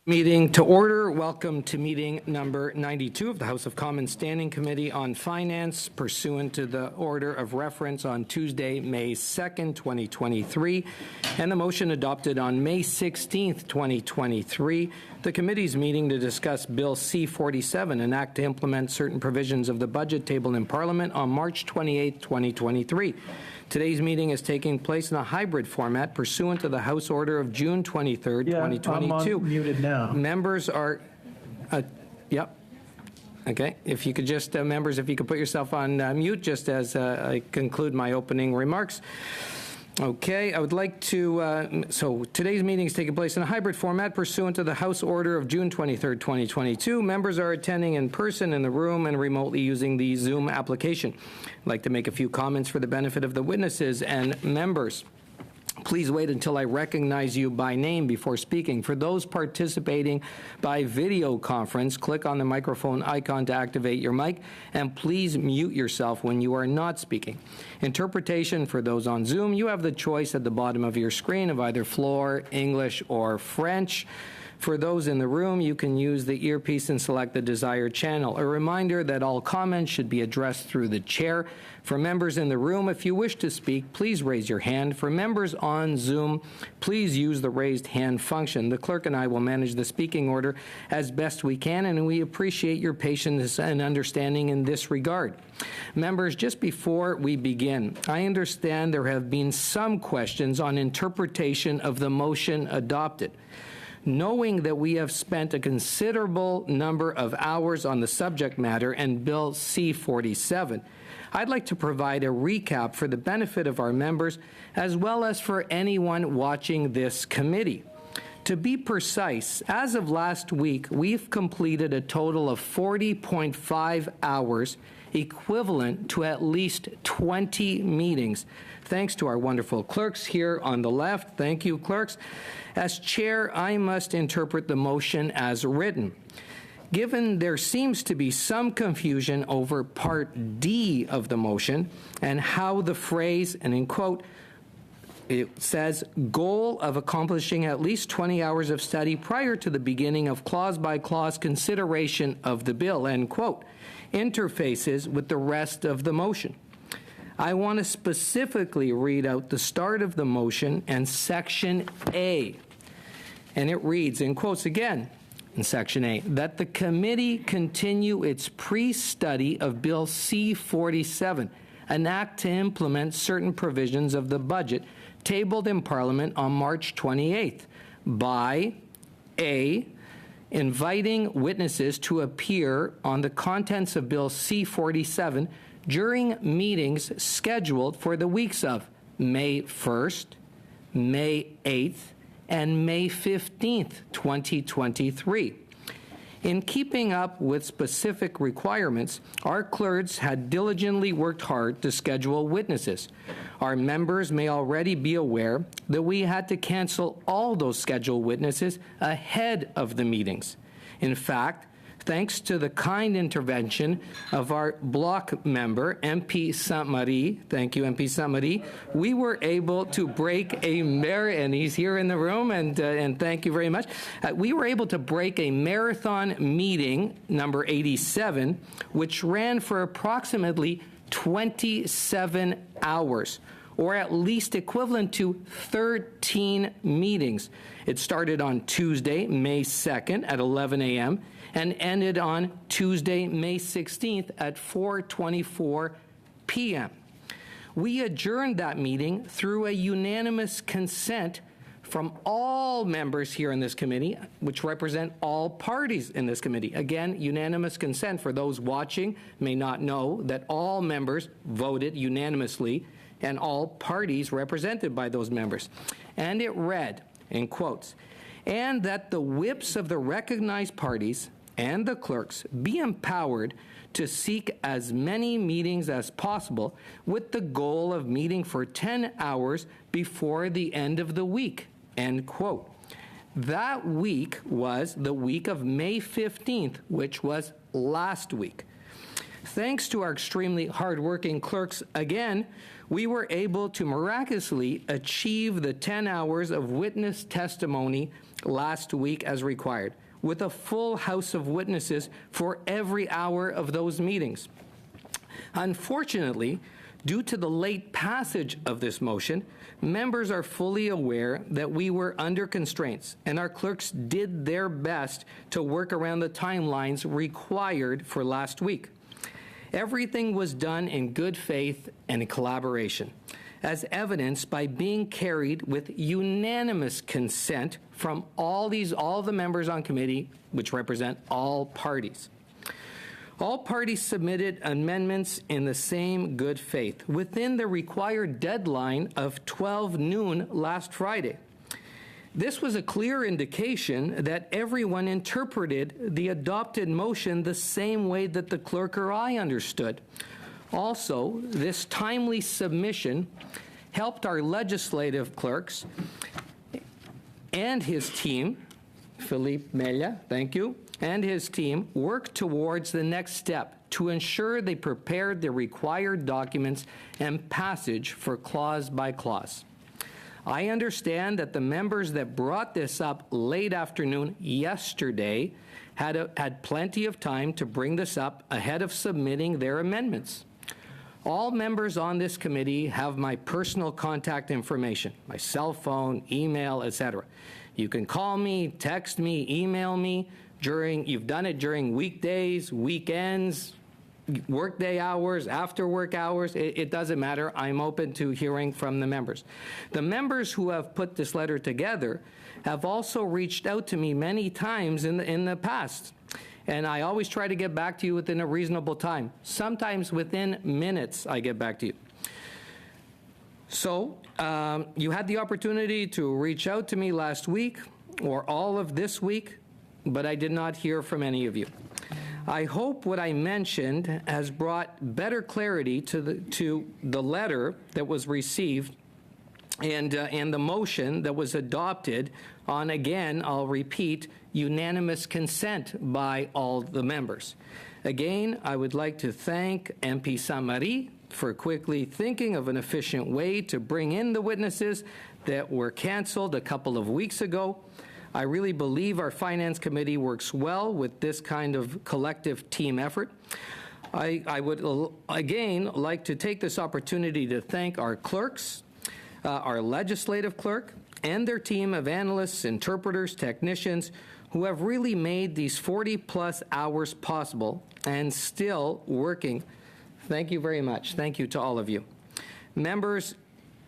Meeting to order. Welcome to meeting number 92 of the House of Commons Standing Committee on Finance, pursuant to the order of reference on Tuesday, May 2nd, 2023, and the motion adopted on May 16th, 2023. The committee's meeting to discuss Bill C-47, an act to implement certain provisions of the budget tabled in Parliament on March 28th, 2023. Today's meeting is taking place in a hybrid format pursuant to the House Order of June 23rd, 2022. I'm muted now. Members are, yep. Okay, if you could just, members, if you could put yourself on mute just as I conclude my opening remarks. Okay, I would like to, so today's meeting is taking place in a hybrid format pursuant to the House Order of June 23rd, 2022. Members are attending in person in the room and remotely using the Zoom application. I'd like to make a few comments for the benefit of the witnesses and members. Please wait until I recognize you by name before speaking. For those participating by video conference, click on the microphone icon to activate your mic, and please mute yourself when you are not speaking. Interpretation for those on Zoom, you have the choice at the bottom of your screen of either Floor, English, or French. For those in the room, you can use the earpiece and select the desired channel. A reminder that all comments should be addressed through the chair. For members in the room, if you wish to speak, please raise your hand. For members on Zoom, please use the raised hand function. The clerk and I will manage the speaking order as best we can, and we appreciate your patience and understanding in this regard. Members, just before we begin, I understand there have been some questions on interpretation of the motion adopted. Knowing that we have spent a considerable number of hours on the subject matter and Bill C-47, I'd like to provide a recap for the benefit of our members as well as for anyone watching this committee. To be precise, as of last week, we've completed a total of 40.5 hours, equivalent to at least 20 meetings. Thanks to our wonderful clerks here on the left. Thank you, clerks. As chair, I must interpret the motion as written. Given there seems to be some confusion over Part D of the motion and how the phrase, and in quote, it says, goal of accomplishing at least 20 hours of study prior to the beginning of clause-by-clause consideration of the bill, end quote, interfaces with the rest of the motion. I want to specifically read out the start of the motion and Section A. And it reads, in quotes again, in Section A, that the committee continue its pre-study of Bill C-47, an act to implement certain provisions of the budget tabled in Parliament on March 28th by A, inviting witnesses to appear on the contents of Bill C-47 during meetings scheduled for the weeks of May 1st, May 8th, and May 15th, 2023. In keeping up with specific requirements, our clerks had diligently worked hard to schedule witnesses. Our members may already be aware that we had to cancel all those scheduled witnesses ahead of the meetings. In fact, thanks to the kind intervention of our bloc member, MP Sainte-Marie, thank you, MP Sainte-Marie, we were able to break a and he's here in the room, and thank you very much. We were able to break a marathon meeting, number 87, which ran for approximately 27 hours, or at least equivalent to 13 meetings. It started on Tuesday, May 2nd at 11 a.m., and ended on Tuesday, May 16th at 4:24 p.m. We adjourned that meeting through a unanimous consent from all members here in this committee, which represent all parties in this committee. Again, unanimous consent. For those watching may not know that all members voted unanimously and all parties represented by those members. And it read, in quotes, and that the whips of the recognized parties and the clerks be empowered to seek as many meetings as possible with the goal of meeting for 10 hours before the end of the week, end quote. That week was the week of May 15th, which was last week. Thanks to our extremely hardworking clerks, again, we were able to miraculously achieve the 10 hours of witness testimony last week as required, with a full house of witnesses for every hour of those meetings. Unfortunately, due to the late passage of this motion, members are fully aware that we were under constraints, and our clerks did their best to work around the timelines required for last week. Everything was done in good faith and in collaboration, as evidenced by being carried with unanimous consent from all the members on committee, which represent all parties. All parties submitted amendments in the same good faith within the required deadline of 12 noon last Friday. This was a clear indication that everyone interpreted the adopted motion the same way that the clerk or I understood. Also, this timely submission helped our legislative clerks and his team, Philippe Melia, thank you, and his team work towards the next step to ensure they prepared the required documents and passage for clause by clause. I understand that the members that brought this up late afternoon yesterday had plenty of time to bring this up ahead of submitting their amendments. All members on this committee have my personal contact information, my cell phone, email, etc. You can call me, text me, email me. You've done it during weekdays, weekends, workday hours, after work hours. It doesn't matter. I'm open to hearing from the members. The members who have put this letter together have also reached out to me many times in the past. And I always try to get back to you within a reasonable time. Sometimes within minutes, I get back to you. So you had the opportunity to reach out to me last week or all of this week, but I did not hear from any of you. I hope what I mentioned has brought better clarity to the letter that was received and the motion that was adopted on, again, I'll repeat, unanimous consent by all the members. Again, I would like to thank MP Saint-Marie for quickly thinking of an efficient way to bring in the witnesses that were canceled a couple of weeks ago. I really believe our Finance Committee works well with this kind of collective team effort. I would, again, like to take this opportunity to thank our clerks, our legislative clerk, and their team of analysts, interpreters, technicians, who have really made these 40-plus hours possible and still working. Thank you very much. Thank you to all of you. Members,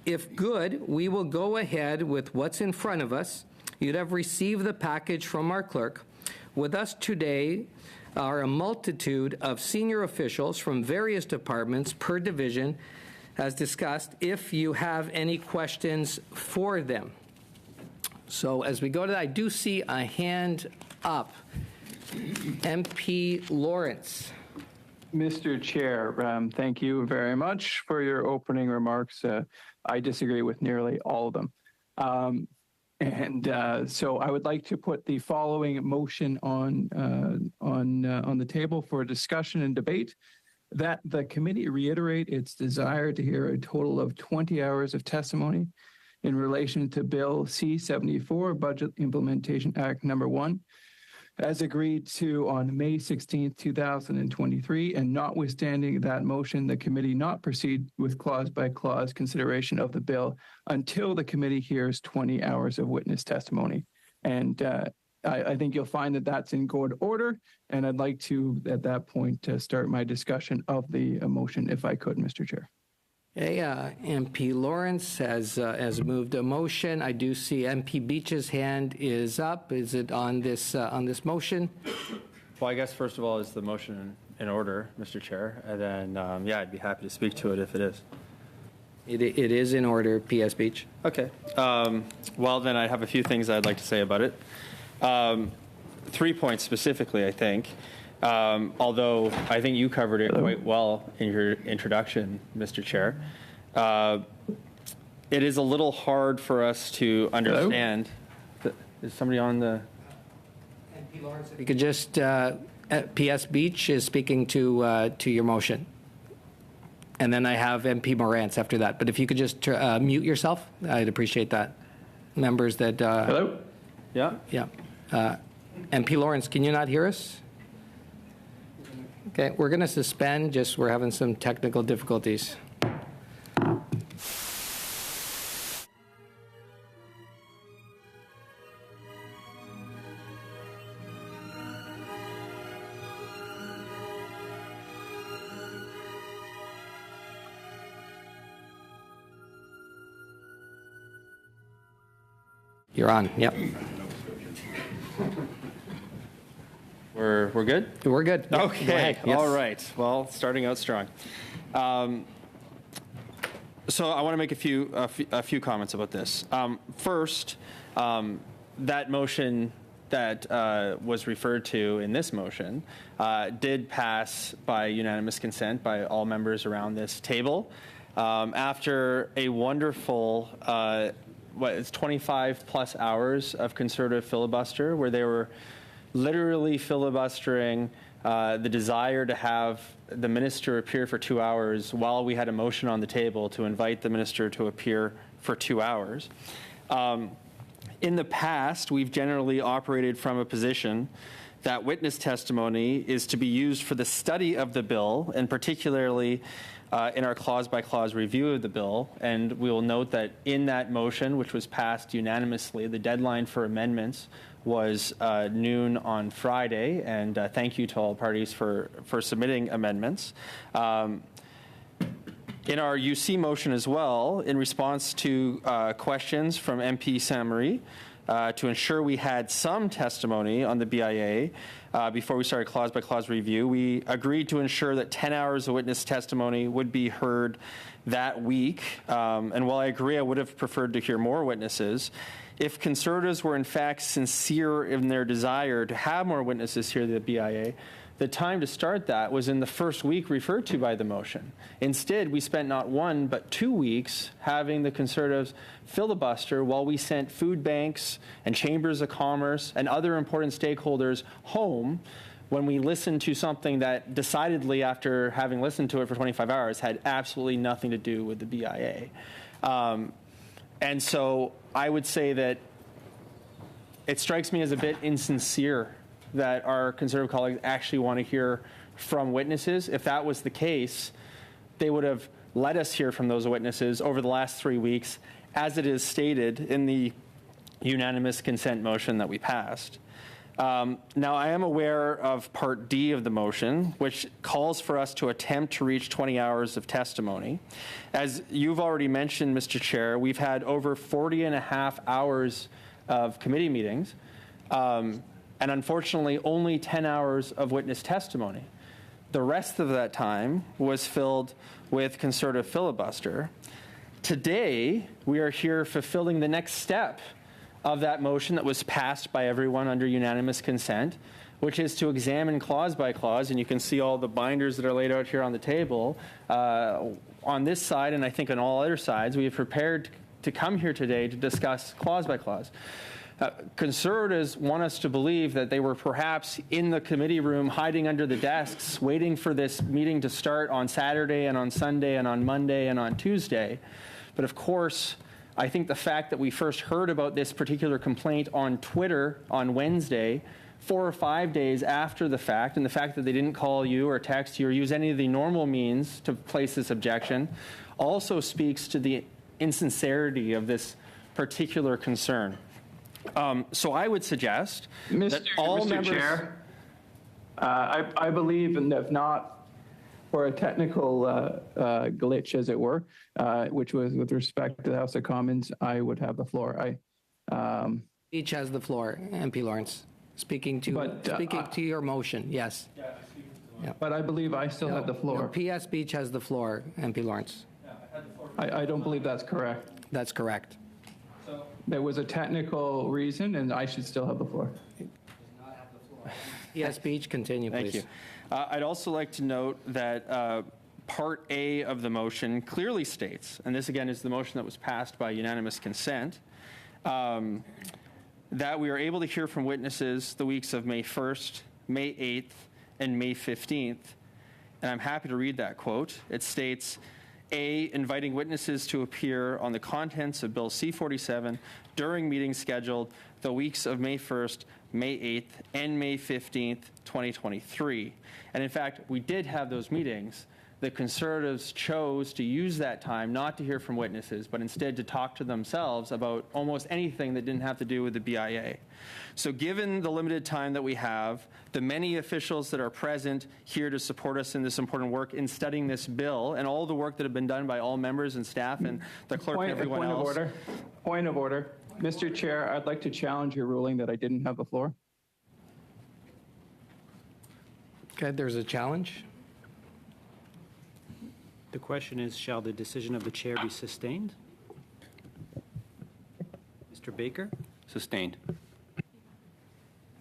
if good, we will go ahead with what's in front of us. You'd have received the package from our clerk. With us today are a multitude of senior officials from various departments per division, as discussed, if you have any questions for them. So as we go to that, I do see a hand up. MP Lawrence. Mr. Chair, thank you very much for your opening remarks. I disagree with nearly all of them. So I would like to put the following motion on the table for discussion and debate, that the committee reiterate its desire to hear a total of 20 hours of testimony in relation to Bill C-74, Budget Implementation Act number 1, as agreed to on May 16, 2023, and notwithstanding that motion, the committee not proceed with clause-by-clause consideration of the bill until the committee hears 20 hours of witness testimony. And I think you'll find that that's in good order, and I'd like to, at that point, start my discussion of the motion, if I could, Mr. Chair. Okay, MP Lawrence has moved a motion. I do see MP Beach's hand is up. Is it on this motion? Well, I guess first of all, is the motion in order, Mr. Chair? And then, yeah, I'd be happy to speak to it if it is. It is in order, PS Beach. Okay. Well, then I have a few things I'd like to say about it. 3 points specifically, I think. Although I think you covered it quite well in your introduction, Mr. Chair. It is a little hard for us to understand. Is somebody on the... MP Lawrence, if you could just PS Beach is speaking to your motion. And then I have MP Morantz after that. But if you could just mute yourself, I'd appreciate that. Members that... Hello? Yeah? Yeah. MP Lawrence, can you not hear us? Okay, we're going to suspend, just we're having some technical difficulties. You're on, yep. We're good? We're good. Go Okay, ahead, yes. all right. Well, starting out strong. So I want to make a few comments about this. First, that motion that was referred to in this motion did pass by unanimous consent by all members around this table after a wonderful it's 25 plus hours of Conservative filibuster where they were literally filibustering the desire to have the minister appear for 2 hours while we had a motion on the table to invite the minister to appear for 2 hours. In the past, we've generally operated from a position that witness testimony is to be used for the study of the bill, and particularly in our clause-by-clause review of the bill. And we will note that in that motion, which was passed unanimously, the deadline for amendments was noon on Friday, and thank you to all parties for submitting amendments. In our UC motion as well, in response to questions from MP Saint-Marie, to ensure we had some testimony on the BIA before we started clause-by-clause review, we agreed to ensure that 10 hours of witness testimony would be heard that week. And while I agree I would have preferred to hear more witnesses, if Conservatives were in fact sincere in their desire to have more witnesses here at the BIA, the time to start that was in the first week referred to by the motion. Instead, we spent not 1 but 2 weeks having the Conservatives filibuster while we sent food banks and chambers of commerce and other important stakeholders home when we listened to something that decidedly, after having listened to it for 25 hours, had absolutely nothing to do with the BIA. And so I would say that it strikes me as a bit insincere that our Conservative colleagues actually want to hear from witnesses. If that was the case, they would have let us hear from those witnesses over the last 3 weeks, as it is stated in the unanimous consent motion that we passed. Now, I am aware of Part D of the motion, which calls for us to attempt to reach 20 hours of testimony. As you've already mentioned, Mr. Chair, we've had over 40 and a half hours of committee meetings, and unfortunately only 10 hours of witness testimony. The rest of that time was filled with Conservative filibuster. Today, we are here fulfilling the next step of that motion that was passed by everyone under unanimous consent, which is to examine clause by clause, and you can see all the binders that are laid out here on the table. On this side, and I think on all other sides, we have prepared to come here today to discuss clause by clause. Conservatives want us to believe that they were perhaps in the committee room hiding under the desks waiting for this meeting to start on Saturday and on Sunday and on Monday and on Tuesday. But of course, I think the fact that we first heard about this particular complaint on Twitter on Wednesday, 4 or 5 days after the fact, and the fact that they didn't call you or text you or use any of the normal means to place this objection also speaks to the insincerity of this particular concern. So I would suggest that all Mr. members... Chair, I believe, and if not for a technical glitch, as it were, which was with respect to the House of Commons, I would have the floor. Each has the floor, MP Lawrence. Speaking to your motion, yes. But I believe I still have the floor. PS Beach has the floor, MP Lawrence. I don't believe that's correct. That's correct. There was a technical reason, and I should still have the floor. PS Beach, continue, please. Thank you. I'd also like to note that Part A of the motion clearly states, and this again is the motion that was passed by unanimous consent, that we are able to hear from witnesses the weeks of May 1st, May 8th, and May 15th. And I'm happy to read that quote. It states, A, inviting witnesses to appear on the contents of Bill C-47 during meetings scheduled the weeks of May 1st, May 8th, and May 15th, 2023. And in fact, we did have those meetings. The Conservatives chose to use that time not to hear from witnesses, but instead to talk to themselves about almost anything that didn't have to do with the BIA. So given the limited time that we have, the many officials that are present here to support us in this important work in studying this bill, and all the work that have been done by all members and staff and the clerk and everyone else. Point of order. Mr. Chair, I'd like to challenge your ruling that I didn't have the floor. Okay, there's a challenge. The question is, shall the decision of the chair be sustained? Mr. Baker? Sustained.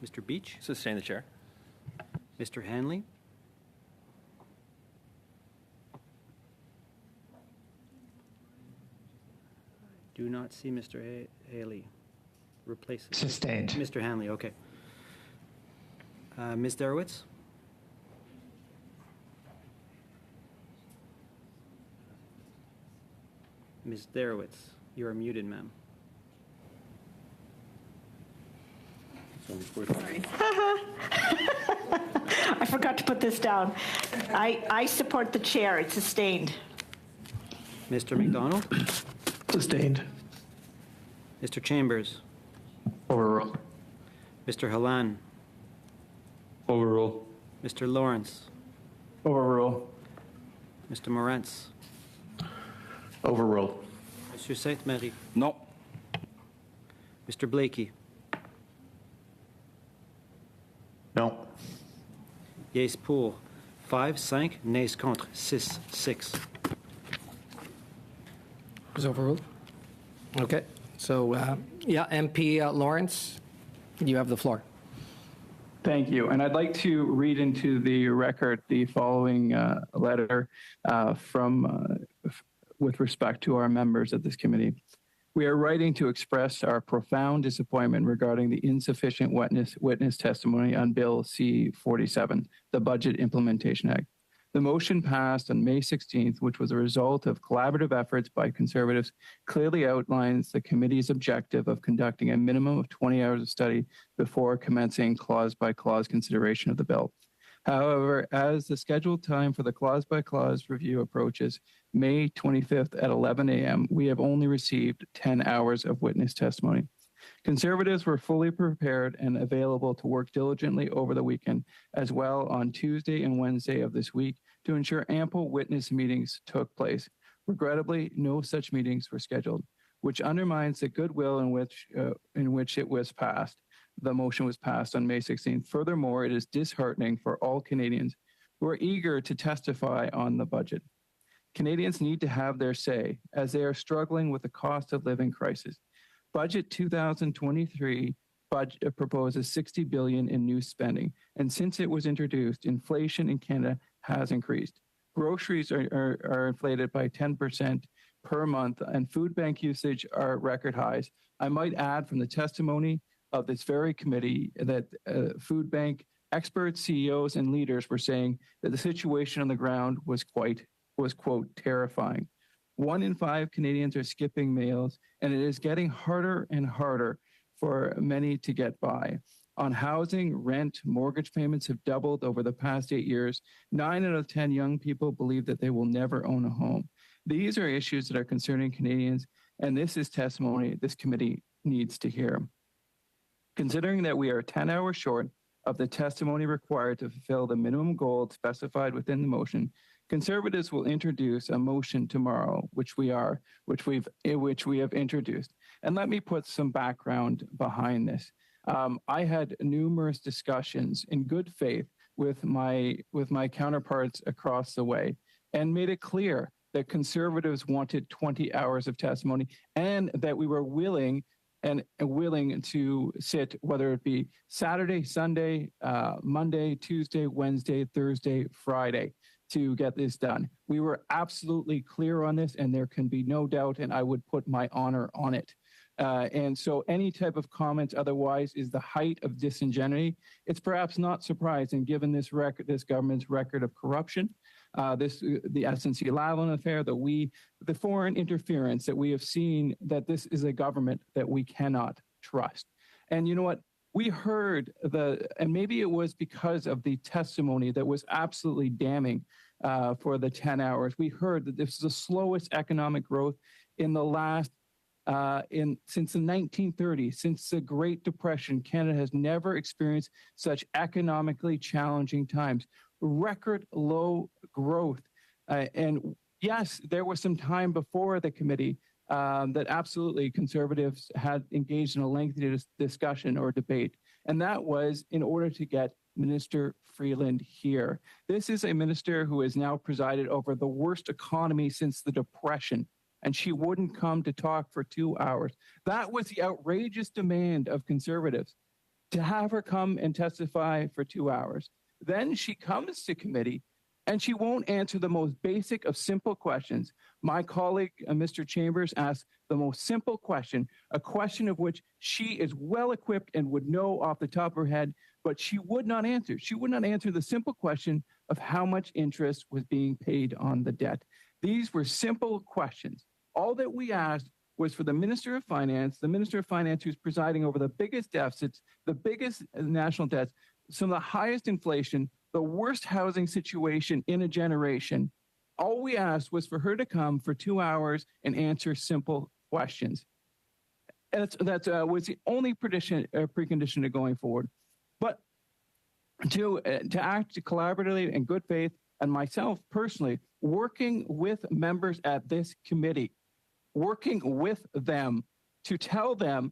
Mr. Beach? Sustain the chair. Mr. Hanley? Do not see Mr. Haley. Replace it. Sustained. Mr. Hanley, okay. Ms. Derowitz? Ms. Derowitz, you are muted, ma'am. Sorry. I forgot to put this down. I support the chair. It's sustained. Mr. McDonald? Sustained. Mr. Chambers? Overruled. Mr. Halan? Overruled. Mr. Lawrence? Overrule. Mr. Moretz? Overruled. Monsieur Sainte-Marie? No. Mr. Blakey? No. Yes pour 5, 5, nays contre 6, 6. Is overruled. Okay. So, yeah, MP Lawrence, you have the floor. Thank you. And I'd like to read into the record the following letter with respect to our members of this committee. We are writing to express our profound disappointment regarding the insufficient witness testimony on Bill C-47, the Budget Implementation Act. The motion passed on May 16th, which was a result of collaborative efforts by Conservatives, clearly outlines the committee's objective of conducting a minimum of 20 hours of study before commencing clause-by-clause consideration of the bill. However, as the scheduled time for the clause-by-clause review approaches, May 25th at 11 a.m., we have only received 10 hours of witness testimony. Conservatives were fully prepared and available to work diligently over the weekend, as well on Tuesday and Wednesday of this week, to ensure ample witness meetings took place. Regrettably, no such meetings were scheduled, which undermines the goodwill in which it was passed. The motion was passed on May 16th. Furthermore, it is disheartening for all Canadians who are eager to testify on the budget. Canadians need to have their say as they are struggling with the cost of living crisis. Budget 2023 budget proposes $60 billion in new spending, and since it was introduced, inflation in Canada has increased. Groceries are inflated by 10% per month, and food bank usage are at record highs. I might add from the testimony of this very committee that food bank experts, CEOs, and leaders were saying that the situation on the ground was quote, terrifying. 1 in 5 Canadians are skipping meals, and it is getting harder and harder for many to get by. On housing, rent, mortgage payments have doubled over the past 8 years. 9 out of 10 young people believe that they will never own a home. These are issues that are concerning Canadians, and this is testimony this committee needs to hear. Considering that we are 10 hours short of the testimony required to fulfill the minimum goal specified within the motion, Conservatives will introduce a motion tomorrow, which we have introduced. And let me put some background behind this. I had numerous discussions in good faith with my counterparts across the way, and made it clear that Conservatives wanted 20 hours of testimony, and that we were willing to sit, whether it be Saturday, Sunday, Monday, Tuesday, Wednesday, Thursday, Friday, to get this done. We were absolutely clear on this, and there can be no doubt, and I would put my honor on it. And so any type of comments otherwise is the height of disingenuity. It's perhaps not surprising given this government's record of corruption, the SNC-Lavalin affair, the foreign interference that we have seen, that this is a government that we cannot trust. And you know what? We heard and maybe it was because of the testimony that was absolutely damning for the 10 hours. We heard that this is the slowest economic growth in the last since the 1930s, since the Great Depression. Canada has never experienced such economically challenging times. Record low growth. And yes, there was some time before the committee that absolutely Conservatives had engaged in a lengthy discussion or debate. And that was in order to get Minister Freeland here. This is a minister who has now presided over the worst economy since the Depression, and she wouldn't come to talk for 2 hours. That was the outrageous demand of Conservatives, to have her come and testify for 2 hours. Then she comes to committee and she won't answer the most basic of simple questions. My colleague, Mr. Chambers, asked the most simple question, a question of which she is well equipped and would know off the top of her head, but she would not answer. She would not answer the simple question of how much interest was being paid on the debt. These were simple questions. All that we asked was for the Minister of Finance who's presiding over the biggest deficits, the biggest national debts, some of the highest inflation, the worst housing situation in a generation. All we asked was for her to come for 2 hours and answer simple questions. And that was the only precondition to going forward. But to act collaboratively in good faith, and myself personally, working with members at this committee, working with them to tell them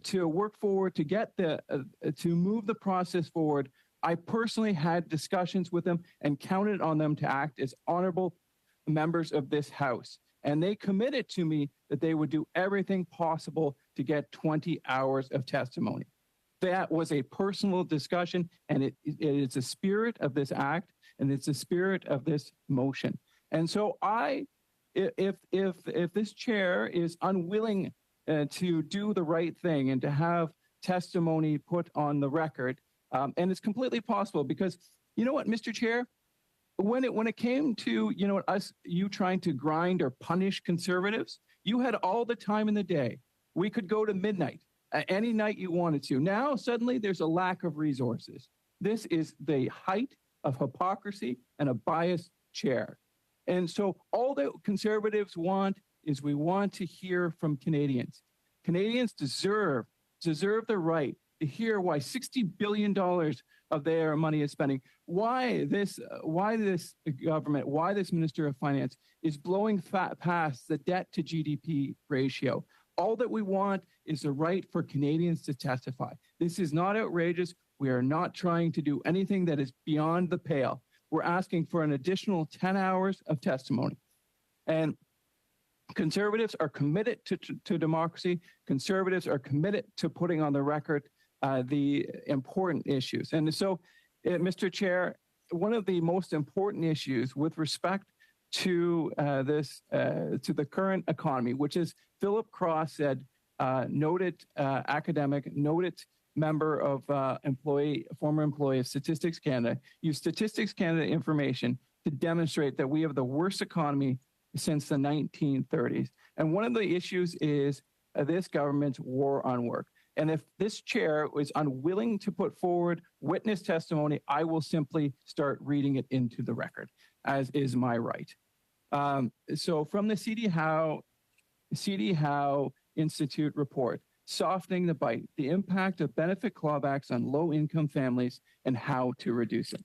to work forward, to get to move the process forward. I personally had discussions with them and counted on them to act as honorable members of this House. And they committed to me that they would do everything possible to get 20 hours of testimony. That was a personal discussion, and it is the spirit of this act, and it's the spirit of this motion. And so if this chair is unwilling to do the right thing and to have testimony put on the record, and it's completely possible because, you know what, Mr. Chair, when it came to, you trying to grind or punish Conservatives, you had all the time in the day. We could go to midnight, any night you wanted to. Now, suddenly, there's a lack of resources. This is the height of hypocrisy and a biased chair. And so all that Conservatives want is we want to hear from Canadians. Canadians deserve the right to hear why $60 billion of their money is spending, why this government, why this Minister of Finance is blowing past the debt to GDP ratio. All that we want is the right for Canadians to testify. This is not outrageous. We are not trying to do anything that is beyond the pale. We're asking for an additional 10 hours of testimony. And Conservatives are committed to democracy. Conservatives are committed to putting on the record the important issues. And so, Mr. Chair, one of the most important issues with respect to to the current economy, which is Philip Cross said, noted academic, noted member of former employee of Statistics Canada, used Statistics Canada information to demonstrate that we have the worst economy since the 1930s. And one of the issues is this government's war on work. And if this chair is unwilling to put forward witness testimony, I will simply start reading it into the record, as is my right. So from the CD Howe Institute report, Softening the Bite, the impact of benefit clawbacks on low-income families and how to reduce it.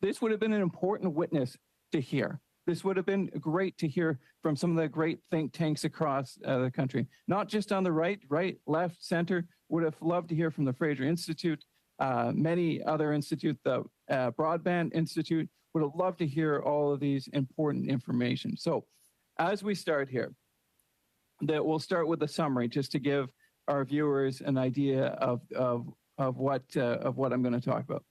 This would have been an important witness to hear. This would have been great to hear from some of the great think tanks across the country, not just on the right, left, center. Would have loved to hear from the Fraser Institute, many other institutes, the Broadband Institute. Would have loved to hear all of these important information. So as we start here, we'll start with a summary just to give our viewers an idea of what I'm going to talk about.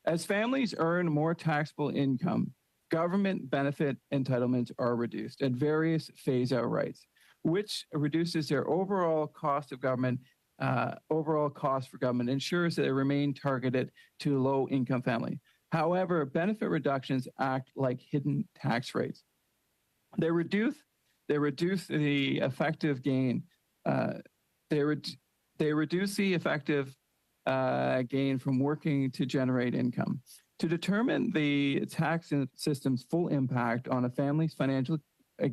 As families earn more taxable income, government benefit entitlements are reduced and various phase-out rights. which reduces their overall cost of government, ensures that they remain targeted to low-income families. However, benefit reductions act like hidden tax rates. They reduce the effective gain. They reduce the effective gain from working to generate income. To determine the tax system's full impact on a family's financial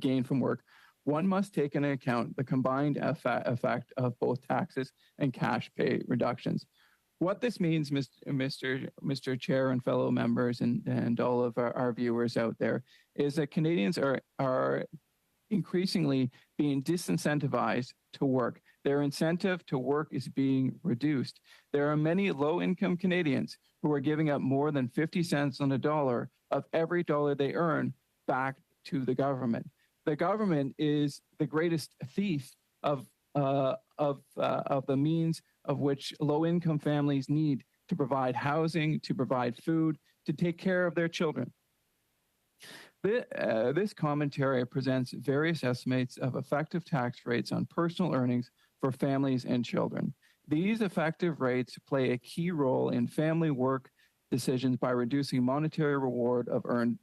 gain from work, one must take into account the combined effect of both taxes and cash pay reductions. What this means, Mr. Chair and fellow members and all of our viewers out there, is that Canadians are increasingly being disincentivized to work. Their incentive to work is being reduced. There are many low-income Canadians who are giving up more than 50 cents on a dollar of every dollar they earn back to the government. The government is the greatest thief of the means of which low-income families need to provide housing, to provide food, to take care of their children. This commentary presents various estimates of effective tax rates on personal earnings for families and children. These effective rates play a key role in family work decisions by reducing monetary reward of earned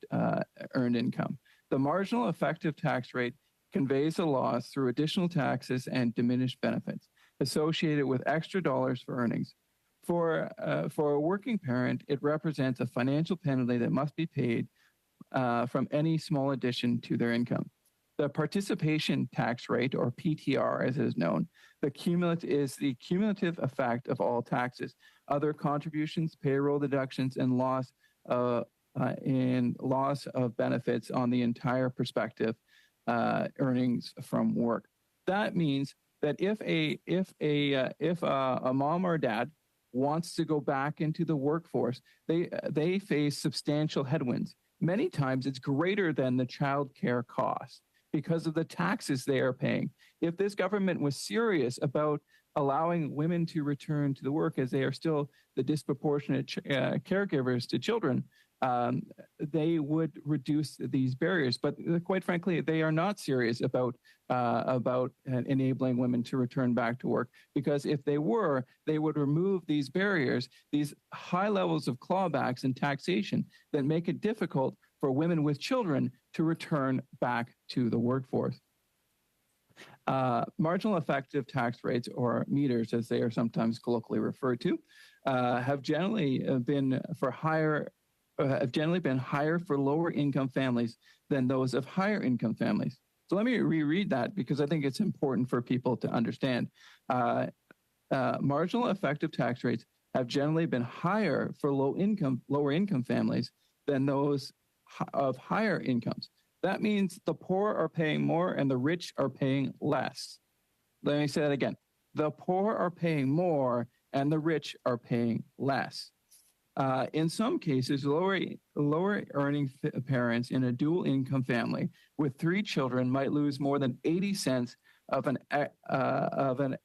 income. The marginal effective tax rate conveys a loss through additional taxes and diminished benefits associated with extra dollars for earnings. For a working parent, it represents a financial penalty that must be paid from any small addition to their income. The participation tax rate, or PTR as it is known, is the cumulative effect of all taxes, other contributions, payroll deductions, and loss of benefits on the entire prospective earnings from work. That means that if a mom or dad wants to go back into the workforce, they face substantial headwinds. Many times it's greater than the child care cost because of the taxes they are paying. If this government was serious about allowing women to return to the work, as they are still the disproportionate caregivers to children, they would reduce these barriers. But quite frankly, they are not serious about enabling women to return back to work, because if they were, they would remove these barriers, these high levels of clawbacks and taxation that make it difficult for women with children to return back to the workforce. Marginal effective tax rates, or meters as they are sometimes colloquially referred to, have generally been higher for lower income families than those of higher income families. So let me reread that, because I think it's important for people to understand. Marginal effective tax rates have generally been higher for lower income families than those of higher incomes. That means the poor are paying more and the rich are paying less. Let me say that again. The poor are paying more and the rich are paying less. In some cases, lower earning parents in a dual income family with 3 children might lose more than 80 cents of an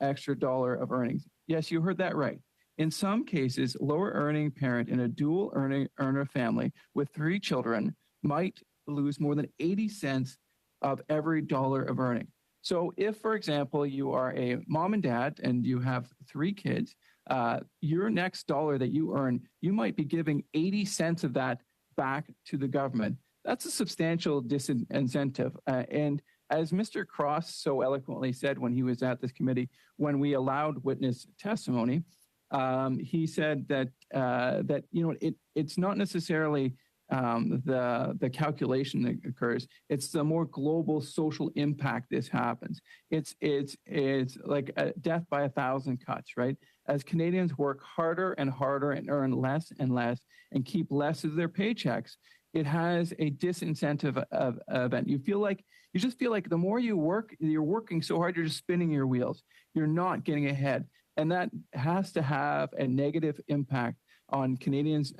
extra dollar of earnings. Yes, you heard that right. In some cases, lower earning parent in a dual earner family with 3 children might lose more than 80 cents of every dollar of earning. So if, for example, you are a mom and dad and you have 3 kids, your next dollar that you earn, you might be giving 80 cents of that back to the government. That's a substantial disincentive. And as Mr. Cross so eloquently said when he was at this committee, when we allowed witness testimony, he said that it's not necessarily the calculation that occurs. It's the more global social impact this happens. It's like a death by 1,000 cuts, right? As Canadians work harder and harder and earn less and less and keep less of their paychecks, it has a disincentive event. You just feel like the more you work, you're working so hard, you're just spinning your wheels. You're not getting ahead. And that has to have a negative impact on Canadians'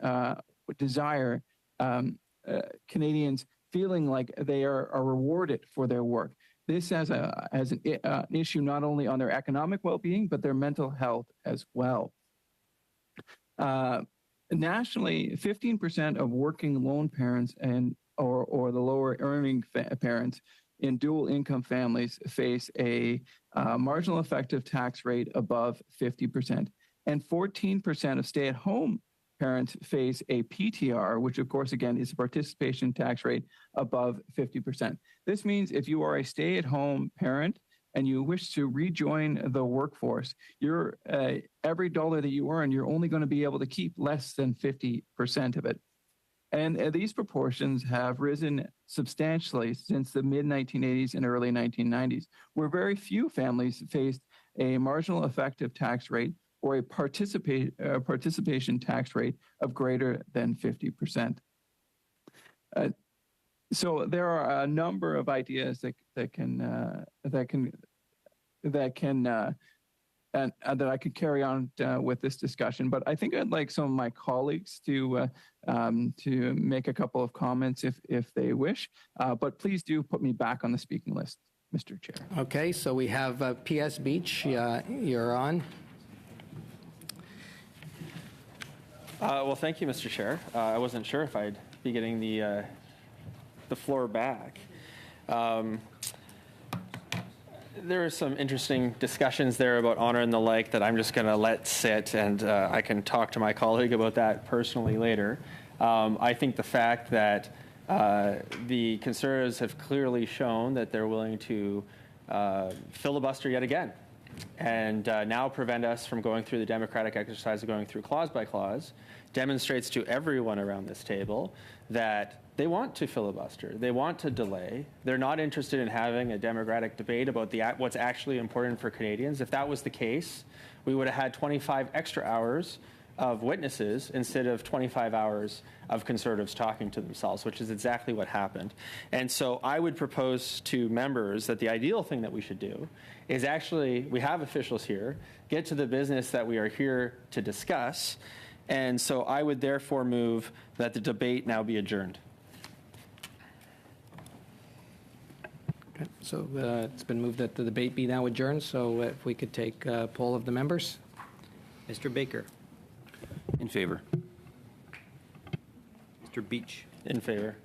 desire, Canadians feeling like they are rewarded for their work. This has an issue not only on their economic well-being, but their mental health as well. Nationally, 15% of working lone parents or the lower earning parents in dual income families face a marginal effective tax rate above 50%. And 14% of stay-at-home parents face a PTR, which of course, again, is a participation tax rate above 50%. This means if you are a stay-at-home parent and you wish to rejoin the workforce, you're every dollar that you earn, you're only going to be able to keep less than 50% of it. And these proportions have risen substantially since the mid-1980s and early 1990s, where very few families faced a marginal effective tax rate or a participation tax rate of greater than 50%. So there are a number of ideas that I could carry on with this discussion, but I think I'd like some of my colleagues to make a couple of comments if they wish. But please do put me back on the speaking list, Mr. Chair. Okay, so we have P.S. Beach. You're on. Well, thank you, Mr. Chair. I wasn't sure if I'd be getting the floor back. There are some interesting discussions there about honor and the like that I'm just going to let sit, and I can talk to my colleague about that personally later. I think the fact that the Conservatives have clearly shown that they're willing to filibuster yet again and now prevent us from going through the democratic exercise of going through clause by clause demonstrates to everyone around this table that they want to filibuster. They want to delay. They're not interested in having a democratic debate about what's actually important for Canadians. If that was the case, we would have had 25 extra hours of witnesses instead of 25 hours of Conservatives talking to themselves, which is exactly what happened. And so I would propose to members that the ideal thing that we should do is actually, we have officials here, get to the business that we are here to discuss. And so I would therefore move that the debate now be adjourned. Okay, so it's been moved that the debate be now adjourned. So if we could take a poll of the members. Mr. Baker. In favor. Mr. Beach. In favor.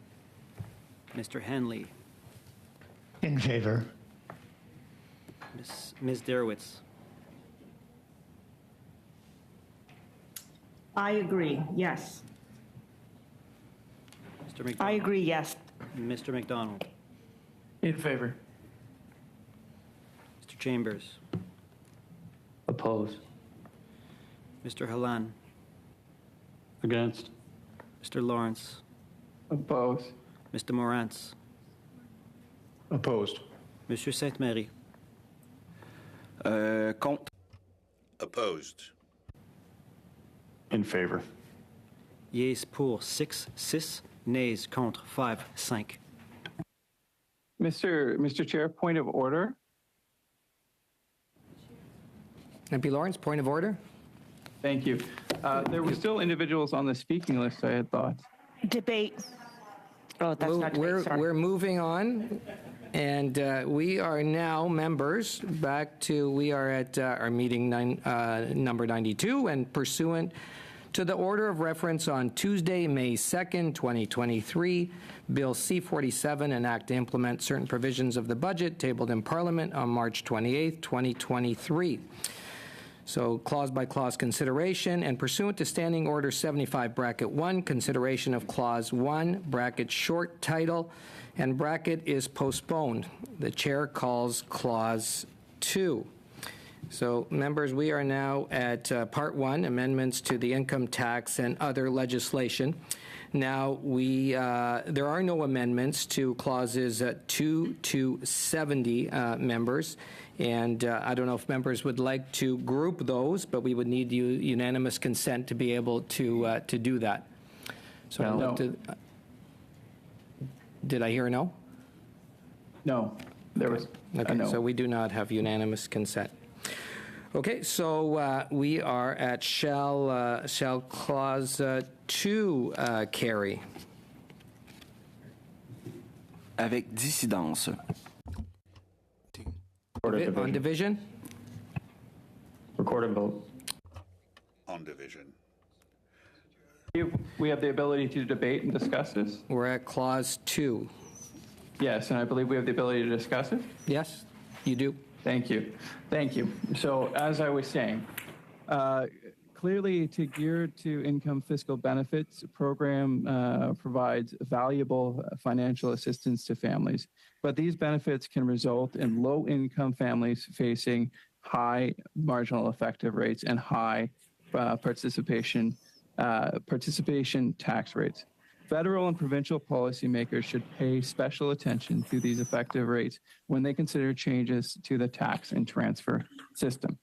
Mr. Hanley. In favor. Ms. Derowitz. I agree, yes. Mr. I McDonald. agree, yes. Mr. McDonald. In favor. Mr. Chambers. Oppose. Mr. Halan. Against. Mr. Lawrence. Oppose. Mr. Morantz. Opposed. Monsieur Sainte-Marie. Contre. Opposed. In favor. Yeas pour 6, nays contre 5. Mr. Chair, point of order. MP Lawrence, point of order. Thank you. There were still individuals on the speaking list, I had thought. Debate. Oh, that's not debate, sorry. We're moving on, and we are now members back to, we are at our meeting number 92, and pursuant to the order of reference on Tuesday, May 2nd, 2023, Bill C-47, an act to implement certain provisions of the budget tabled in Parliament on March 28th, 2023. So clause by clause consideration, and pursuant to Standing Order 75, bracket 1, consideration of clause 1, bracket short title, and bracket is postponed. The chair calls clause 2. So members, we are now at part 1, amendments to the income tax and other legislation. Now, there are no amendments to clauses 2 to 70, members. And I don't know if members would like to group those, but we would need unanimous consent to be able to do that. So No. I'd like to, did I hear a no? No, there was Okay, a no. so we do not have unanimous consent. Okay, so we are at shall clause 2 carry? Avec dissidence. On division? Recorded vote. On division. We have the ability to debate and discuss this. We're at clause 2. Yes, and I believe we have the ability to discuss it. Yes, you do. Thank you. Thank you. So as I was saying, clearly to gear to income fiscal benefits program provides valuable financial assistance to families, but these benefits can result in low income families facing high marginal effective rates and high participation tax rates. Federal and provincial policymakers should pay special attention to these effective rates when they consider changes to the tax and transfer system.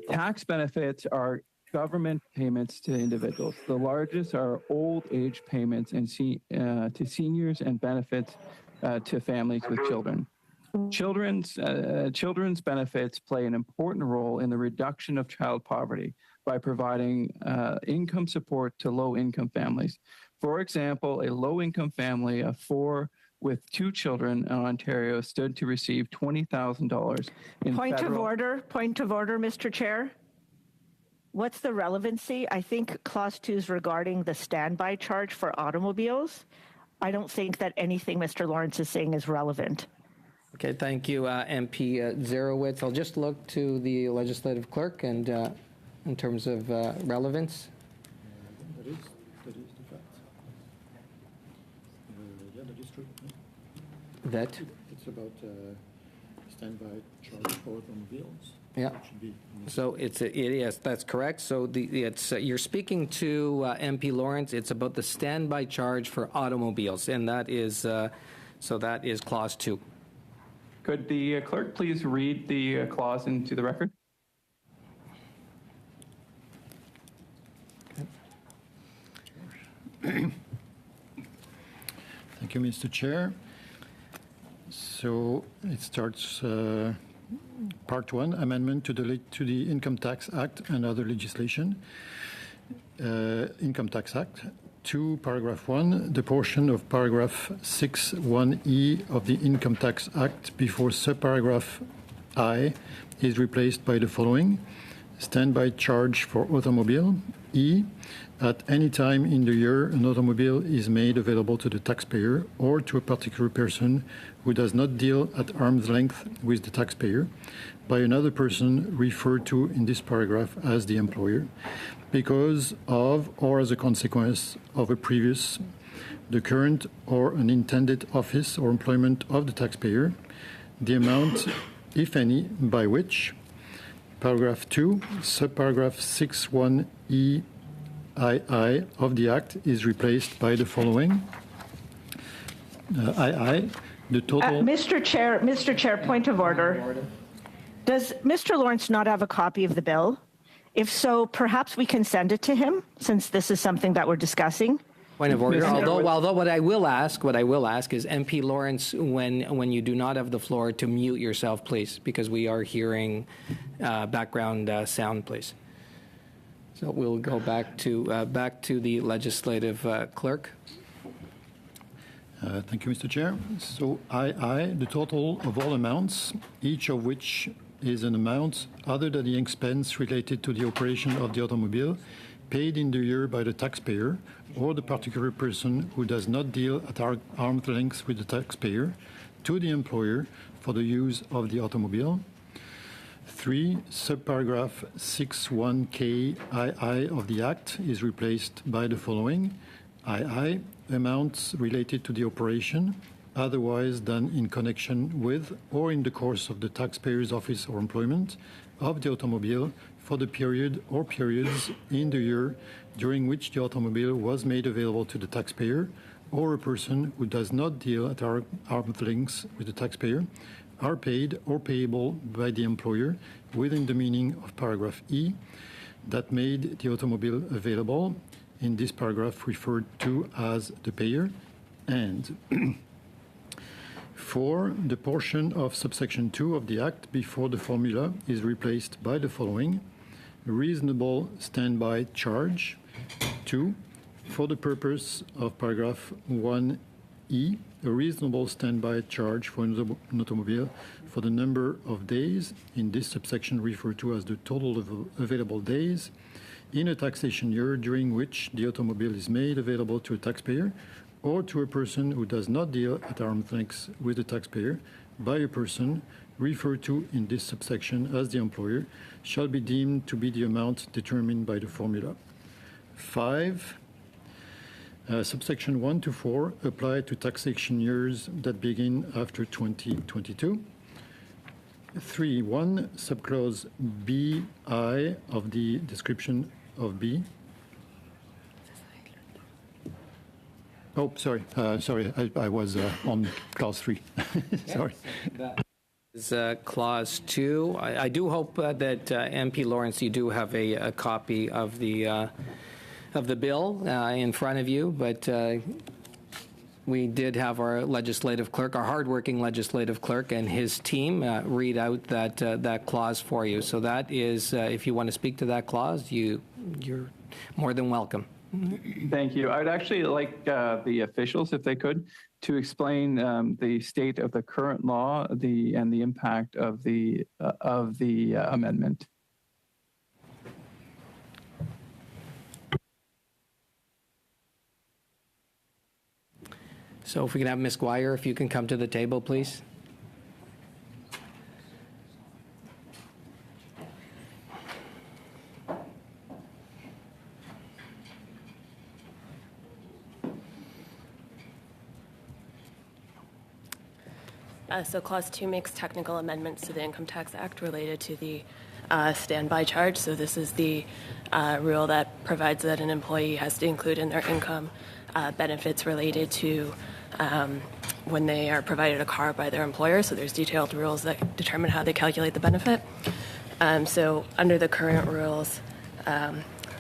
Tax benefits are government payments to individuals. The largest are old age payments and to seniors and benefits to families with children. Children's benefits play an important role in the reduction of child poverty by providing income support to low-income families. For example, a low-income family of 4 with 2 children in Ontario stood to receive $20,000 in Point of order, Mr. Chair. What's the relevancy? I think Clause 2 is regarding the standby charge for automobiles. I don't think that anything Mr. Lawrence is saying is relevant. Okay, thank you, MP Zarowitz. I'll just look to the legislative clerk and in terms of relevance. That is the fact. Yeah, that is true. That, It's about standby charge for automobiles. yeah. It should be. So yes, that's correct. So you're speaking to MP Lawrence. It's about the standby charge for automobiles, and that is that is Clause 2. Could the clerk please read the clause into the record? Thank you, Mr. Chair. So it starts Part 1, amendment to the Income Tax Act and other legislation. Income Tax Act. 2, paragraph 1, the portion of paragraph 6(1)(e) of the Income Tax Act before subparagraph I is replaced by the following. Standby charge for automobile. E, at any time in the year an automobile is made available to the taxpayer or to a particular person who does not deal at arm's length with the taxpayer by another person referred to in this paragraph as the employer, because of or as a consequence of a previous, the current or an intended office or employment of the taxpayer, the amount, if any, by which. Paragraph 2, subparagraph 6(1)(e) II of the Act is replaced by the following. II, the total... Mr. Chair, point of order. Does Mr. Lawrence not have a copy of the bill? If so, perhaps we can send it to him, since this is something that we're discussing. Point of order. Although what I will ask is MP Lawrence, when you do not have the floor, to mute yourself, please, because we are hearing background sound, please. So we'll go back to the legislative clerk. Thank you, Mr. Chair. So II, the total of all amounts, each of which is an amount other than the expense related to the operation of the automobile, paid in the year by the taxpayer or the particular person who does not deal at arm's length with the taxpayer, to the employer for the use of the automobile. 3, subparagraph 6(1)(k) II of the Act is replaced by the following. II, amounts related to the operation, otherwise than in connection with or in the course of the taxpayer's office or employment of the automobile for the period or periods in the year during which the automobile was made available to the taxpayer or a person who does not deal at arm's length with the taxpayer, are paid or payable by the employer within the meaning of paragraph E that made the automobile available, in this paragraph referred to as the payer, and 4, the portion of subsection 2 of the Act before the formula is replaced by the following. Reasonable standby charge. 2, for the purpose of paragraph 1(e), a reasonable standby charge for an automobile for the number of days, in this subsection referred to as the total of available days, in a taxation year during which the automobile is made available to a taxpayer or to a person who does not deal at arm's length with the taxpayer by a person referred to in this subsection as the employer shall be deemed to be the amount determined by the formula. 5. Subsection 1 to 4 apply to taxation years that begin after 2022. 3.1 subclause B(I) of the description of B. Oh, sorry. I was on clause 3. Sorry. Is clause 2. I do hope that MP Lawrence, you do have a copy of the bill in front of you, but we did have our legislative clerk, our hardworking legislative clerk, and his team read out that clause for you. So that is, if you want to speak to that clause, you're more than welcome. Thank you. I'd actually like the officials, if they could, to explain the state of the current law, and the impact of the amendment. So if we can have Ms. Guire, if you can come to the table, please. So Clause 2 makes technical amendments to the Income Tax Act related to the standby charge. So this is the rule that provides that an employee has to include in their income benefits related to when they are provided a car by their employer. So there's detailed rules that determine how they calculate the benefit. So under the current rules,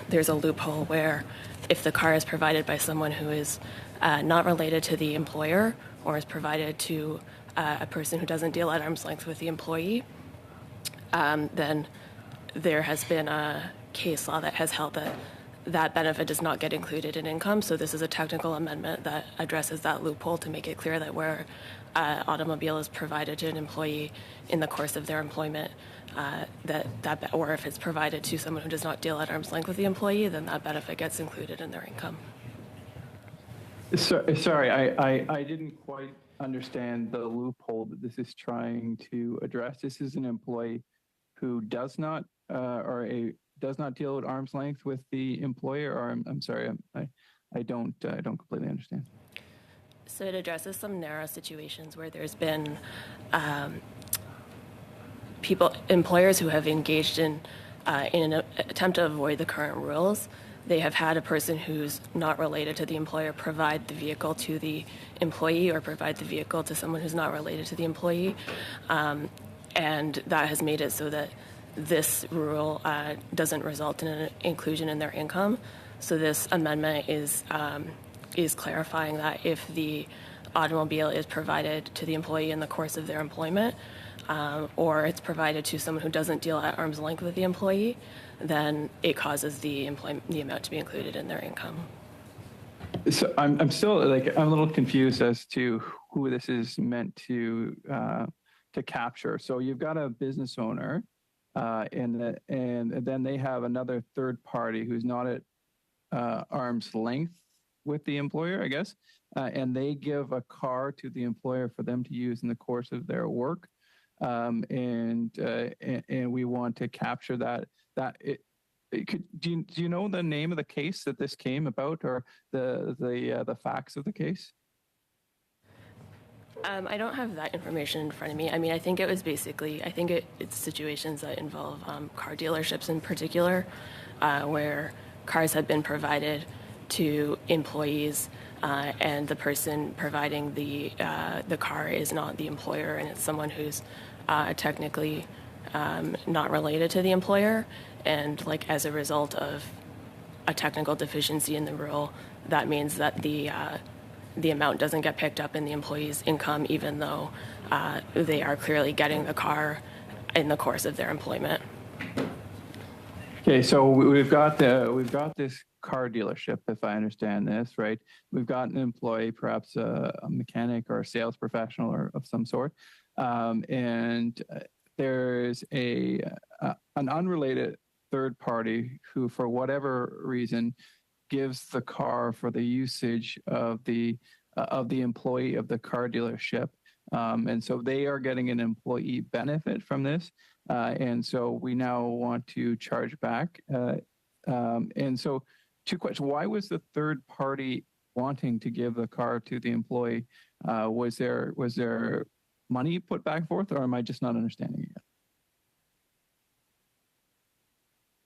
there's a loophole where if the car is provided by someone who is not related to the employer or is provided to a person who doesn't deal at arm's length with the employee, then there has been a case law that has held that that benefit does not get included in income. So this is a technical amendment that addresses that loophole to make it clear that where automobile is provided to an employee in the course of their employment, or if it's provided to someone who does not deal at arm's length with the employee, then that benefit gets included in their income. Sorry, I didn't quite understand the loophole that this is trying to address. This is an employee who does not does not deal at arm's length with the employer, or I'm sorry, I don't completely understand. So it addresses some narrow situations where there's been employers who have engaged in an attempt to avoid the current rules. They have had a person who's not related to the employer provide the vehicle to the employee or provide the vehicle to someone who's not related to the employee. And that has made it so that this rule doesn't result in an inclusion in their income. So this amendment is clarifying that if the automobile is provided to the employee in the course of their employment, or it's provided to someone who doesn't deal at arm's length with the employee, then it causes the amount to be included in their income. So I'm still I'm a little confused as to who this is meant to capture. So you've got a business owner, and then they have another third party who's not at arm's length with the employer, I guess, and they give a car to the employer for them to use in the course of their work, and we want to capture that. Do you know the name of the case that this came about, or the facts of the case? I don't have that information in front of me. I mean, I think it was basically, it's situations that involve car dealerships in particular, where cars have been provided to employees, and the person providing the car is not the employer, and it's someone who's technically not related to the employer. And as a result of a technical deficiency in the rule, that means that the amount doesn't get picked up in the employee's income, even though they are clearly getting the car in the course of their employment. Okay, so we've got this car dealership, if I understand this right. We've got an employee, perhaps a mechanic or a sales professional or of some sort, and there's an unrelated third party who, for whatever reason, gives the car for the usage of the employee of the car dealership. And so they are getting an employee benefit from this. And so we now want to charge back. And so 2 questions. Why was the third party wanting to give the car to the employee? Was there money put back and forth, or am I just not understanding it yet?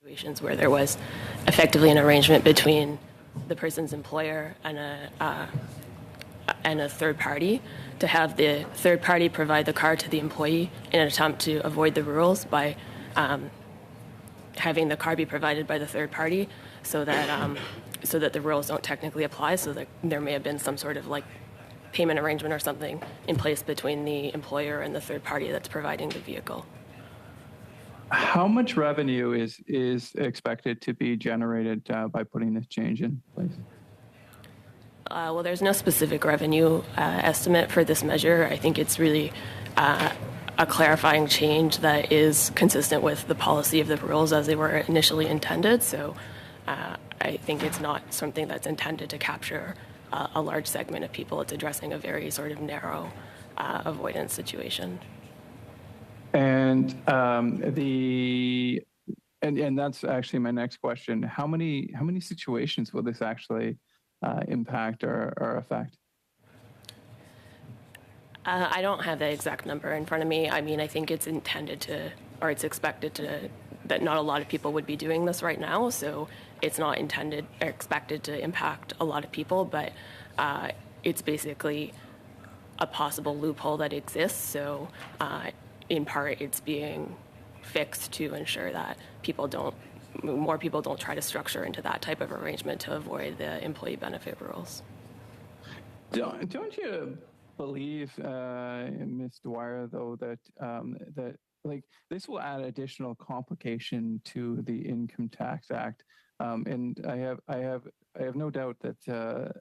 Situations where there was effectively an arrangement between the person's employer and a third party to have the third party provide the car to the employee in an attempt to avoid the rules by having the car be provided by the third party so that the rules don't technically apply, so that there may have been some sort of like payment arrangement or something in place between the employer and the third party that's providing the vehicle. How much revenue is expected to be generated by putting this change in place? Well, there's no specific revenue estimate for this measure. I think it's really a clarifying change that is consistent with the policy of the rules as they were initially intended. So I think it's not something that's intended to capture a large segment of people. It's addressing a very sort of narrow avoidance situation. And and that's actually my next question. How many situations will this actually impact or affect? I don't have the exact number in front of me. I mean, I think it's intended to, or it's expected to, that not a lot of people would be doing this right now. So it's not intended or expected to impact a lot of people, but it's basically a possible loophole that exists. So in part, it's being fixed to ensure that more people don't try to structure into that type of arrangement to avoid the employee benefit rules. Don't you believe, Ms. Dwyer, though, that like this will add additional complication to the Income Tax Act? And I have no doubt that.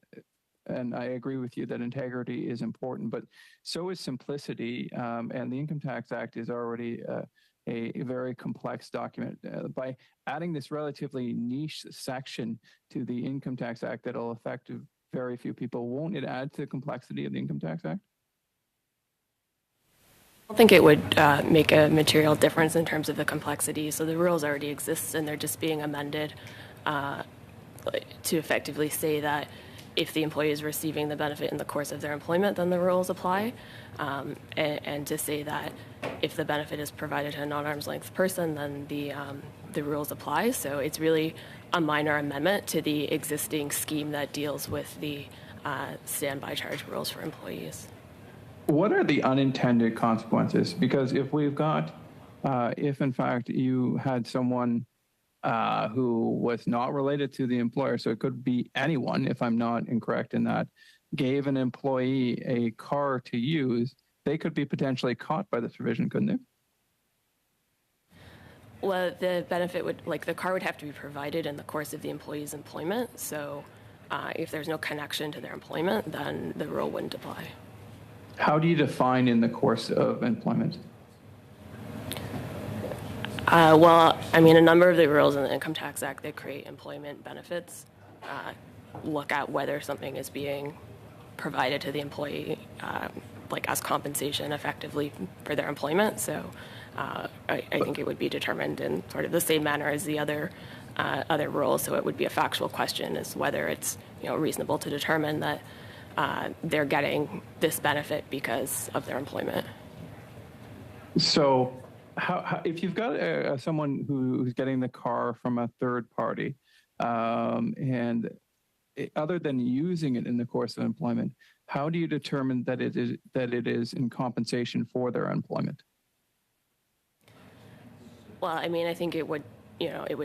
And I agree with you that integrity is important, but so is simplicity. And the Income Tax Act is already a very complex document. By adding this relatively niche section to the Income Tax Act that'll affect very few people, won't it add to the complexity of the Income Tax Act? I don't think it would make a material difference in terms of the complexity. So the rules already exist, and they're just being amended to effectively say that if the employee is receiving the benefit in the course of their employment, then the rules apply, and to say that if the benefit is provided to a non-arm's length person, then the rules apply. So it's really a minor amendment to the existing scheme that deals with the standby charge rules for employees. What are the unintended consequences? Because if we've got, if in fact you had someone who was not related to the employer, so it could be anyone, if I'm not incorrect in that, gave an employee a car to use, they could be potentially caught by this provision, couldn't they? Well, the benefit would, like the car would have to be provided in the course of the employee's employment. So if there's no connection to their employment, then the rule wouldn't apply. How do you define in the course of employment? Well, I mean, a number of the rules in the Income Tax Act that create employment benefits look at whether something is being provided to the employee, like as compensation effectively for their employment. So I think it would be determined in sort of the same manner as the other rules. So it would be a factual question as whether it's reasonable to determine that they're getting this benefit because of their employment. So how if you've got someone who's getting the car from a third party, and other than using it in the course of employment, how do you determine that it is in compensation for their employment? Well, I mean, I think it would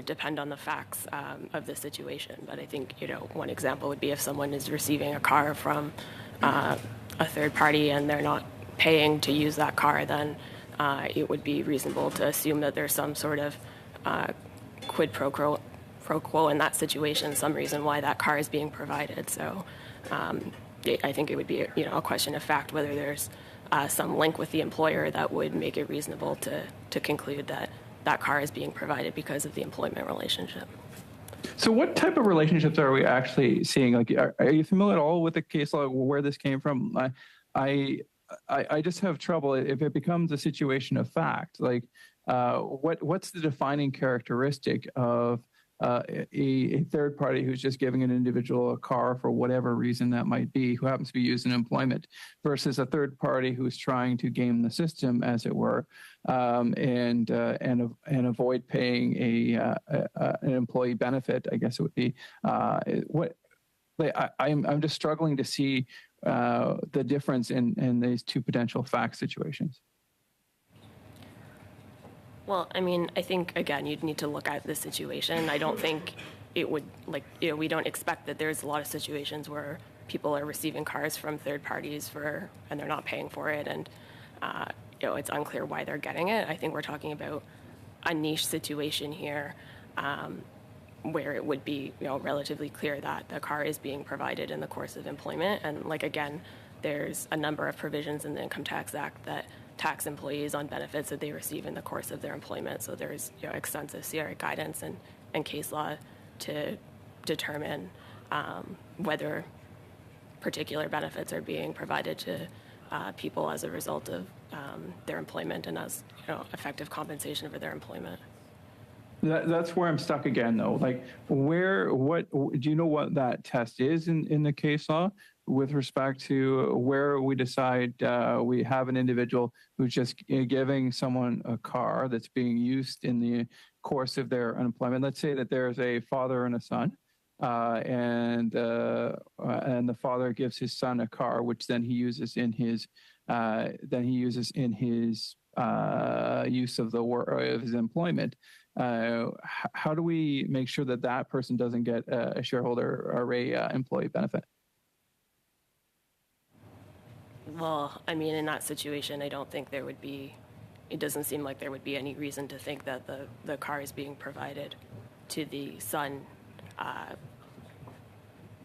depend on the facts of the situation. But I think, one example would be if someone is receiving a car from a third party and they're not paying to use that car, then it would be reasonable to assume that there's some sort of quid pro quo in that situation, some reason why that car is being provided. So I think it would be a question of fact whether there's some link with the employer that would make it reasonable to conclude that that car is being provided because of the employment relationship. So what type of relationships are we actually seeing? Like, are you familiar at all with the case law, where this came from? I just have trouble if it becomes a situation of fact. Like, what's the defining characteristic of a third party who's just giving an individual a car for whatever reason that might be, who happens to be used in employment, versus a third party who's trying to game the system, as it were, and avoid paying an employee benefit, I guess it would be. I'm just struggling to see the difference in these two potential fact situations. Well, I mean, I think, again, you'd need to look at the situation. I don't think it would, we don't expect that there's a lot of situations where people are receiving cars from third parties and they're not paying for it, and, it's unclear why they're getting it. I think we're talking about a niche situation here where it would be, relatively clear that the car is being provided in the course of employment. And, again, there's a number of provisions in the Income Tax Act that tax employees on benefits that they receive in the course of their employment. So there's extensive CRA guidance and case law to determine whether particular benefits are being provided to people as a result of their employment and as effective compensation for their employment. That's where I'm stuck again, though. Like, what do you know what that test is in the case law with respect to where we decide we have an individual who's just giving someone a car that's being used in the course of their employment? Let's say that there's a father and a son, and the father gives his son a car, which then he uses in his use of his employment. How do we make sure that that person doesn't get a shareholder or a employee benefit? Well, I mean, in that situation, I don't think it doesn't seem like there would be any reason to think that the car is being provided to the son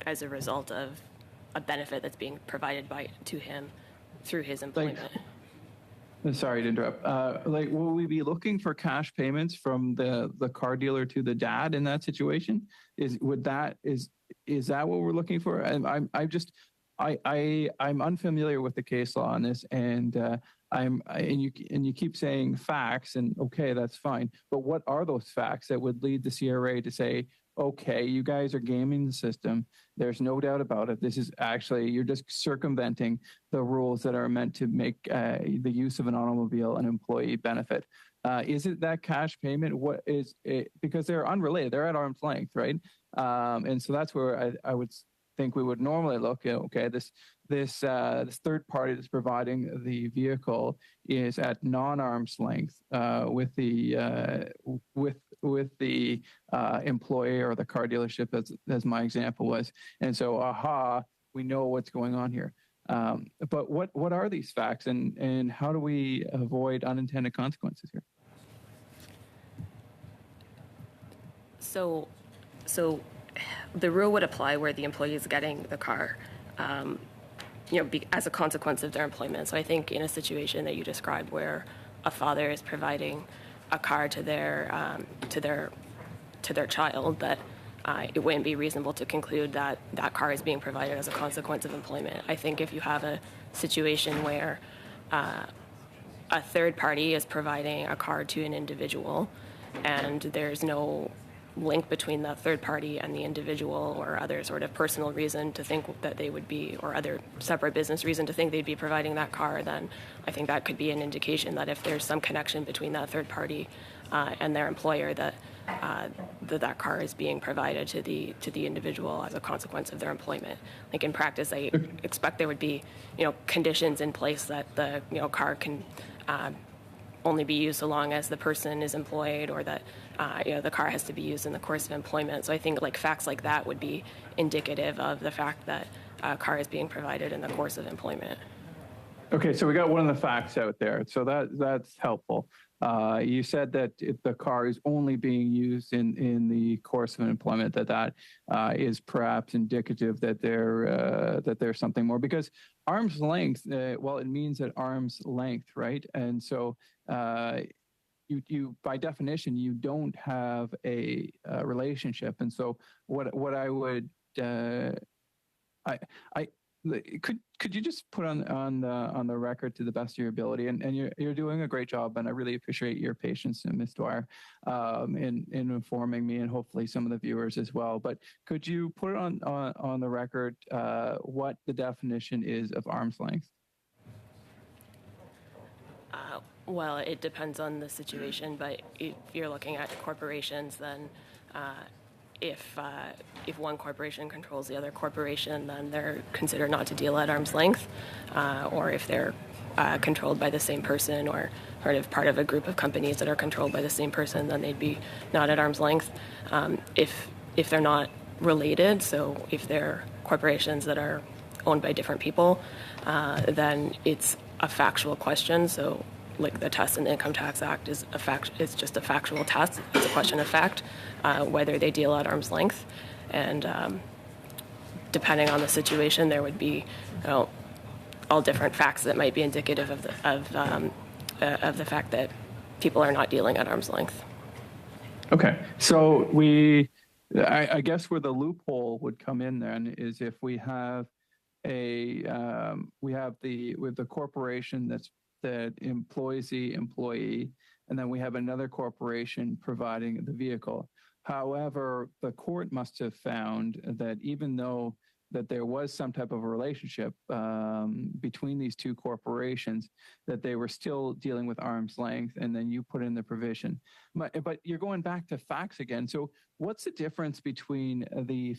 as a result of a benefit that's being provided to him through his employment. Sorry to interrupt. Will we be looking for cash payments from the car dealer to the dad in that situation? Is that what we're looking for? I'm unfamiliar with the case law on this, and you keep saying facts, and okay, that's fine. But what are those facts that would lead the CRA to say, okay, you guys are gaming the system. There's no doubt about it. This is actually, you're just circumventing the rules that are meant to make the use of an automobile an employee benefit. Is it that cash payment? What is it? Because they're unrelated. They're at arm's length, right? And so that's where I would think we would normally look at, okay, this third party that's providing the vehicle is at non-arm's length with the employee or the car dealership, as my example was. And so, we know what's going on here. But what are these facts, and how do we avoid unintended consequences here? So the rule would apply where the employee is getting the car, as a consequence of their employment. So I think in a situation that you described where a father is providing a car to their child, that it wouldn't be reasonable to conclude that that car is being provided as a consequence of employment. I think if you have a situation where a third party is providing a car to an individual and there's no link between the third party and the individual or other sort of personal reason to think that they would be, or other separate business reason to think they'd be providing that car, then I think that could be an indication that if there's some connection between that third party and their employer, that that car is being provided to the individual as a consequence of their employment. Like in practice, I expect there would be, conditions in place that the car can only be used so long as the person is employed, or that the car has to be used in the course of employment. So I think facts like that would be indicative of the fact that a car is being provided in the course of employment. Okay, so we got one of the facts out there. So that's helpful. You said that if the car is only being used in the course of employment, that is perhaps indicative that there's something more, because arm's length, it means at arm's length, right? And so, you by definition, you don't have a relationship. And so what I would, could you just put on the record to the best of your ability, and you're doing a great job, and I really appreciate your patience, Ms. Dwyer, in informing me and hopefully some of the viewers as well. But could you put it on the record what the definition is of arm's length? Well, it depends on the situation, but if you're looking at corporations, then if one corporation controls the other corporation, then they're considered not to deal at arm's length, or if they're controlled by the same person or part of a group of companies that are controlled by the same person, then they'd be not at arm's length. If they're not related, so if they're corporations that are owned by different people, then it's a factual question. So like the test in the Income Tax Act is it's just a factual test. It's a question of fact, whether they deal at arm's length. And depending on the situation, there would be all different facts that might be indicative of the fact that people are not dealing at arm's length. Okay, so I guess where the loophole would come in then is if we have the corporation that employs the employee, and then we have another corporation providing the vehicle. However, the court must have found that even though that there was some type of a relationship between these two corporations, that they were still dealing with arm's length, and then you put in the provision. But you're going back to facts again. So what's the difference between the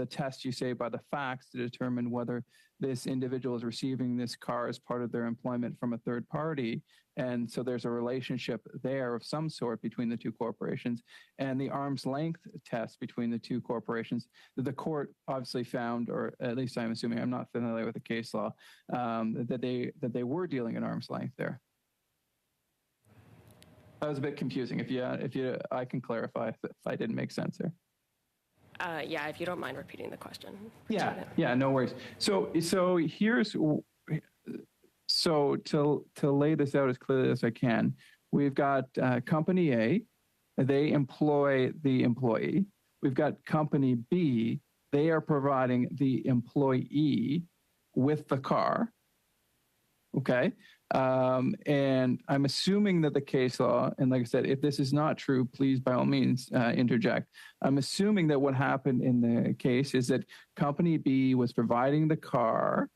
test you say by the facts to determine whether this individual is receiving this car as part of their employment from a third party, and so there's a relationship there of some sort between the two corporations, and the arm's length test between the two corporations that the court obviously found, or at least I'm assuming, I'm not familiar with the case law, that they were dealing at arm's length there. That was a bit confusing. If you, I can clarify if I didn't make sense there. Yeah, if you don't mind repeating the question. Yeah, no worries. So here's, so to lay this out as clearly as I can, we've got Company A, they employ the employee. We've got Company B, they are providing the employee with the car. Okay. And I'm assuming that the case law, and like I said, if this is not true, please by all means interject. I'm assuming that what happened in the case is that Company B was providing the car,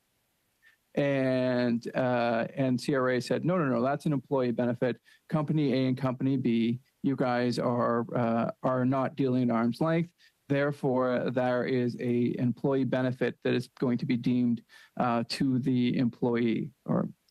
and CRA said, no, that's an employee benefit. Company A and Company B, you guys are not dealing at arm's length. Therefore, there is a employee benefit that is going to be deemed to the employee,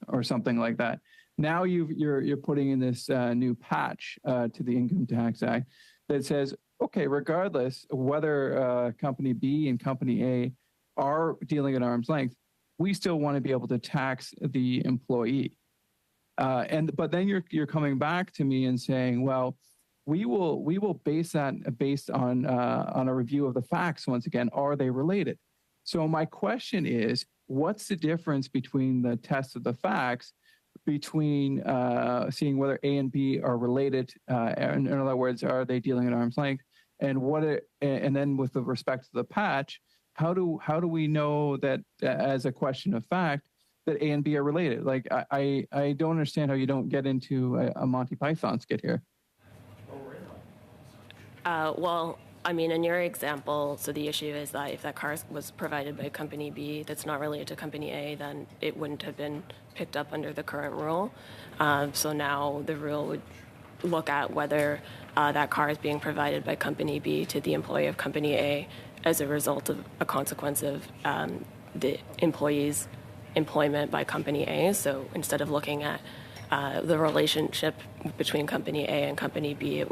or something like that. Now you're putting in this new patch to the Income Tax Act that says, okay, regardless whether Company B and Company A are dealing at arm's length, we still want to be able to tax the employee. But then you're coming back to me and saying, well, we will base that based on a review of the facts. Once again, are they related? So my question is, what's the difference between the test of the facts, between seeing whether A and B are related, in other words, are they dealing at arm's length, and then with the respect to the patch, how do we know that as a question of fact that A and B are related? Like I don't understand how you don't get into a Monty Python skit here. Well, I mean, in your example, so the issue is that if that car was provided by Company B that's not related to Company A, then it wouldn't have been picked up under the current rule. So now the rule would look at whether that car is being provided by Company B to the employee of Company A as a result of a consequence of the employee's employment by Company A. So instead of looking at the relationship between Company A and Company B,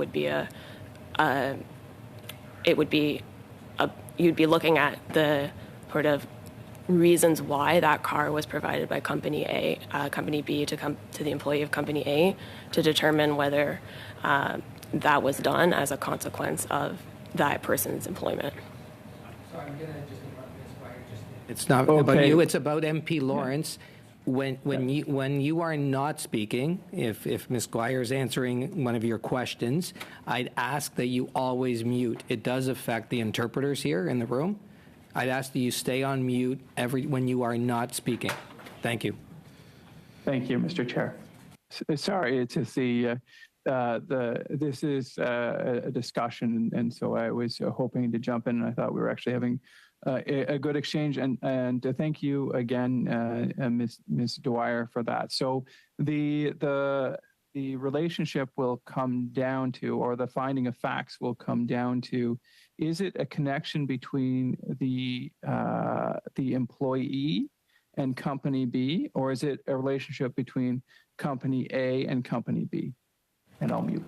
you'd be looking at the sort of reasons why that car was provided by Company B to come to the employee of Company A to determine whether that was done as a consequence of that person's employment. So I'm going to just interrupt Ms. Dwyer. It's not about you, it's about MP Lawrence. when you are not speaking, if Ms. Guire is answering one of your questions, I'd ask that you always mute. It does affect the interpreters here in the room. I'd ask that you stay on mute when you are not speaking. Thank you. Thank you, Mr. Chair. Sorry, it's just this is a discussion, and so I was hoping to jump in, and I thought we were actually having a good exchange, and thank you again, Ms. Dwyer, for that. So the relationship will come down to, or the finding of facts will come down to, is it a connection between the employee and company B, or is it a relationship between company A and company B? And I'll mute.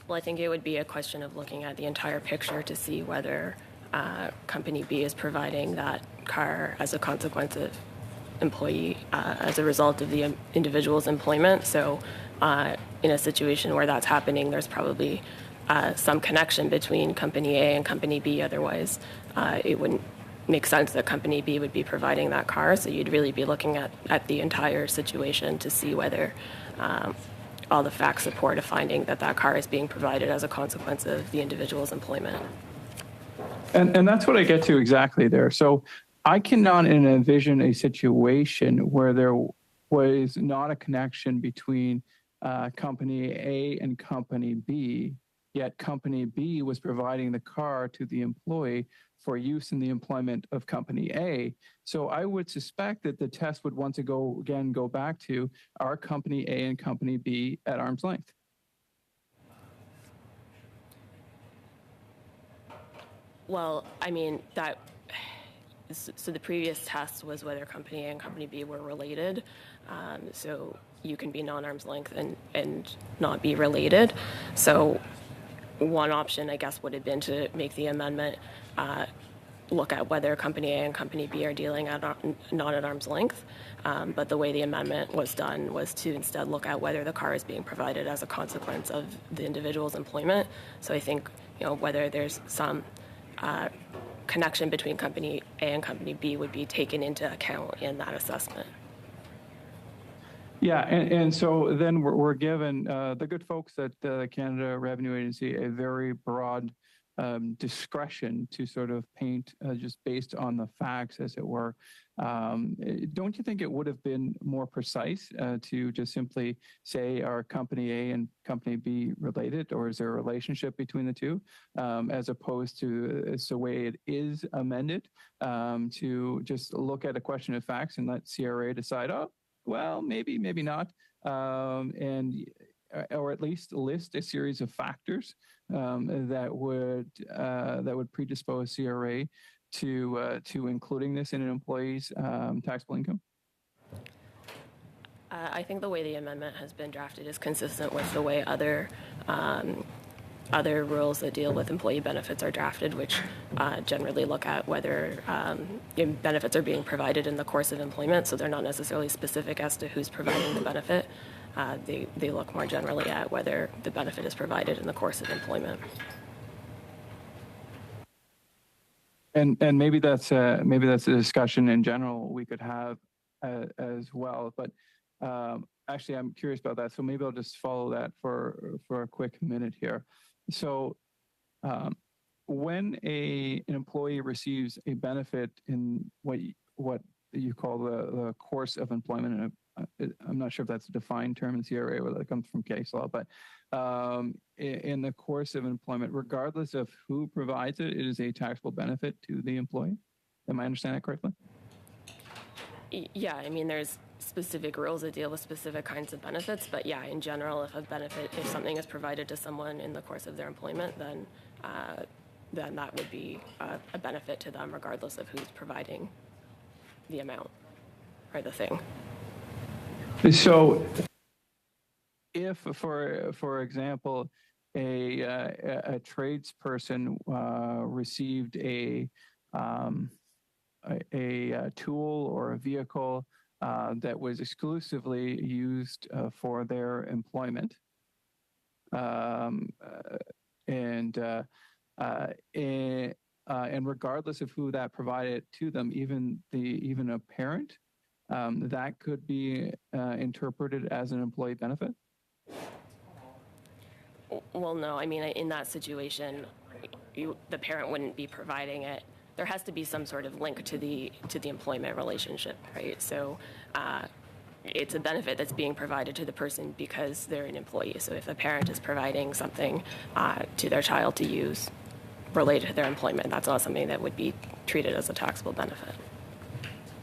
Well, I think it would be a question of looking at the entire picture to see whether company B is providing that car as a consequence of employee, as a result of the individual's employment. So in a situation where that's happening, there's probably some connection between company A and company B. Otherwise, it wouldn't make sense that company B would be providing that car. So you'd really be looking at the entire situation to see whether all the facts support a finding that that car is being provided as a consequence of the individual's employment. And that's what I get to exactly there. So I cannot envision a situation where there was not a connection between company A and company B, yet company B was providing the car to the employee for use in the employment of company A. So I would suspect that the test would once again go back to, are company A and company B at arm's length? Well, I mean, so the previous test was whether company A and company B were related. So you can be non-arm's length and not be related. So one option, I guess, would have been to make the amendment look at whether company A and company B are dealing not at arm's length. But the way the amendment was done was to instead look at whether the car is being provided as a consequence of the individual's employment. So I think, whether there's some connection between company A and company B would be taken into account in that assessment. Yeah, and so then we're given, the good folks at the Canada Revenue Agency, a very broad discretion to sort of paint just based on the facts, as it were. Don't you think it would have been more precise to just simply say, are company A and company B related, or is there a relationship between the two, as opposed to it's the way it is amended, to just look at a question of facts and let CRA decide, oh, well, maybe not, or at least list a series of factors that would predispose CRA to including this in an employee's taxable income? I think the way the amendment has been drafted is consistent with the way other rules that deal with employee benefits are drafted, which generally look at whether benefits are being provided in the course of employment. So they're not necessarily specific as to who's providing the benefit. They look more generally at whether the benefit is provided in the course of employment. And maybe that's a discussion in general we could have as well. But actually, I'm curious about that. So maybe I'll just follow that for a quick minute here. So when an employee receives a benefit in what you call the course of employment, and I'm not sure if that's a defined term in CRA, whether it comes from case law, but in the course of employment, regardless of who provides it, it is a taxable benefit to the employee. Am I understanding that correctly? Yeah, I mean, there's specific rules that deal with specific kinds of benefits, but yeah, in general, if something is provided to someone in the course of their employment, then that would be a benefit to them, regardless of who's providing the amount or the thing. So, if, for example, a tradesperson received a tool or a vehicle that was exclusively used for their employment, and and regardless of who that provided to them, even a parent, that could be interpreted as an employee benefit? Well, no. I mean, in that situation, the parent wouldn't be providing it. There has to be some sort of link to the employment relationship, right? So it's a benefit that's being provided to the person because they're an employee. So if a parent is providing something to their child to use related to their employment, that's not something that would be treated as a taxable benefit.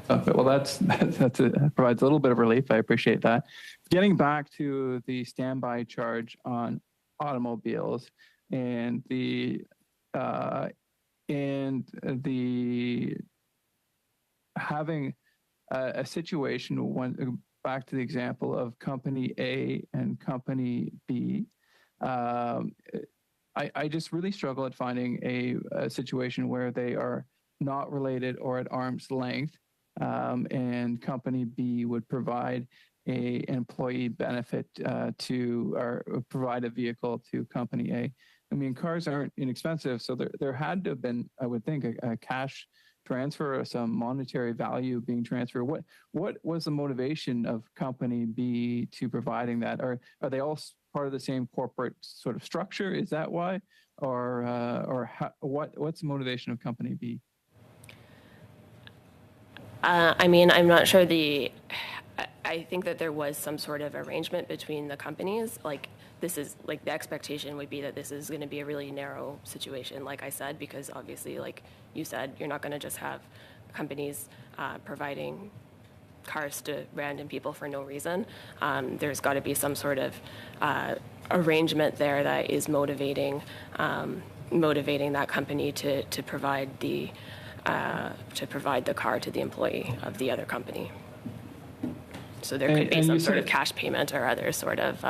Okay, well, that provides a little bit of relief. I appreciate that. Getting back to the standby charge on automobiles and the having a situation, back to the example of company A and company B, I just really struggle at finding a situation where they are not related or at arm's length, and company B would provide a employee benefit or provide a vehicle to company A. I mean, cars aren't inexpensive, so there had to have been, I would think, a cash transfer or some monetary value being transferred. What was the motivation of company B to providing that? Are they all part of the same corporate sort of structure? Is that why, or what's the motivation of company B? I mean, I'm not sure I think that there was some sort of arrangement between the companies. Like, this is, like, the expectation would be that this is going to be a really narrow situation, like I said, because obviously, like you said, you're not going to just have companies providing cars to random people for no reason. There's got to be some sort of arrangement there that is motivating that company to provide the car to the employee of the other company. So there could be some sort of cash payment or other sort of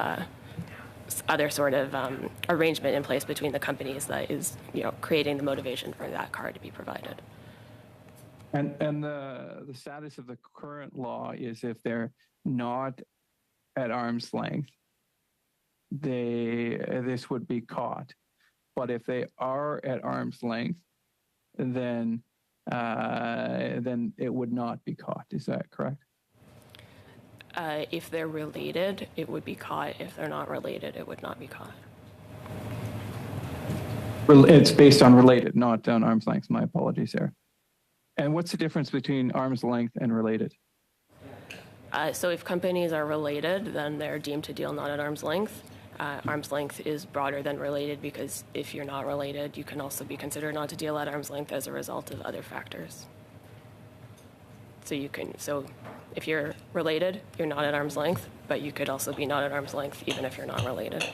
arrangement in place between the companies that is, creating the motivation for that car to be provided. And the status of the current law is if they're not at arm's length, this would be caught. But if they are at arm's length, then it would not be caught. Is that correct? If they're related, it would be caught. If they're not related, it would not be caught. It's based on related, not on arm's length. My apologies there. And what's the difference between arm's length and related? So if companies are related, then they're deemed to deal not at arm's length. Arm's length is broader than related because if you're not related, you can also be considered not to deal at arm's length as a result of other factors. So if you're related, you're not at arm's length, but you could also be not at arm's length even if you're not related.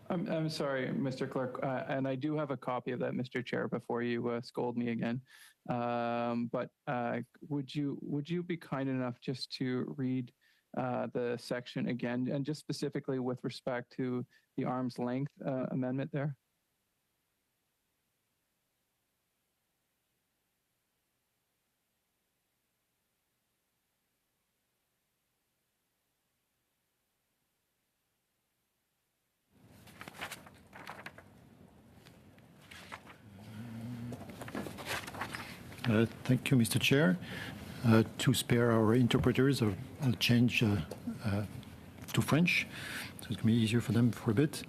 I'm sorry, Mr. Clerk, and I do have a copy of that, Mr. Chair, before you scold me again. But would you be kind enough just to read the section again, and just specifically with respect to the arm's length amendment there? Thank you, Mr. Chair. To spare our interpreters, I'll change to French, so it's going to be easier for them for a bit.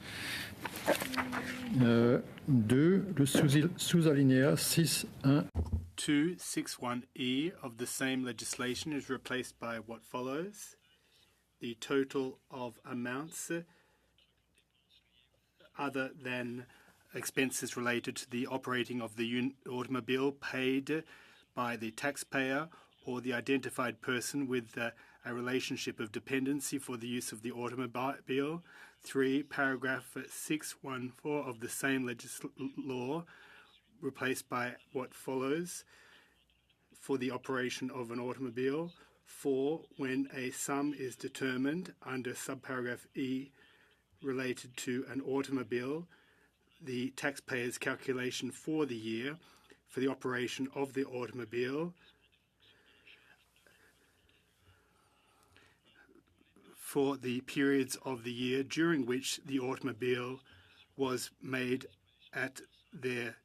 2, le sous-alinéa 6.1. 261E of the same legislation is replaced by what follows. The total of amounts other than expenses related to the operating of the automobile paid by the taxpayer or the identified person with a relationship of dependency for the use of the automobile. 3, paragraph 614 of the same law replaced by what follows. For the operation of an automobile. 4, when a sum is determined under subparagraph E related to an automobile, the taxpayer's calculation for the year for the operation of the automobile for the periods of the year during which the automobile was made at their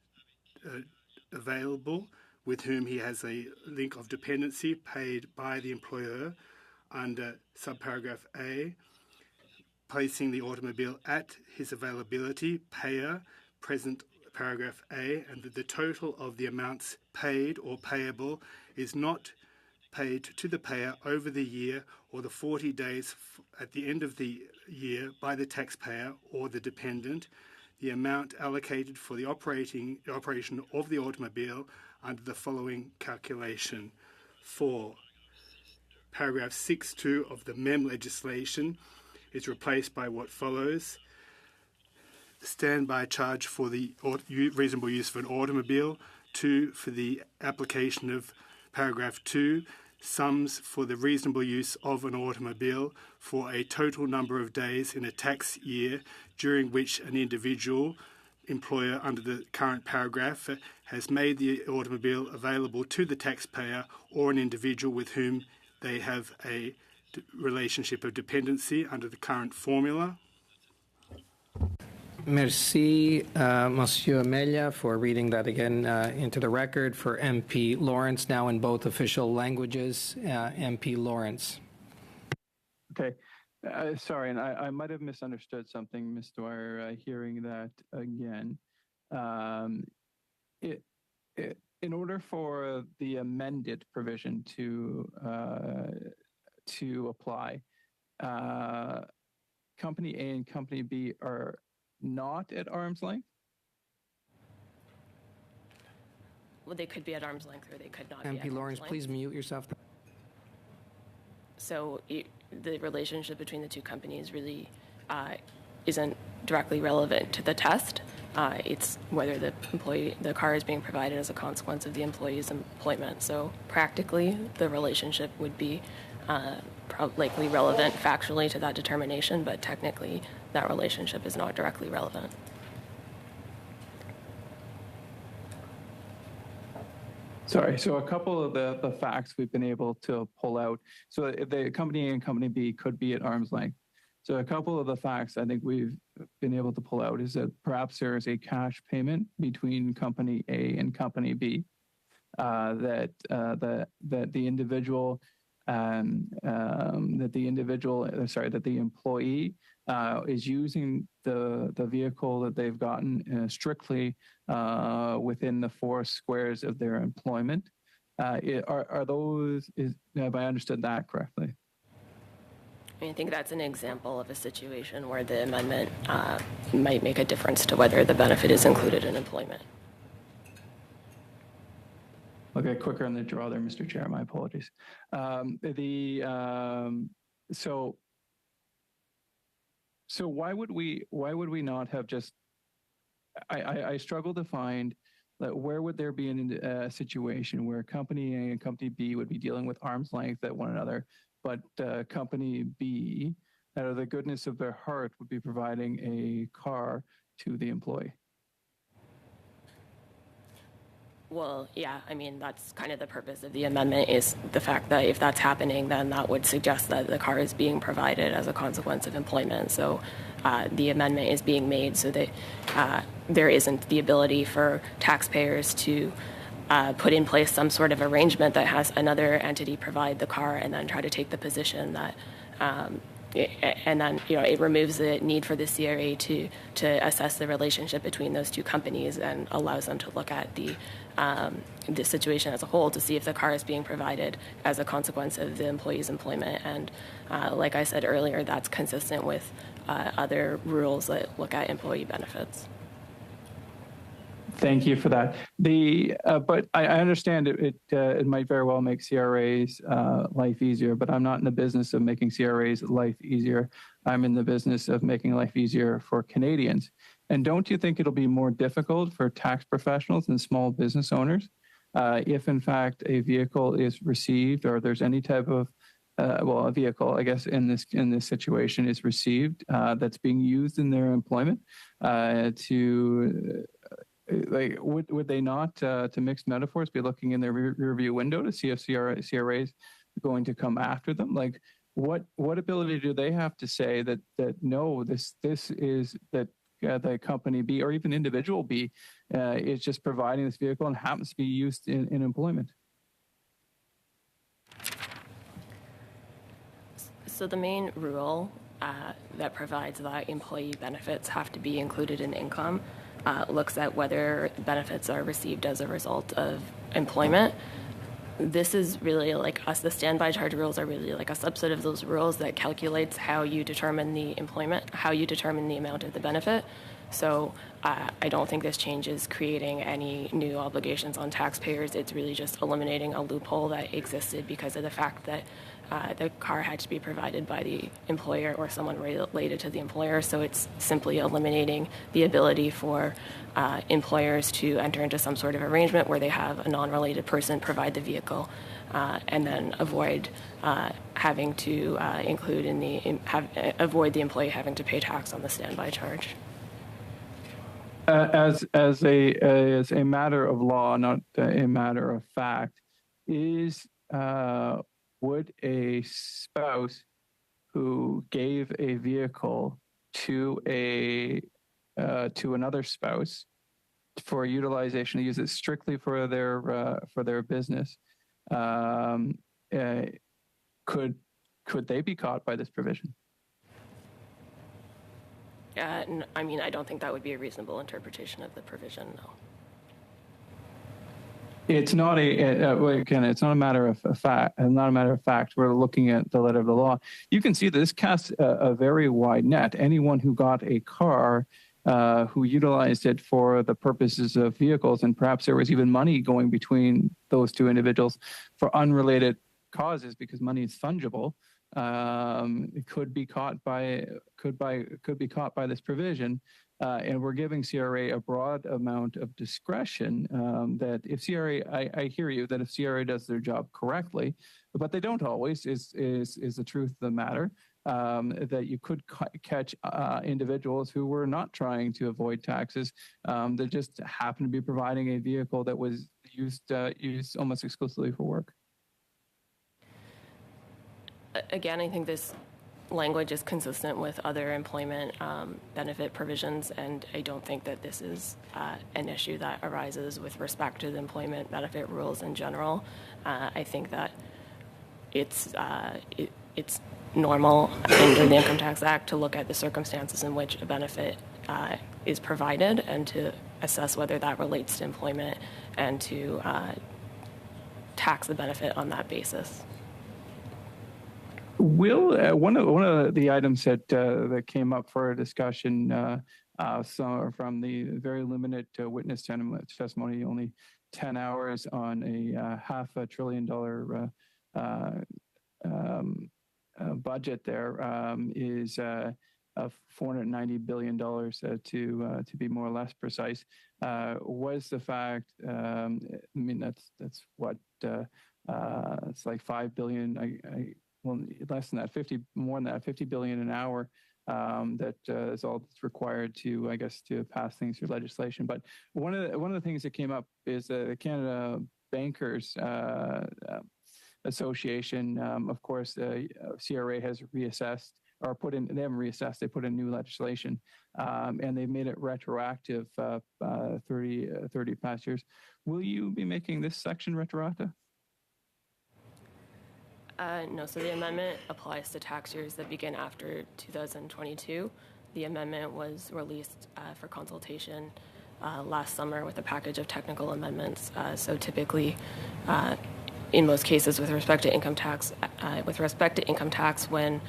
available with whom he has a link of dependency paid by the employer under subparagraph A, placing the automobile at his availability, payer, present paragraph A, and that the total of the amounts paid or payable is not paid to the payer over the year or the 40 days at the end of the year by the taxpayer or the dependent, the amount allocated for the operation of the automobile under the following calculation. 4. Paragraph 6.2 of the MEM legislation is replaced by what follows. Standby charge for the reasonable use of an automobile. 2. For the application of paragraph 2, sums for the reasonable use of an automobile for a total number of days in a tax year during which an individual employer under the current paragraph has made the automobile available to the taxpayer or an individual with whom they have a relationship of dependency under the current formula. Merci, Monsieur Melia, for reading that again into the record. For MP Lawrence, now in both official languages. MP Lawrence. Okay. Sorry, and I might have misunderstood something, Ms. Dwyer, hearing that again. In order for the amended provision to apply, Company A and Company B are not at arm's length? Well, they could be at arm's length or they could not be at MP Lawrence, arm's length. please mute yourself. So the relationship between the two companies really isn't directly relevant to the test. It's whether the car is being provided as a consequence of the employee's employment. So practically, the relationship would be likely relevant factually to that determination, but technically, that relationship is not directly relevant. Sorry, so a couple of the facts we've been able to pull out. So the Company A and Company B could be at arm's length. So a couple of the facts I think we've been able to pull out is that perhaps there is a cash payment between Company A and Company B, that the employee is using the vehicle that they've gotten strictly within the 4 squares of their employment. Have I understood that correctly? I think that's an example of a situation where the amendment might make a difference to whether the benefit is included in employment. Okay, quicker on the draw there, Mr. Chair. My apologies. So why would we not have just? I struggle to find that where would there be a situation where Company A and Company B would be dealing with arm's length at one another, but Company B, out of the goodness of their heart, would be providing a car to the employee? Well, yeah, I mean, that's kind of the purpose of the amendment, is the fact that if that's happening, then that would suggest that the car is being provided as a consequence of employment. So the amendment is being made so that there isn't the ability for taxpayers to put in place some sort of arrangement that has another entity provide the car and then try to take the position that and then it removes the need for the CRA to assess the relationship between those two companies and allows them to look at the situation as a whole to see if the car is being provided as a consequence of the employee's employment. And like I said earlier, that's consistent with other rules that look at employee benefits. Thank you for that. But I understand it might very well make CRA's life easier, but I'm not in the business of making CRA's life easier. I'm in the business of making life easier for Canadians. And don't you think it'll be more difficult for tax professionals and small business owners if, in fact, a vehicle is received, or there's any type of a vehicle, I guess, in this situation is received that's being used in their employment would they not, to mix metaphors, be looking in their rear view window to see if CRA is going to come after them? Like, what ability do they have to say that no, this is that the company B or even individual B is just providing this vehicle and happens to be used in employment. So the main rule that provides that employee benefits have to be included in income looks at whether benefits are received as a result of employment. This is really like us. The standby charge rules are really like a subset of those rules that calculates how you determine the employment, how you determine the amount of the benefit. So I don't think this change is creating any new obligations on taxpayers. It's really just eliminating a loophole that existed because of the fact that the car had to be provided by the employer or someone related to the employer. So it's simply eliminating the ability for employers to enter into some sort of arrangement where they have a non-related person provide the vehicle and then avoid having to avoid the employee having to pay tax on the standby charge. As a matter of law, not a matter of fact, would a spouse who gave a vehicle to another spouse for utilization to use it strictly for their business, could they be caught by this provision? I mean, I don't think that would be a reasonable interpretation of the provision, no. It's not again. It's not a matter of fact. Not a matter of fact. We're looking at the letter of the law. You can see that this casts a very wide net. Anyone who got a car, who utilized it for the purposes of vehicles, and perhaps there was even money going between those two individuals for unrelated causes, because money is fungible. It could be caught by this provision. And we're giving CRA a broad amount of discretion that if CRA, I hear you, that if CRA does their job correctly, but they don't always, is the truth of the matter, that you could catch individuals who were not trying to avoid taxes, that just happened to be providing a vehicle that was used almost exclusively for work. Again, I think this language is consistent with other employment benefit provisions, and I don't think that this is an issue that arises with respect to the employment benefit rules in general. I think that it's normal under the Income Tax Act to look at the circumstances in which a benefit is provided and to assess whether that relates to employment and to tax the benefit on that basis. Will one of the items that came up for a discussion from the very limited witness testimony, only 10 hours on a $500 billion budget there, is of $490 billion to be more or less precise, was the fact. I mean, that's what it's like $5 billion. Well, less than that, more than that, $50 billion an hour. That is all that's required to, I guess, to pass things through legislation. But one of the things that came up is the Canada Bankers Association. Of course, CRA has reassessed or put in. They haven't reassessed. They put in new legislation, and they've made it retroactive 30 past years. Will you be making this section retroactive? No, so the amendment applies to tax years that begin after 2022. The amendment was released for consultation last summer with a package of technical amendments. So typically, in most cases, with respect to income tax, when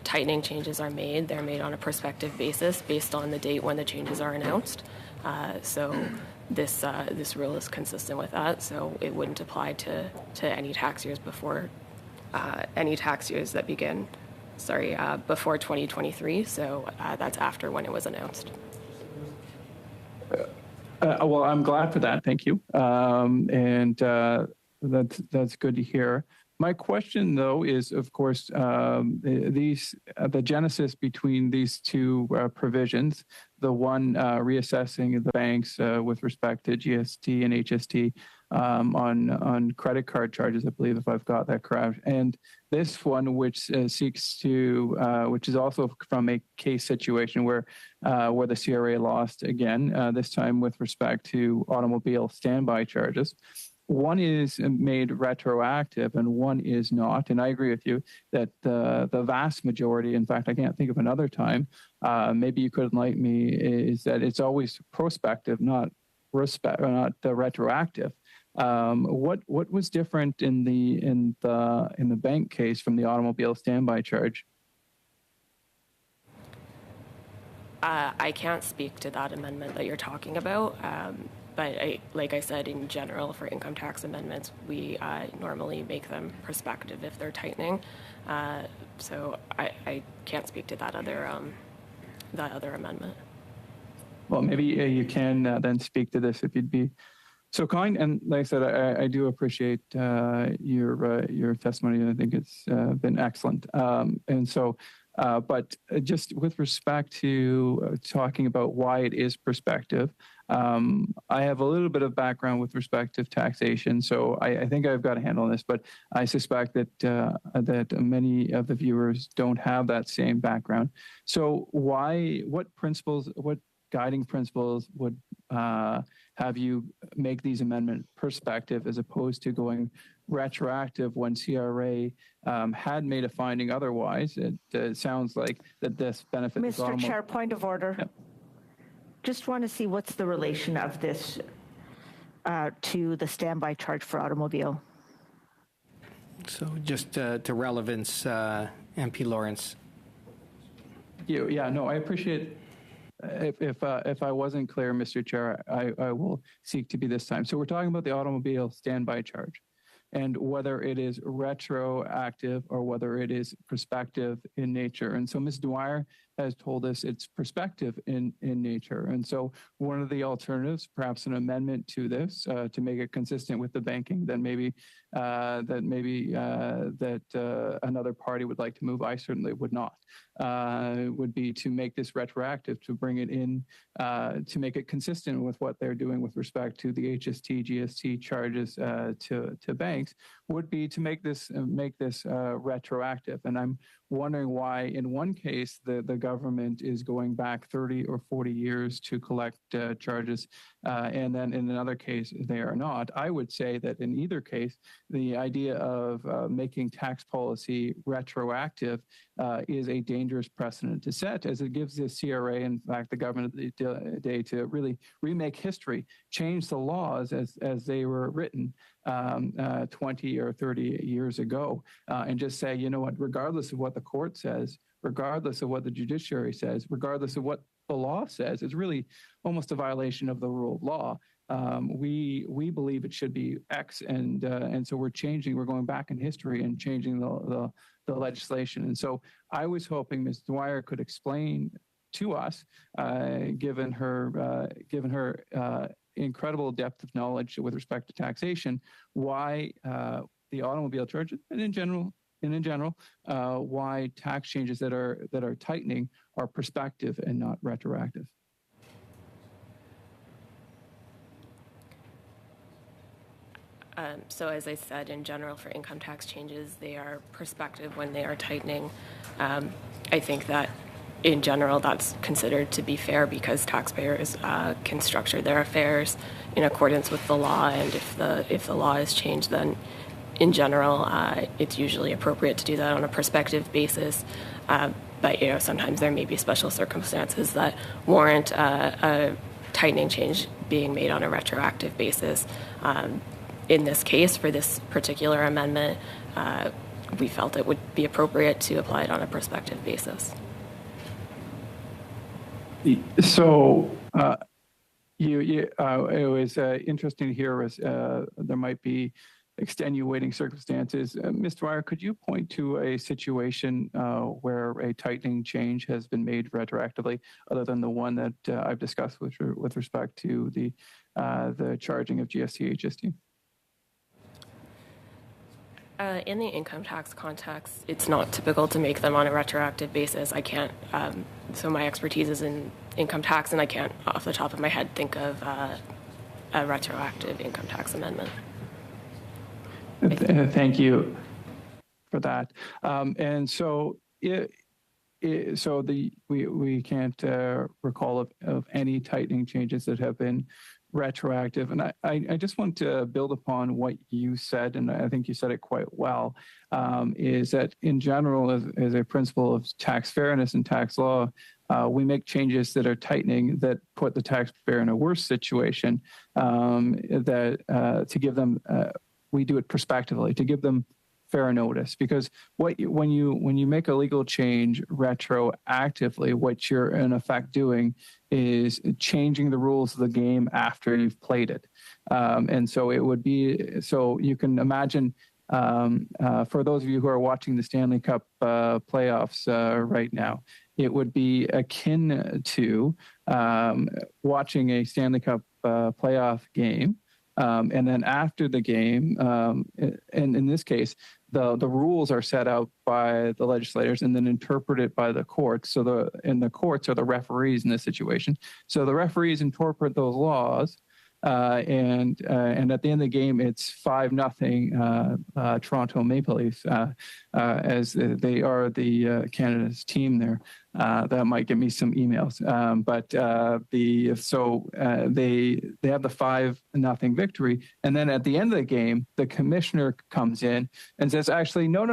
tightening changes are made, they're made on a prospective basis based on the date when the changes are announced. So this rule is consistent with that. So it wouldn't apply to any tax years before. Any tax years that begin, before 2023. So that's after when it was announced. Well, I'm glad for that. Thank you. And that's good to hear. My question, though, is, of course, the genesis between these two provisions, the one reassessing the banks with respect to GST and HST on credit card charges, I believe, if I've got that correct, and this one, which seeks to, which is also from a case situation where the CRA lost again, this time with respect to automobile standby charges. One is made retroactive and one is not. And I agree with you that the vast majority, in fact, I can't think of another time, maybe you could enlighten me, is that it's always prospective, not retroactive. What was different in the bank case from the automobile standby charge? I can't speak to that amendment that you're talking about. But like I said, in general, for income tax amendments, we normally make them prospective if they're tightening. So I can't speak to that other amendment. Well, maybe you can then speak to this if you'd be so kind. And like I said, I do appreciate your testimony, and I think it's been excellent. And so, but just with respect to talking about why it is prospective, I have a little bit of background with respect to taxation, so I think I've got a handle on this, but I suspect that that many of the viewers don't have that same background. So what guiding principles would have you make these amendments prospective as opposed to going retroactive when CRA had made a finding otherwise? It sounds like that this benefits Mr. Chair, point of order. Yep. Just want to see what's the relation of this to the standby charge for automobile. So just to relevance, MP Lawrence. Yeah, no, I appreciate. If I wasn't clear, Mr. Chair, I will seek to be this time. So we're talking about the automobile standby charge, and whether it is retroactive or whether it is prospective in nature. And so Ms. Dwyer has told us it's prospective in nature. And so one of the alternatives, perhaps an amendment to this to make it consistent with the banking, then maybe that another party would like to move. I certainly would not. Would be to make this retroactive, to bring it in, to make it consistent with what they're doing with respect to the HST, GST charges to banks, would be to make this retroactive. And I'm wondering why, in one case, the government is going back 30 or 40 years to collect charges, and then in another case they are not. I would say that in either case, the idea of making tax policy retroactive is a dangerous precedent to set, as it gives the CRA, in fact, the government the day to really remake history, change the laws as they were written 20 or 30 years ago, and just say, you know what, regardless of what the court says, regardless of what the judiciary says, regardless of what the law says, it's really almost a violation of the rule of law. We believe it should be X, and so we're going back in history and changing the legislation. And so I was hoping Ms. Dwyer could explain to us, given her incredible depth of knowledge with respect to taxation, why the automobile charge, and in general, why tax changes that are tightening are prospective and not retroactive. So as I said, in general, for income tax changes, they are prospective when they are tightening. I think that in general, that's considered to be fair because taxpayers can structure their affairs in accordance with the law, and if the law is changed, then in general, it's usually appropriate to do that on a prospective basis. But sometimes there may be special circumstances that warrant a tightening change being made on a retroactive basis. In this case, for this particular amendment, we felt it would be appropriate to apply it on a prospective basis. So it was interesting to hear there might be extenuating circumstances. Ms. Dwyer, could you point to a situation where a tightening change has been made retroactively, other than the one that I've discussed with respect to the charging of GST, HST? In the income tax context, it's not typical to make them on a retroactive basis. I can't, so my expertise is in income tax, and I can't, off the top of my head, think of a retroactive income tax amendment. Thank you for that. And so, we can't recall of any tightening changes that have been retroactive. And I just want to build upon what you said, and I think you said it quite well, is that in general, as a principle of tax fairness and tax law, we make changes that are tightening that put the taxpayer in a worse situation, to give them, we do it prospectively, to give them fair notice, because when you make a legal change retroactively, what you're in effect doing is changing the rules of the game after you've played it, and so it would be, so you can imagine, for those of you who are watching the Stanley Cup playoffs right now, it would be akin to watching a Stanley Cup playoff game. And then after the game, and in this case, the rules are set out by the legislators and then interpreted by the courts. So the courts are the referees in this situation. So the referees interpret those laws, and at the end of the game, it's 5-0 Toronto Maple Leafs, as they are the Canada's team there. That might give me some emails, but they have the 5-0 victory, and then at the end of the game, the commissioner comes in and says, "Actually, no.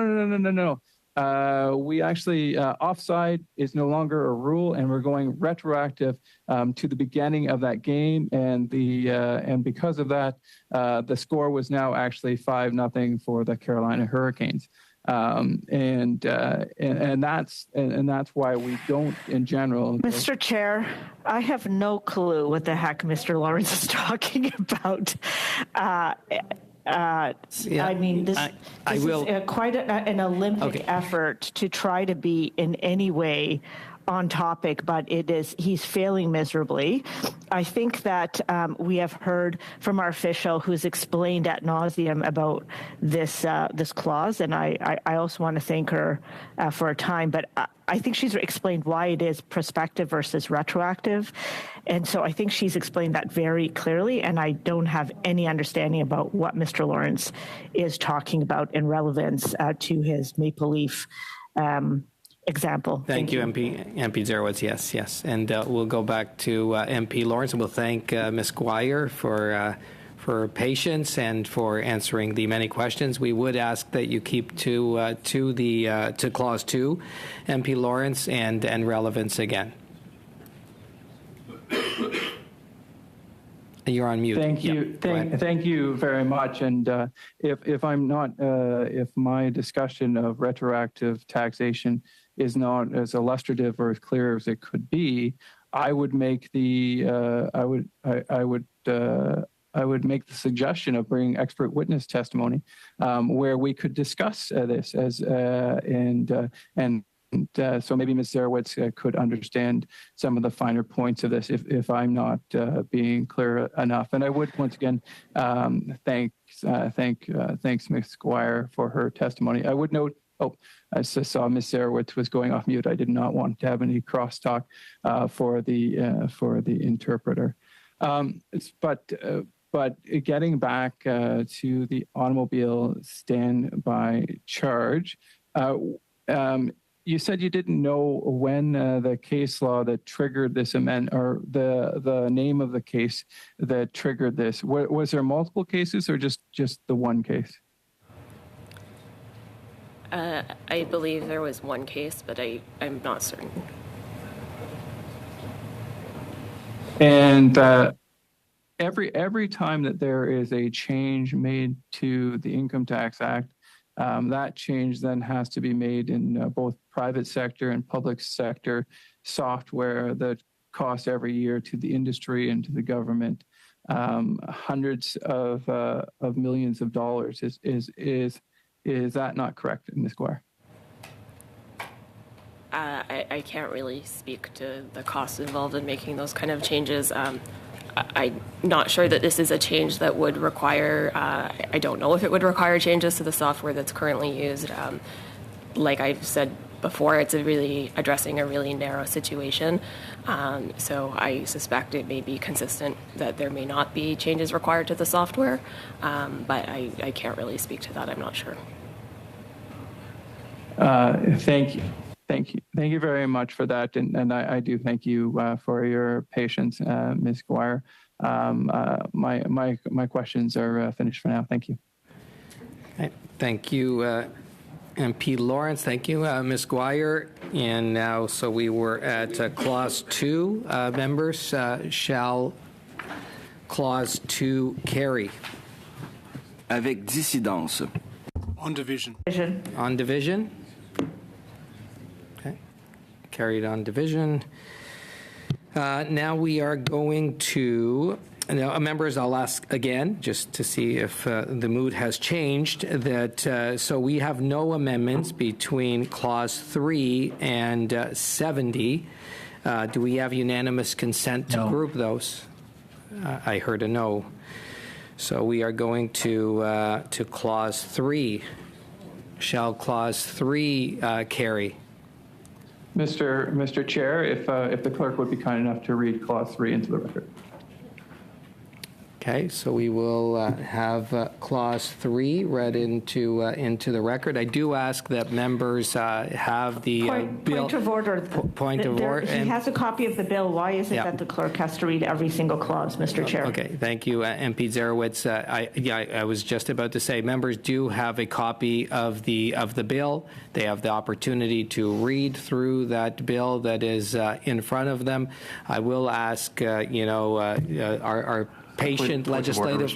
We actually offside is no longer a rule, and we're going retroactive to the beginning of that game, and because of that, the score was now actually 5-0 for the Carolina Hurricanes." And that's why we don't, in general. Mr. Chair, I have no clue what the heck Mr. Lawrence is talking about. I mean, this is quite an Olympic effort to try to be in any way on topic, but he's failing miserably. I think that we have heard from our official who's explained ad nauseum about this clause, and I also want to thank her for her time, but I think she's explained why it is prospective versus retroactive. And so I think she's explained that very clearly, and I don't have any understanding about what Mr. Lawrence is talking about in relevance to his Maple Leaf example. Thank you, MP Zerowitz. Yes. And we'll go back to MP Lawrence, and we'll thank Ms. Squire for patience and for answering the many questions. We would ask that you keep to Clause 2, MP Lawrence, and relevance again. You're on mute. Thank you. Thank you very much. And if my discussion of retroactive taxation is not as illustrative or as clear as it could be, I would make the make the suggestion of bringing expert witness testimony, where we could discuss this so maybe Ms. Zerowitz could understand some of the finer points of this if I'm not being clear enough. And I would once again thanks Ms. Squire for her testimony. I would note. I saw Ms. Zerowitz was going off mute. I did not want to have any crosstalk for the interpreter. But getting back to the automobile standby charge, you said you didn't know when the case law that triggered this amendment, or the name of the case that triggered this. Was there multiple cases or just the one case? I believe there was one case, but I'm not certain. And every time that there is a change made to the Income Tax Act, that change then has to be made in both private sector and public sector software that costs every year to the industry and to the government hundreds of millions of dollars. Is that not correct, Ms. Squire? I can't really speak to the costs involved in making those kind of changes. I'm not sure that this is a change that would require, I don't know if it would require changes to the software that's currently used. Like I've said before, it's really addressing a really narrow situation. So I suspect it may be consistent that there may not be changes required to the software, but I can't really speak to that. I'm not sure. Thank you. Thank you very much for that. And I do thank you for your patience, Ms. Guire. My questions are finished for now. Thank you. Okay. Thank you, MP Lawrence. Thank you, Ms. Guire. And now, so we were at Clause 2. Members, shall Clause 2 carry? Avec dissidence. On division. On division? Okay. Carried on division. Now we are going to, now, members, I'll ask again, just to see if the mood has changed, that so we have no amendments between Clause 3 and 70. Do we have unanimous consent to group those? I heard a no. So we are going to Clause 3. Shall Clause 3 carry? Mr. Chair, if the clerk would be kind enough to read Clause 3 into the record. Okay, so we will have Clause 3 read into the record. I do ask that members have the bill. Point of order. Point of order. He has a copy of the bill. Why is it that the clerk has to read every single clause, Mr. Chair? Okay, thank you, MP Zarowitz. I was just about to say, members do have a copy of the bill. They have the opportunity to read through that bill that is in front of them. I will ask, our patient legislative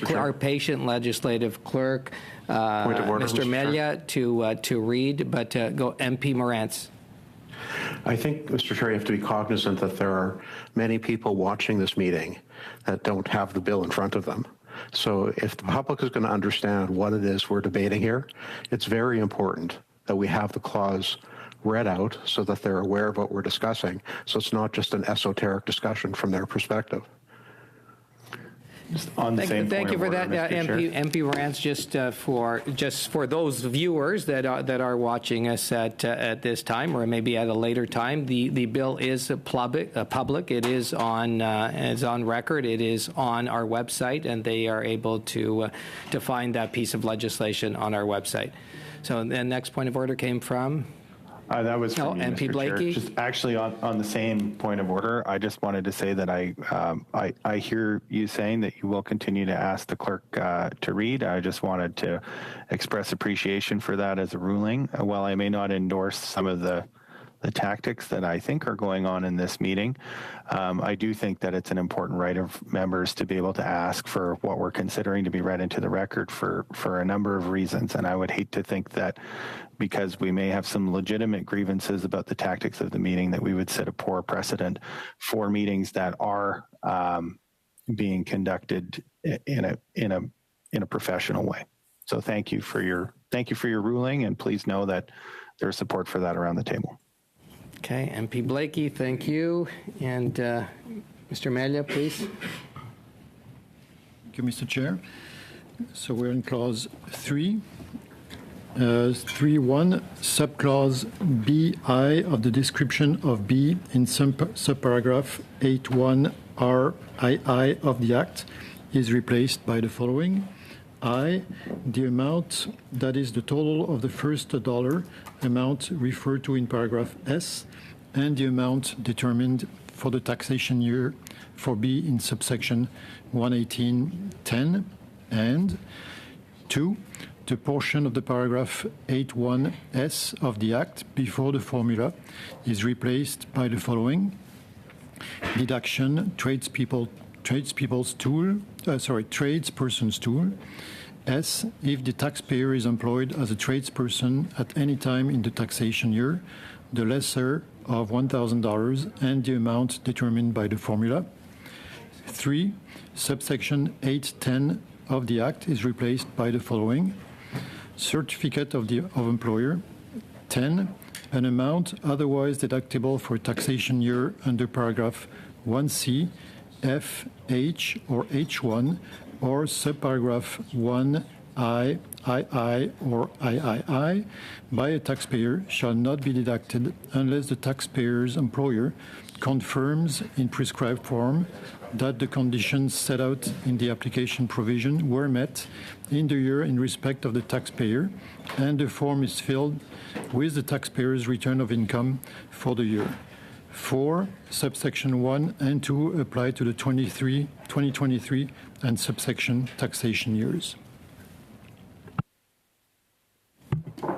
clerk, Mr. Melia, to read, but go MP Morantz. I think, Mr. Chair, you have to be cognizant that there are many people watching this meeting that don't have the bill in front of them. So if the public is going to understand what it is we're debating here, it's very important that we have the clause read out so that they're aware of what we're discussing, so it's not just an esoteric discussion from their perspective. On the same Thank you for order, that, MP Morantz. Just for those viewers that are watching us at this time, or maybe at a later time, the bill is public. It is on record. It is on our website, and they are able to find that piece of legislation on our website. So the next point of order came from. That was from you, MP Mr. Blakey. Chair. Just actually on the same point of order, I just wanted to say that I hear you saying that you will continue to ask the clerk to read. I just wanted to express appreciation for that as a ruling. While I may not endorse some of the tactics that I think are going on in this meeting, I do think that it's an important right of members to be able to ask for what we're considering to be read into the record for a number of reasons. And I would hate to think that because we may have some legitimate grievances about the tactics of the meeting, that we would set a poor precedent for meetings that are being conducted in a professional way. So thank you for your ruling, and please know that there's support for that around the table. Okay, MP Blakey, thank you. And Mr. Melia, please. Thank you, Mr. Chair. So we're in Clause 3. 3.1, subclause B.I. of the description of B in subparagraph 8.1 R.I.I. of the Act is replaced by the following. I, the amount that is the total of the first dollar amount referred to in paragraph S, and the amount determined for the taxation year for B in subsection 118.10, and 2, the portion of the paragraph 8.1 of the Act before the formula is replaced by the following. Deduction, tradesperson's tool. S, if the taxpayer is employed as a tradesperson at any time in the taxation year, the lesser of $1,000 and the amount determined by the formula. 3, subsection 8.10 of the Act is replaced by the following. Certificate of employer. 10, an amount otherwise deductible for taxation year under paragraph 1C F, H, or H1, or subparagraph 1I, II, or III by a taxpayer shall not be deducted unless the taxpayer's employer confirms in prescribed form that the conditions set out in the application provision were met in the year in respect of the taxpayer, and the form is filled with the taxpayer's return of income for the year. 4, subsection 1 and 2 apply to the 2023 and subsection taxation years.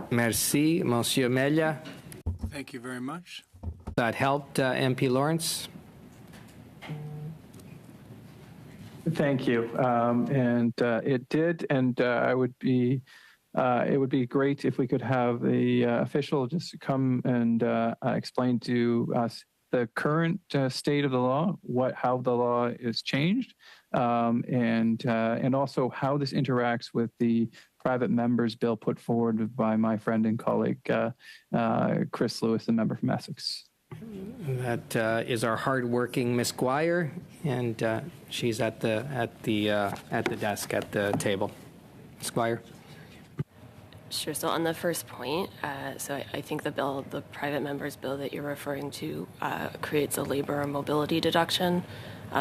Merci, Monsieur Melia. Thank you very much. That helped, MP Lawrence? Thank you. It did, and it would be great if we could have the official just come and explain to us the current state of the law, how the law is changed, and also how this interacts with the private members bill put forward by my friend and colleague Chris Lewis, the member from Essex. That is our hardworking Miss Guire, and she's at the desk at the table. Miss Guire. Sure. So on the first point, so I think the private members bill that you're referring to creates a labor mobility deduction.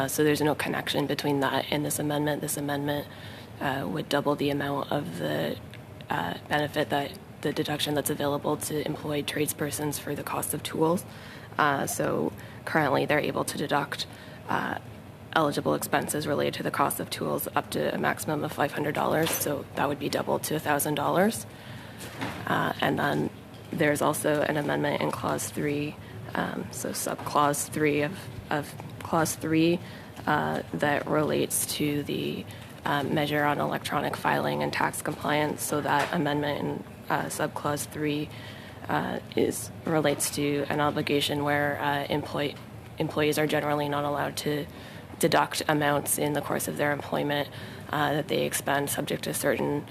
So there's no connection between that and this amendment. This amendment would double the amount of the benefit that the deduction that's available to employed tradespersons for the cost of tools. So currently they're able to deduct eligible expenses related to the cost of tools up to a maximum of $500. So that would be doubled to $1,000. And then there's also an amendment in Clause 3, so subclause 3 of Clause 3 that relates to the measure on electronic filing and tax compliance. So that amendment in subclause 3 relates to an obligation where employees are generally not allowed to deduct amounts in the course of their employment that they expend, subject to certain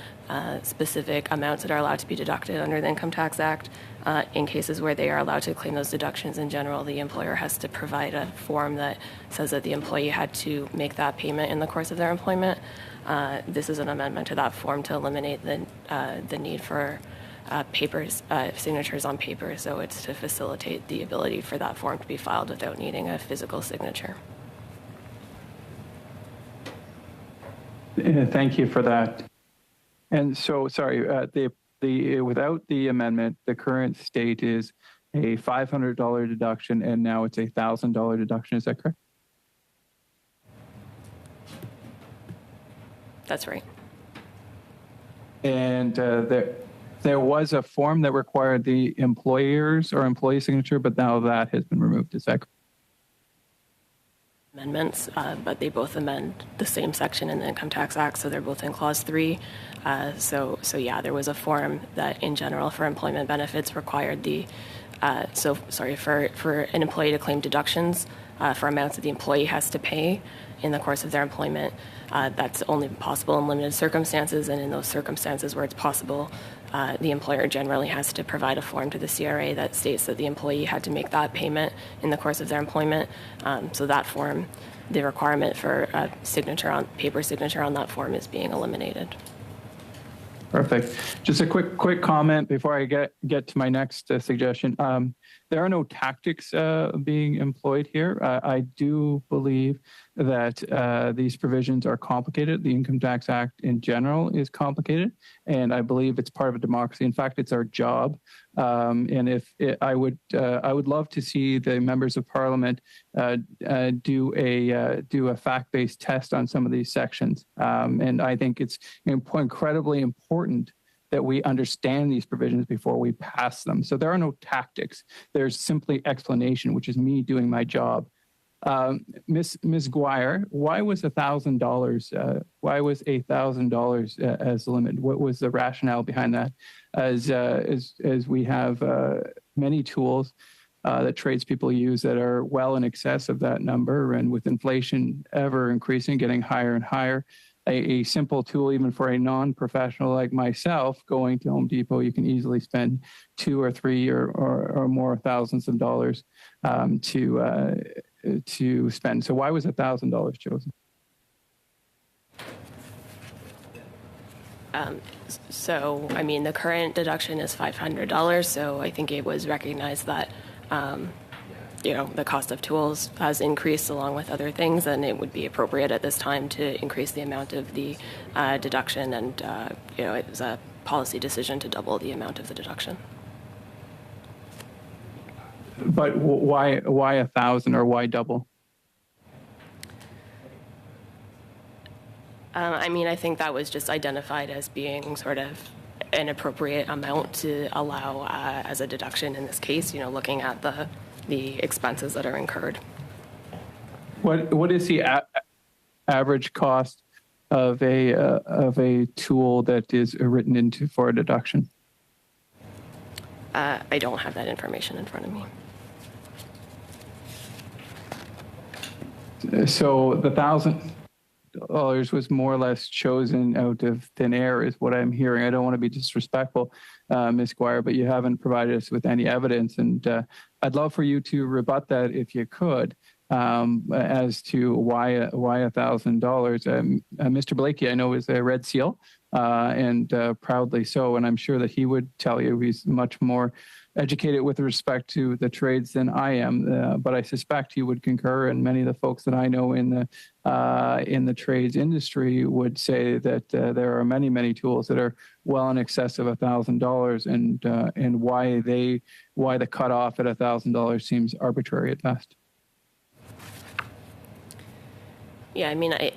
specific amounts that are allowed to be deducted under the Income Tax Act. In cases where they are allowed to claim those deductions in general, the employer has to provide a form that says that the employee had to make that payment in the course of their employment. This is an amendment to that form to eliminate the need for signatures on paper, so it's to facilitate the ability for that form to be filed without needing a physical signature. Thank you for that. And so, sorry, without the amendment, the current state is a $500 deduction, and now it's a $1,000 deduction. Is that correct? That's right. And there was a form that required the employer's or employee signature, but now that has been removed. Is that correct? Amendments, but they both amend the same section in the Income Tax Act, so they're both in Clause 3. So yeah, there was a form that, in general, for employment benefits required for an employee to claim deductions for amounts that the employee has to pay in the course of their employment. That's only possible in limited circumstances, and in those circumstances where it's possible, the employer generally has to provide a form to the CRA that states that the employee had to make that payment in the course of their employment. So that form, the requirement for a paper signature on that form is being eliminated. Perfect. Just a quick comment before I get to my next suggestion. There are no tactics being employed here. I do believe that these provisions are complicated. The Income Tax Act in general is complicated, and I believe it's part of a democracy. In fact, it's our job. And I would love to see the members of Parliament do a fact-based test on some of these sections. And I think it's incredibly important that we understand these provisions before we pass them. So there are no tactics. There's simply explanation, which is me doing my job. Ms. Guire, why was $1,000? Why was $1,000 as the limit? What was the rationale behind that? As we have many tools that tradespeople use that are well in excess of that number, and with inflation ever increasing, getting higher and higher, a simple tool, even for a non-professional like myself, going to Home Depot, you can easily spend $2 or $3 or more thousands of dollars to to spend. So why was $1,000 chosen? So, I mean, the current deduction is $500, so I think it was recognized that, the cost of tools has increased along with other things, and it would be appropriate at this time to increase the amount of the deduction, and, it was a policy decision to double the amount of the deduction. But why 1,000 or why double? I think that was just identified as being sort of an appropriate amount to allow as a deduction in this case, looking at the expenses that are incurred. What is the average cost of a tool that is written into for a deduction? I don't have that information in front of me. So the $1,000 was more or less chosen out of thin air, is what I'm hearing. I don't want to be disrespectful, Ms. Squire, but you haven't provided us with any evidence, and I'd love for you to rebut that if you could, as to why $1,000. Mr. Blakey, I know, is a Red Seal, and proudly so, and I'm sure that he would tell you he's much more educated with respect to the trades than I am, but I suspect he would concur, and many of the folks that I know in the trades industry would say that there are many, many tools that are well in excess of $1,000, and why the cutoff at $1,000 seems arbitrary at best. Yeah,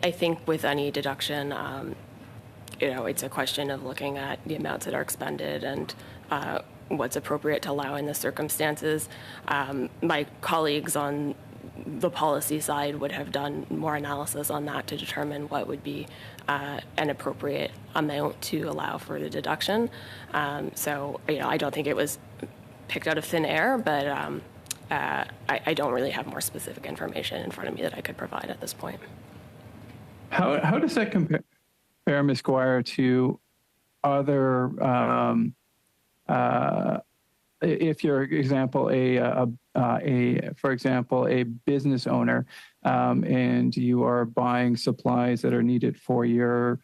I think with any deduction, it's a question of looking at the amounts that are expended and what's appropriate to allow in the circumstances. My colleagues on the policy side would have done more analysis on that to determine what would be an appropriate amount to allow for the deduction. So, I don't think it was picked out of thin air, but I don't really have more specific information in front of me that I could provide at this point. How does that compare, Ms. Squire, to other, if you're, example, for example, a business owner, and you are buying supplies that are needed for your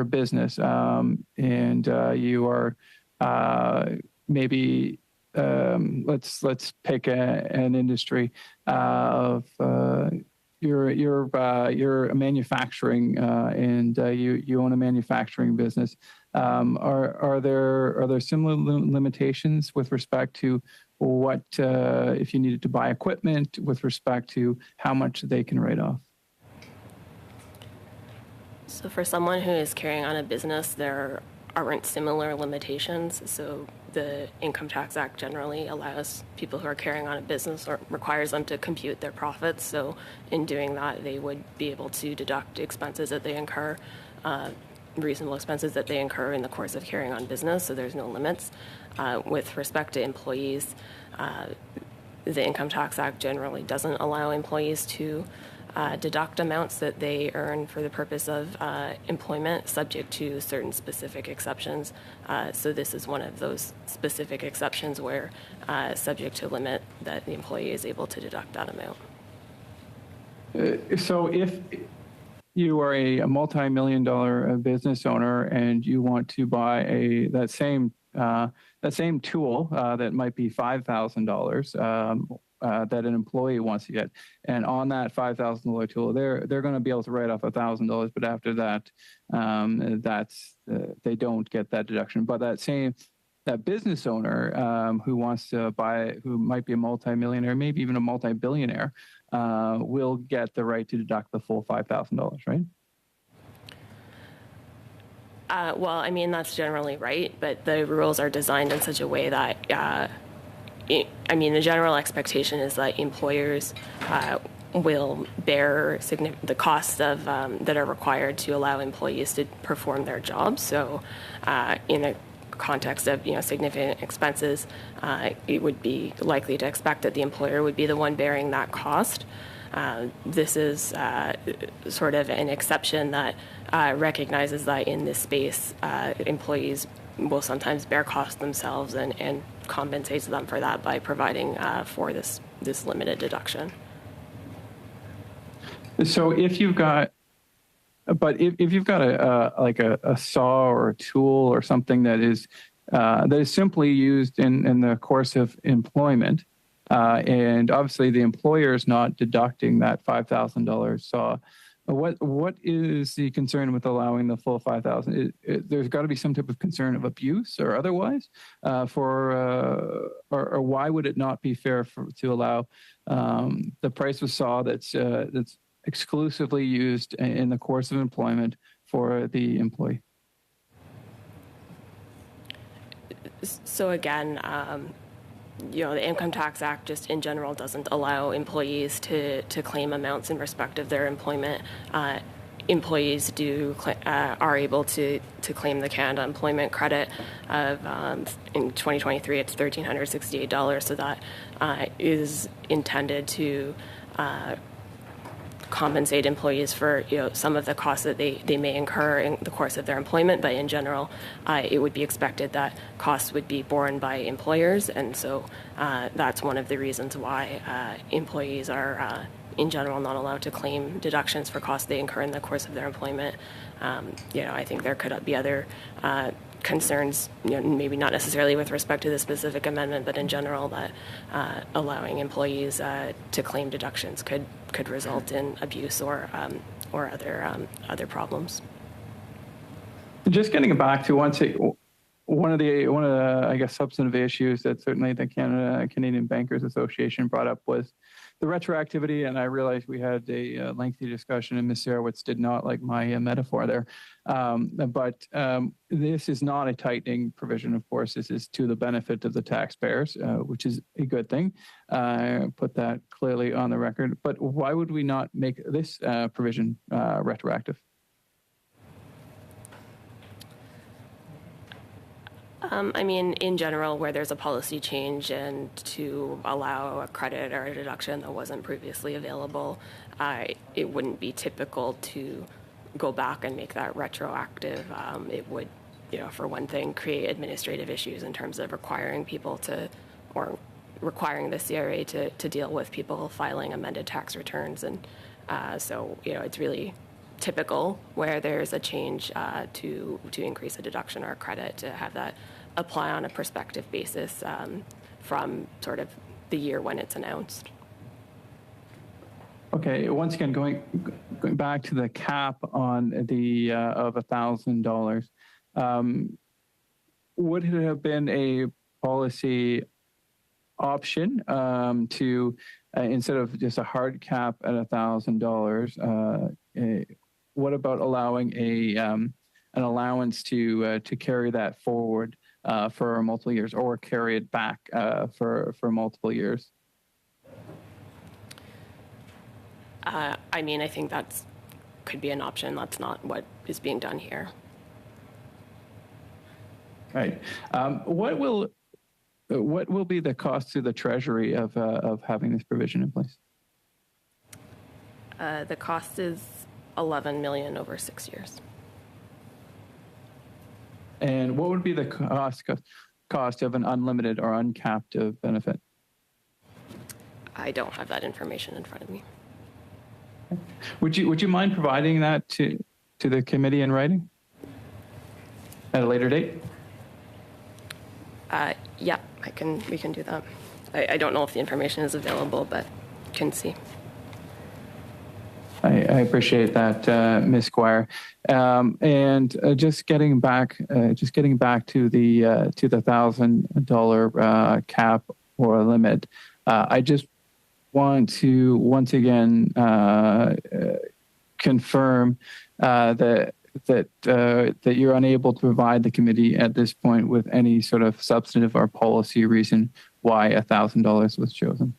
business, and you are maybe let's pick an industry of you're manufacturing, and you own a manufacturing business. Are there similar limitations with respect to what if you needed to buy equipment, with respect to how much they can write off? So for someone who is carrying on a business, there aren't similar limitations. So the Income Tax Act generally allows people who are carrying on a business, or requires them to compute their profits. So in doing that, they would be able to deduct expenses that they incur, reasonable expenses that they incur in the course of carrying on business. So there's no limits. With respect to employees, the Income Tax Act generally doesn't allow employees to deduct amounts that they earn for the purpose of employment, subject to certain specific exceptions. So this is one of those specific exceptions where, subject to limit, that the employee is able to deduct that amount. So if you are a multi-million-dollar business owner and you want to buy that same tool that might be $5,000, that an employee wants to get, and on that $5,000 tool, they're going to be able to write off $1,000, but after that, they don't get that deduction. But that business owner who wants to buy, who might be a multimillionaire, maybe even a multi-billionaire, will get the right to deduct the full $5,000, right? Well, that's generally right, but the rules are designed in such a way that the general expectation is that employers will bear the costs of that are required to allow employees to perform their jobs. So, in the context of significant expenses, it would be likely to expect that the employer would be the one bearing that cost. This is sort of an exception that recognizes that in this space, employees will sometimes bear costs themselves, and compensates them for that by providing for this limited deduction. So if you've got, but if you've got a saw or a tool or something that is simply used in the course of employment, and obviously the employer is not deducting that $5,000 saw, what is the concern with allowing the full $5,000? There's got to be some type of concern of abuse or otherwise, or why would it not be fair to allow the price of saw that's exclusively used in the course of employment for the employee? So again, the Income Tax Act just in general doesn't allow employees to claim amounts in respect of their employment. Employees are able to claim the Canada Employment Credit of in 2023 it's $1,368. So that is intended to compensate employees for some of the costs that they may incur in the course of their employment, but in general it would be expected that costs would be borne by employers, and so that's one of the reasons why employees are in general not allowed to claim deductions for costs they incur in the course of their employment. I think there could be other concerns, maybe not necessarily with respect to the specific amendment, but in general that allowing employees to claim deductions could result in abuse or other problems. Just getting back to one of the I guess substantive issues that certainly the Canadian Bankers Association brought up was the retroactivity, and I realized we had a lengthy discussion, and Ms. Sarowitz did not like my metaphor there. But this is not a tightening provision, of course. This is to the benefit of the taxpayers, which is a good thing. Put that clearly on the record. But why would we not make this provision retroactive? In general, where there's a policy change and to allow a credit or a deduction that wasn't previously available, it wouldn't be typical to go back and make that retroactive. It would, for one thing, create administrative issues in terms of requiring people or requiring the CRA to deal with people filing amended tax returns. And so, it's really typical where there's a change to increase a deduction or a credit to have that apply on a prospective basis from sort of the year when it's announced. Okay, once again, going back to the cap on the of $1,000, would it have been a policy option to instead of just a hard cap at $1,000? What about allowing an allowance to carry that forward for multiple years, or carry it back for multiple years? I think that's could be an option. That's not what is being done here. Right. What will be the cost to the Treasury of having this provision in place? The cost is $11 million over 6 years. And what would be the cost of an unlimited or uncapped benefit? I don't have that information in front of me. Would you mind providing that to the committee in writing at a later date? Yeah, we can do that. I don't know if the information is available, but can see. I appreciate that, Ms. Squire. And just getting back to the $1,000 cap or limit, I just want to once again confirm that you're unable to provide the committee at this point with any sort of substantive or policy reason why $1,000 was chosen.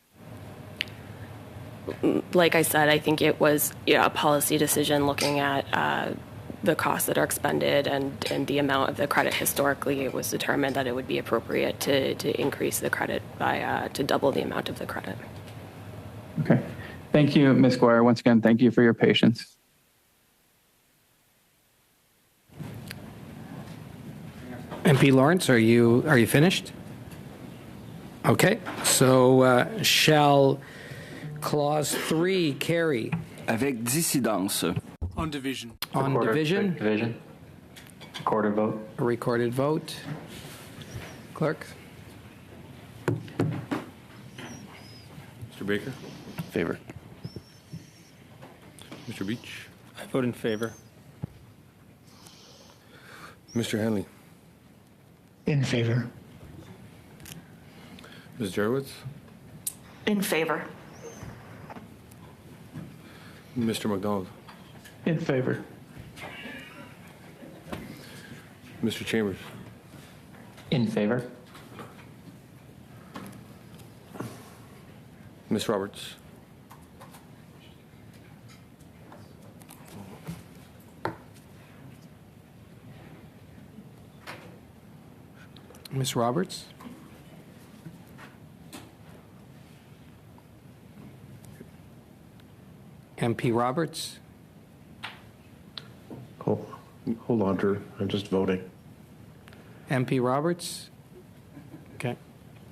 Like I said, I think it was a policy decision looking at the costs that are expended and the amount of the credit. Historically, it was determined that it would be appropriate to increase the credit by to double the amount of the credit. Okay. Thank you, Ms. Squire. Once again, thank you for your patience. MP Lawrence, are you finished? Okay. So shall Clause 3 carry Avec dissidence. On division. On division, Division. Recorded vote. a recorded vote. Clerk? Mr. Baker? Favor. Mr. Beach? I vote in favor. Mr. Hanley? In favor. Ms. Jarowitz? In favor. Mr. McDonald? In favor. Mr. Chambers? In favor. Ms. Roberts? Ms. Roberts? MP Roberts? Hold on, Drew. I'm just voting. MP Roberts? Okay.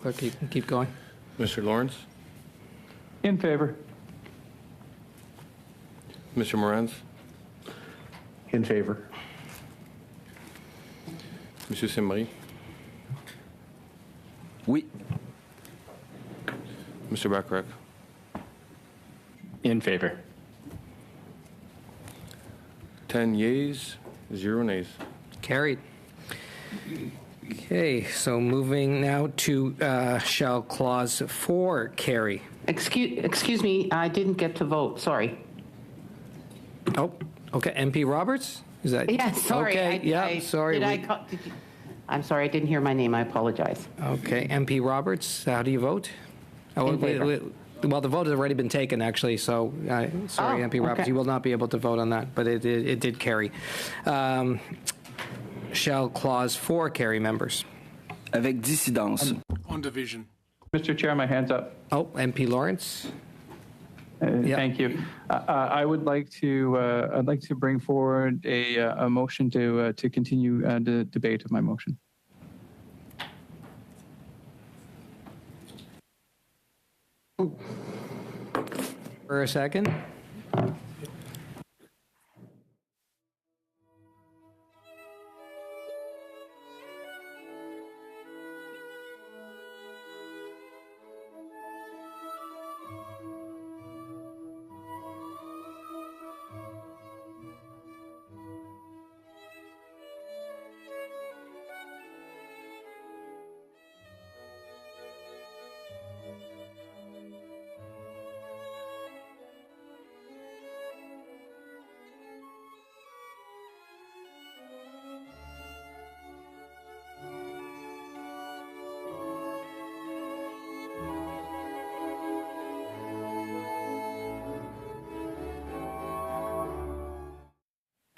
Clerk, you can keep going. Mr. Lawrence? In favor. Mr. Morans? In favor. Monsieur Saint-Marie? Oui. Mr. Bacharach? In favor. 10 yeas, 0 nays. Carried. Okay, so moving now to shall clause 4 carry? Excuse me, I didn't get to vote, sorry. Oh, okay, MP Roberts? Is that? Yeah, sorry. Okay, sorry. I'm sorry, I didn't hear my name, I apologize. Okay, MP Roberts, how do you vote? In favor. Well, the vote has already been taken, actually, so, sorry, Oh, MP Roberts, okay. you will not be able to vote on that, but it did carry. Shall clause 4 carry, members? Avec dissidence. On division. Mr. Chair, my hand's up. Oh, MP Lawrence? Thank you. I would like to I'd like to bring forward a motion to continue the debate of my motion. For a second?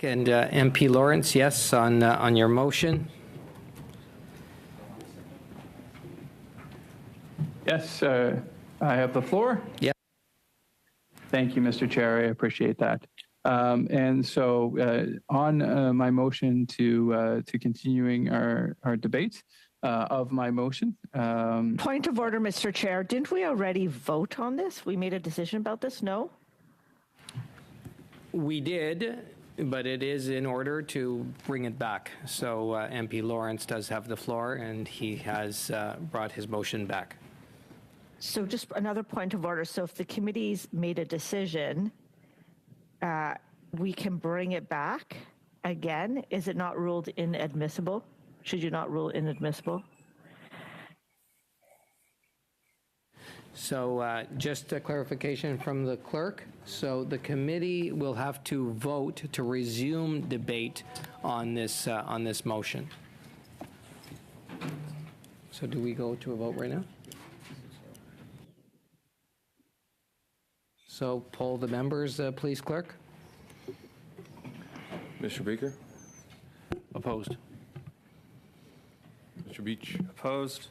And MP Lawrence, yes, on your motion? Yes, I have the floor. Yeah. Thank you, Mr. Chair. I appreciate that. And so on my motion to continuing our debate of my motion. Point of order, Mr. Chair. Didn't we already vote on this? We made a decision about this? No? We did, but it is in order to bring it back. So MP Lawrence does have the floor, and he has brought his motion back. So just another point of order. So if the committee's made a decision, we can bring it back again. Is it not ruled inadmissible? Should you not rule inadmissible? So just a clarification from the clerk. So the committee will have to vote to resume debate on this motion. So do we go to a vote right now? So poll the members, please, clerk. Mr. Baker? Opposed. Mr. Beach? Opposed.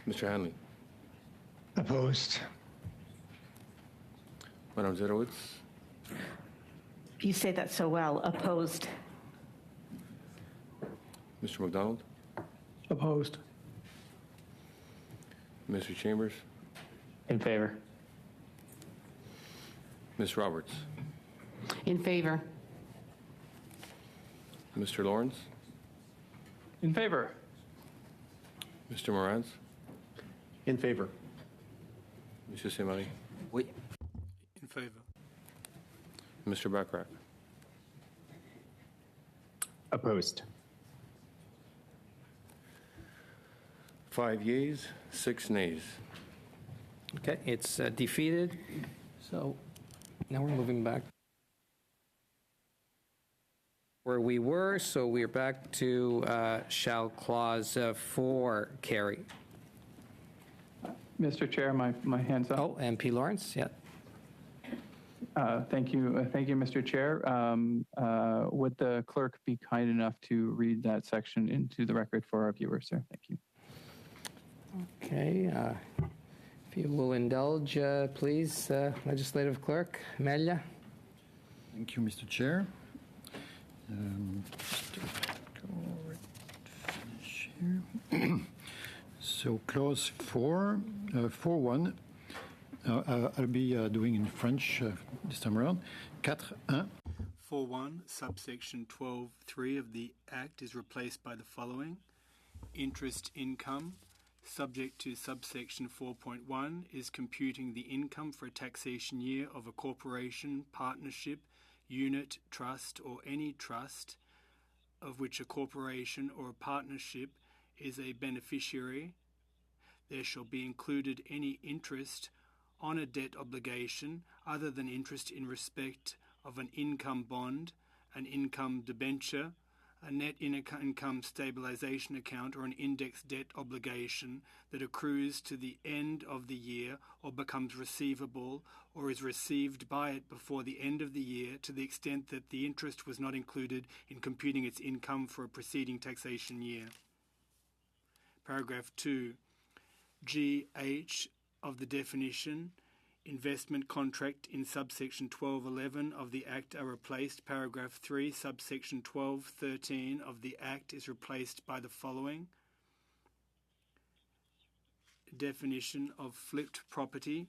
Mr. Hanley? Opposed. Madam Zarowitz? You say that so well. Opposed. Mr. McDonald? Opposed. Mr. Chambers? In favor. Ms. Roberts. In favor. Mr. Lawrence. In favor. Mr. Morans. In favor. Monsieur Saint-Marie. Oui. In favor. Mr. Bachrach. Opposed. 5 yeas, 6 nays. Okay, it's defeated. So now we're moving back where we were. So we're back to shall clause 4 carry. Mr. Chair, my hand's up. Oh, MP Lawrence, yeah. Thank you, Mr. Chair. Would the clerk be kind enough to read that section into the record for our viewers, sir? Thank you. Okay, if you will indulge, please, Legislative Clerk Melia. Thank you, Mr. Chair. Finish here. So clause 4, 4.1, I'll be doing in French this time around. 4.1. 4.1, subsection 12.3 of the Act is replaced by the following. Interest income, subject to subsection 4.1, is computing the income for a taxation year of a corporation, partnership, unit, trust, or any trust of which a corporation or a partnership is a beneficiary. There shall be included any interest on a debt obligation other than interest in respect of an income bond, an income debenture, a net income stabilization account, or an index debt obligation that accrues to the end of the year or becomes receivable or is received by it before the end of the year to the extent that the interest was not included in computing its income for a preceding taxation year. Paragraph 2. GH of the definition, investment contract in subsection 12.11 of the Act are replaced. Paragraph 3, subsection 12.13 of the Act is replaced by the following. Definition of flipped property.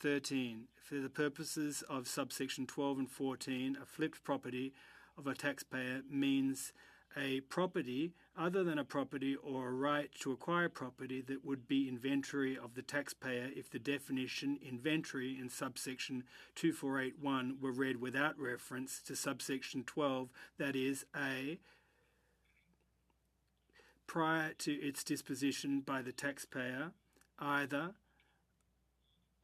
13. For the purposes of subsection 12 and 14, a flipped property of a taxpayer means a property other than a property or a right to acquire property that would be inventory of the taxpayer if the definition inventory in subsection 2481 were read without reference to subsection 12, that is, A, prior to its disposition by the taxpayer, either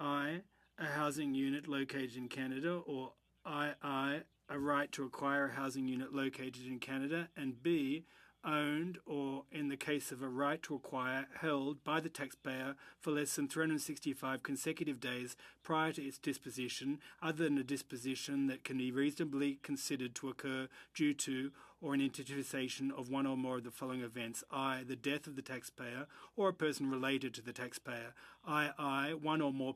I, a housing unit located in Canada, or II, a right to acquire a housing unit located in Canada, and B, owned or, in the case of a right to acquire, held by the taxpayer for less than 365 consecutive days prior to its disposition, other than a disposition that can be reasonably considered to occur due to or an anticipation of one or more of the following events: I, the death of the taxpayer or a person related to the taxpayer; II, one or more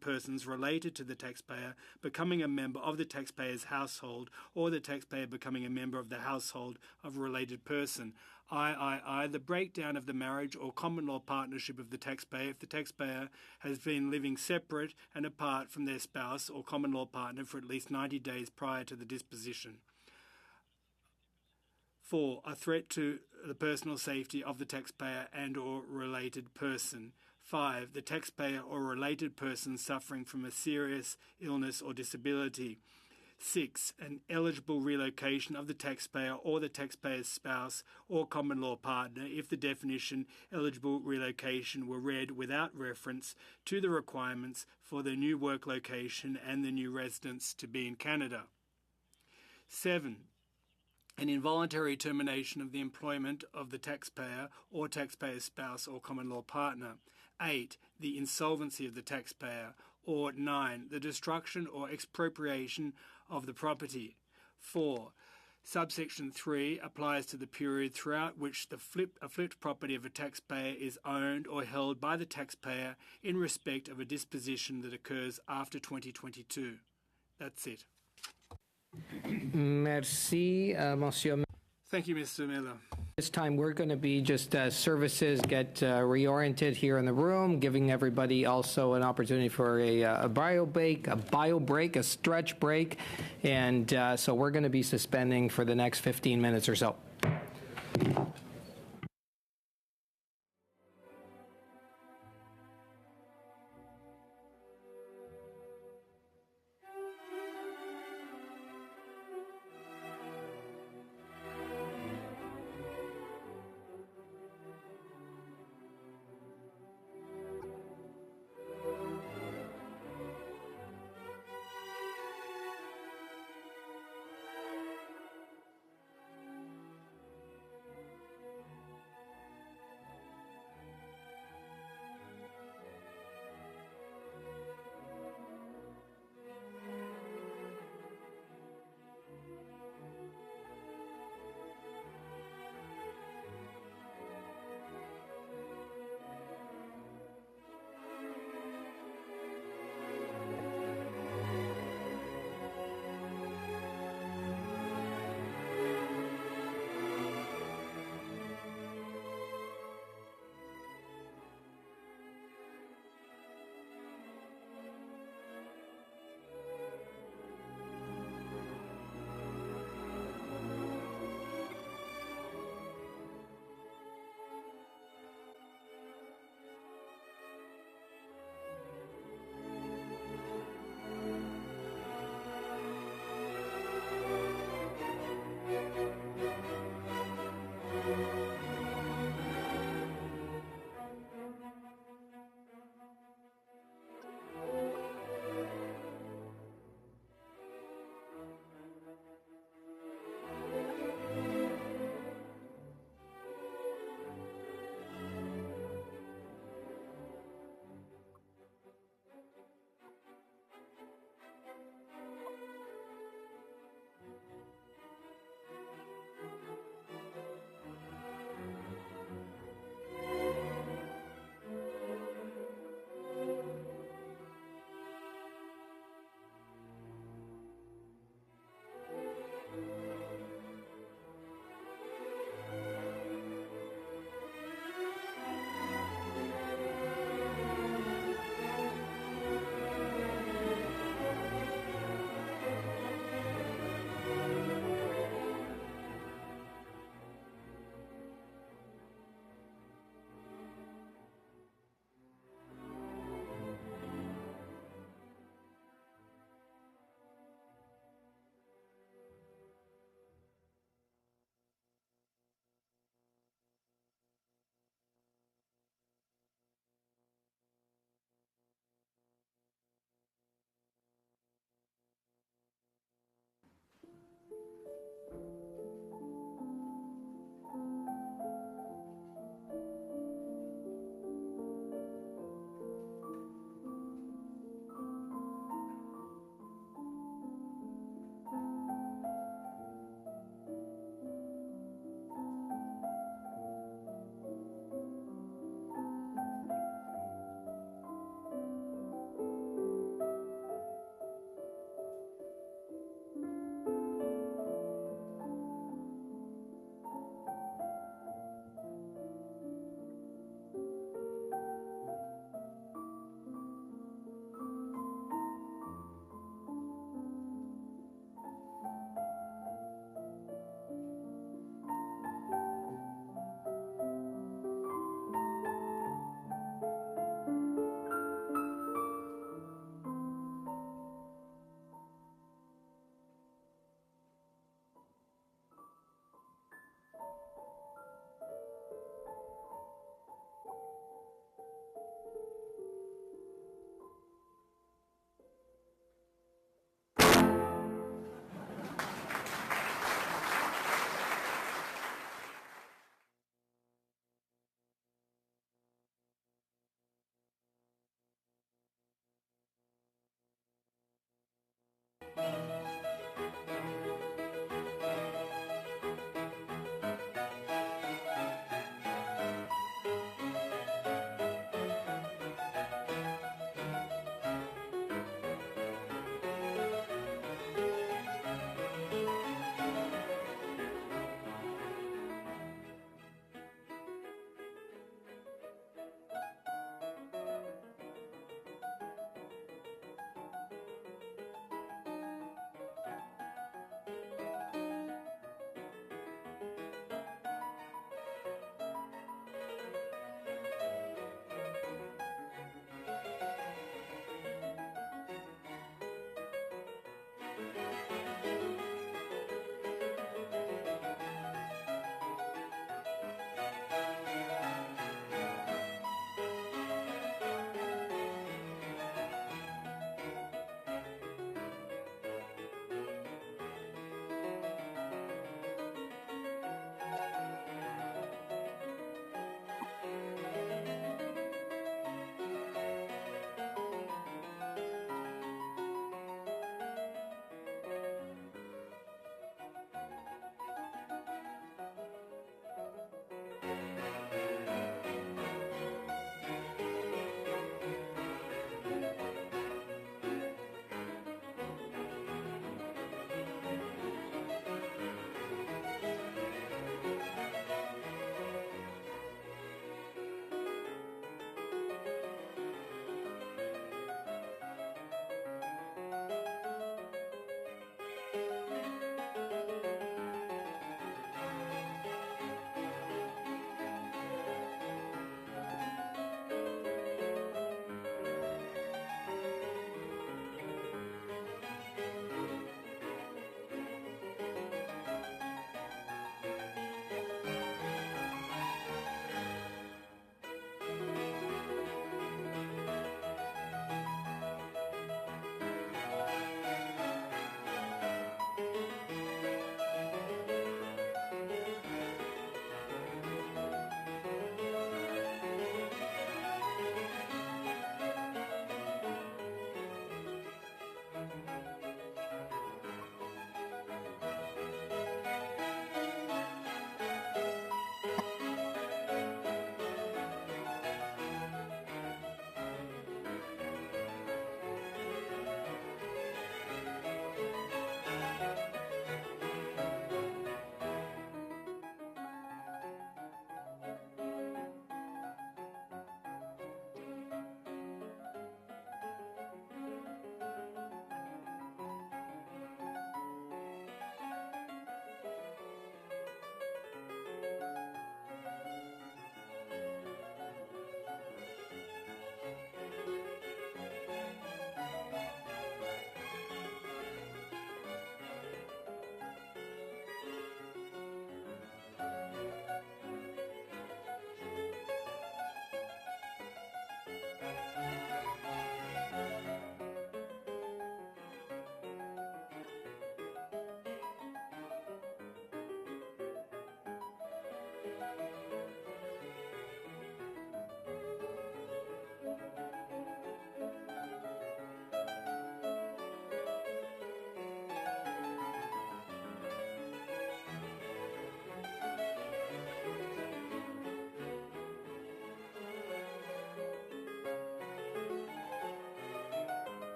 persons related to the taxpayer becoming a member of the taxpayer's household, or the taxpayer becoming a member of the household of a related person; III, the breakdown of the marriage or common law partnership of the taxpayer if the taxpayer has been living separate and apart from their spouse or common law partner for at least 90 days prior to the disposition. 4. A threat to the personal safety of the taxpayer and or related person. 5. The taxpayer or related person suffering from a serious illness or disability. 6. An eligible relocation of the taxpayer or the taxpayer's spouse or common law partner if the definition eligible relocation were read without reference to the requirements for the new work location and the new residence to be in Canada. 7. An involuntary termination of the employment of the taxpayer or taxpayer's spouse or common law partner. 8. The insolvency of the taxpayer. Or 9. The destruction or expropriation of the property. 4. Subsection 3 applies to the period throughout which a flipped property of a taxpayer is owned or held by the taxpayer in respect of a disposition that occurs after 2022. That's it. Merci, Monsieur. Thank you, Mr. Miller. This time, we're going to be just services get reoriented here in the room, giving everybody also an opportunity for a bio break, a stretch break. And so we're going to be suspending for the next 15 minutes or so.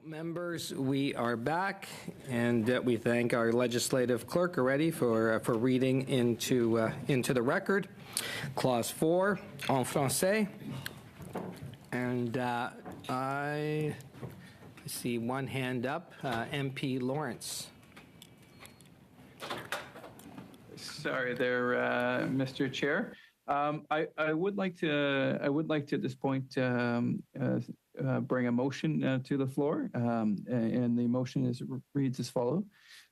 Members, we are back, and we thank our legislative clerk already for reading into the record. Clause 4, en français. And I see one hand up, MP Lawrence. Sorry there, Mr. Chair. I would like to at this point bring a motion to the floor, and the motion reads as follows: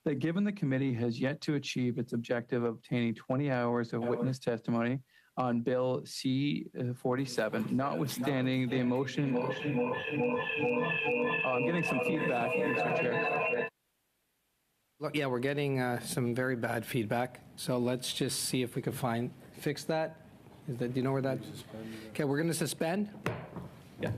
that given the committee has yet to achieve its objective of obtaining 20 hours of witness testimony on Bill C-47, notwithstanding the motion. I'm getting some feedback, Mr. Chair. Look, yeah, we're getting some very bad feedback, so let's just see if we can fix that. Do you know where that? Okay, we're going to suspend. Yeah.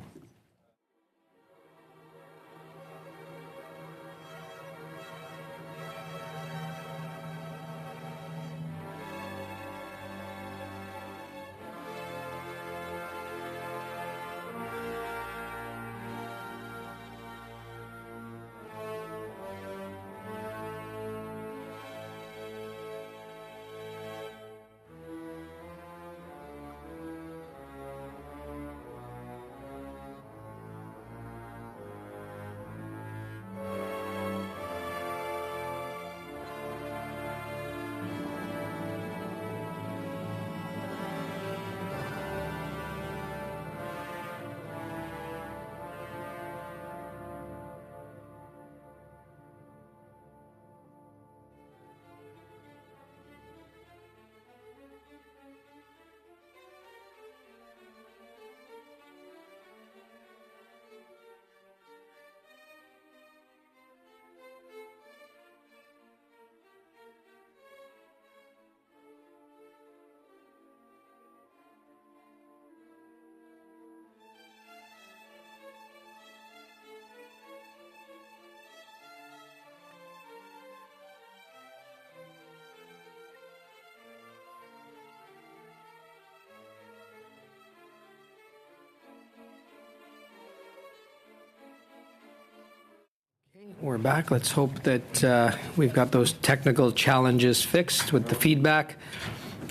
We're back. Let's hope that we've got those technical challenges fixed with the feedback.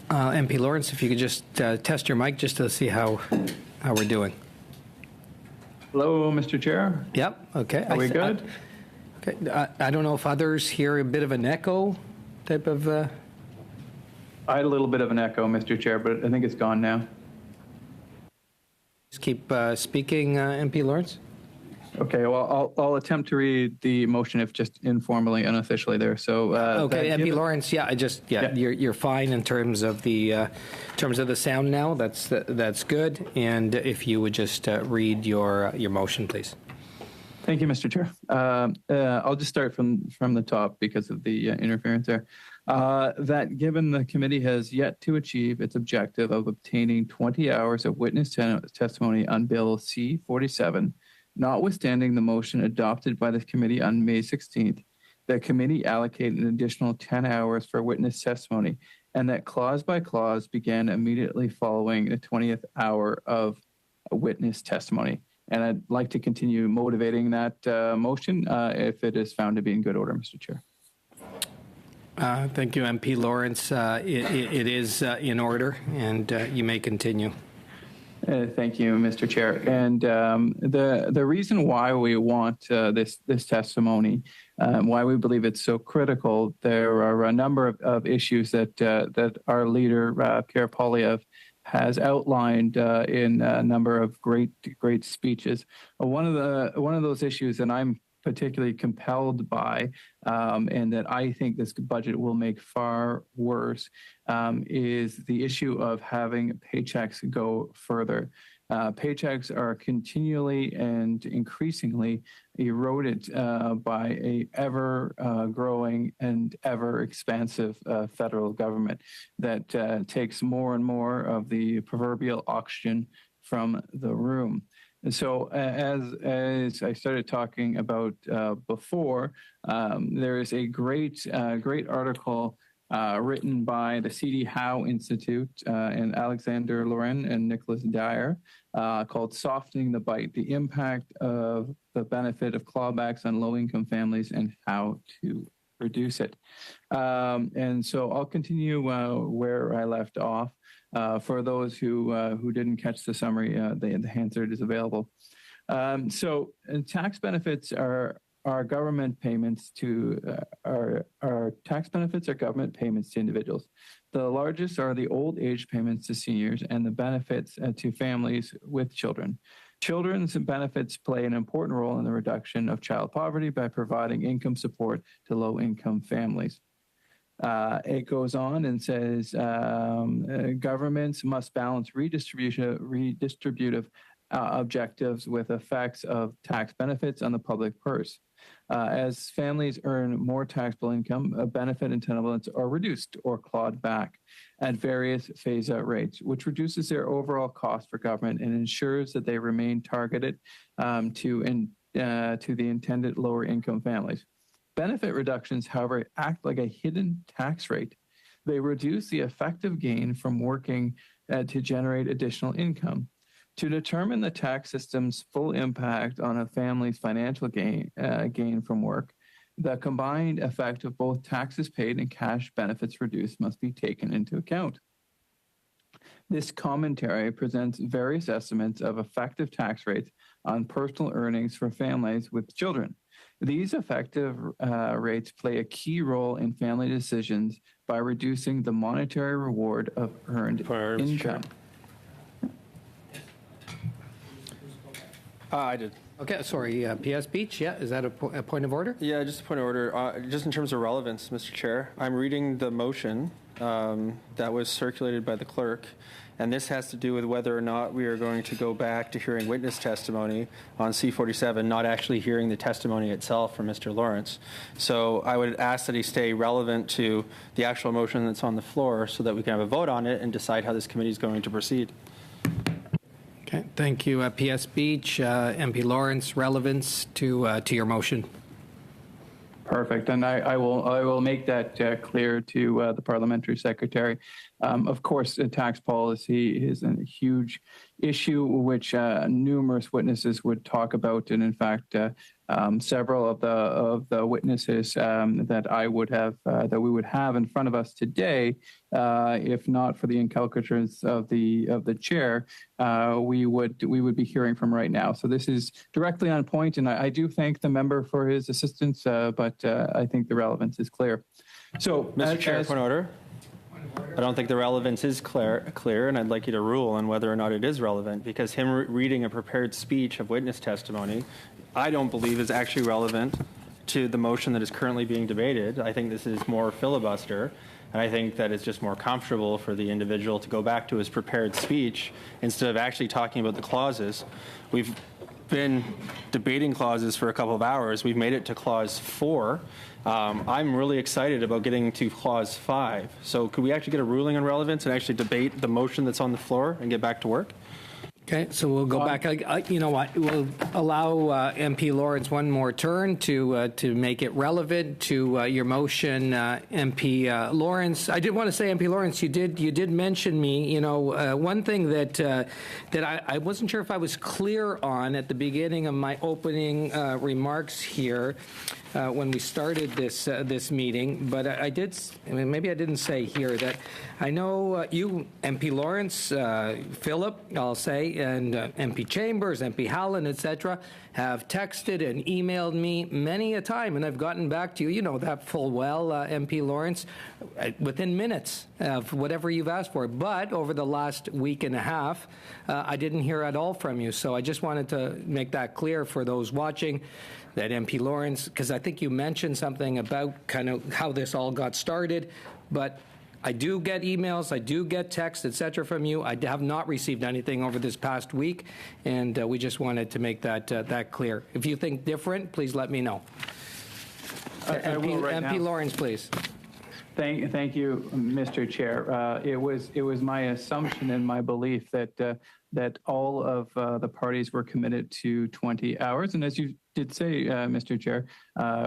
MP Lawrence, if you could just test your mic just to see how we're doing. Hello, Mr. Chair. Yep. Okay. Are we good? Okay. I don't know if others hear a bit of an echo type of. I had a little bit of an echo, Mr. Chair, but I think it's gone now. Just keep speaking, MP Lawrence. Okay, well, I'll attempt to read the motion if just informally, unofficially there. So, okay, MP Lawrence, you're fine in terms of the sound now. That's good. And if you would just read your motion, please. Thank you, Mr. Chair. I'll just start from the top because of the interference there. That given the committee has yet to achieve its objective of obtaining 20 hours of witness testimony on Bill C-47, notwithstanding the motion adopted by the committee on May 16th, the committee allocated an additional 10 hours for witness testimony, and that clause by clause began immediately following the 20th hour of witness testimony. And I'd like to continue motivating that motion if it is found to be in good order, Mr. Chair. Thank you, MP Lawrence. It is in order, and you may continue. Thank you, Mr. Chair. And the reason why we want this testimony, why we believe it's so critical, there are a number of issues that our leader, Pierre Poilievre, has outlined in a number of great speeches. One of those issues that I'm particularly compelled by, and that I think this budget will make far worse, is the issue of having paychecks go further. Paychecks are continually and increasingly eroded by a ever growing and ever expansive federal government that takes more and more of the proverbial oxygen from the room. And so, as I started talking about before, there is a great article written by the C.D. Howe Institute and Alexander Loren and Nicholas Dyer, called Softening the Bite, the Impact of the Benefit of Clawbacks on Low-Income Families and How to Reduce It. And so I'll continue where I left off. For those who didn't catch the summary, the Hansard is available. So tax benefits are government payments to tax benefits are government payments to individuals. The largest are the old age payments to seniors and the benefits to families with children. Children's benefits play an important role in the reduction of child poverty by providing income support to low-income families. It goes on and says governments must balance redistributive objectives with effects of tax benefits on the public purse. As families earn more taxable income, benefit entitlements are reduced or clawed back at various phase-out rates, which reduces their overall cost for government and ensures that they remain targeted to the intended lower-income families. Benefit reductions, however, act like a hidden tax rate. They reduce the effective gain from working to generate additional income. To determine the tax system's full impact on a family's financial gain from work, the combined effect of both taxes paid and cash benefits reduced must be taken into account. This commentary presents various estimates of effective tax rates on personal earnings for families with children. These effective rates play a key role in family decisions by reducing the monetary reward of earned income. I did. Okay, sorry, PS Beach, yeah, is that a point of order? Yeah, just a point of order. Just in terms of relevance, Mr. Chair, I'm reading the motion that was circulated by the clerk, and this has to do with whether or not we are going to go back to hearing witness testimony on C-47, not actually hearing the testimony itself from Mr. Lawrence. So I would ask that he stay relevant to the actual motion that's on the floor so that we can have a vote on it and decide how this committee is going to proceed. Okay, thank you, PS Beach. MP Lawrence, relevance to your motion. Perfect, and I will make that clear to the parliamentary secretary. Of course, tax policy is a huge issue which numerous witnesses would talk about, and in fact, several of the witnesses that we would have in front of us today, if not for the inculcations of the chair, we would be hearing from right now. So this is directly on point, and I do thank the member for his assistance, but I think the relevance is clear. So, Mr. Chair, point of order. I don't think the relevance is clear, and I'd like you to rule on whether or not it is relevant, because him reading a prepared speech of witness testimony, I don't believe is actually relevant to the motion that is currently being debated. I think this is more filibuster, and I think that it's just more comfortable for the individual to go back to his prepared speech instead of actually talking about the clauses. We've been debating clauses for a couple of hours. We've made it to clause 4. I'm really excited about getting to clause 5. So could we actually get a ruling on relevance and actually debate the motion that's on the floor and get back to work? Okay, so we'll go back. You know what? We'll allow MP Lawrence one more turn to make it relevant to your motion, MP Lawrence. I did want to say, MP Lawrence, you did mention me. You know, one thing that I wasn't sure if I was clear on at the beginning of my opening remarks here. When we started this meeting, but I did. Maybe I didn't say here that I know you, MP Lawrence, Philip, I'll say, and MP Chambers, MP Howland, etc., have texted and emailed me many a time, and I've gotten back to you. You know that full well, MP Lawrence, within minutes of whatever you've asked for. But over the last week and a half, I didn't hear at all from you. So I just wanted to make that clear for those watching. That MP Lawrence, because I think you mentioned something about kind of how this all got started, but I do get emails, I do get texts, etc. from you. I have not received anything over this past week, and we just wanted to make that clear. If you think different, please let me know. MP Lawrence, please. Thank you, Mr. Chair. It was my assumption and my belief that all of the parties were committed to 20 hours, and as you did say, Mr. Chair,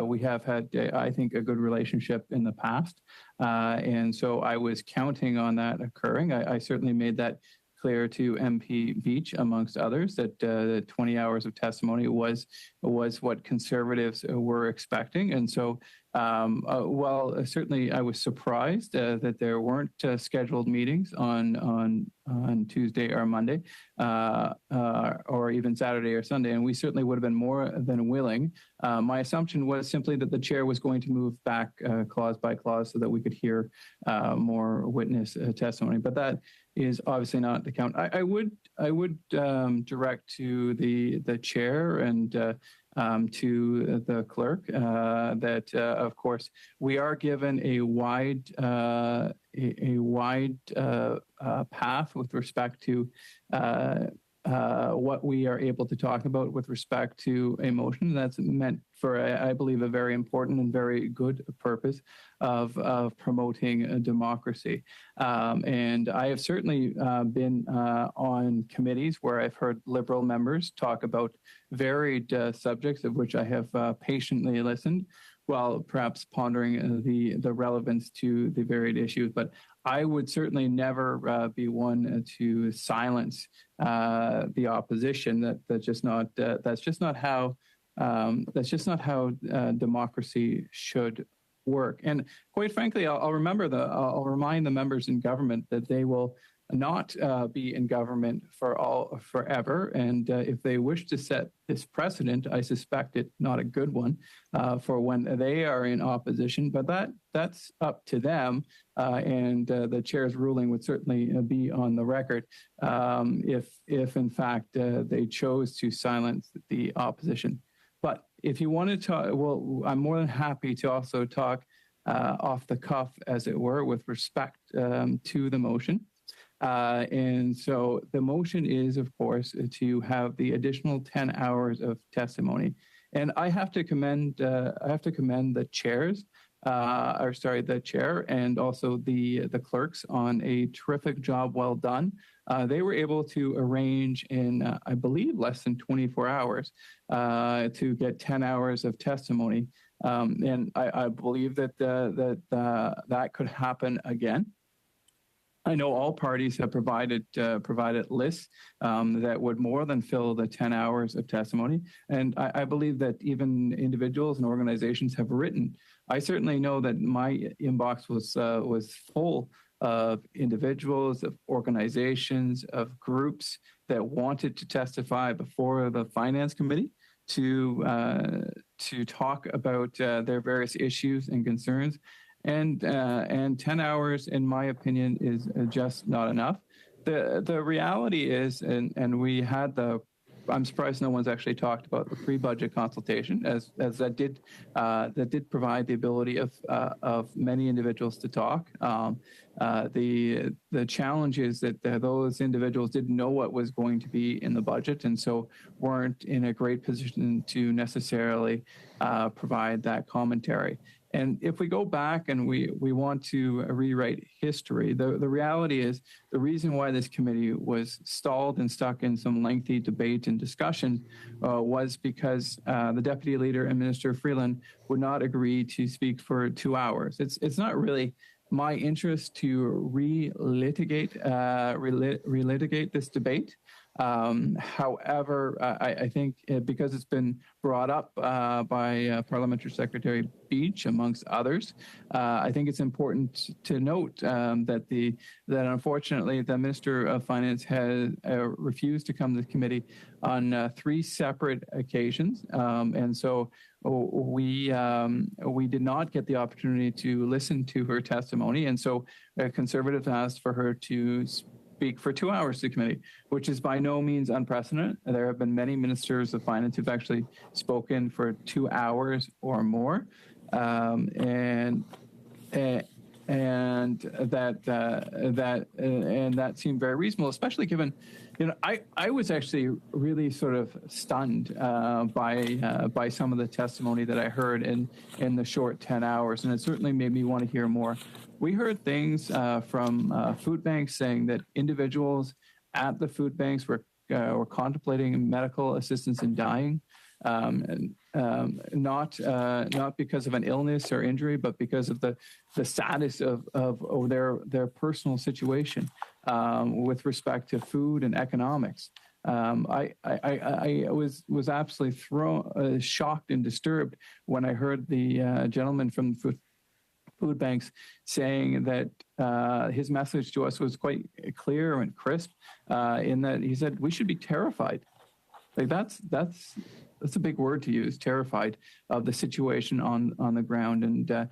we have had, I think, a good relationship in the past. And so I was counting on that occurring. I certainly made that clear to MP Beach, amongst others, that the 20 hours of testimony was what Conservatives were expecting. And so, well, certainly I was surprised that there weren't scheduled meetings on Tuesday or Monday, or even Saturday or Sunday, and we certainly would have been more than willing. My assumption was simply that the chair was going to move back clause by clause so that we could hear more witness testimony, but that is obviously not the count. I would direct to the chair and to the clerk that of course we are given a wide path with respect to what we are able to talk about with respect to a motion that's meant for, I believe, a very important and very good purpose of promoting a democracy. And I have certainly been on committees where I've heard Liberal members talk about varied subjects of which I have patiently listened, while perhaps pondering the relevance to the varied issues. But I would certainly never be one to silence the opposition. That's just not how democracy should work. And quite frankly, I'll remind the members in government that they will not be in government forever. And if they wish to set this precedent, I suspect it's not a good one for when they are in opposition, but that's up to them. And the chair's ruling would certainly be on the record if in fact they chose to silence the opposition. But if you want to talk, well, I'm more than happy to also talk off the cuff, as it were, with respect to the motion. And so the motion is, of course, to have the additional 10 hours of testimony. And I have to commend the chairs, the chair, and also the clerks on a terrific job, well done. They were able to arrange in, I believe, less than 24 hours to get 10 hours of testimony. And I believe that that could happen again. I know all parties have provided lists that would more than fill the 10 hours of testimony. And I believe that even individuals and organizations have written. I certainly know that my inbox was full of individuals, of organizations, of groups that wanted to testify before the Finance Committee to talk about their various issues and concerns. And 10 hours, in my opinion, is just not enough. The reality is, and we had I'm surprised no one's actually talked about the pre-budget consultation, as that did provide the ability of many individuals to talk. The challenge is that those individuals didn't know what was going to be in the budget, and so weren't in a great position to necessarily provide that commentary. And if we go back and we want to rewrite history, the reality is the reason why this committee was stalled and stuck in some lengthy debate and discussion was because the deputy leader and Minister Freeland would not agree to speak for 2 hours. It's not really my interest to relitigate this debate. However, I think because it's been brought up by Parliamentary Secretary Beach, amongst others, I think it's important to note that unfortunately the Minister of Finance has refused to come to the committee on 3 separate occasions, and so we did not get the opportunity to listen to her testimony, and so Conservatives asked for her to speak for 2 hours to the committee, which is by no means unprecedented. There have been many ministers of finance who've actually spoken for 2 hours or more, and that seemed very reasonable, especially given, I was actually really sort of stunned by some of the testimony that I heard in the short 10 hours, and it certainly made me want to hear more. We heard things from food banks saying that individuals at the food banks were contemplating medical assistance in dying. not because of an illness or injury, but because of the status of their personal situation with respect to food and economics. I was absolutely shocked and disturbed when I heard the gentleman from food banks saying that his message to us was quite clear and crisp in that he said we should be terrified. Like that's a big word to use, terrified of the situation on the ground. And I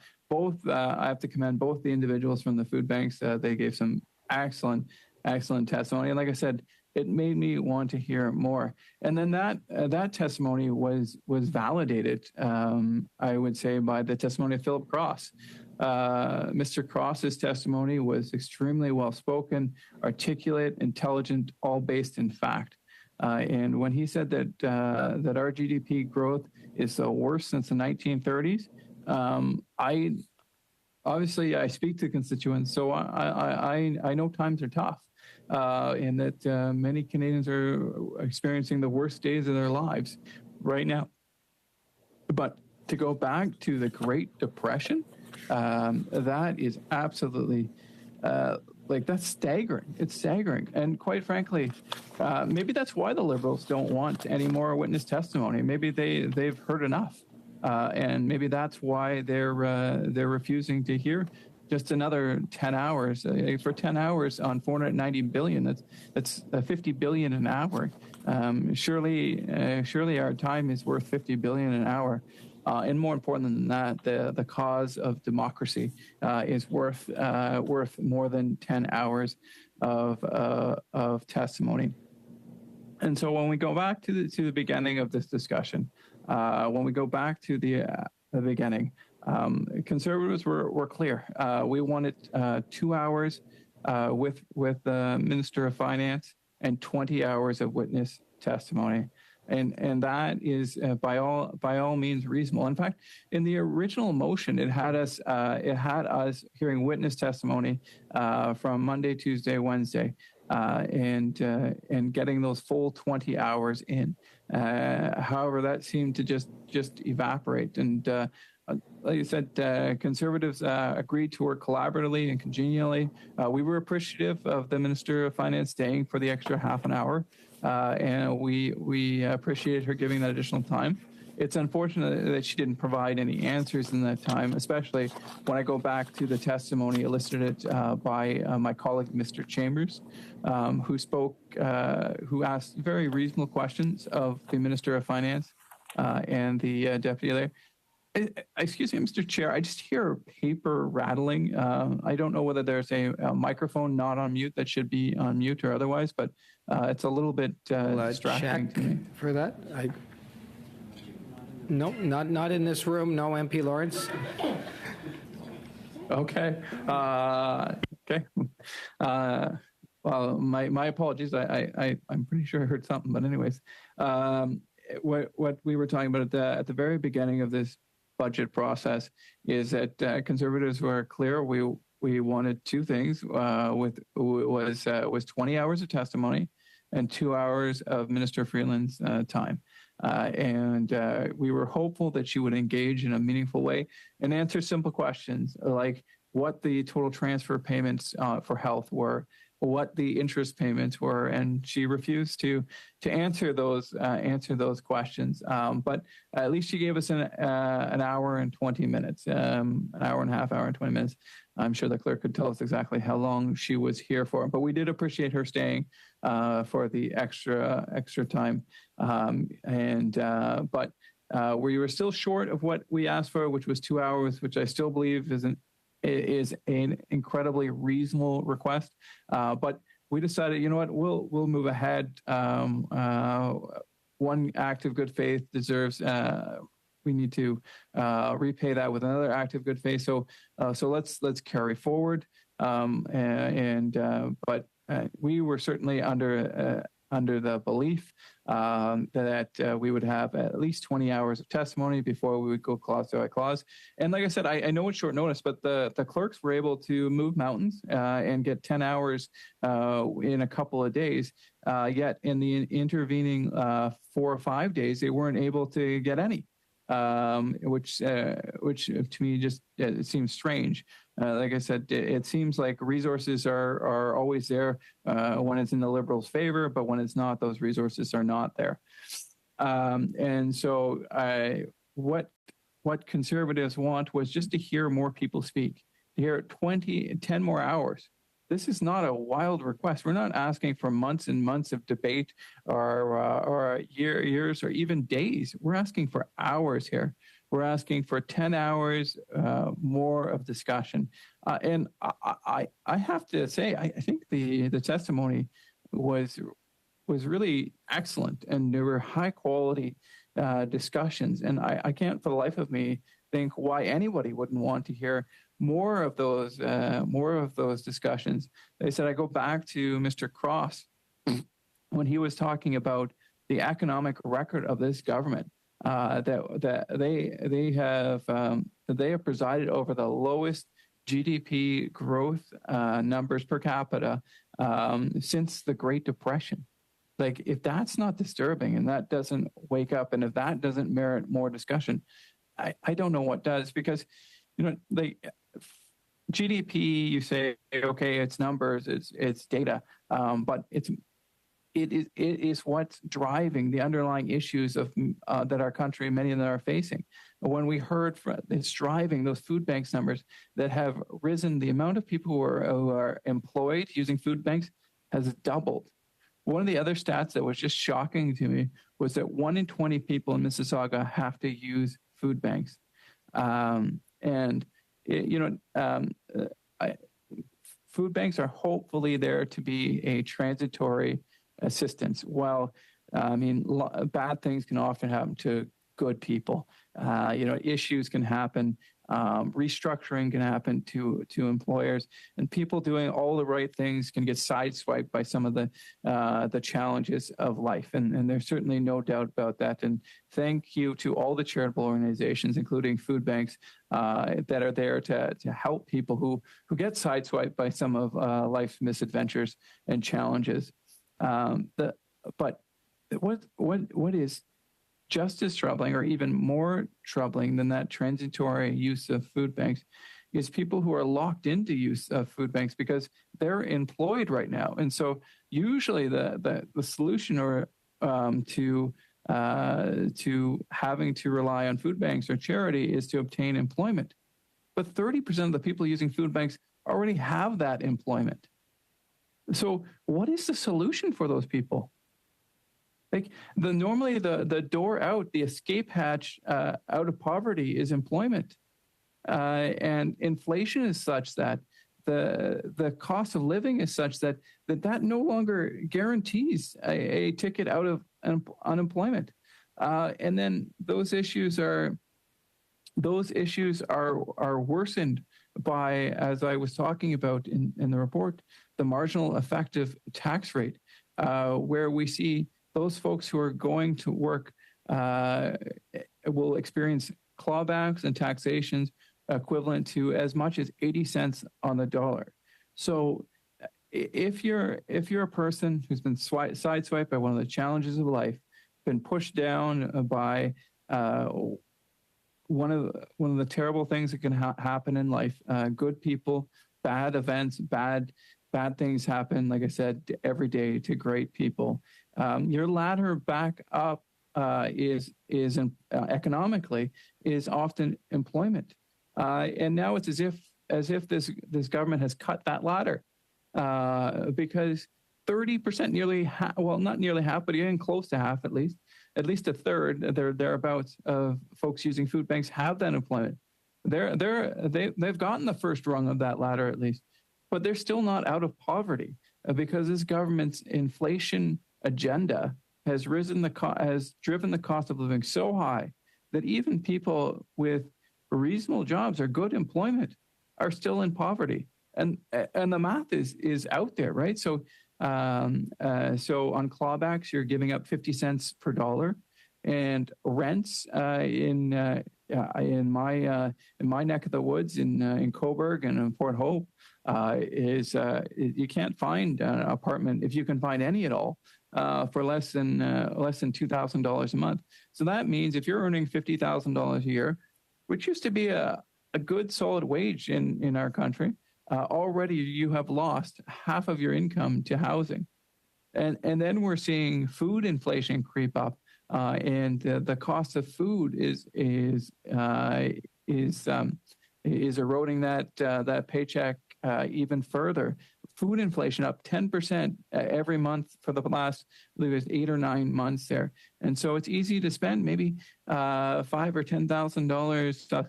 have to commend both the individuals from the food banks. They gave some excellent testimony. And like I said, it made me want to hear more. And then that testimony was validated, I would say, by the testimony of Philip Cross. Mr. Cross's testimony was extremely well-spoken, articulate, intelligent, all based in fact. And when he said that our GDP growth is the worst since the 1930s, I speak to constituents, so I know times are tough, and that many Canadians are experiencing the worst days of their lives right now. But to go back to the Great Depression, that is absolutely that's staggering. It's staggering. And quite frankly, maybe that's why the Liberals don't want any more witness testimony. Maybe they've heard enough. And maybe that's why they're refusing to hear just another 10 hours. For 10 hours on $490 billion, that's $50 billion an hour. Surely our time is worth $50 billion an hour. And more important than that, the cause of democracy is worth more than 10 hours of testimony. And so when we go back to the beginning of this discussion, when we go back to the beginning, Conservatives were clear. We wanted 2 hours with the Minister of Finance and 20 hours of witness testimony. And that is by all means reasonable. In fact, in the original motion, it had us hearing witness testimony from Monday, Tuesday, Wednesday, and getting those full 20 hours in. However, that seemed to just evaporate. And like you said, Conservatives agreed to work collaboratively and congenially. We were appreciative of the Minister of Finance staying for the extra half an hour. And we appreciated her giving that additional time. It's unfortunate that she didn't provide any answers in that time, especially when I go back to the testimony elicited by my colleague, Mr. Chambers, who asked very reasonable questions of the Minister of Finance and the Deputy there. Excuse me, Mr. Chair, I just hear paper rattling. I don't know whether there's a microphone not on mute that should be on mute or otherwise, but it's a little bit distracting to me. For that, no, not in this room. No, MP Lawrence. Okay. Okay. Well, my apologies. I'm pretty sure I heard something, but anyways, what we were talking about at the very beginning of this budget process is that Conservatives were clear. We wanted two things. Was 20 hours of testimony and 2 hours of Minister Freeland's time. And we were hopeful that she would engage in a meaningful way and answer simple questions like what the total transfer payments for health were, what the interest payments were, and she refused to answer those questions. But at least she gave us an hour and 20 minutes, an hour and a half, hour and 20 minutes. I'm sure the clerk could tell us exactly how long she was here for, but we did appreciate her staying for the extra time. But we were still short of what we asked for, which was 2 hours, which I still believe is an incredibly reasonable request. But we decided, you know what, we'll move ahead. One act of good faith deserves. We need to repay that with another act of good faith. So let's carry forward. But we were certainly under under the belief that we would have at least 20 hours of testimony before we would go clause by clause. And like I said, I know it's short notice, but the clerks were able to move mountains and get 10 hours in a couple of days. Yet in the intervening 4 or 5 days, they weren't able to get any. Which to me just it seems strange. Like I said, it seems like resources are always there when it's in the Liberals' favor, but when it's not, those resources are not there. And so what Conservatives want was just to hear more people speak, to hear 10 more hours. This is not a wild request. We're not asking for months and months of debate or years or even days. We're asking for hours here. We're asking for 10 hours more of discussion. And I have to say, I think the testimony was really excellent, and there were high quality discussions. And I can't for the life of me think why anybody wouldn't want to hear more of those discussions. They said, I go back to Mr. Cross when he was talking about the economic record of this government, that they have presided over the lowest GDP growth numbers per capita since the Great Depression. Like, if that's not disturbing and that doesn't wake up, and if that doesn't merit more discussion, I don't know what does. Because, GDP, you say, okay, it's numbers, it's data, but it is what's driving the underlying issues of that our country, many of them are facing. When we heard it's driving those food banks numbers that have risen, the amount of people who are employed using food banks has doubled. One of the other stats that was just shocking to me was that 1 in 20 people in Mississauga have to use food banks, food banks are hopefully there to be a transitory assistance. While, bad things can often happen to good people. Issues can happen. Restructuring can happen to employers, and people doing all the right things can get sideswiped by some of the challenges of life. And there's certainly no doubt about that. And thank you to all the charitable organizations, including food banks, that are there to help people who get sideswiped by some of life's misadventures and challenges. But what is just as troubling, or even more troubling than that transitory use of food banks, is people who are locked into use of food banks because they're employed right now. And so usually the solution to having to rely on food banks or charity is to obtain employment. But 30% of the people using food banks already have that employment. So what is the solution for those people? Like, normally the door out, the escape hatch out of poverty is employment. And inflation is such that the cost of living is such that no longer guarantees a ticket out of unemployment. And then those issues are worsened by, as I was talking about in the report, the marginal effective tax rate, where we see those folks who are going to work will experience clawbacks and taxations equivalent to as much as 80 cents on the dollar. So if you're a person who's been sideswiped by one of the challenges of life, been pushed down by one of the terrible things that can happen in life, good people, bad events, bad things happen, like I said, every day to great people. Your ladder back up is economically is often employment, and now it's as if this government has cut that ladder because 30%, not nearly half, but even close to half, at least a third, thereabouts of folks using food banks have that employment. They've gotten the first rung of that ladder at least, but they're still not out of poverty because this government's inflation agenda has driven the cost of living so high that even people with reasonable jobs or good employment are still in poverty. And the math is out there, right? So So on clawbacks, you're giving up 50 cents per dollar, and rents in my neck of the woods in Cobourg and in Port Hope is you can't find an apartment, if you can find any at all, for less than $2,000 a month. So that means if you're earning $50,000 a year, which used to be a good solid wage in our country, already you have lost half of your income to housing. And then we're seeing food inflation creep up, and the cost of food is eroding that paycheck even further. Food inflation up 10% every month for the last, I believe it was 8 or 9 months there. And so it's easy to spend maybe $5,000 or $10,000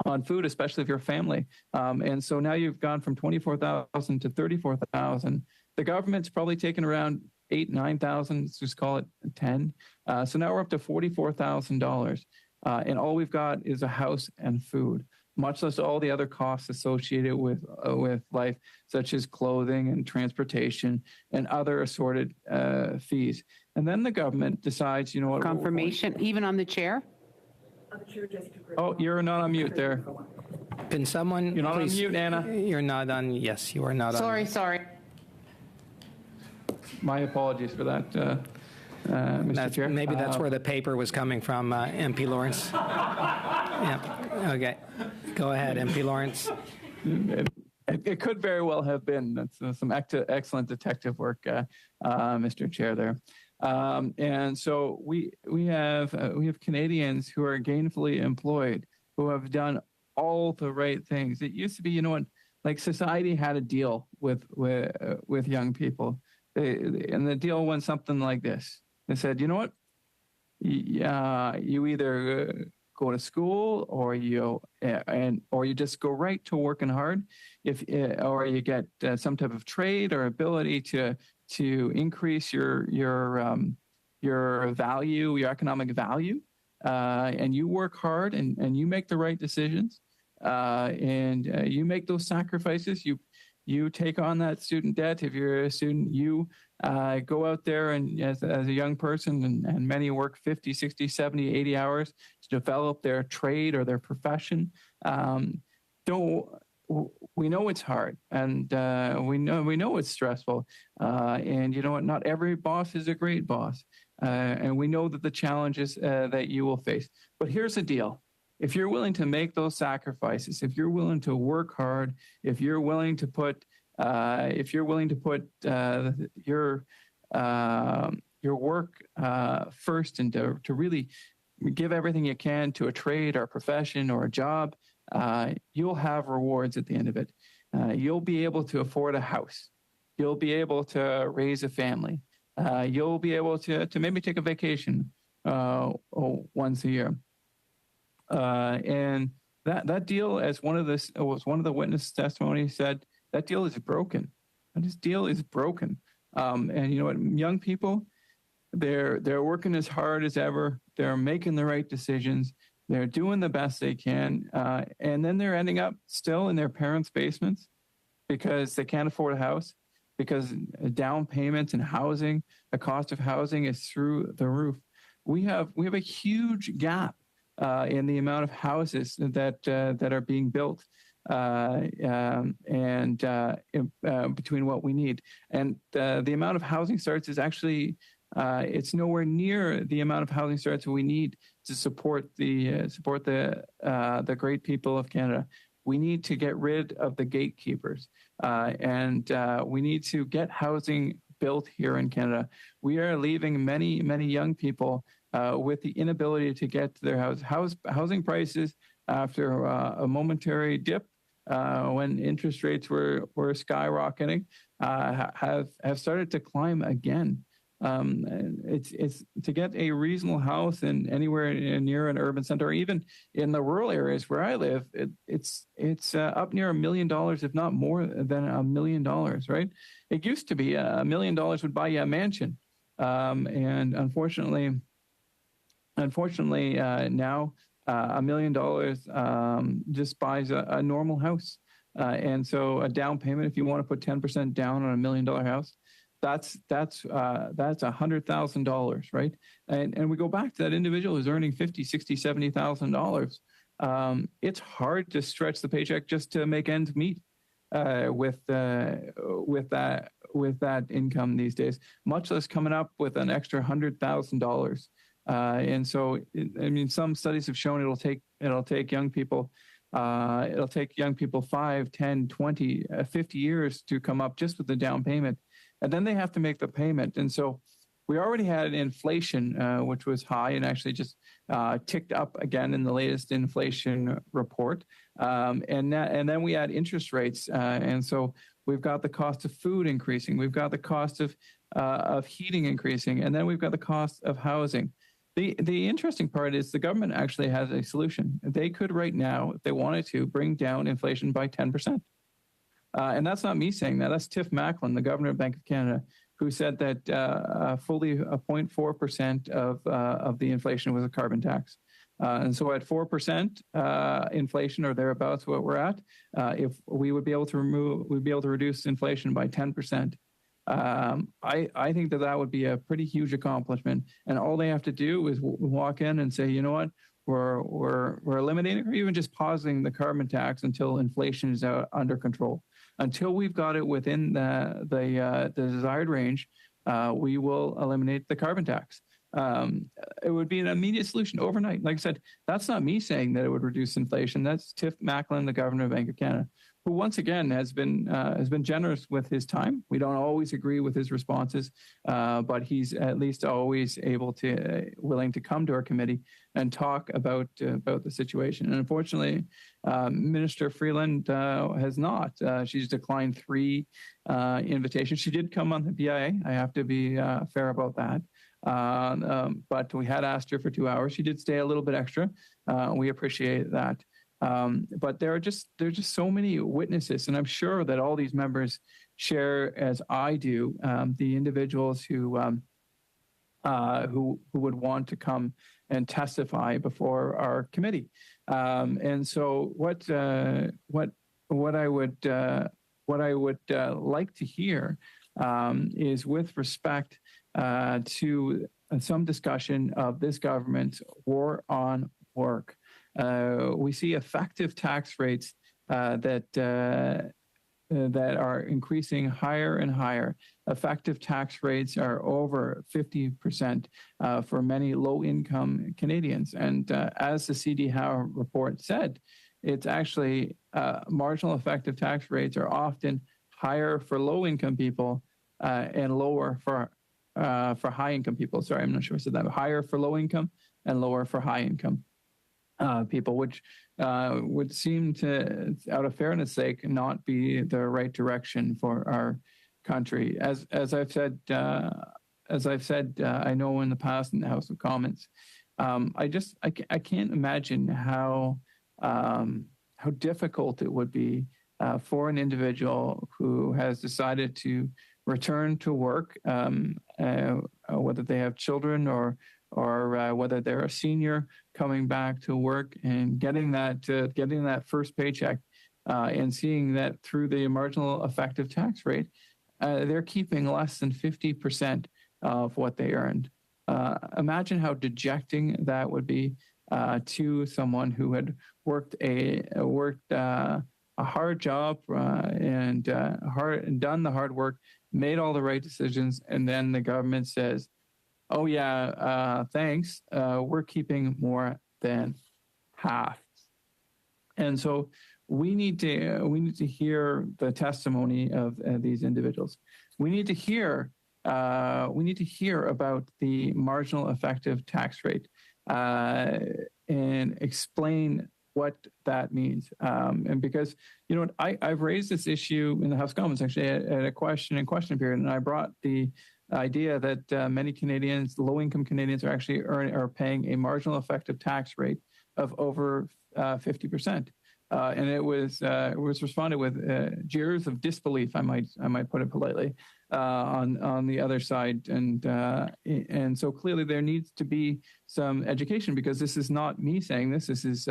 on food, especially if you're a family. And so now you've gone from 24,000 to 34,000. The government's probably taken around 8,000, 9,000. Let's just call it 10. So now we're up to $44,000, and all we've got is a house and food, much less all the other costs associated with life, such as clothing and transportation and other assorted fees. And then the government decides, you know what? Confirmation, even on the chair? Oh, you're not on mute there. Can someone? You're not please, on mute, Anna. You're not on. Yes, you are not on. Sorry. My apologies for that, Mr. Chair. Maybe that's where the paper was coming from, MP Lawrence. Yeah. Okay. Go ahead, MP Lawrence. It could very well have been. That's some excellent detective work, Mr. Chair. There. And so we have Canadians who are gainfully employed, who have done all the right things. It used to be, you know what, like society had a deal with young people, and the deal went something like this. They said, you know what, you either go to school or you just go right to working hard, or you get some type of trade or ability to increase your value, your economic value, and you work hard and you make the right decisions, and you make those sacrifices. You take on that student debt. If you're a student, you go out there and as a young person, and many work 50, 60, 70, 80 hours to develop their trade or their profession. We know it's hard, and we know it's stressful, and you know what? Not every boss is a great boss, and we know that the challenges that you will face. But here's the deal: if you're willing to make those sacrifices, if you're willing to work hard, if you're willing to put your work first, and to really give everything you can to a trade or a profession or a job, you'll have rewards at the end of it. You'll be able to afford a house. You'll be able to raise a family. You'll be able to maybe take a vacation once a year. And that deal, as one of the witness testimonies said, that deal is broken. This deal is broken. And you know what, young people, they're working as hard as ever. They're making the right decisions. They're doing the best they can, and then they're ending up still in their parents' basements because they can't afford a house, because down payments and housing, the cost of housing is through the roof. We have a huge gap in the amount of houses that are being built, and between what we need, and the amount of housing starts is actually it's nowhere near the amount of housing starts we need to support the great people of Canada. We need to get rid of the gatekeepers, and we need to get housing built here in Canada. We are leaving many young people with the inability to get to their housing prices after a momentary dip when interest rates were skyrocketing have started to climb again. It's to get a reasonable house in anywhere near an urban center, or even in the rural areas where I live, it's up near $1 million, if not more than $1 million, right? It used to be $1 million would buy you a mansion. And unfortunately now $1 million just buys a normal house. And so a down payment, if you want to put 10% down on $1 million house, that's $100,000, right? And we go back to that individual who's earning $50,000, $60,000, $70,000. It's hard to stretch the paycheck just to make ends meet with that income these days, much less coming up with an extra $100,000. And so, I mean, some studies have shown it'll take young people 5, 10, 20, 50 years to come up just with the down payment. And then they have to make the payment. And so we already had inflation, which was high and actually just ticked up again in the latest inflation report. And then we had interest rates. And so we've got the cost of food increasing. We've got the cost of heating increasing. And then we've got the cost of housing. The interesting part is the government actually has a solution. They could right now, if they wanted to, bring down inflation by 10%. And that's not me saying that. That's Tiff Macklin, the governor of Bank of Canada, who said that fully 0.4% of the inflation was a carbon tax. And so at 4% inflation or thereabouts, what we're at, if we would be able to reduce inflation by 10%. I think that would be a pretty huge accomplishment. And all they have to do is walk in and say, you know what, we're eliminating or even just pausing the carbon tax until inflation is under control. Until we've got it within the desired range, we will eliminate the carbon tax. It would be an immediate solution overnight. Like I said, that's not me saying that it would reduce inflation. That's Tiff Macklin, the governor of Bank of Canada, who once again has been generous with his time. We don't always agree with his responses, but he's at least always willing to come to our committee and talk about the situation. And unfortunately, Minister Freeland has not. She's declined 3 invitations. She did come on the BIA. I have to be fair about that. But we had asked her for 2 hours. She did stay a little bit extra. We appreciate that. But there are just so many witnesses, and I'm sure that all these members share, as I do, the individuals who would want to come and testify before our committee. And so what I would like to hear is with respect to some discussion of this government's war on work. We see effective tax rates that are increasing higher and higher. Effective tax rates are over 50% for many low-income Canadians. And as the C.D. Howe report said, it's actually marginal effective tax rates are often higher for low-income people and lower for high-income people. Sorry, I'm not sure I said that. Higher for low-income and lower for high-income people, which would seem to, out of fairness sake, not be the right direction for our country. As I've said, I know in the past in the House of Commons, I can't imagine how difficult it would be for an individual who has decided to return to work, whether they have children or whether they're a senior coming back to work and getting that first paycheck and seeing that through the marginal effective tax rate, they're keeping less than 50% of what they earned. Imagine how dejecting that would be to someone who had worked a hard job and done the hard work, made all the right decisions, and then the government says, "Oh yeah, thanks. We're keeping more than half." And so we need to hear the testimony of these individuals. We need to hear about the marginal effective tax rate and explain what that means. And because, you know, I've raised this issue in the House of Commons actually at a question period, and I brought the idea that many Canadians, low-income Canadians, are actually paying a marginal effective tax rate of over 50%. and it was responded with jeers of disbelief. I might put it politely on the other side, and so clearly there needs to be some education, because this is not me saying this. This is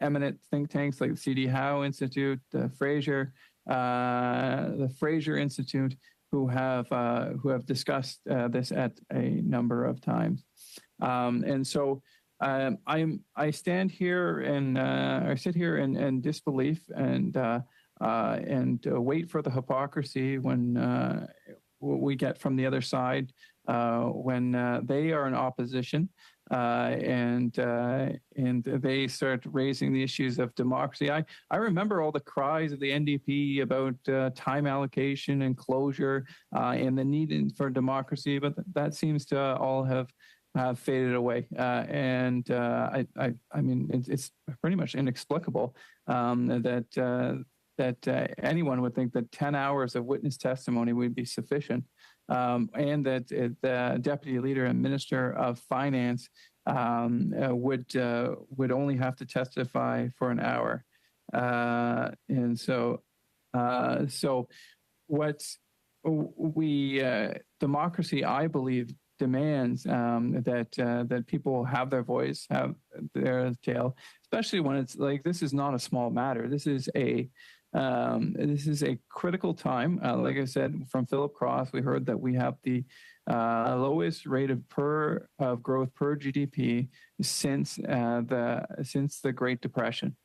eminent think tanks like the C.D. Howe Institute, the Fraser Institute, who have discussed this at a number of times, and so. I stand here and I sit here in disbelief and wait for the hypocrisy when we get from the other side when they are in opposition and they start raising the issues of democracy. I remember all the cries of the NDP about time allocation and closure and the need for democracy, but that seems to all have faded away, and I mean it's pretty much inexplicable that anyone would think that 10 hours of witness testimony would be sufficient, and that the deputy leader and minister of finance would only have to testify for an hour, and so what democracy, I believe, demands that people have their voice, have their tale, especially when it's like this is not a small matter. This is a critical time. Like I said, from Philip Cross, we heard that we have the lowest rate of growth per GDP since the Great Depression,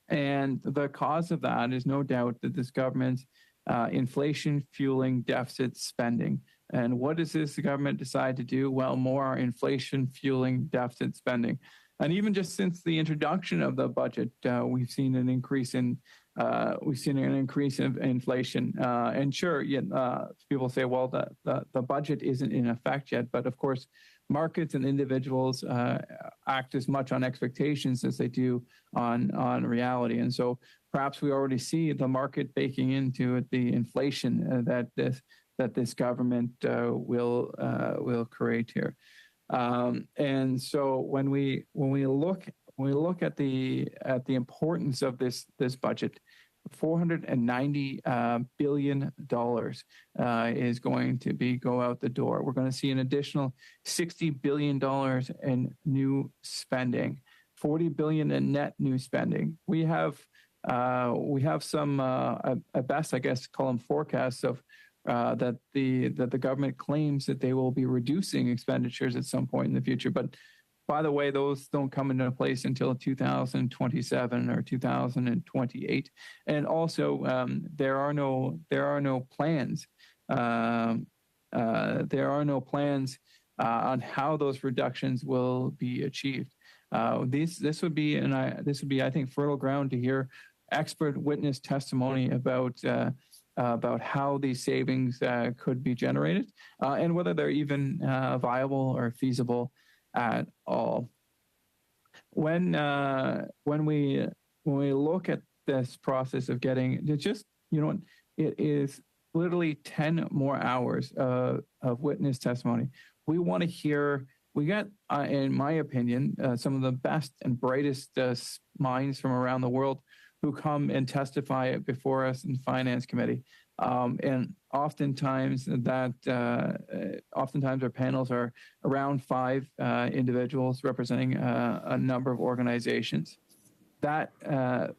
and the cause of that is no doubt that this government's inflation fueling deficit spending. And what does this government decide to do? Well, more inflation fueling deficit spending. And even just since the introduction of the budget, we've seen an increase in inflation. And sure, people say, well, the budget isn't in effect yet. But of course, markets and individuals act as much on expectations as they do on reality. And so perhaps we already see the market baking into it the inflation that this government will create here, and so when we look at the importance of this budget, $490 billion is going to go out the door. We're going to see an additional $60 billion in new spending, $40 billion in net new spending. We have some at best, I guess, call them forecasts of. That the government claims that they will be reducing expenditures at some point in the future. But by the way, those don't come into place until 2027 or 2028. And also, there are no plans. There are no plans on how those reductions will be achieved. This would be, I think, fertile ground to hear expert witness testimony about how these savings could be generated and whether they're even viable or feasible at all. When we look at this process of getting it is literally 10 more hours of witness testimony. We want to hear. We got, in my opinion, some of the best and brightest minds from around the world who come and testify before us in Finance Committee. And oftentimes our panels are around 5 individuals representing a number of organizations. That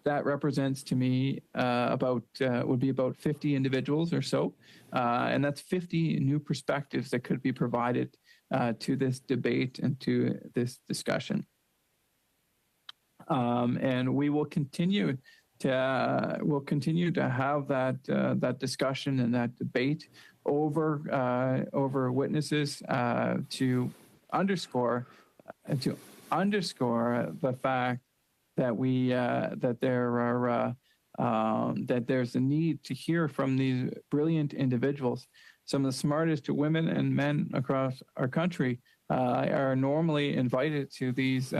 represents to me would be about 50 individuals or so. And that's 50 new perspectives that could be provided to this debate and to this discussion. And we will continue to have that discussion and that debate over witnesses to underscore the fact that that there's a need to hear from these brilliant individuals. Some of the smartest women and men across our country are normally invited to these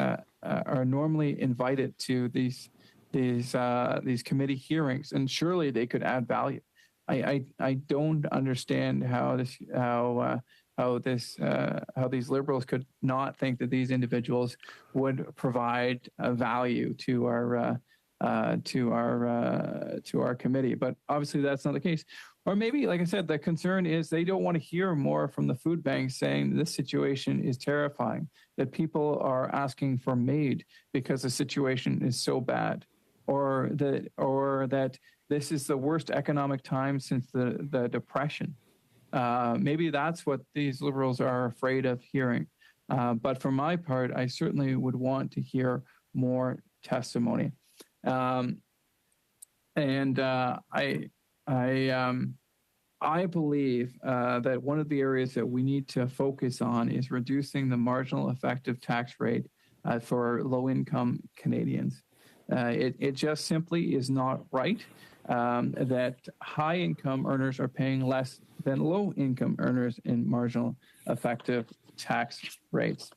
committee hearings, and surely they could add value. I don't understand how how these Liberals could not think that these individuals would provide value to our committee. But obviously that's not the case. Or maybe, like I said, the concern is they don't want to hear more from the food banks saying this situation is terrifying, that people are asking for MAID because the situation is so bad, or that this is the worst economic time since the Depression. Maybe that's what these Liberals are afraid of hearing. But for my part, I certainly would want to hear more testimony. I believe that one of the areas that we need to focus on is reducing the marginal effective tax rate for low-income Canadians. It just simply is not right that high-income earners are paying less than low-income earners in marginal effective tax rates.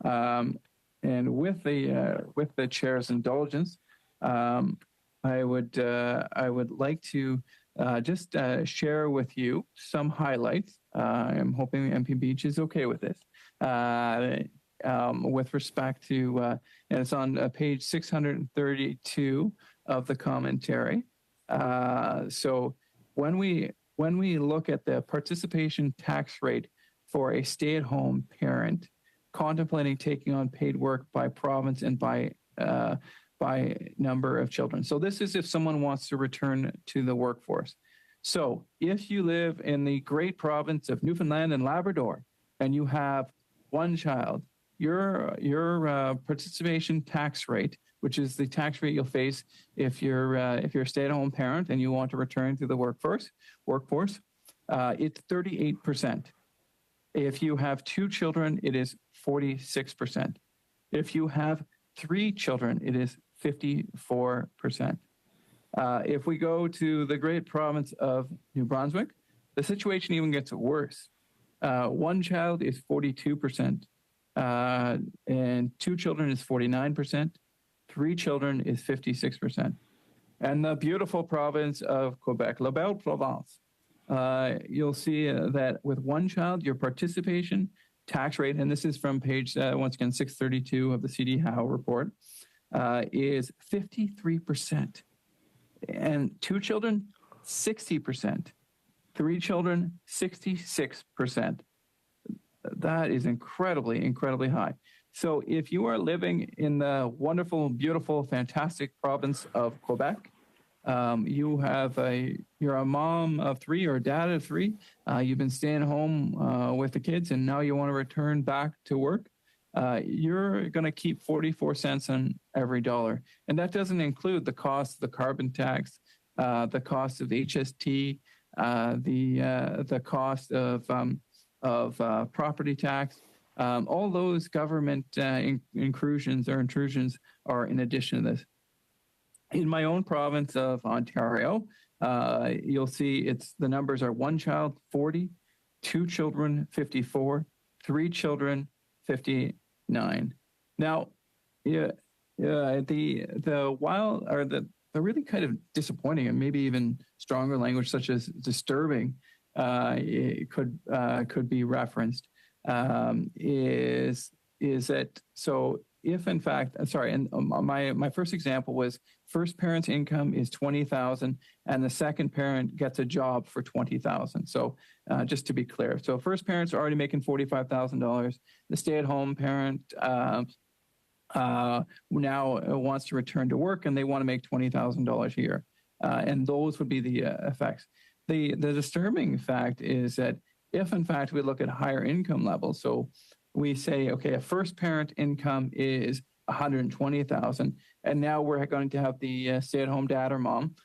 And with the chair's indulgence, I would like to just share with you some highlights. I'm hoping MP Beach is okay with this. With respect to, and it's on page 632 of the commentary. So when we look at the participation tax rate for a stay-at-home parent contemplating taking on paid work by province and by number of children. So this is if someone wants to return to the workforce. So if you live in the great province of Newfoundland and Labrador and you have one child, your participation tax rate, which is the tax rate you'll face if you're a stay-at-home parent and you want to return to the workforce, it's 38%. If you have 2 children, it is 46%. If you have 3 children, it is 54%. If we go to the great province of New Brunswick, the situation even gets worse. 1 child is 42%, and 2 children is 49%, 3 children is 56%. And the beautiful province of Quebec, La Belle Province, you'll see that with 1 child, your participation tax rate, and this is from page, once again, 632 of the CD Howe report, is 53%. And 2 children, 60%. 3 children, 66%. That is incredibly, incredibly high. So if you are living in the wonderful, beautiful, fantastic province of Quebec, you're a mom of 3 or a dad of 3, you've been staying home with the kids and now you want to return back to work, you're going to keep 44 cents on every dollar. And that doesn't include the cost of the carbon tax, the cost of HST, the cost of property tax. All those government intrusions are in addition to this. In my own province of Ontario, you'll see the numbers are 1 child, 40, 2 children, 54, 3 children, 59. Now, the really kind of disappointing and maybe even stronger language, such as disturbing, it could be referenced. Is that so? If in fact, and my first example was first parent's income is $20,000 and the second parent gets a job for $20,000. So just to be clear, so first parent's already making $45,000. The stay-at-home parent now wants to return to work and they want to make $20,000 a year, and those would be the effects. The disturbing fact is that if in fact we look at higher income levels, so we say, okay, a first parent income is $120,000, and now we're going to have the stay-at-home dad or mom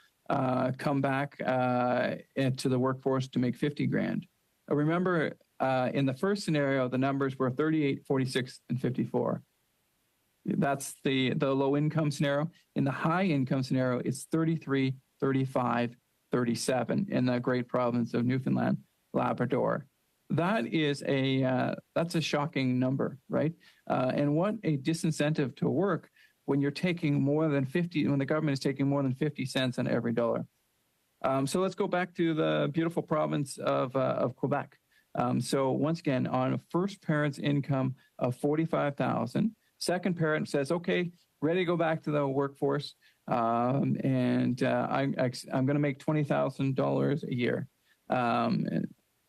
come back to the workforce to make $50,000. Remember, in the first scenario, the numbers were 38, 46, and 54. That's the low income scenario. In the high income scenario, it's 33, 35, 37 in the great province of Newfoundland, Labrador. That's a shocking number, right? And what a disincentive to work when you're taking more than 50, when the government is taking more than 50 cents on every dollar. So let's go back to the beautiful province of Quebec. So once again, on a first parent's income of $45,000, second parent says, okay, ready to go back to the workforce, I'm going to make $20,000 a year.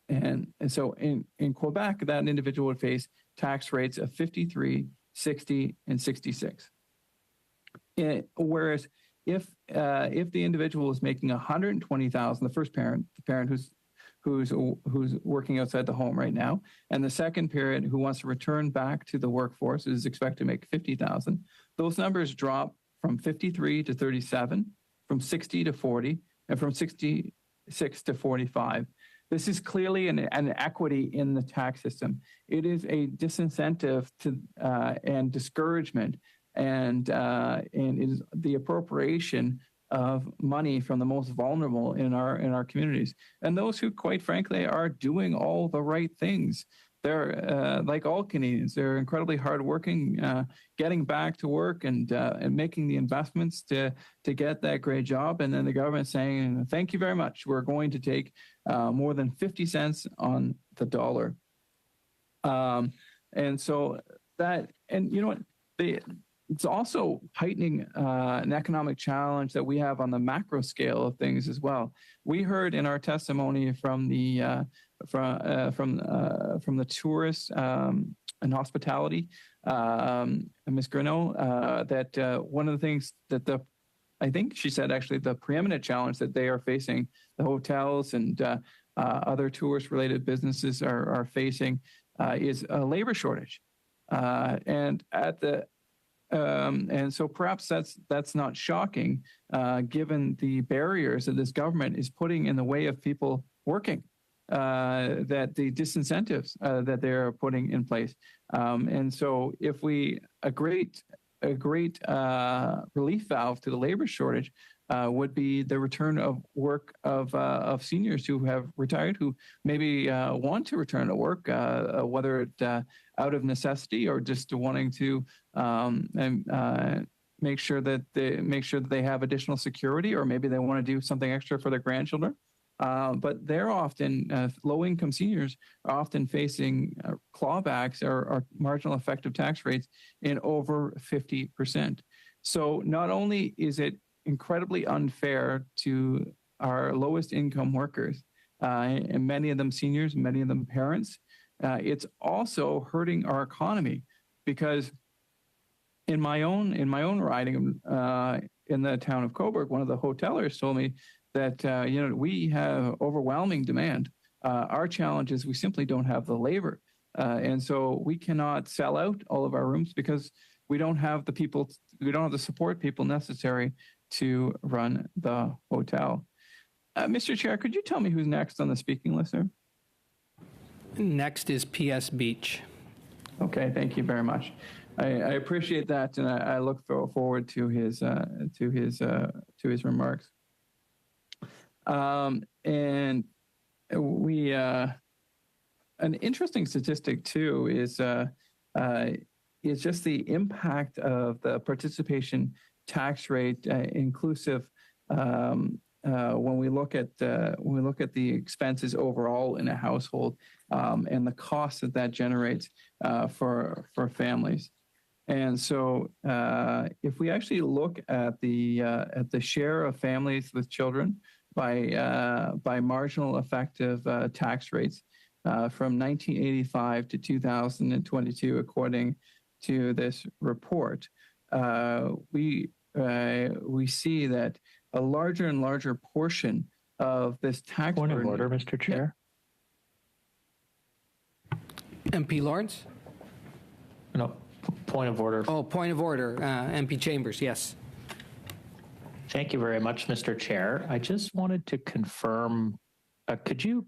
And so in Quebec, that individual would face tax rates of 53, 60, and 66. Whereas if the individual is making $120,000, the first parent, the parent who's working outside the home right now, and the second parent who wants to return back to the workforce is expected to make $50,000, those numbers drop from 53 to 37, from 60 to 40, and from 66 to 45. This is clearly an equity in the tax system. It is a disincentive to and discouragement, and it is the appropriation of money from the most vulnerable in our communities, and those who, quite frankly, are doing all the right things. They're like all Canadians. They're incredibly hardworking, getting back to work and making the investments to get that great job. And then the government saying, "Thank you very much. We're going to take more than 50 cents on the dollar." And so that, and you know what, it's also heightening an economic challenge that we have on the macro scale of things as well. We heard in our testimony from the tourists and hospitality, Ms. Greneau, that one of the things that I think she said actually the preeminent challenge that they are facing, the hotels and other tourist-related businesses are facing is a labor shortage, and so perhaps that's not shocking, given the barriers that this government is putting in the way of people working, that the disincentives that they're putting in place. And so if a great relief valve to the labor shortage would be the return of work of seniors who have retired, who maybe want to return to work, whether it out of necessity or just wanting to make sure that they have additional security, or maybe they want to do something extra for their grandchildren. But they're often, low-income seniors are often facing clawbacks or marginal effective tax rates in over 50%. So not only is it incredibly unfair to our lowest income workers, and many of them seniors, many of them parents, it's also hurting our economy, because in my own riding in the town of Cobourg, one of the hoteliers told me that we have overwhelming demand. Our challenge is we simply don't have the labor, and so we cannot sell out all of our rooms because we don't have the people, we don't have the support people necessary to run the hotel. Mr. Chair, could you tell me who's next on the speaking list, sir? Next is PS Beach. Okay, thank you very much. I appreciate that, and I look forward to his remarks. And we an interesting statistic too is just the impact of the participation tax rate, inclusive. When we look at the expenses overall in a household, and the cost that generates for families. And so, if we actually look at the share of families with children by marginal effective tax rates from 1985 to 2022, according to this report, we see that a larger and larger portion of this tax Point burden. of order, Mr. Chair. MP Lawrence? No, point of order. Oh, point of order. MP Chambers, yes. Thank you very much, Mr. Chair. I just wanted to confirm, could you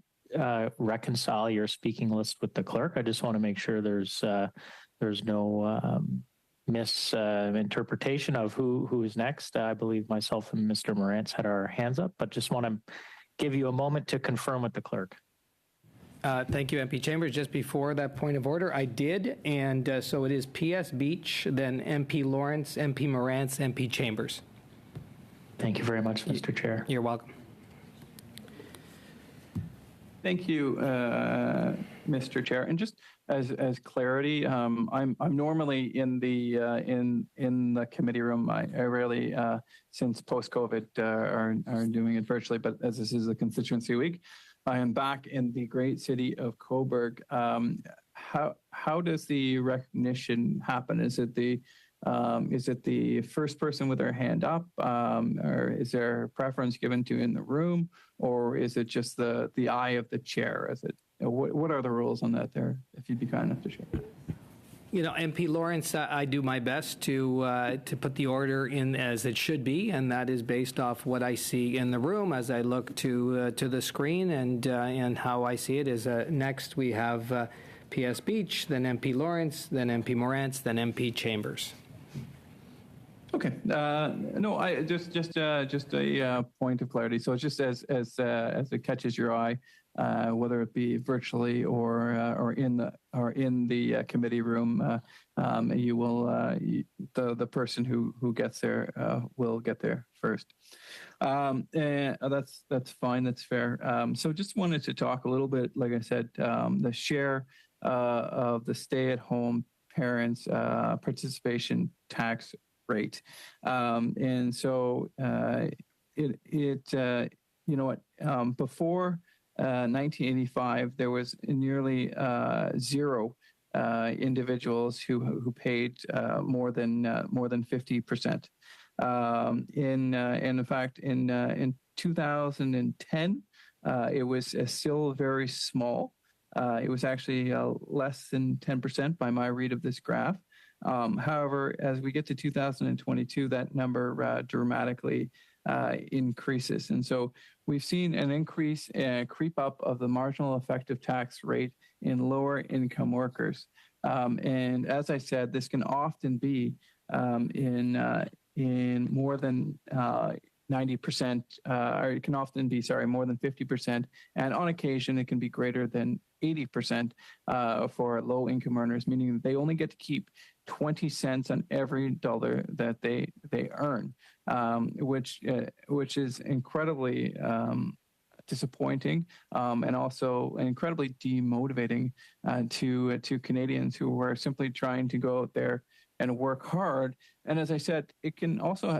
reconcile your speaking list with the clerk? I just want to make sure there's no misinterpretation of who is next. I believe myself and Mr. Morantz had our hands up, but just want to give you a moment to confirm with the clerk. Thank you, MP Chambers. Just before that point of order, I did, and so it is PS Beach, then MP Lawrence, MP Morantz, MP Chambers. Thank you very much, Mr. Chair. You're welcome. Thank you, Mr. Chair, and just as clarity, I'm normally in the committee room. I rarely, since post-COVID, are doing it virtually. But as this is a constituency week, I am back in the great city of Cobourg. How does the recognition happen? Is it the first person with their hand up, or is there preference given to in the room, or is it just the eye of the chair? What are the rules on that there, if you'd be kind enough to share? You know, MP Lawrence, I do my best to put the order in as it should be, and that is based off what I see in the room as I look to the screen, and how I see it is next we have PS Beach, then MP Lawrence, then MP Morantz, then MP Chambers. Okay. No, I just a point of clarity. So it's just as it catches your eye, whether it be virtually or in the committee room, you will the person who gets there will get there first. And that's fine. That's fair. So just wanted to talk a little bit, like I said, the share of the stay-at-home parents' participation tax rate, and so before 1985, there was nearly zero individuals who paid more than 50%. In fact, in 2010, it was still very small. It was actually less than 10% by my read of this graph. However, as we get to 2022, that number dramatically increases. And so we've seen an increase, creep up of the marginal effective tax rate in lower income workers. And as I said, this can often be in more than 90%, or it can often be, more than 50%. And on occasion, it can be greater than 80% for low income earners, meaning that they only get to keep 20 cents on every dollar that they earn, which is incredibly disappointing, and also incredibly demotivating to Canadians who are simply trying to go out there and work hard. And as I said, it also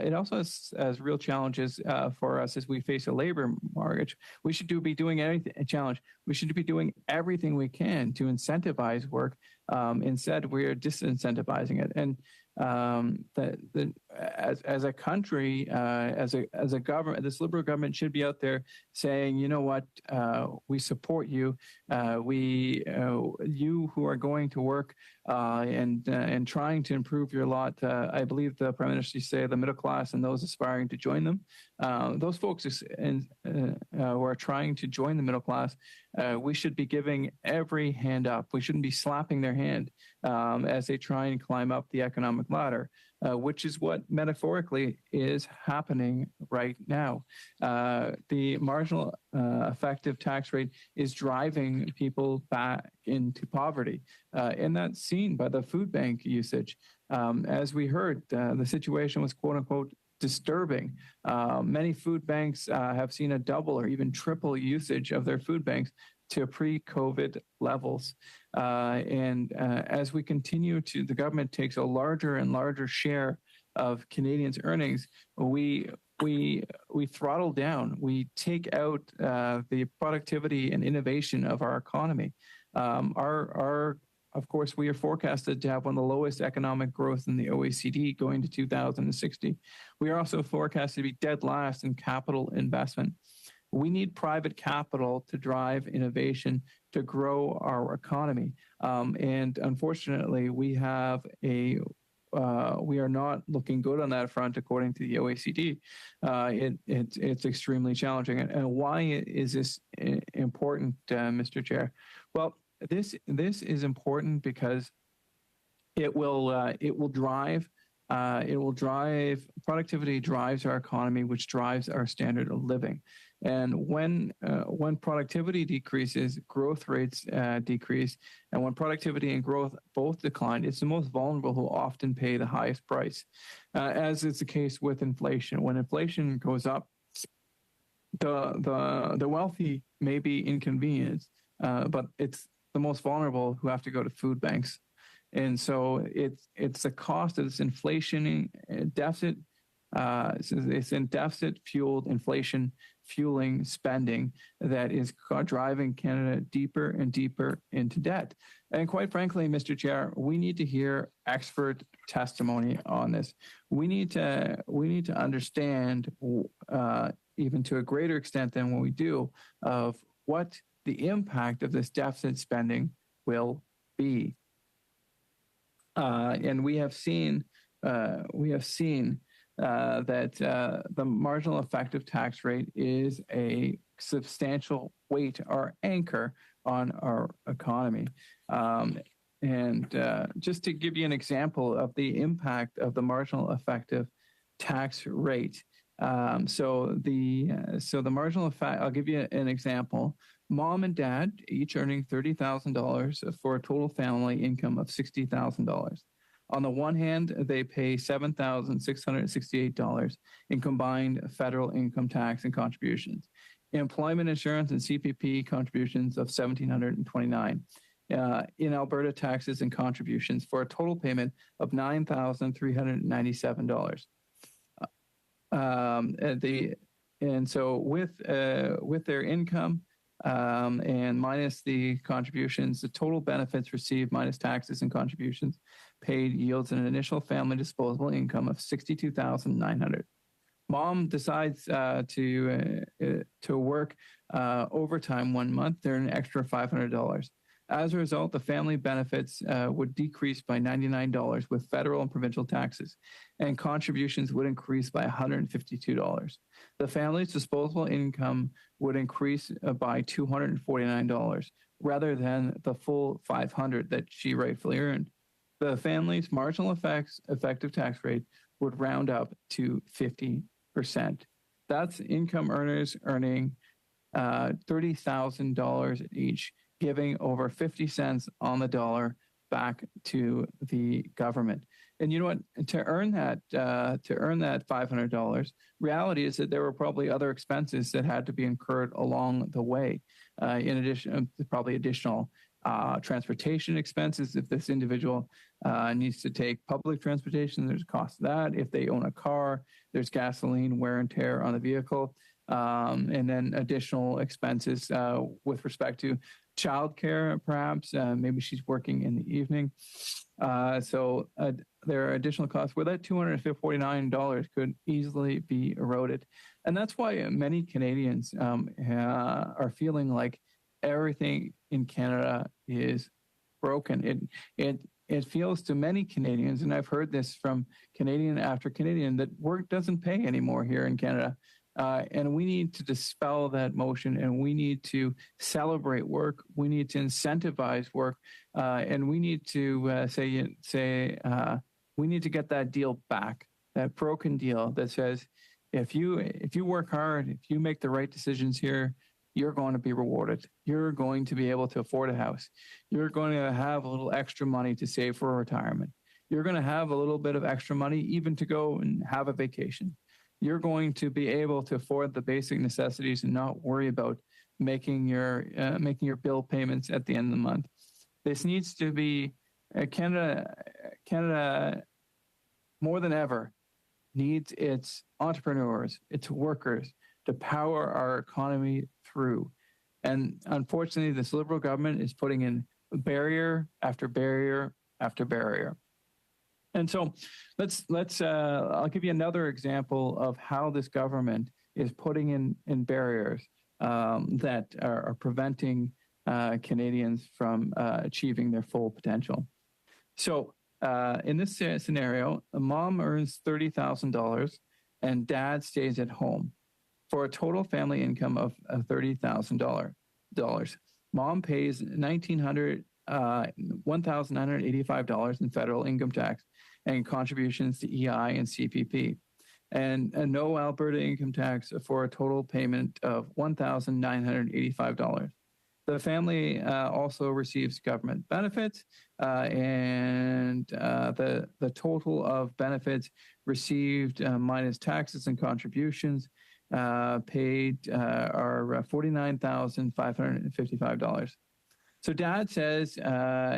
has real challenges for us as we face a labor mortgage. We should be doing everything we can to incentivize work. Instead, we are disincentivizing it. And as a country, as a government, this Liberal government should be out there saying, you know what, we support you. You who are going to work and trying to improve your lot. I believe the Prime Minister used to say the middle class and those aspiring to join them. Those folks who are trying to join the middle class, we should be giving every hand up. We shouldn't be slapping their hand as they try and climb up the economic ladder, which is what metaphorically is happening right now. The marginal effective tax rate is driving people back into poverty, and that's seen by the food bank usage. As we heard, the situation was quote unquote disturbing. Many food banks have seen a double or even triple usage of their food banks to pre-COVID levels. And as we continue the government takes a larger and larger share of Canadians' earnings, we throttle down. We take out the productivity and innovation of our economy. Of course, we are forecasted to have one of the lowest economic growth in the OECD going to 2060. We are also forecasted to be dead last in capital investment. We need private capital to drive innovation to grow our economy. And unfortunately, we are not looking good on that front, according to the OECD. It's extremely challenging. And why is this important, Mr. Chair? Well, this is important because it will drive productivity drives our economy, which drives our standard of living. And when productivity decreases, growth rates decrease. And when productivity and growth both decline, it's the most vulnerable who often pay the highest price, as is the case with inflation. When inflation goes up, the wealthy may be inconvenienced, but it's the most vulnerable who have to go to food banks. And so it's the cost of this inflation deficit. It's in deficit fueled inflation fueling spending that is driving Canada deeper and deeper into debt. And quite frankly, Mr. Chair, we need to hear expert testimony on this. We need to understand, even to a greater extent than what we do, of what the impact of this deficit spending will be. And we have seen that the marginal effective tax rate is a substantial weight or anchor on our economy. Just to give you an example of the impact of the marginal effective tax rate. So the marginal effect, I'll give you an example. Mom and dad each earning $30,000 for a total family income of $60,000. On the one hand, they pay $7,668 in combined federal income tax and contributions, employment insurance and CPP contributions of $1,729. In Alberta, taxes and contributions for a total payment of $9,397. And so with their income and minus the contributions, the total benefits received minus taxes and contributions paid yields an initial family disposable income of $62,900. Mom decides to work overtime 1 month, they're an extra $500. As a result, the family benefits would decrease by $99 with federal and provincial taxes, and contributions would increase by $152. The family's disposable income would increase by $249 rather than the full $500 that she rightfully earned. The family's marginal effective tax rate would round up to 50%. That's income earners earning $30,000 each, giving over 50 cents on the dollar back to the government. And you know what? To earn that $500, reality is that there were probably other expenses that had to be incurred along the way. In addition, probably additional transportation expenses. If this individual needs to take public transportation, there's a cost of that. If they own a car, there's gasoline, wear and tear on the vehicle, and then additional expenses with respect to childcare, perhaps. Maybe she's working in the evening. So there are additional costs where that $249 could easily be eroded. And that's why many Canadians are feeling like everything in Canada is broken. It feels to many Canadians, and I've heard this from Canadian after Canadian, that work doesn't pay anymore here in Canada. And we need to dispel that motion, and we need to celebrate work. We need to incentivize work, and we need to we need to get that deal back, that broken deal that says, if you work hard, if you make the right decisions here, you're going to be rewarded. You're going to be able to afford a house. You're going to have a little extra money to save for retirement. You're going to have a little bit of extra money even to go and have a vacation. You're going to be able to afford the basic necessities and not worry about making your bill payments at the end of the month. This needs to be Canada more than ever needs its entrepreneurs, its workers to power our economy through. And unfortunately, this Liberal government is putting in barrier after barrier after barrier. And so I'll give you another example of how this government is putting in barriers that are preventing Canadians from achieving their full potential. So in this scenario, a mom earns $30,000 and dad stays at home for a total family income of $30,000. Mom pays $1,985 in federal income tax and contributions to EI and CPP, and no Alberta income tax for a total payment of $1,985. The family also receives government benefits, and the total of benefits received minus taxes and contributions paid are $49,555. So Dad says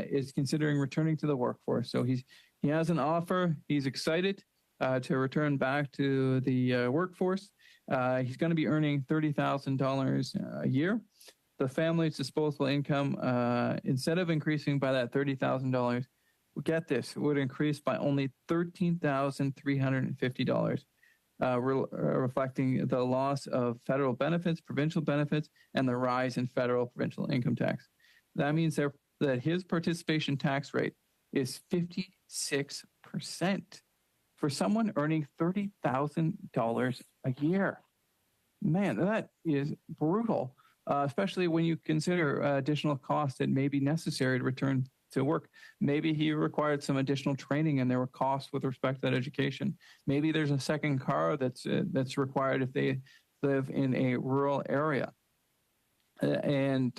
is considering returning to the workforce. So he has an offer. He's excited to return back to the workforce. He's going to be earning $30,000 a year. The family's disposable income, instead of increasing by that $30,000, get this, would increase by only $13,350, reflecting the loss of federal benefits, provincial benefits, and the rise in federal provincial income tax. That means that his participation tax rate is 56% for someone earning $30,000 a year. Man, that is brutal, especially when you consider additional costs that may be necessary to return to work. Maybe he required some additional training and there were costs with respect to that education. Maybe there's a second car that's required if they live in a rural area. And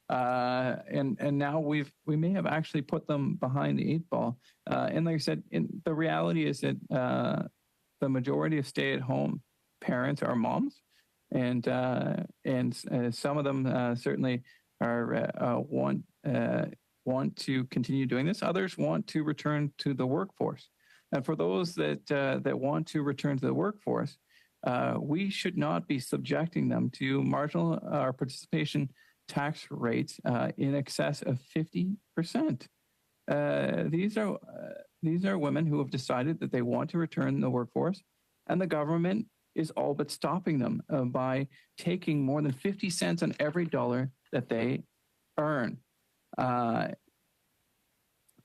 now we may have actually put them behind the eight ball. And like I said, the reality is that the majority of stay-at-home parents are moms, and some of them certainly are want to continue doing this. Others want to return to the workforce. And for those that want to return to the workforce, we should not be subjecting them to marginal participation tax rates in excess of 50%. These are women who have decided that they want to return to the workforce, and the government is all but stopping them by taking more than 50 cents on every dollar that they earn.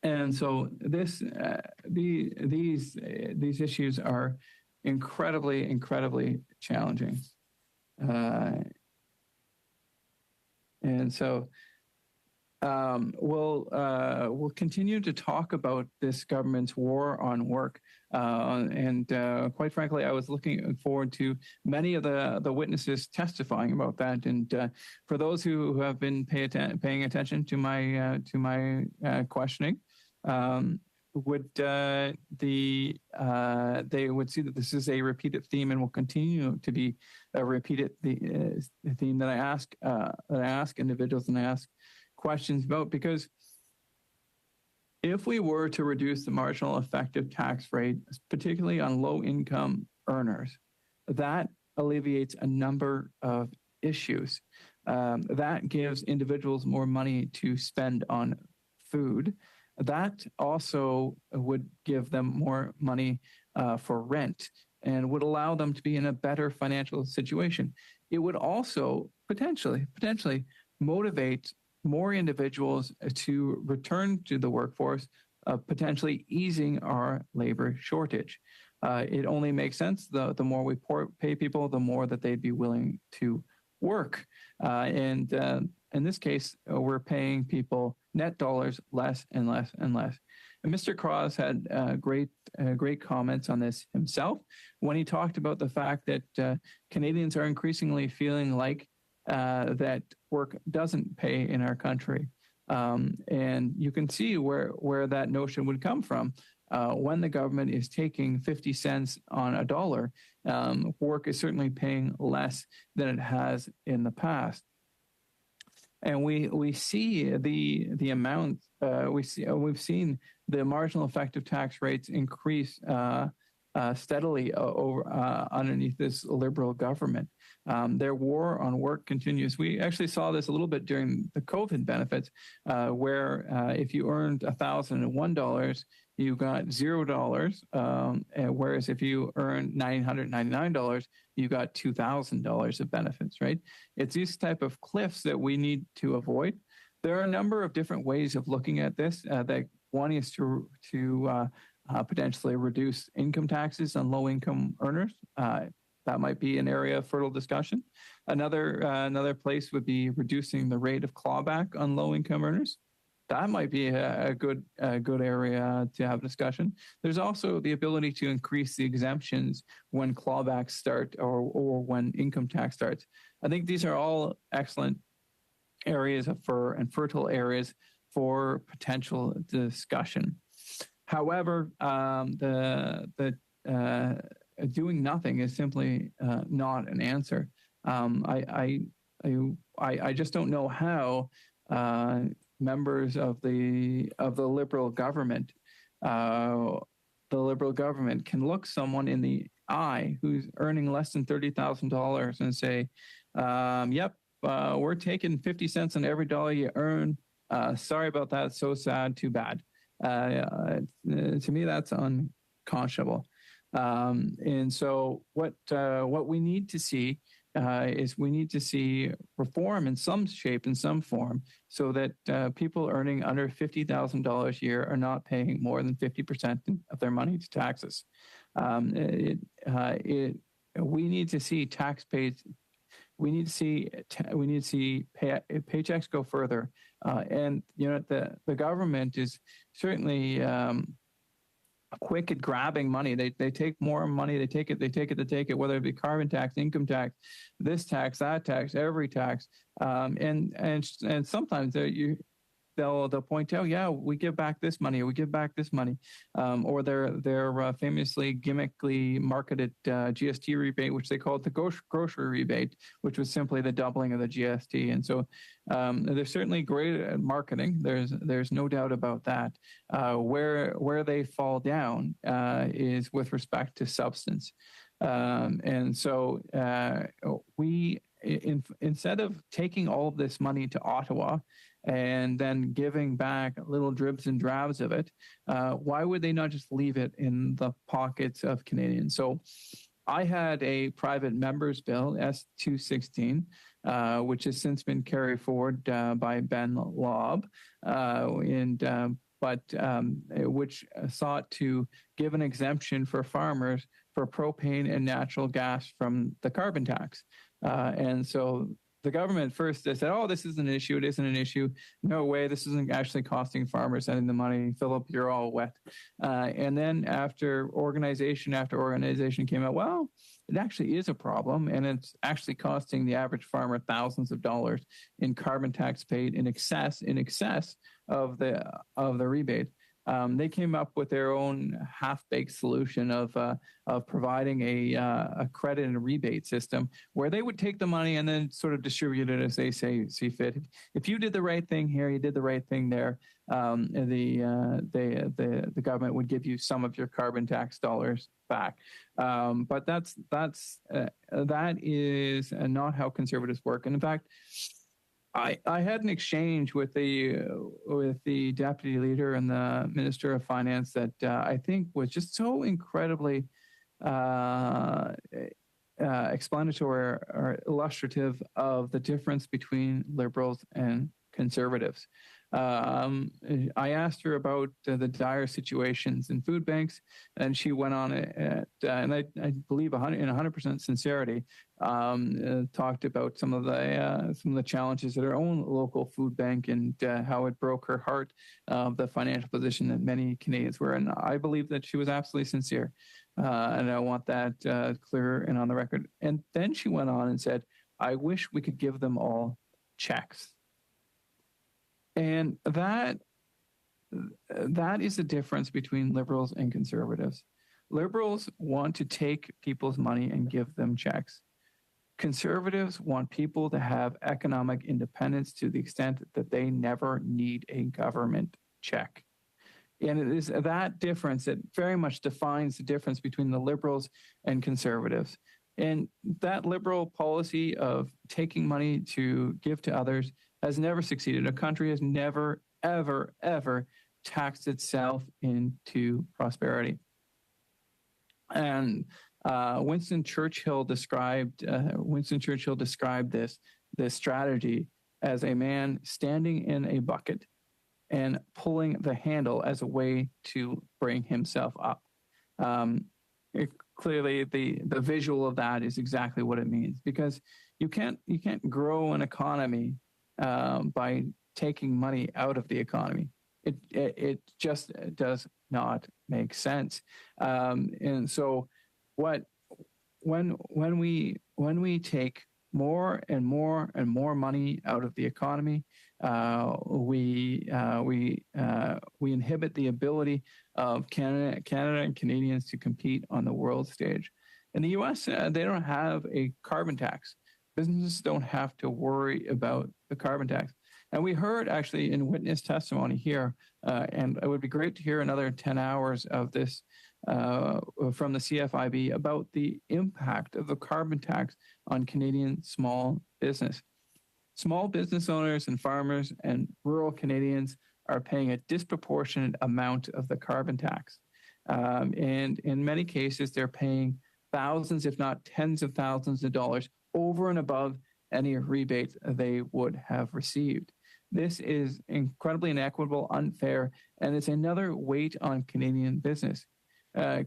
And so these issues are incredibly challenging. And so we'll continue to talk about this government's war on work. And quite frankly, I was looking forward to many of the witnesses testifying about that. And for those who have been paying attention to my questioning, they would see that this is a repeated theme and will continue to be a repeated theme that I ask individuals and I ask questions about, because if we were to reduce the marginal effective tax rate, particularly on low-income earners, that alleviates a number of issues. That gives individuals more money to spend on food. That also would give them more money for rent and would allow them to be in a better financial situation. It would also potentially motivate more individuals to return to the workforce, potentially easing our labor shortage. It only makes sense. The more we pay people, the more that they'd be willing to work. And in this case, we're paying people net dollars less and less and less. And Mr. Cross had great comments on this himself when he talked about the fact that Canadians are increasingly feeling like that work doesn't pay in our country. And you can see where that notion would come from. When the government is taking 50 cents on a dollar, work is certainly paying less than it has in the past. And we see the amount we've seen the marginal effective tax rates increase steadily underneath this Liberal government. Their war on work continues. We actually saw this a little bit during the COVID benefits, where if you earned $1,001, you got $0, whereas if you earned $999, you got $2,000 of benefits, right? It's these type of cliffs that we need to avoid. There are a number of different ways of looking at this. That one is to potentially reduce income taxes on low-income earners. That might be an area of fertile discussion. Another place would be reducing the rate of clawback on low-income earners. That might be a good area to have discussion. There's also the ability to increase the exemptions when clawbacks start or when income tax starts. I think these are all excellent areas and fertile areas for potential discussion. However, doing nothing is simply not an answer. I just don't know how members of the Liberal government, can look someone in the eye who's earning less than $30,000 and say, "Yep, we're taking 50 cents on every dollar you earn. Sorry about that. So sad. Too bad." To me, that's unconscionable. And so, what we need to see is we need to see reform in some shape, in some form, so that people earning under $50,000 a year are not paying more than 50% of their money to taxes. We need to see tax paid. We need to see paychecks go further, and the government is certainly quick at grabbing money. They take more money. They take it. Whether it be carbon tax, income tax, this tax, that tax, every tax, and sometimes they'll point out, yeah, we give back this money, or we give back this money, or their famously gimmickly marketed GST rebate, which they called the grocery rebate, which was simply the doubling of the GST. And so they're certainly great at marketing. There's no doubt about that. Where they fall down is with respect to substance. And so we, instead of taking all of this money to Ottawa and then giving back little dribs and drabs of it, why would they not just leave it in the pockets of Canadians? So I had a private member's bill, S-216, which has since been carried forward by Ben Lobb, which sought to give an exemption for farmers for propane and natural gas from the carbon tax. And so the government first said, "Oh, this isn't an issue. It isn't an issue. No way. This isn't actually costing farmers any of the money. Philip, you're all wet." And then after organization after organization came out, well, it actually is a problem, and it's actually costing the average farmer thousands of dollars in carbon tax paid in excess of the rebate. They came up with their own half-baked solution of providing a credit and a rebate system where they would take the money and then sort of distribute it as they see fit. If you did the right thing here, you did the right thing there, the government would give you some of your carbon tax dollars back. But that is not how Conservatives work. And in fact, I had an exchange with the deputy leader and the minister of finance that I think was just so incredibly explanatory or illustrative of the difference between Liberals and Conservatives. I asked her about the dire situations in food banks, and she went on and I believe in 100% sincerity, talked about some of the challenges at her own local food bank and how it broke her heart, the financial position that many Canadians were in. I believe that she was absolutely sincere, and I want that clear and on the record. And then she went on and said, "I wish we could give them all checks." And that is the difference between Liberals and Conservatives. Liberals want to take people's money and give them checks. Conservatives want people to have economic independence to the extent that they never need a government check. And it is that difference that very much defines the difference between the Liberals and Conservatives. And that Liberal policy of taking money to give to others has never succeeded. A country has never, ever, ever taxed itself into prosperity. And Winston Churchill described this strategy as a man standing in a bucket and pulling the handle as a way to bring himself up. Clearly, the visual of that is exactly what it means, because you can't grow an economy by taking money out of the economy. It just does not make sense. And so, when we take more and more and more money out of the economy, we inhibit the ability of Canada and Canadians to compete on the world stage. In the U.S., they don't have a carbon tax. Businesses don't have to worry about the carbon tax. And we heard actually in witness testimony here, and it would be great to hear another 10 hours of this from the CFIB about the impact of the carbon tax on Canadian small business. Small business owners and farmers and rural Canadians are paying a disproportionate amount of the carbon tax. And in many cases, they're paying thousands, if not tens of thousands of dollars over and above any rebate they would have received. This is incredibly inequitable, unfair, and it's another weight on Canadian business.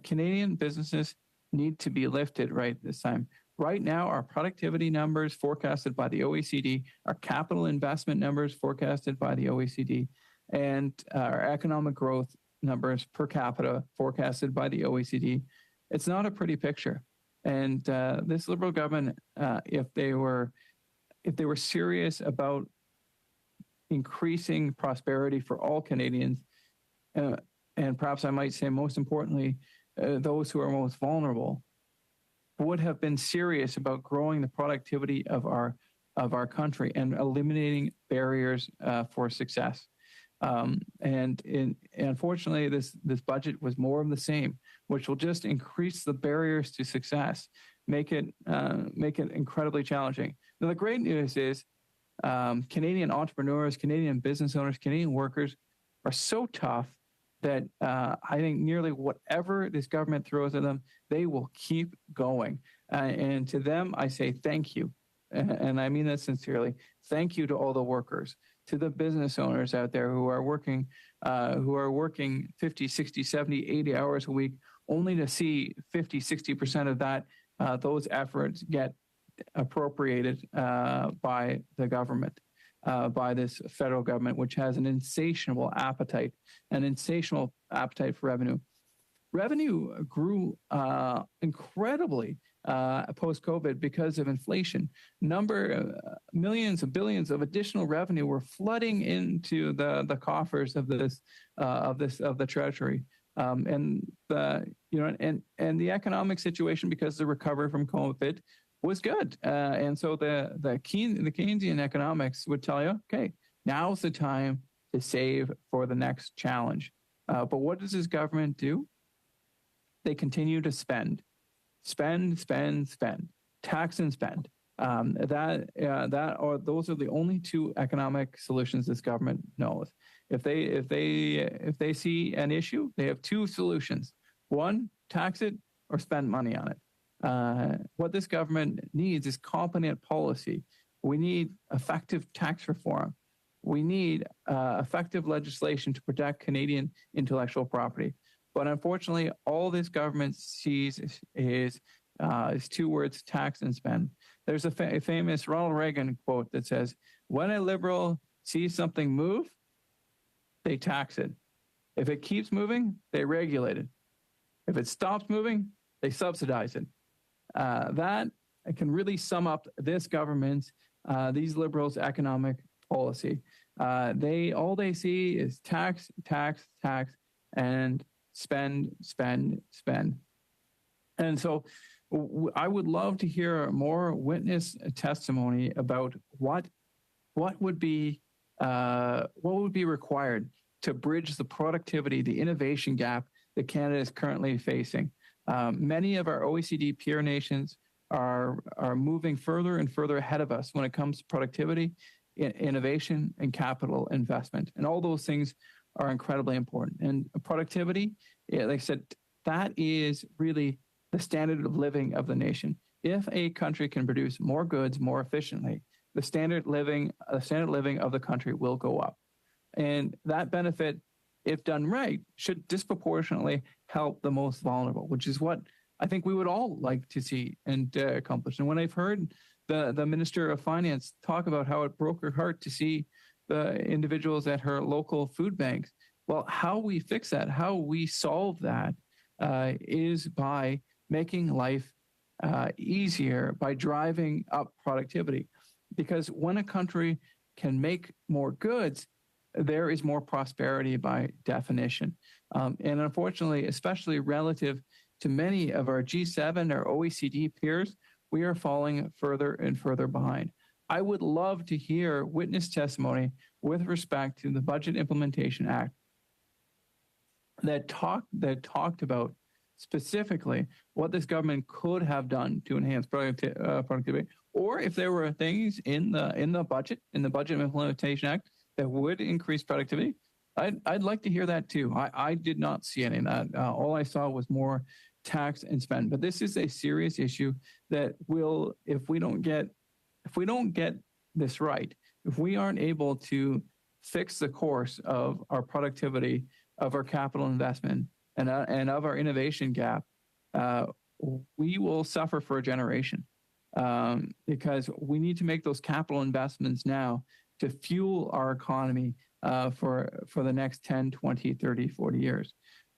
Canadian businesses need to be lifted right this time. Right now, our productivity numbers forecasted by the OECD, our capital investment numbers forecasted by the OECD, and our economic growth numbers per capita forecasted by the OECD, it's not a pretty picture. And this Liberal government, if they were serious about increasing prosperity for all Canadians, and perhaps I might say most importantly, those who are most vulnerable, would have been serious about growing the productivity of our country and eliminating barriers for success. And unfortunately, this budget was more of the same, which will just increase the barriers to success, make it incredibly challenging. Now, the great news is Canadian entrepreneurs, Canadian business owners, Canadian workers are so tough that I think nearly whatever this government throws at them, they will keep going. And to them, I say thank you. And I mean that sincerely. Thank you to all the workers, to the business owners out there who are working 50, 60, 70, 80 hours a week, only to see 50, 60% of that, those efforts get appropriated by the government. By this federal government, which has an insatiable appetite for revenue. Revenue grew incredibly post-COVID because of inflation. Millions of billions of additional revenue were flooding into the coffers of the Treasury. And the economic situation, because of the recovery from COVID, was good. And so the Keynesian economics would tell you, okay, now's the time to save for the next challenge. But what does this government do? They continue to spend, tax and spend. Those are the only two economic solutions this government knows. If they see an issue, they have two solutions. One, tax it or spend money on it. What this government needs is competent policy. We need effective tax reform. We need effective legislation to protect Canadian intellectual property. But unfortunately, all this government sees is two words: tax and spend. There's a famous Ronald Reagan quote that says, "When a Liberal sees something move, they tax it. If it keeps moving, they regulate it. If it stops moving, they subsidize it." That can really sum up this government's, these Liberals' economic policy. All they see is tax, and spend. And so I would love to hear more witness testimony about what would be required to bridge the productivity, the innovation gap that Canada is currently facing. Many of our OECD peer nations are moving further and further ahead of us when it comes to productivity, innovation, and capital investment. And all those things are incredibly important. And productivity, like I said, that is really the standard of living of the nation. If a country can produce more goods more efficiently, the standard living of the country will go up. And that benefit, if done right, should disproportionately help the most vulnerable, which is what I think we would all like to see and accomplish. And when I've heard the Minister of Finance talk about how it broke her heart to see the individuals at her local food banks, well, how we fix that, how we solve that is by making life easier, by driving up productivity. Because when a country can make more goods, there is more prosperity by definition. And unfortunately, especially relative to many of our G7 or OECD peers, we are falling further and further behind. I would love to hear witness testimony with respect to the Budget Implementation Act that talked about specifically what this government could have done to enhance productivity, or if there were things in the Budget Implementation Act that would increase productivity. I'd like to hear that too. I did not see any of that. All I saw was more tax and spend. But this is a serious issue that will, if we don't get this right, if we aren't able to fix the course of our productivity, of our capital investment, and of our innovation gap, we will suffer for a generation, because we need to make those capital investments now to fuel our economy for the next 10, 20, 30, 40 years.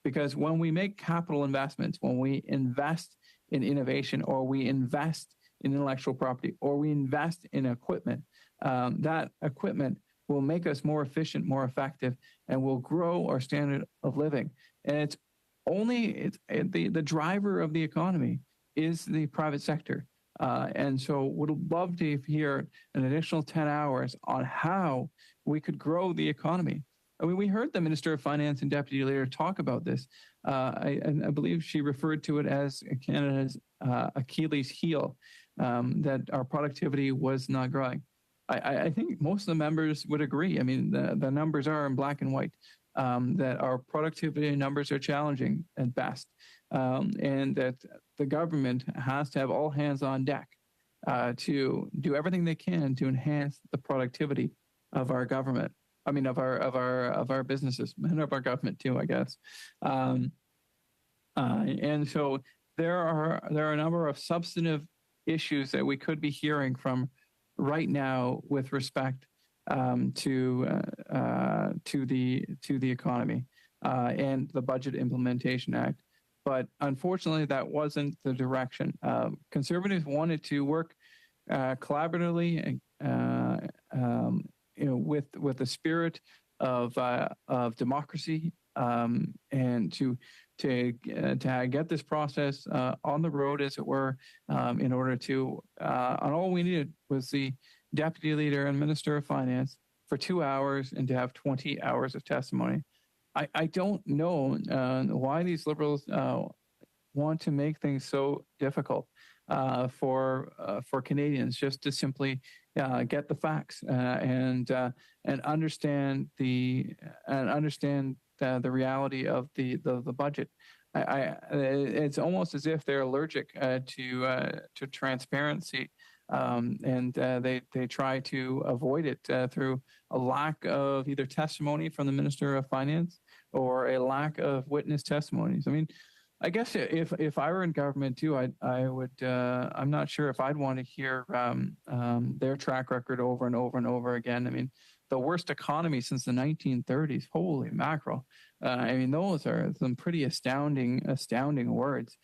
Because when we make capital investments, when we invest in innovation, or we invest in intellectual property, or we invest in equipment, that equipment will make us more efficient, more effective, and will grow our standard of living. And the driver of the economy is the private sector. And so would love to hear an additional 10 hours on how we could grow the economy. I mean, we heard the Minister of Finance and Deputy Leader talk about this. I believe she referred to it as Canada's Achilles heel, that our productivity was not growing. I think most of the members would agree. I mean, the numbers are in black and white, that our productivity numbers are challenging at best, and that the government has to have all hands on deck to do everything they can to enhance the productivity of our government. I mean, of our businesses and of our government too, I guess. And so there are a number of substantive issues that we could be hearing from right now with respect to the economy and the Budget Implementation Act. But unfortunately, that wasn't the direction. Conservatives wanted to work collaboratively and with the spirit of democracy, and to get this process on the road, as it were, in order to, and all we needed was the Deputy Leader and Minister of Finance for 2 hours and to have 20 hours of testimony. I don't know why these Liberals want to make things so difficult for Canadians just to simply get the facts and understand the reality of the budget. It's almost as if they're allergic to transparency, and they try to avoid it through a lack of either testimony from the Minister of Finance or a lack of witness testimonies. I mean, I guess if I were in government too, I would. I'm not sure if I'd want to hear their track record over and over and over again. I mean, the worst economy since the 1930s. Holy mackerel! I mean, those are some pretty astounding words.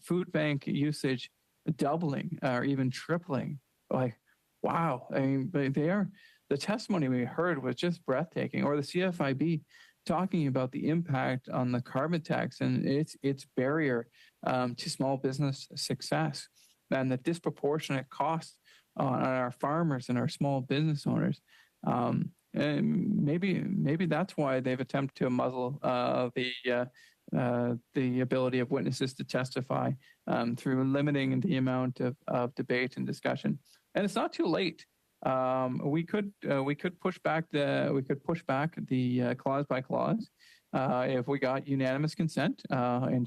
Food bank usage doubling or even tripling. Like, wow! I mean, the testimony we heard was just breathtaking. Or the CFIB talking about the impact on the carbon tax and its barrier to small business success, and the disproportionate costs on our farmers and our small business owners. And maybe that's why they've attempted to muzzle the ability of witnesses to testify through limiting the amount of debate and discussion. And it's not too late. We could push back the clause by clause if we got unanimous consent, and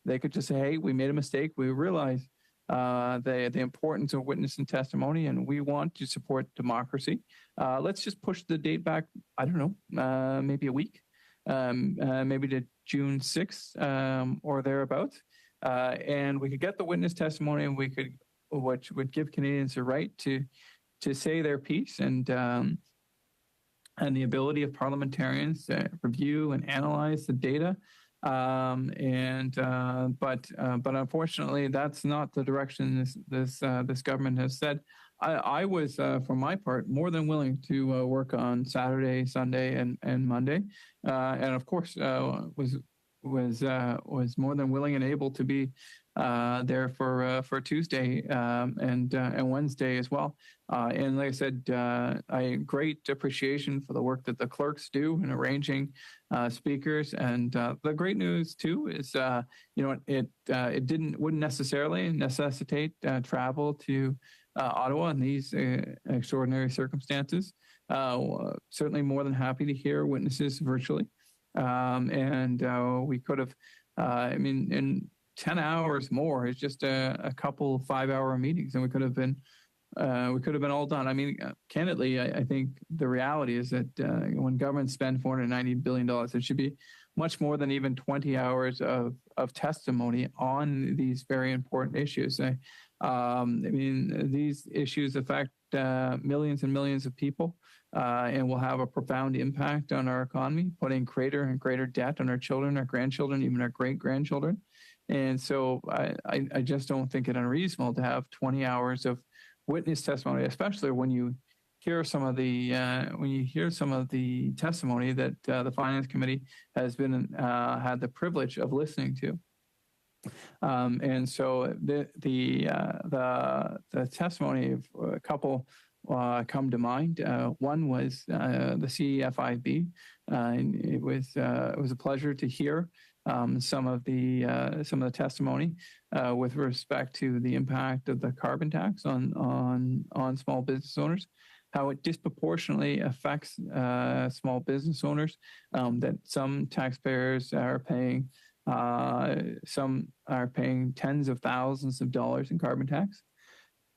they could just say, hey, we made a mistake. We realize the importance of witness and testimony, and we want to support democracy. Let's just push the date back. I don't know, maybe a week, maybe to June 6th or thereabouts, and we could get the witness testimony, and which would give Canadians the right to say their piece, and the ability of parliamentarians to review and analyze the data. But unfortunately, that's not the direction this government has said. I was, for my part, more than willing to work on Saturday, Sunday, and Monday, and of course was more than willing and able to be there for Tuesday and Wednesday as well. And like I said, I great appreciation for the work that the clerks do in arranging speakers. And the great news too is, it wouldn't necessarily necessitate travel to Ottawa in these extraordinary circumstances. Certainly more than happy to hear witnesses virtually. And we could have, in 10 hours more is just a couple 5-hour meetings, and we could have been all done. Candidly, I think the reality is that when governments spend $490 billion, it should be much more than even 20 hours of testimony on these very important issues. These issues affect millions and millions of people, and will have a profound impact on our economy, putting greater and greater debt on our children, our grandchildren, even our great-grandchildren. And so I just don't think it unreasonable to have 20 hours of witness testimony, especially when you hear some of the testimony that the Finance Committee has been had the privilege of listening to. And so the testimony of a couple come to mind. One was the CFIB, and it was a pleasure to hear some of the testimony with respect to the impact of the carbon tax on small business owners, how it disproportionately affects small business owners, that some taxpayers are paying, some are paying tens of thousands of dollars in carbon tax.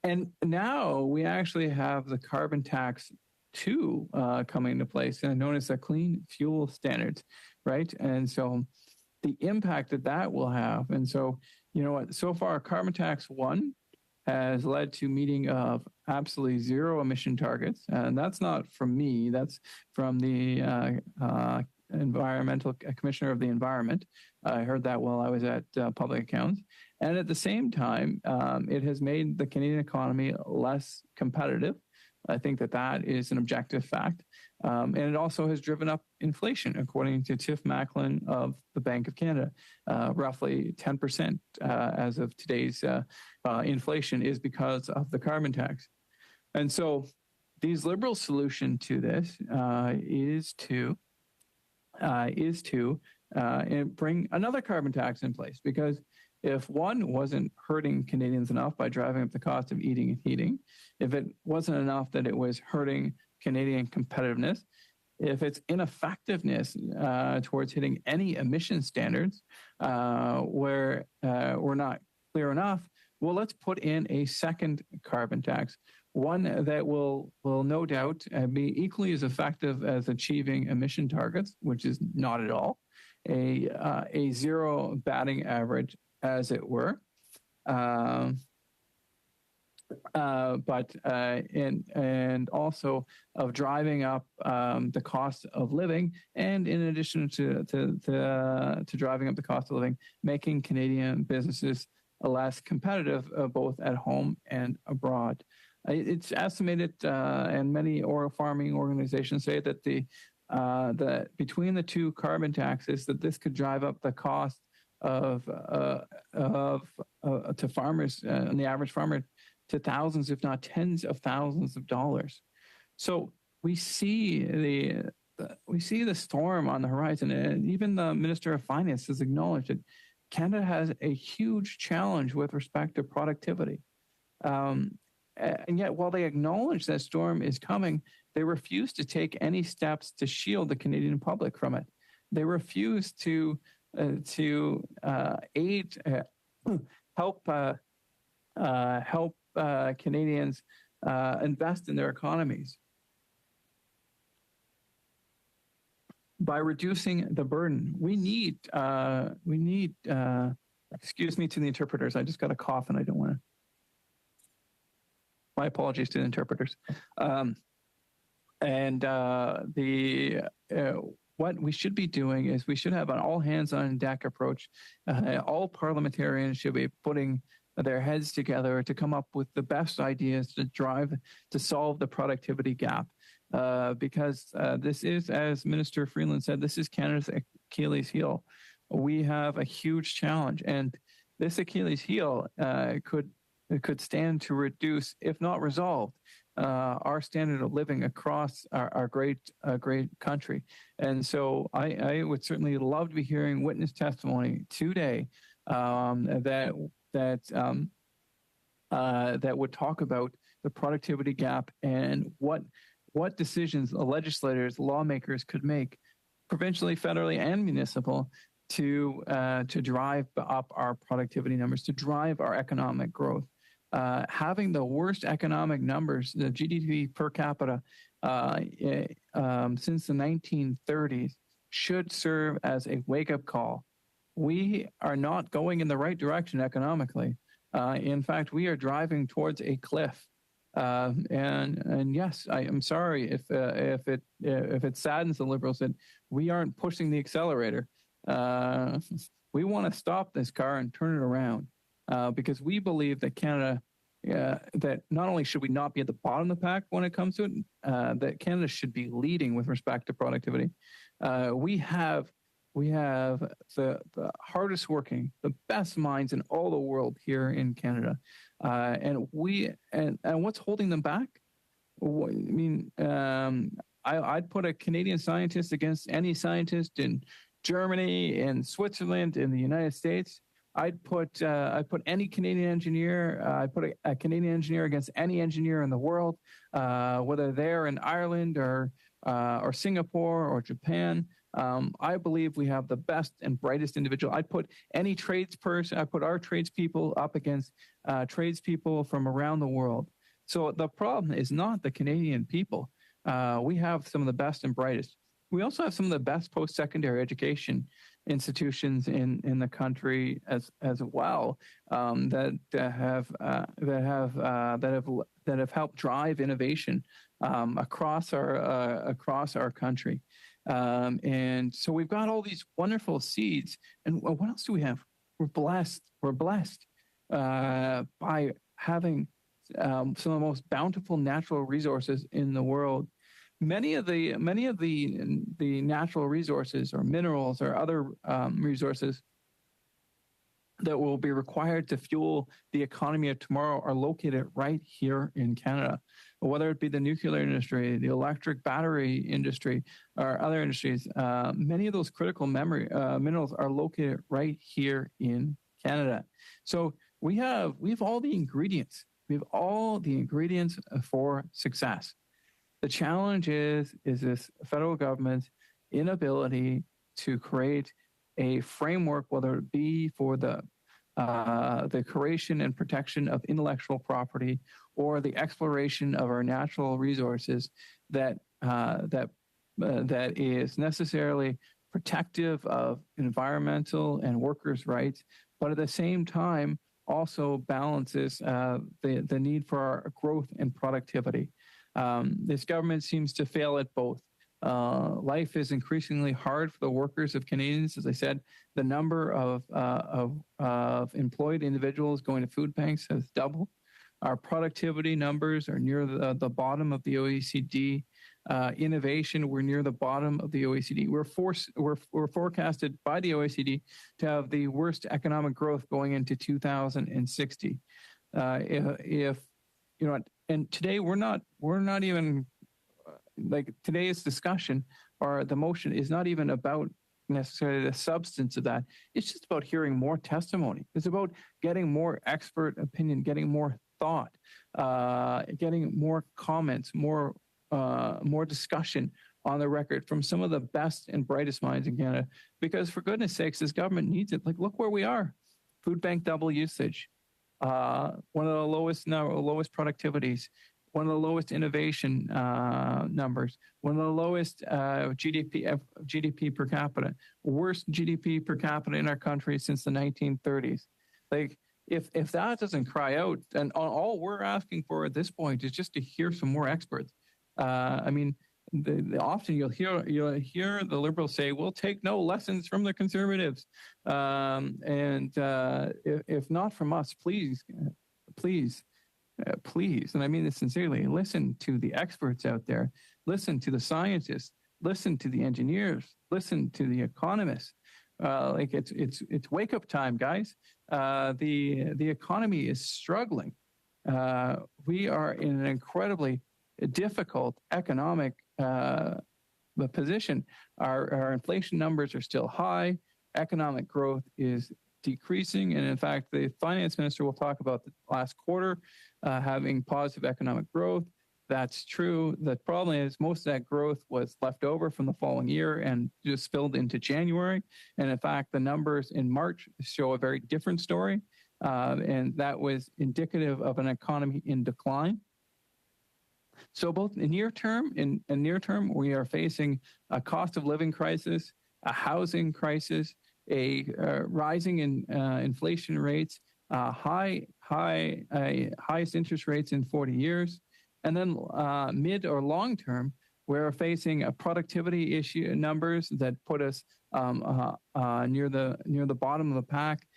And now we actually have the carbon tax 2 coming into place, and known as the Clean Fuel Standards, right? And so the impact that will have. And so, so far carbon tax 1 has led to meeting of absolutely zero emission targets. And that's not from me, that's from the Environmental Commissioner of the Environment. I heard that while I was at Public Accounts. And at the same time, it has made the Canadian economy less competitive. I think that is an objective fact. And it also has driven up inflation, according to Tiff Macklin of the Bank of Canada. Roughly 10% as of today's inflation is because of the carbon tax. And so these Liberals' solution to this is to bring another carbon tax in place, because if one wasn't hurting Canadians enough by driving up the cost of eating and heating, if it wasn't enough that it was hurting Canadian competitiveness, if its ineffectiveness towards hitting any emission standards were not clear enough, well, let's put in a second carbon tax, one that will no doubt be equally as effective as achieving emission targets, which is not at all, a zero batting average, as it were, and also of driving up the cost of living, and in addition to driving up the cost of living, making Canadian businesses less competitive, both at home and abroad. It's estimated, and many oil farming organizations say that between the two carbon taxes, that this could drive up the cost to farmers, and the average farmer, to thousands, if not tens of thousands of dollars. So we see the storm on the horizon, and even the Minister of Finance has acknowledged that Canada has a huge challenge with respect to productivity. And yet, while they acknowledge that storm is coming, they refuse to take any steps to shield the Canadian public from it. They refuse to aid, help Canadians invest in their economies by reducing the burden. We need. Excuse me to the interpreters. I just got a cough and I don't want to. My apologies to the interpreters. What we should be doing is we should have an all-hands-on-deck approach. All parliamentarians should be putting their heads together to come up with the best ideas to solve the productivity gap. Because this is, as Minister Freeland said, this is Canada's Achilles heel. We have a huge challenge. And this Achilles heel could stand to reduce, if not resolve, our standard of living across our great country. And so I would certainly love to be hearing witness testimony today that would talk about the productivity gap and what decisions the legislators, lawmakers could make, provincially, federally, and municipal, to drive up our productivity numbers, to drive our economic growth. Having the worst economic numbers, the GDP per capita, since the 1930s, should serve as a wake-up call. We are not going in the right direction economically. In fact, we are driving towards a cliff. And yes, I am sorry if it saddens the Liberals that we aren't pushing the accelerator. We want to stop this car and turn it around because we believe that Canada, that not only should we not be at the bottom of the pack when it comes to it, that Canada should be leading with respect to productivity. We have the hardest working, the best minds in all the world here in Canada. And what's holding them back? I mean, I'd put a Canadian scientist against any scientist in Germany, in Switzerland, in the United States. I'd put any Canadian engineer. I'd put a Canadian engineer against any engineer in the world, whether they're in Ireland or Singapore or Japan. I believe we have the best and brightest individual. I'd put any tradesperson. I put our tradespeople up against tradespeople from around the world. So the problem is not the Canadian people. We have some of the best and brightest. We also have some of the best post-secondary education institutions in the country as well that have helped drive innovation across our country. And so we've got all these wonderful seeds. And what else do we have? We're blessed. We're blessed by having some of the most bountiful natural resources in the world. Many of the natural resources or minerals or other resources that will be required to fuel the economy of tomorrow are located right here in Canada. Whether it be the nuclear industry, the electric battery industry, or other industries, many of those critical minerals are located right here in Canada. So we have all the ingredients. We have all the ingredients for success. The challenge is this federal government's inability to create a framework, whether it be for the creation and protection of intellectual property or the exploration of our natural resources that is necessarily protective of environmental and workers' rights, but at the same time also balances the need for our growth and productivity. This government seems to fail at both. Life is increasingly hard for the workers of Canadians. As I said, the number of employed individuals going to food banks has doubled. Our productivity numbers are near the bottom of the OECD. Innovation, we're near the bottom of the OECD. We're forecasted by the OECD to have the worst economic growth going into 2060. And today we're not even like today's discussion or the motion is not even about necessarily the substance of that. It's just about hearing more testimony. It's about getting more expert opinion, getting more thought, getting more comments, more discussion on the record from some of the best and brightest minds in Canada. Because for goodness sakes, this government needs it. Like, look where we are. Food bank double usage. One of the lowest productivities, one of the lowest innovation numbers, one of the lowest GDP per capita, worst GDP per capita in our country since the 1930s. Like, if that doesn't cry out, then all we're asking for at this point is just to hear some more experts. I mean, often you'll hear the Liberals say, "We'll take no lessons from the Conservatives," and if not from us, please, and I mean this sincerely, listen to the experts out there, listen to the scientists, listen to the engineers, listen to the economists, Like it's wake up time, guys. The economy is struggling. We are in an incredibly difficult economic position. Our inflation numbers are still high. Economic growth is decreasing, and in fact, the finance minister will talk about the last quarter having positive economic growth. That's true. The problem is most of that growth was left over from the following year and just spilled into January. And in fact, the numbers in March show a very different story. And that was indicative of an economy in decline. So both in near term and near term, we are facing a cost of living crisis, a housing crisis, a rising in inflation rates, highest interest rates in 40 years. And then mid or long term, we're facing a productivity issue numbers that put us near the bottom of the pack.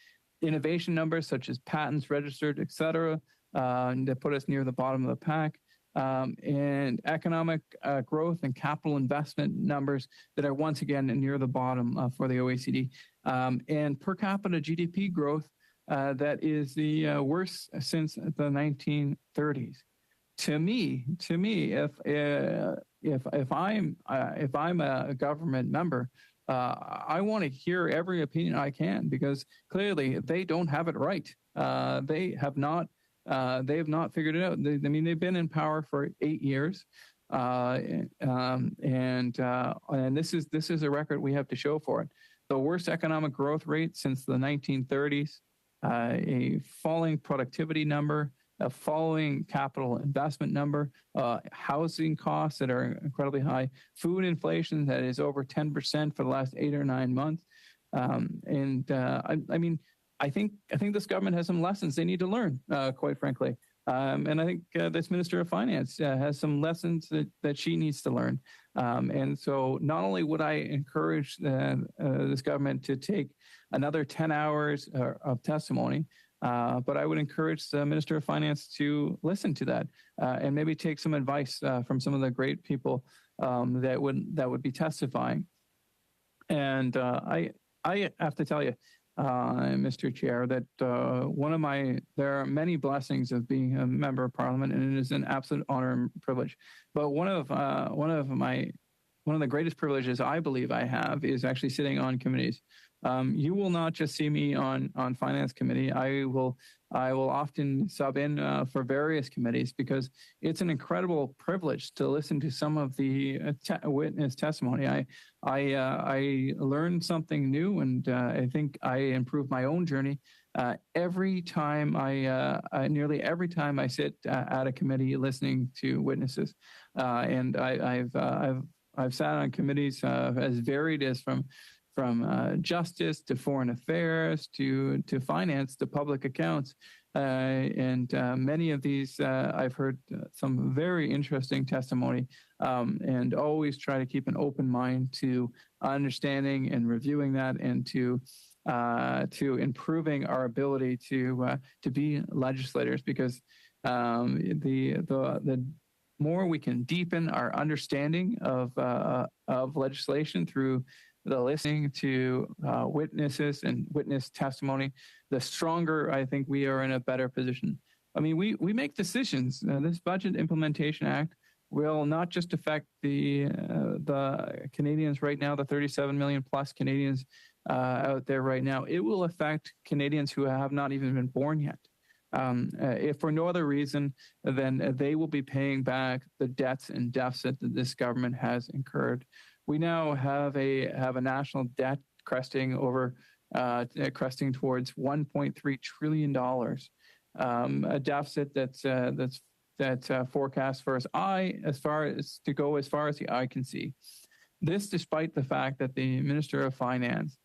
Innovation numbers such as patents registered, et cetera, that put us near the bottom of the pack. And economic growth and capital investment numbers that are once again near the bottom for the OECD. And per capita GDP growth that is the worst since the 1930s. To me, if I'm a government member, I want to hear every opinion I can, because clearly they don't have it right. They have not figured it out. They've been in power for 8 years, and this is a record we have to show for it. The worst economic growth rate since the 1930s, a falling productivity number, a falling capital investment number, housing costs that are incredibly high, food inflation that is over 10% for the last 8 or 9 months. I think this government has some lessons they need to learn, quite frankly. And I think this Minister of Finance has some lessons that she needs to learn. And so not only would I encourage this government to take another 10 hours of testimony, but I would encourage the Minister of Finance to listen to that and maybe take some advice from some of the great people that would be testifying. And I have to tell you, Mr. Chair, that there are many blessings of being a member of Parliament, and it is an absolute honor and privilege. But one of the greatest privileges I believe I have is actually sitting on committees. You will not just see me on Finance Committee. I will often sub in for various committees, because it's an incredible privilege to listen to some of the witness testimony. I learned something new, and I think I improve my own journey every time nearly every time I sit at a committee listening to witnesses. And I've sat on committees as varied as from justice to foreign affairs to finance to public accounts. And many of these, I've heard some very interesting testimony, and always try to keep an open mind to understanding and reviewing that, and to improving our ability to be legislators, because the more we can deepen our understanding of legislation through the listening to witnesses and witness testimony, the stronger I think we are in a better position. I mean, we make decisions. This Budget Implementation Act will not just affect the Canadians right now, the 37 million plus Canadians out there right now. It will affect Canadians who have not even been born yet. If for no other reason, then they will be paying back the debts and deficit that this government has incurred. We now have a national debt cresting towards $1.3 trillion, a deficit that's forecast as far as the eye can see. This, despite the fact that the Minister of Finance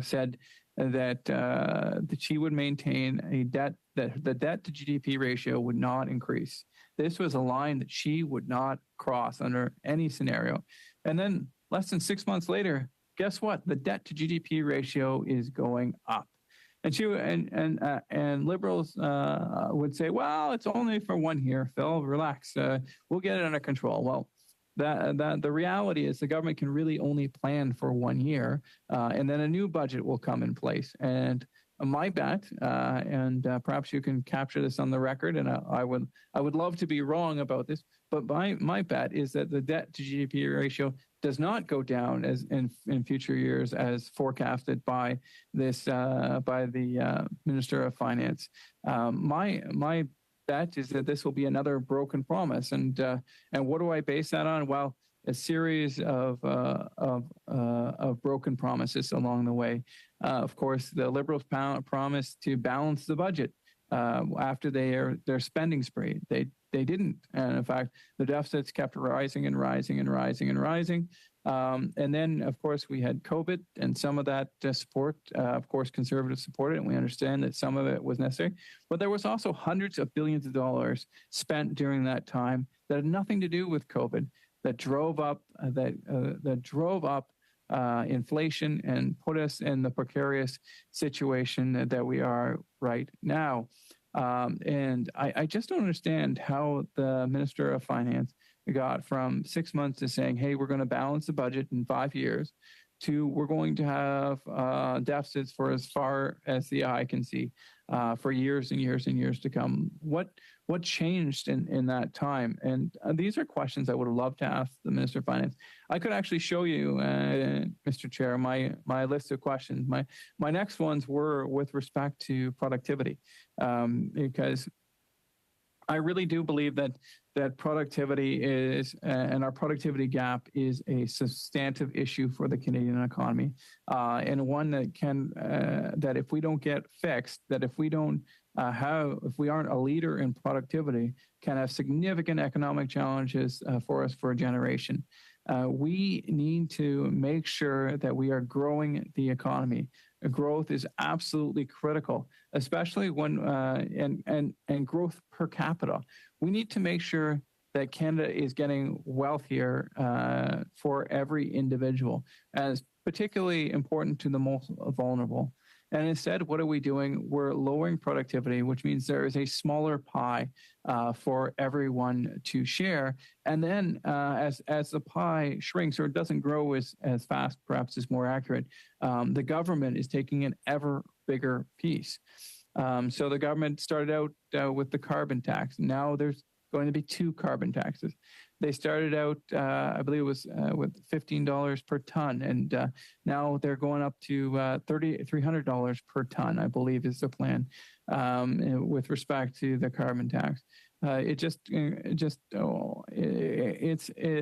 said that she would maintain that the debt to GDP ratio would not increase. This was a line that she would not cross under any scenario. And then less than 6 months later, guess what? The debt to GDP ratio is going up. And Liberals would say, well, it's only for 1 year, Phil, relax. We'll get it under control. Well, that the reality is the government can really only plan for 1 year, and then a new budget will come in place. And my bet, and perhaps you can capture this on the record, and I would love to be wrong about this, but my bet is that the debt to GDP ratio does not go down as in future years as forecasted by this by the Minister of Finance. My bet is that this will be another broken promise, and what do I base that on? Well, a series of broken promises along the way. Of course, the Liberals promised to balance the budget after their spending spree. They didn't, and in fact, the deficits kept rising and rising and rising and rising. And then, of course, we had COVID, and some of that support, of course, Conservatives supported it, and we understand that some of it was necessary. But there was also hundreds of billions of dollars spent during that time that had nothing to do with COVID, that drove up inflation and put us in the precarious situation that we are right now. And I just don't understand how the Minister of Finance got from 6 months to saying, hey, we're going to balance the budget in 5 years, to we're going to have deficits for as far as the eye can see for years and years and years to come. What changed in that time? And these are questions I would have loved to ask the Minister of Finance. I could actually show you, Mr. Chair, my list of questions. My next ones were with respect to productivity, because I really do believe that productivity is, and our productivity gap is a substantive issue for the Canadian economy, and one that that if we don't get fixed, that if we don't if we aren't a leader in productivity, can have significant economic challenges for us for a generation. We need to make sure that we are growing the economy. Growth is absolutely critical, especially when and growth per capita. We need to make sure that Canada is getting wealthier for every individual, as particularly important to the most vulnerable. And instead, what are we doing? We're lowering productivity, which means there is a smaller pie for everyone to share. And then as the pie shrinks, or it doesn't grow as fast, perhaps is more accurate, the government is taking an ever bigger piece. So the government started out with the carbon tax. Now there's going to be 2 carbon taxes. They started out, I believe it was with $15 per ton, and now they're going up to $300 per ton, I believe is the plan with respect to the carbon tax. You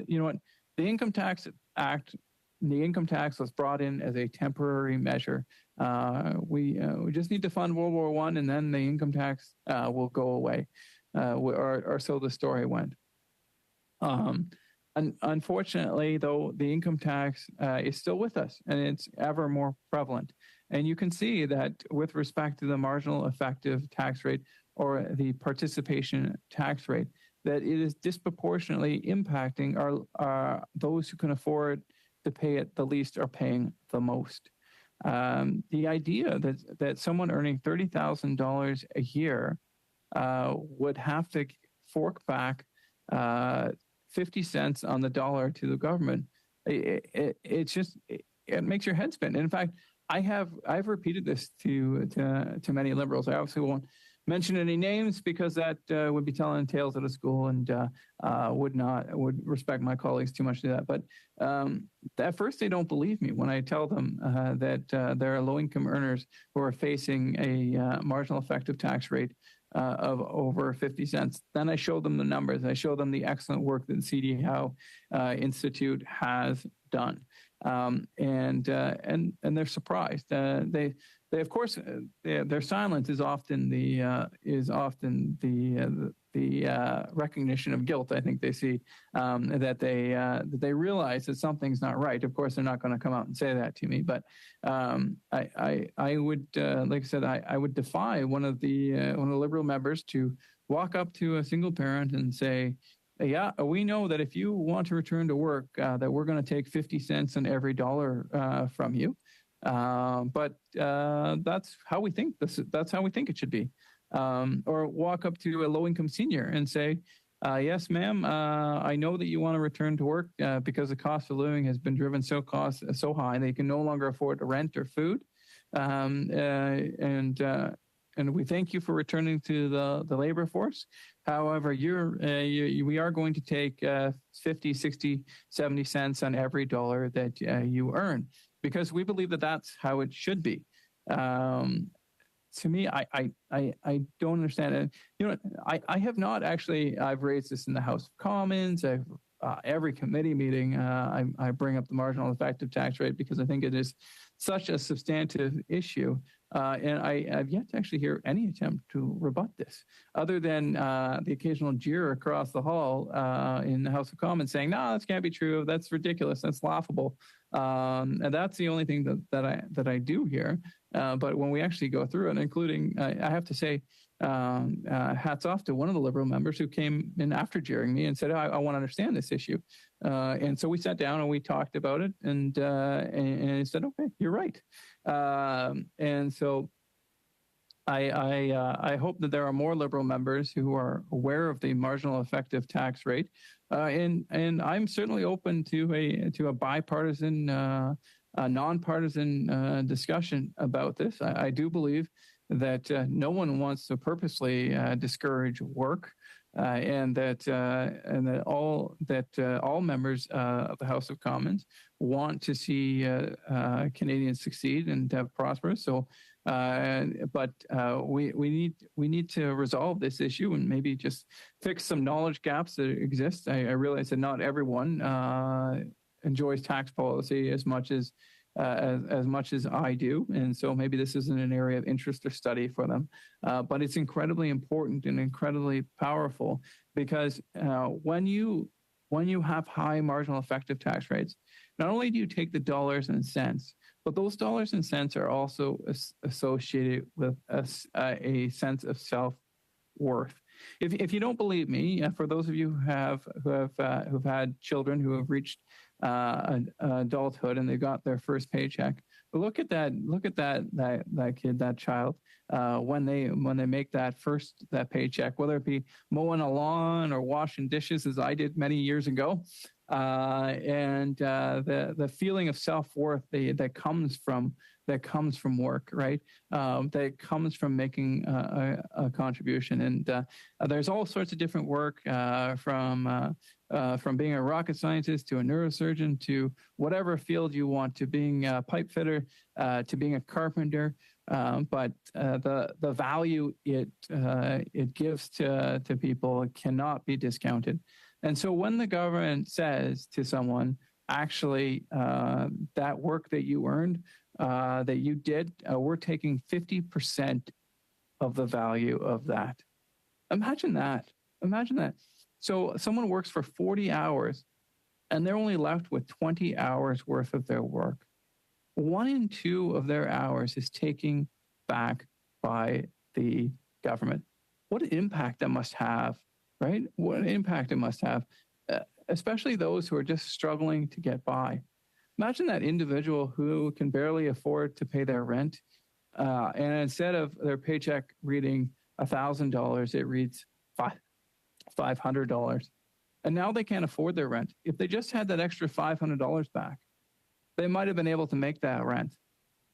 know what? The Income Tax Act, the income tax was brought in as a temporary measure. We just need to fund World War I, and then the income tax will go away, or so the story went. Unfortunately, though, the income tax is still with us, and it's ever more prevalent. And you can see that with respect to the marginal effective tax rate, or the participation tax rate, that it is disproportionately impacting those who can afford to pay it the least are paying the most. The idea that someone earning $30,000 a year would have to fork back 50 cents on the dollar to the government, it makes your head spin. And in fact, I've repeated this to many Liberals. I obviously won't mention any names because that would be telling tales at a school, and would respect my colleagues too much to that. But at first, they don't believe me when I tell them that there are low-income earners who are facing a marginal effective tax rate of over 50 cents. Then I show them the numbers. I show them the excellent work that the C.D. Howe Institute has done, and they're surprised. They of course their silence is often the recognition of guilt. I think they see that they realize that something's not right. Of course, they're not going to come out and say that to me, but I would, like I said, I would defy one of the Liberal members to walk up to a single parent and say, yeah, we know that if you want to return to work, that we're going to take 50 cents on every dollar from you. But that's how we think. That's how we think it should be. Or walk up to a low-income senior and say, Yes, ma'am. I know that you want to return to work because the cost of living has been driven so high they can no longer afford rent or food. And we thank you for returning to the labor force. However, we are going to take 50, 60, 70 cents on every dollar that you earn, because we believe that that's how it should be. To me, I don't understand it. You know, I have not actually. I've raised this in the House of Commons. Every committee meeting, I bring up the marginal effective tax rate because I think it is such a substantive issue. And I've yet to actually hear any attempt to rebut this, other than the occasional jeer across the hall in the House of Commons saying, "No, this can't be true. That's ridiculous. That's laughable." And that's the only thing that I do hear. But when we actually go through it, including, I have to say, hats off to one of the Liberal members who came in after jeering me and said, I want to understand this issue. And so we sat down and we talked about it, and he said, okay, you're right. And so I hope that there are more Liberal members who are aware of the marginal effective tax rate. And I'm certainly open to a bipartisan, nonpartisan discussion about this. I do believe that no one wants to purposely discourage work, and that all members of the House of Commons want to see Canadians succeed and prosper. So, but we need to resolve this issue and maybe just fix some knowledge gaps that exist. I realize that not everyone enjoys tax policy as much as I do, and so maybe this isn't an area of interest or study for them. But it's incredibly important and incredibly powerful, because when you have high marginal effective tax rates, not only do you take the dollars and cents, but those dollars and cents are also associated with a sense of self-worth. If you don't believe me, for those of you who've had children who have reached adulthood and they got their first paycheck, look at that kid, that child, when they make that paycheck, whether it be mowing a lawn or washing dishes, as I did many years ago, and the feeling of self-worth that comes from work, right? That comes from making a contribution. And there's all sorts of different work, from being a rocket scientist to a neurosurgeon to whatever field you want, to being a pipe fitter, to being a carpenter. But the value it gives to people cannot be discounted. And so when the government says to someone, actually, that work that you earned, that you did, we're taking 50% of the value of that. Imagine that. So someone works for 40 hours and they're only left with 20 hours worth of their work. 1 in 2 of their hours is taken back by the government. What an impact that must have, right? What an impact it must have, especially those who are just struggling to get by. Imagine that individual who can barely afford to pay their rent, and instead of their paycheck reading $1,000, it reads $500. And now they can't afford their rent. If they just had that extra $500 back, they might have been able to make that rent.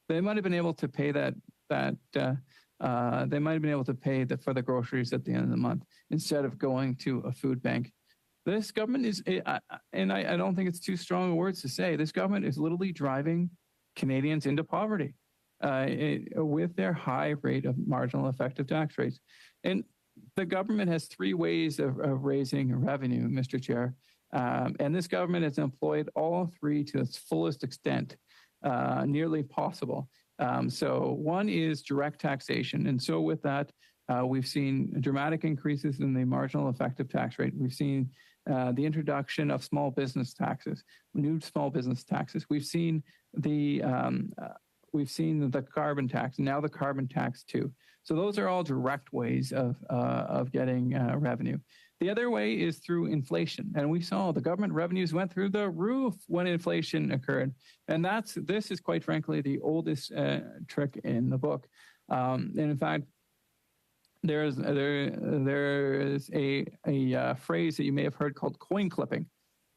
They might have been able to pay they might have been able to pay for the groceries at the end of the month instead of going to a food bank. This government is, and I don't think it's too strong words to say, this government is literally driving Canadians into poverty with their high rate of marginal effective tax rates. And the government has 3 ways of raising revenue, Mr. Chair. And this government has employed all 3 to its fullest extent, nearly possible. So one is direct taxation. And so with that, we've seen dramatic increases in the marginal effective tax rate. We've seen the introduction of small business taxes, new small business taxes. We've seen the carbon tax, and now the carbon tax too. So those are all direct ways of getting revenue. The other way is through inflation, and we saw the government revenues went through the roof when inflation occurred, and this is quite frankly the oldest trick in the book. And in fact, there is a phrase that you may have heard called coin clipping,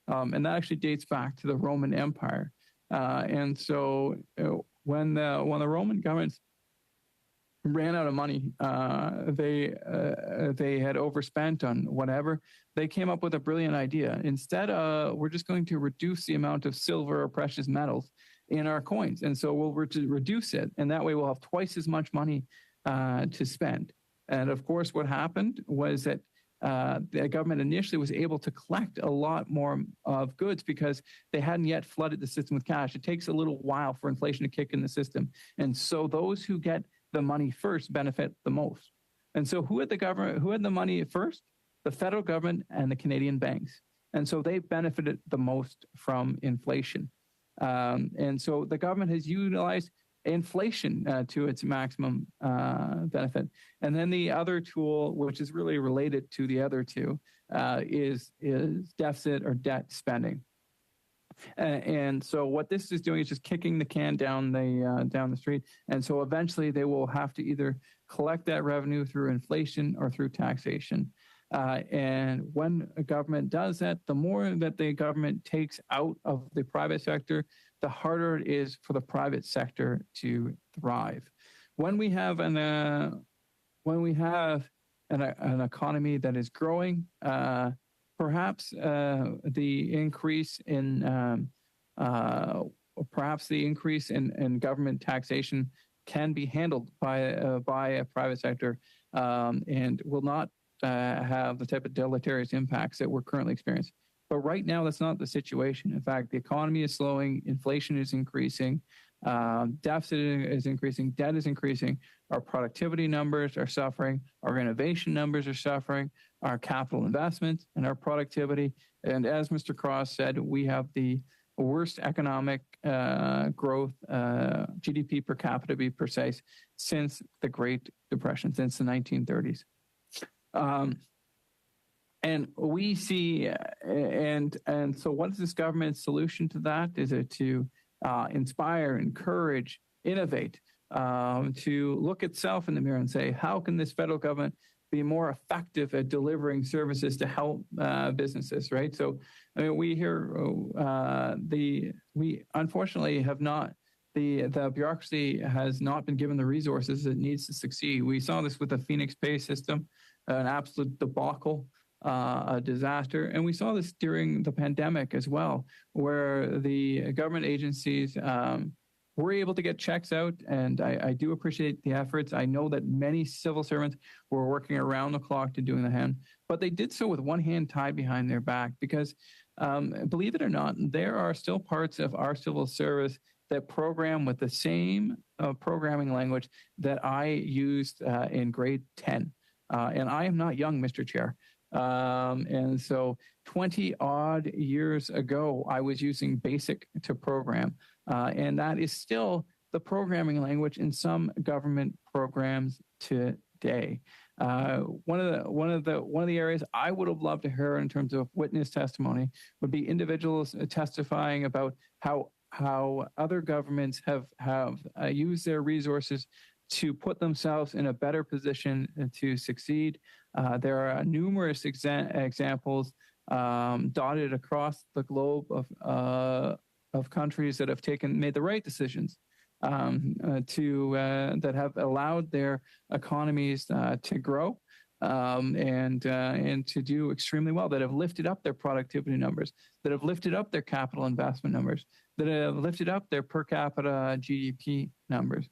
and that actually dates back to the Roman Empire. And so when the Roman governments ran out of money, they had overspent on whatever. They came up with a brilliant idea. Instead, we're just going to reduce the amount of silver or precious metals in our coins, and so we'll reduce it, and that way we'll have twice as much money to spend. And of course, what happened was that the government initially was able to collect a lot more of goods because they hadn't yet flooded the system with cash. It takes a little while for inflation to kick in the system. And so those who get the money first benefit the most. And so who had the money first? The federal government and the Canadian banks. And so they benefited the most from inflation. And so the government has utilized inflation to its maximum benefit. And then the other tool, which is really related to the other two, is deficit or debt spending. And so what this is doing is just kicking the can down the street. And so eventually they will have to either collect that revenue through inflation or through taxation. And when a government does that, the more that the government takes out of the private sector, the harder it is for the private sector to thrive. When we have an economy that is growing, perhaps the increase in government taxation can be handled by a private sector and will not have the type of deleterious impacts that we're currently experiencing. But right now, that's not the situation. In fact, the economy is slowing, inflation is increasing, deficit is increasing, debt is increasing, our productivity numbers are suffering, our innovation numbers are suffering, our capital investments and our productivity. And as Mr. Cross said, we have the worst economic growth, GDP per capita to be precise, since the Great Depression, since the 1930s. And we see, and so what is this government's solution to that? Is it to inspire, encourage, innovate, to look itself in the mirror and say, how can this federal government be more effective at delivering services to help businesses, right? So, I mean, we hear we unfortunately have not, the bureaucracy has not been given the resources it needs to succeed. We saw this with the Phoenix Pay system, an absolute debacle, a disaster. And we saw this during the pandemic as well, where the government agencies were able to get checks out. And I do appreciate the efforts. I know that many civil servants were working around the clock to doing the hand, but they did so with one hand tied behind their back because, believe it or not, there are still parts of our civil service that program with the same programming language that I used in grade 10. And I am not young, Mr. Chair. And so 20 odd years ago, I was using BASIC to program. And that is still the programming language in some government programs today. One of the areas I would have loved to hear in terms of witness testimony would be individuals testifying about how other governments have used their resources to put themselves in a better position to succeed. There are numerous examples dotted across the globe of countries that have made the right decisions that have allowed their economies to grow and to do extremely well, that have lifted up their productivity numbers, that have lifted up their capital investment numbers, that have lifted up their per capita GDP numbers.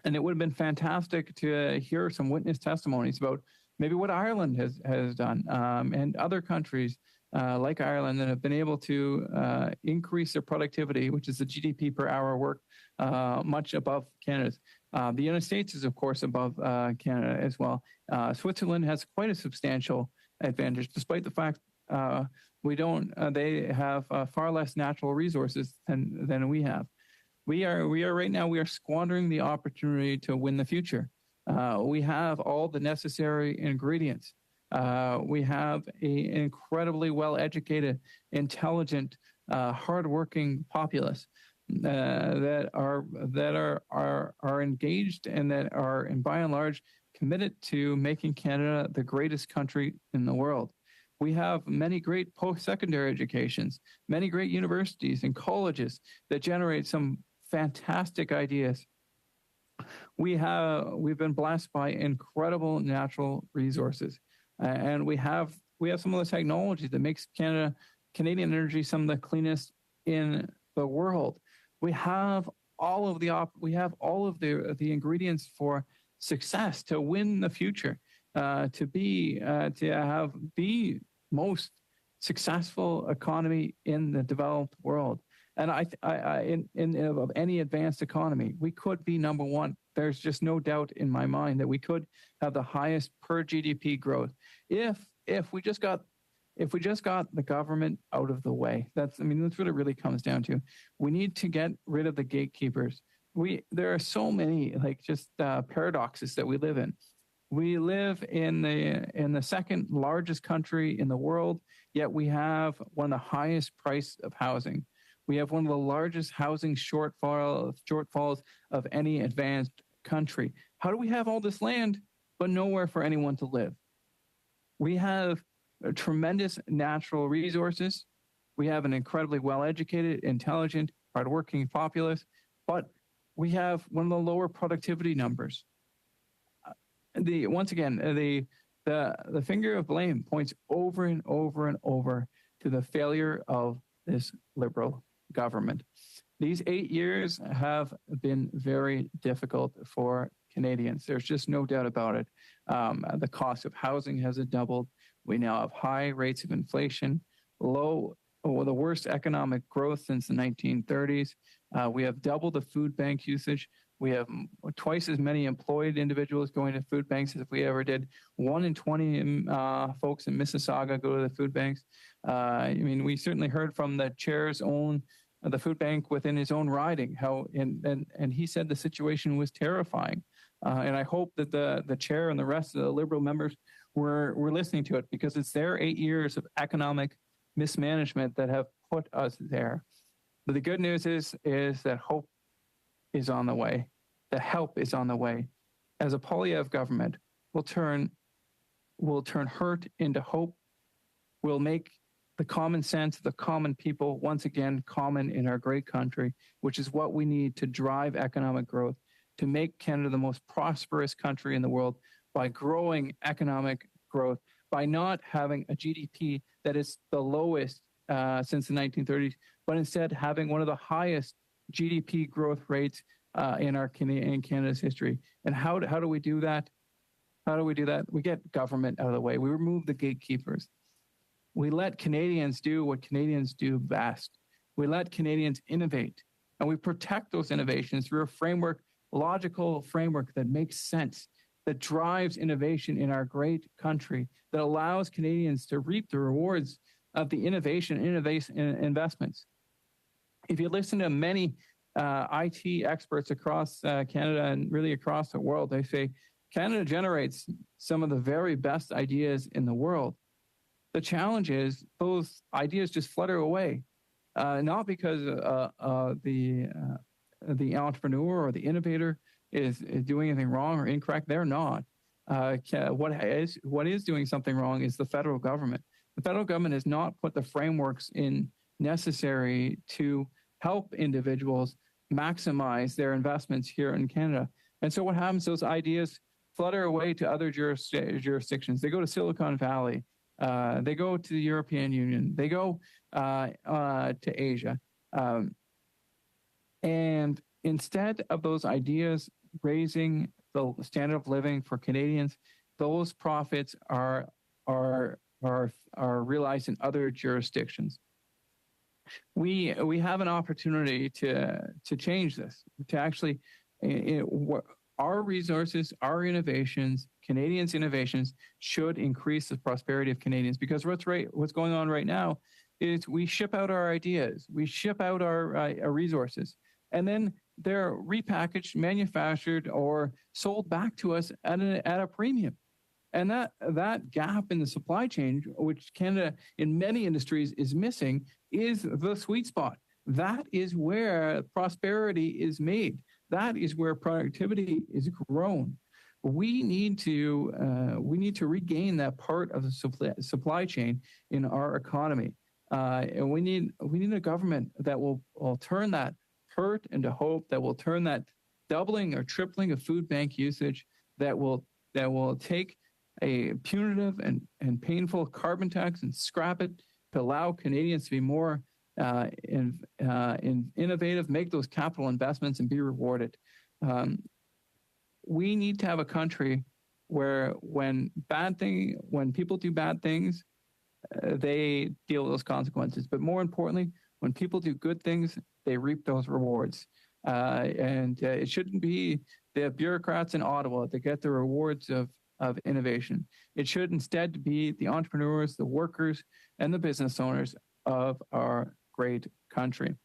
And it would have been fantastic to hear some witness testimonies about maybe what Ireland has done and other countries like Ireland that have been able to increase their productivity, which is the GDP per hour work, much above Canada's. The United States is, of course, above Canada as well. Switzerland has quite a substantial advantage, despite the fact they have far less natural resources than we have. We are right now, we are squandering the opportunity to win the future. We have all the necessary ingredients. We have an incredibly well-educated, intelligent, hardworking populace that are engaged and that are, and by and large, committed to making Canada the greatest country in the world. We have many great post-secondary educations, many great universities and colleges that generate some fantastic ideas. We've been blessed by incredible natural resources, and we have some of the technology that makes Canadian energy some of the cleanest in the world. We have all of the ingredients for success to win the future, to have the most successful economy in the developed world. And of any advanced economy, we could be number one. There's just no doubt in my mind that we could have the highest per GDP growth if we just got the government out of the way. That's what it really comes down to. We need to get rid of the gatekeepers. There are so many paradoxes that we live in. We live in the second largest country in the world, yet we have one of the highest price of housing. We have one of the largest housing shortfalls of any advanced country. How do we have all this land, but nowhere for anyone to live? We have tremendous natural resources. We have an incredibly well-educated, intelligent, hardworking populace, but we have one of the lower productivity numbers. The finger of blame points over and over and over to the failure of this Liberal government. These 8 years have been very difficult for Canadians. There's just no doubt about it. The cost of housing has doubled. We now have high rates of inflation, the worst economic growth since the 1930s. We have doubled the food bank usage. We have twice as many employed individuals going to food banks as if we ever did. 1 in 20 folks in Mississauga go to the food banks. We certainly heard from the chair's own, the food bank within his own riding, and he said the situation was terrifying. And I hope that the chair and the rest of the Liberal members were listening to it, because it's their 8 years of economic mismanagement that have put us there. But the good news is that hope is on the way. The help is on the way. As a Poilievre government, we'll turn hurt into hope. We'll make the common sense of the common people once again common in our great country, which is what we need to drive economic growth, to make Canada the most prosperous country in the world by growing economic growth, by not having a GDP that is the lowest since the 1930s, but instead having one of the highest GDP growth rates in Canada's history. And how do we do that? How do we do that? We get government out of the way. We remove the gatekeepers. We let Canadians do what Canadians do best. We let Canadians innovate, and we protect those innovations through a logical framework that makes sense, that drives innovation in our great country, that allows Canadians to reap the rewards of the innovation investments. If you listen to many IT experts across Canada and really across the world, they say Canada generates some of the very best ideas in the world. The challenge is those ideas just flutter away, not because the entrepreneur or the innovator is doing anything wrong or incorrect. They're not. What is doing something wrong is the federal government. The federal government has not put the frameworks in necessary to help individuals maximize their investments here in Canada. And so what happens, those ideas flutter away to other jurisdictions. They go to Silicon Valley. They go to the European Union. They go to Asia. And instead of those ideas raising the standard of living for Canadians, those profits are realized in other jurisdictions. We have an opportunity to change this, to actually our resources, our innovations, Canadians' innovations should increase the prosperity of Canadians, because what's going on right now is we ship out our ideas, we ship out our resources, and then they're repackaged, manufactured, or sold back to us at a premium. And that gap in the supply chain, which Canada in many industries is missing, is the sweet spot. That is where prosperity is made. That is where productivity is grown. we need to regain that part of the supply chain in our economy, and we need a government that will turn that hurt into hope, that will turn that doubling or tripling of food bank usage, that will take a punitive and painful carbon tax and scrap it to allow Canadians to be more innovative, make those capital investments and be rewarded. We need to have a country where when people do bad things, they deal with those consequences. But more importantly, when people do good things, they reap those rewards. And it shouldn't be the bureaucrats in Ottawa that get the rewards of innovation. It should instead be the entrepreneurs, the workers, and the business owners of our great country.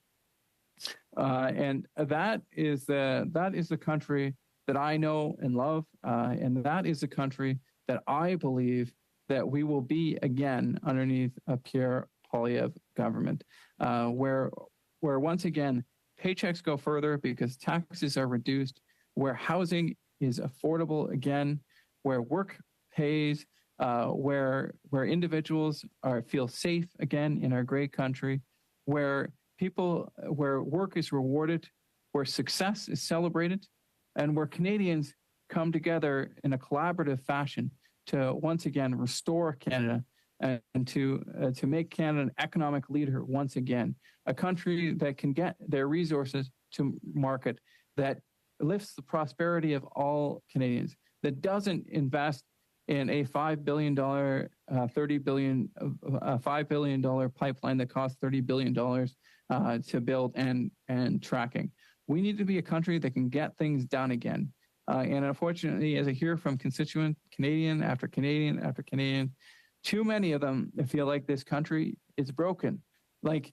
And that is the country that I know and love, and that is the country that I believe that we will be again underneath a Pierre Poilievre government, where once again paychecks go further because taxes are reduced, where housing is affordable again, where work pays, where individuals feel safe again in our great country, where work is rewarded, where success is celebrated, and where Canadians come together in a collaborative fashion to once again restore Canada and to make Canada an economic leader once again, a country that can get their resources to market, that lifts the prosperity of all Canadians, that doesn't invest in a $5 billion pipeline that costs $30 billion to build and tracking. We need to be a country that can get things done again. And unfortunately, as I hear from constituent Canadian after Canadian after Canadian, too many of them feel like this country is broken, like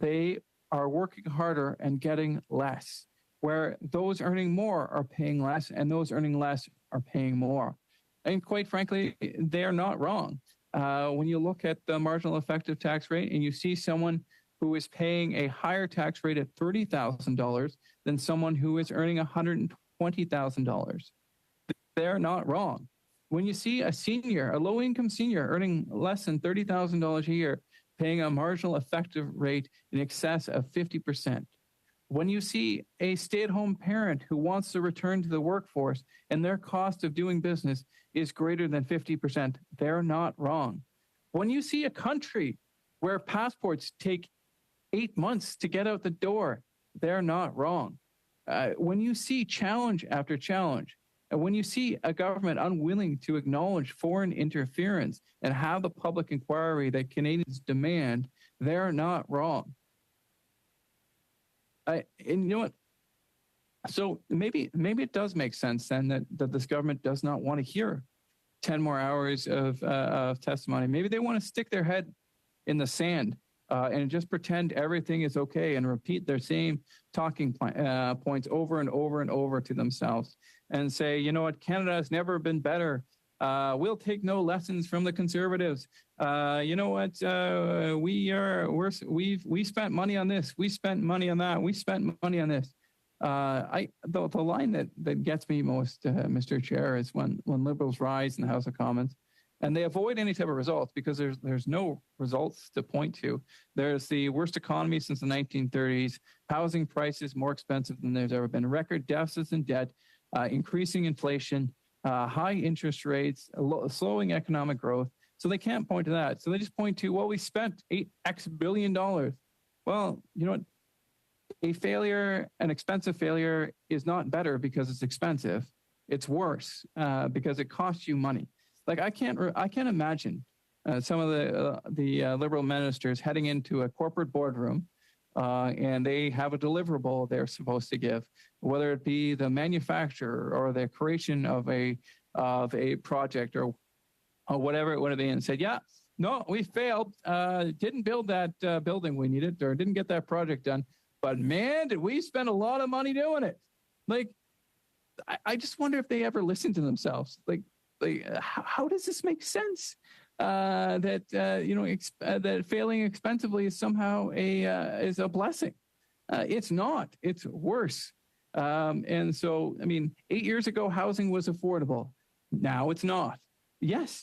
they are working harder and getting less, where those earning more are paying less and those earning less are paying more. And quite frankly, they're not wrong. When you look at the marginal effective tax rate and you see someone who is paying a higher tax rate at $30,000 than someone who is earning $120,000, they're not wrong. When you see a low-income senior earning less than $30,000 a year, paying a marginal effective rate in excess of 50%, when you see a stay-at-home parent who wants to return to the workforce and their cost of doing business is greater than 50%, they're not wrong. When you see a country where passports take 8 months to get out the door, they're not wrong. When you see challenge after challenge, and when you see a government unwilling to acknowledge foreign interference and have the public inquiry that Canadians demand, they're not wrong. And you know what? So maybe it does make sense then that this government does not want to hear 10 more hours of testimony. Maybe they want to stick their head in the sand and just pretend everything is okay and repeat their same talking points over and over and over to themselves and say, you know what, Canada has never been better. We'll take no lessons from the Conservatives. You know what, we spent money on this. We spent money on that. We spent money on this. The line that gets me most, Mr. Chair, is when Liberals rise in the House of Commons and they avoid any type of results because there's no results to point to. There's the worst economy since the 1930s, housing prices more expensive than there's ever been, record deficits and debt, increasing inflation, high interest rates, slowing economic growth. So they can't point to that. So they just point to, well, we spent $8X billion. Well, you know what? An expensive failure is not better because it's expensive. It's worse because it costs you money. Like I can't imagine some of the Liberal ministers heading into a corporate boardroom and they have a deliverable they're supposed to give, whether it be the manufacture or the creation of a project or whatever it would be, and said, yeah, no, we failed, didn't build that building we needed or didn't get that project done. But man, did we spend a lot of money doing it. Like, I just wonder if they ever listen to themselves. Like how does this make sense? That failing expensively is somehow is a blessing. It's not. It's worse. And so, I mean, 8 years ago, housing was affordable. Now it's not. Yes,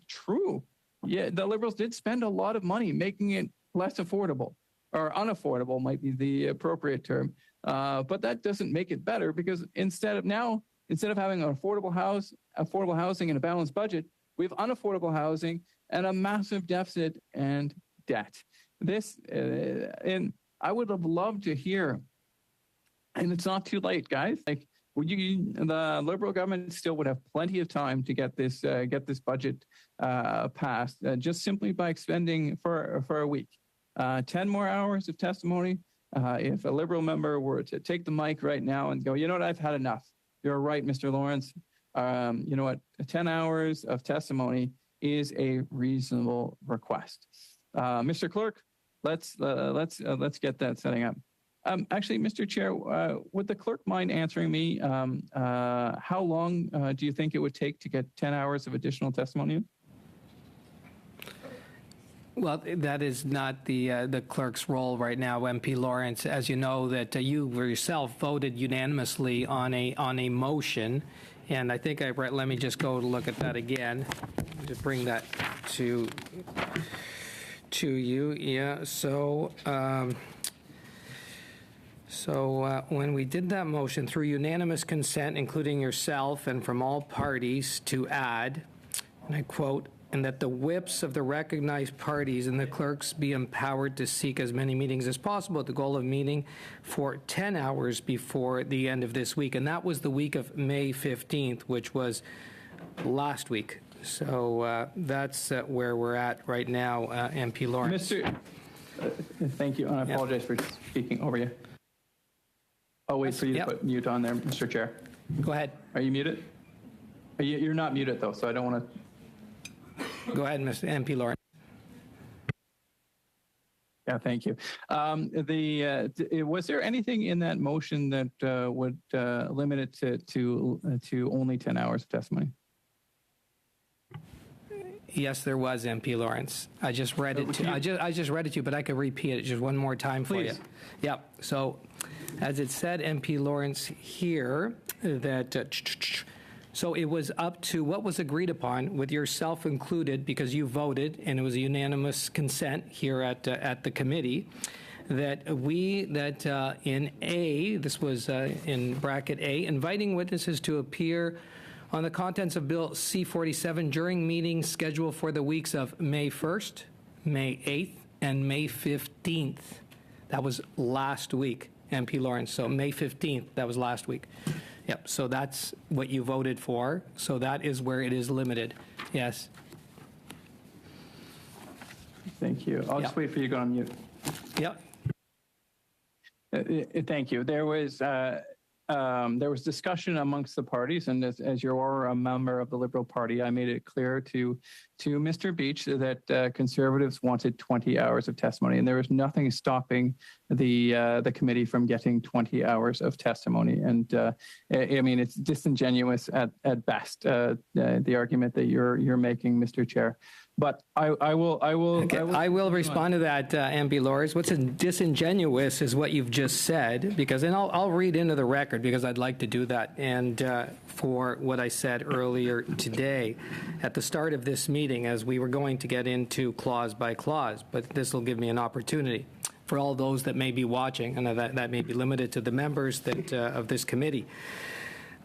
true. Yeah, the Liberals did spend a lot of money making it less affordable, or unaffordable might be the appropriate term. But that doesn't make it better, because instead of having an affordable housing and a balanced budget, we have unaffordable housing and a massive deficit and debt. And I would have loved to hear, and it's not too late, guys. Like, the Liberal government still would have plenty of time to get this budget passed, just simply by expending for a week. 10 more hours of testimony. If a Liberal member were to take the mic right now and go, you know what, I've had enough. You're right, Mr. Lawrence. You know what, 10 hours of testimony is a reasonable request. Mr. Clerk, let's get that setting up. Actually, Mr. Chair, would the clerk mind answering me? How long do you think it would take to get 10 hours of additional testimony? Well, that is not the clerk's role right now, MP Lawrence. As you know, that you yourself voted unanimously on a motion, and I think let me just go look at that again to bring that to you. Yeah. So when we did that motion through unanimous consent, including yourself and from all parties, to add, and I quote, and that the whips of the recognized parties and the clerks be empowered to seek as many meetings as possible with the goal of meeting for 10 hours before the end of this week. And that was the week of May 15th, which was last week. So that's where we're at right now, MP Lawrence. Thank you. And I apologize for speaking over you. I'll wait for you to put mute on there, Mr. Chair. Go ahead. Are you muted? You're not muted, though, so I don't want to. Go ahead, Mr. MP Lawrence. Yeah, thank you. Was there anything in that motion that would limit it to only 10 hours of testimony? Yes, there was, MP Lawrence. I just read it to you. I just read it to you, but I could repeat it just one more time for you. Yep. So, as it said, MP Lawrence here, that so it was up to what was agreed upon, with yourself included, because you voted, and it was a unanimous consent here at the committee, that in A, this was in bracket A, inviting witnesses to appear on the contents of Bill C-47 during meetings scheduled for the weeks of May 1st, May 8th, and May 15th. That was last week, MP Lawrence. So May 15th, that was last week. Yep, so that's what you voted for. So that is where it is limited. Yes. Thank you. I'll just wait for you to go on mute. Yep. Thank you. There was discussion amongst the parties, and as you're a member of the Liberal Party, I made it clear to Mr. Beach that Conservatives wanted 20 hours of testimony, and there was nothing stopping the committee from getting 20 hours of testimony. And I mean, it's disingenuous at best, the argument that you're making, Mr. Chair. But I will respond to that, MP Lawrence. What's disingenuous is what you've just said, and I'll read into the record, because I'd like to do that. And for what I said earlier today at the start of this meeting, as we were going to get into clause by clause, but this will give me an opportunity for all those that may be watching, and that may be limited to the members of this committee.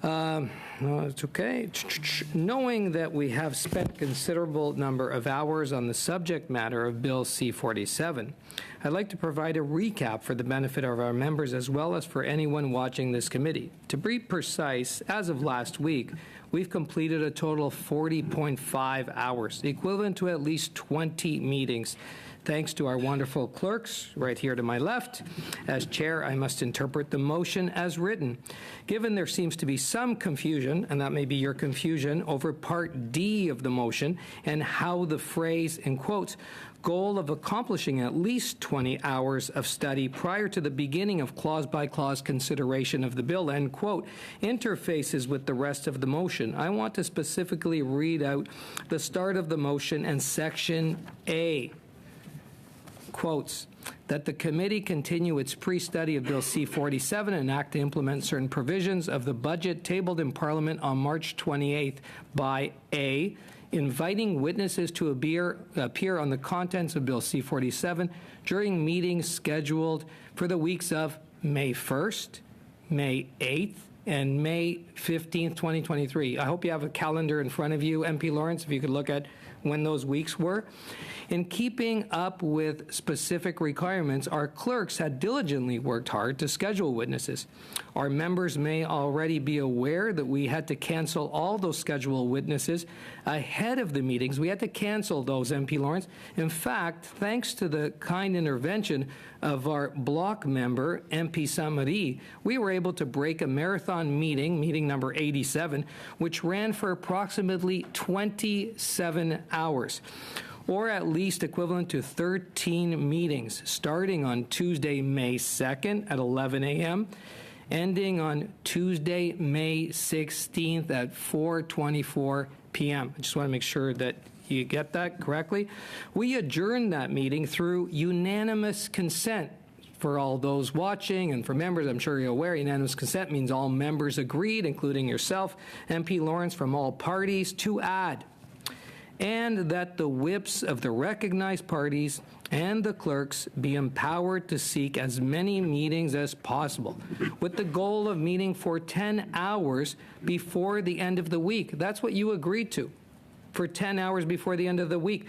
No, it's okay. Knowing that we have spent considerable number of hours on the subject matter of Bill C-47, I'd like to provide a recap for the benefit of our members as well as for anyone watching this committee. To be precise, as of last week, we've completed a total of 40.5 hours, equivalent to at least 20 meetings. Thanks to our wonderful clerks right here to my left. As chair, I must interpret the motion as written. Given there seems to be some confusion, and that may be your confusion, over Part D of the motion and how the phrase, in quotes, goal of accomplishing at least 20 hours of study prior to the beginning of clause-by-clause consideration of the bill, end quote, interfaces with the rest of the motion, I want to specifically read out the start of the motion and Section A. Quotes, that the committee continue its pre-study of Bill C-47 and act to implement certain provisions of the budget tabled in Parliament on March 28th by A, inviting witnesses to appear on the contents of Bill C-47 during meetings scheduled for the weeks of May 1st, May 8th, and May 15th, 2023. I hope you have a calendar in front of you, MP Lawrence, if you could look at when those weeks were. In keeping up with specific requirements, our clerks had diligently worked hard to schedule witnesses. Our members may already be aware that we had to cancel all those scheduled witnesses ahead of the meetings. We had to cancel those, MP Lawrence. In fact, thanks to the kind intervention of our block member, MP Saint-Marie, we were able to break a marathon meeting number 87, which ran for approximately 27 hours, or at least equivalent to 13 meetings, starting on Tuesday, May 2nd at 11 a.m., ending on Tuesday, May 16th at 4:24 p.m. I just want to make sure that you get that correctly. We adjourned that meeting through unanimous consent. For all those watching and for members, I'm sure you're aware, unanimous consent means all members agreed, including yourself, MP Lawrence, from all parties, to add, and that the whips of the recognized parties and the clerks be empowered to seek as many meetings as possible, with the goal of meeting for 10 hours before the end of the week. That's what you agreed to, for 10 hours before the end of the week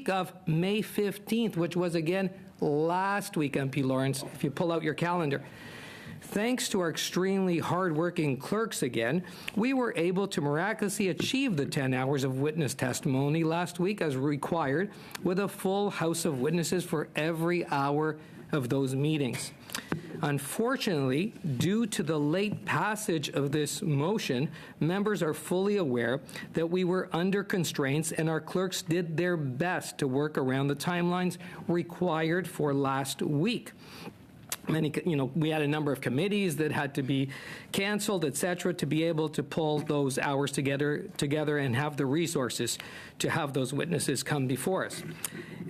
of May 15th, which was, again, last week, MP Lawrence, if you pull out your calendar. Thanks to our extremely hardworking clerks again, we were able to miraculously achieve the 10 hours of witness testimony last week as required, with a full House of Witnesses for every hour of those meetings. Unfortunately, due to the late passage of this motion, members are fully aware that we were under constraints and our clerks did their best to work around the timelines required for last week. We had a number of committees that had to be canceled, et cetera, to be able to pull those hours together and have the resources to have those witnesses come before us.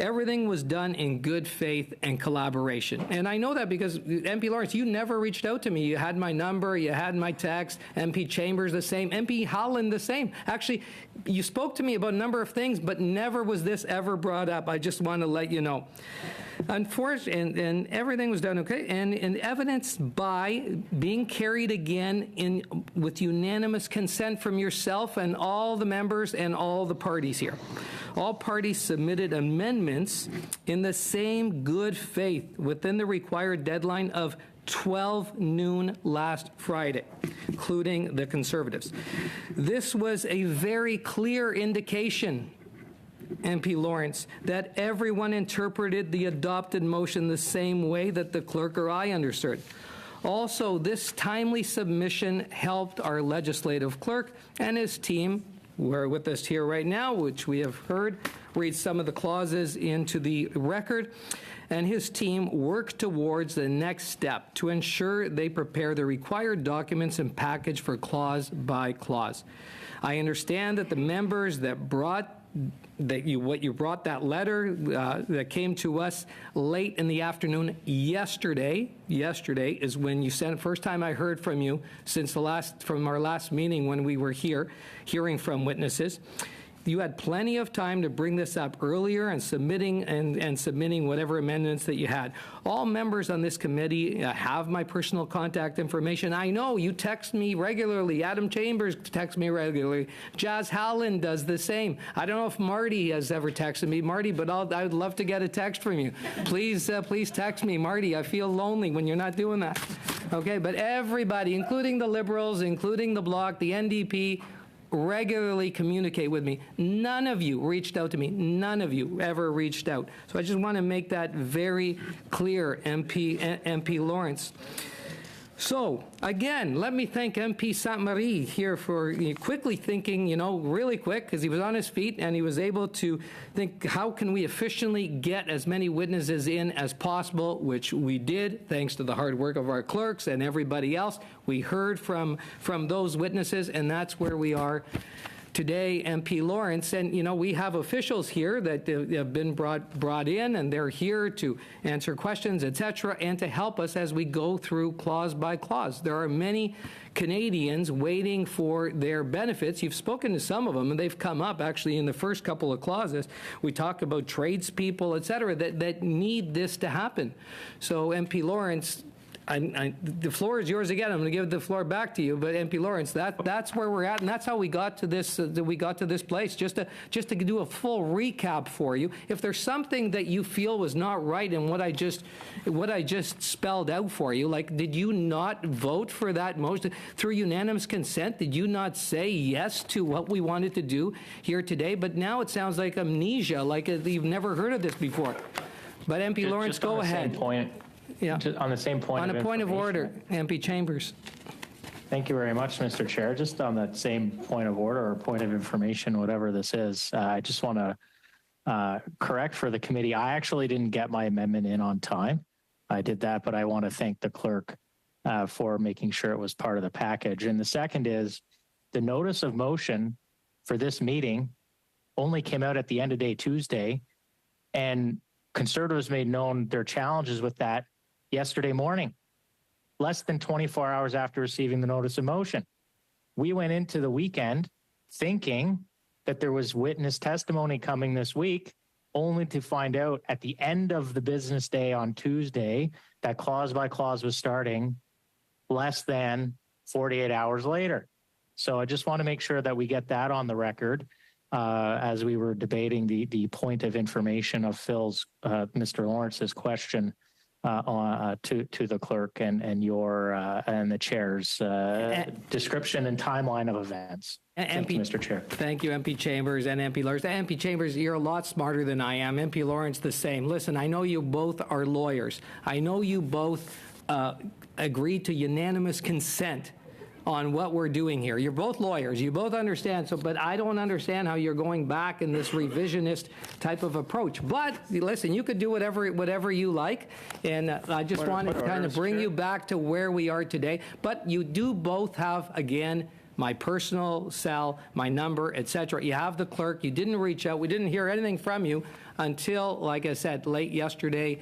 Everything was done in good faith and collaboration. And I know that because, MP Lawrence, you never reached out to me. You had my number, you had my text, MP Chambers the same, MP Holland the same. Actually, you spoke to me about a number of things, but never was this ever brought up. I just want to let you know. Unfortunately, and everything was done okay, and evidenced by being carried again with unanimous consent from yourself and all the members and all the parties here. All parties submitted amendments in the same good faith within the required deadline of 12 noon last Friday, including the Conservatives. This was a very clear indication, MP Lawrence, that everyone interpreted the adopted motion the same way that the clerk or I understood. Also, this timely submission helped our legislative clerk and his team, who are with us here right now, which we have heard, read some of the clauses into the record, and his team work towards the next step to ensure they prepare the required documents and package for clause by clause. I understand that the members that brought that letter that came to us late in the afternoon yesterday is when you sent. First time I heard from you since from our last meeting when we were here hearing from witnesses. You had plenty of time to bring this up earlier and submitting whatever amendments that you had. All members on this committee have my personal contact information. I know you text me regularly. Adam Chambers texts me regularly. Jazz Howland does the same. I don't know if Marty has ever texted me, Marty, but I would love to get a text from you. Please text me, Marty. I feel lonely when you're not doing that. Okay, but everybody, including the Liberals, including the Bloc, the NDP, regularly communicate with me. None of you reached out to me. None of you ever reached out. So I just want to make that very clear, MP Lawrence. So, again, let me thank MP Saint-Marie here for quickly thinking, really quick, because he was on his feet and he was able to think, how can we efficiently get as many witnesses in as possible, which we did, thanks to the hard work of our clerks and everybody else. We heard from those witnesses, and that's where we are today MP Lawrence, and we have officials here that have been brought in, and they're here to answer questions, etc., and to help us as we go through clause by clause. There are many Canadians waiting for their benefits. You've spoken to some of them, and they've come up actually in the first couple of clauses. We talk about tradespeople, etc., that need this to happen. So MP Lawrence, the floor is yours again. I'm going to give the floor back to you, but MP Lawrence, that's where we're at, and that's how we got to this. We got to this place. Just to do a full recap for you. If there's something that you feel was not right in what I just spelled out for you, like did you not vote for that motion through unanimous consent? Did you not say yes to what we wanted to do here today? But now it sounds like amnesia, like you've never heard of this before. But MP Lawrence, go ahead. Yeah. On the same point. On a point of order, MP Chambers. Thank you very much, Mr. Chair. Just on that same point of order or point of information, whatever this is, I just want to correct for the committee. I actually didn't get my amendment in on time. I did that, but I want to thank the clerk for making sure it was part of the package. And the second is the notice of motion for this meeting only came out at the end of day Tuesday, and Conservatives made known their challenges with that yesterday morning, less than 24 hours after receiving the notice of motion. We went into the weekend thinking that there was witness testimony coming this week, only to find out at the end of the business day on Tuesday that clause by clause was starting less than 48 hours later. So I just want to make sure that we get that on the record as we were debating the point of information of Mr. Lawrence's question to the clerk and your and the chair's description and timeline of events. Thank you, Mr. Chair. Thank you, MP Chambers and MP Lawrence. MP Chambers, you're a lot smarter than I am. MP Lawrence, the same. Listen, I know you both are lawyers. I know you both agreed to unanimous consent on what we're doing here. You're both lawyers. You both understand. But I don't understand how you're going back in this revisionist type of approach. But listen, you could do whatever you like. And I just wanted to kind of bring you back to where we are today. But you do both have, again, my personal cell, my number, etc. You have the clerk. You didn't reach out. We didn't hear anything from you until, like I said, late yesterday.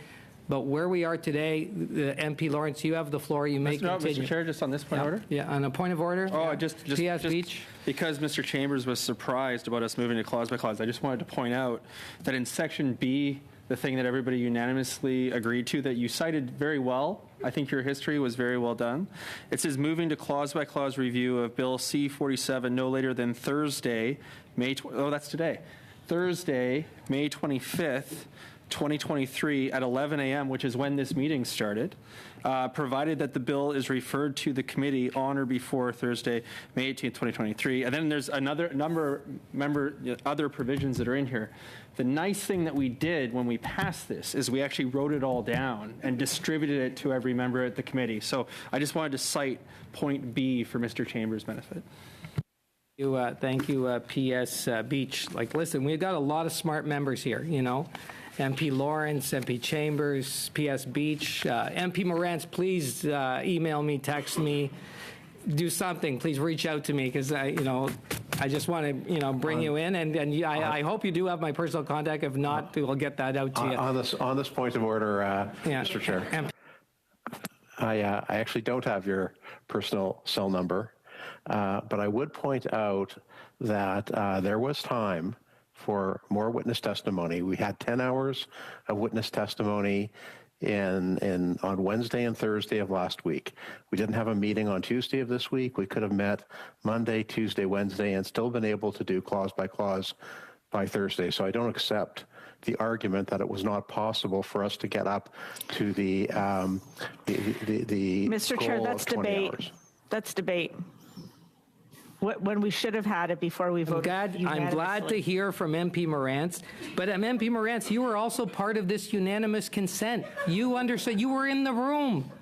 But where we are today, MP Lawrence, you have the floor. You may continue. Mr. Chair, just on this point of order? Yeah, on a point of order. Oh, just Beach. Because Mr. Chambers was surprised about us moving to clause by clause, I just wanted to point out that in Section B, the thing that everybody unanimously agreed to, that you cited very well, I think your history was very well done. It says moving to clause by clause review of Bill C-47 no later than Thursday, that's today. Thursday, May 25th, 2023 at 11 a.m., which is when this meeting started, provided that the bill is referred to the committee on or before Thursday, May 18th, 2023. And then there's another other provisions that are in here. The nice thing that we did when we passed this is we actually wrote it all down and distributed it to every member at the committee. So I just wanted to cite point B for Mr. Chambers' benefit. Thank you, PS Beach. Listen, we've got a lot of smart members here, MP Lawrence, MP Chambers, PS Beach, MP Morantz, please email me, text me, do something. Please reach out to me because I just want to bring you in, and I hope you do have my personal contact. If not, we'll get that out to you. On this point of order, Mr. Chair, I actually don't have your personal cell number, but I would point out that there was time for more witness testimony. We had 10 hours of witness testimony on Wednesday and Thursday of last week. We didn't have a meeting on Tuesday of this week. We could have met Monday, Tuesday, Wednesday, and still been able to do clause by clause by Thursday. So I don't accept the argument that it was not possible for us to get up to the Mr. Chair, that's debate. Hours. That's debate. When we should have had it before we voted. I'm glad to hear from MP Morantz. But MP Morantz, you were also part of this unanimous consent. You understood. You were in the room.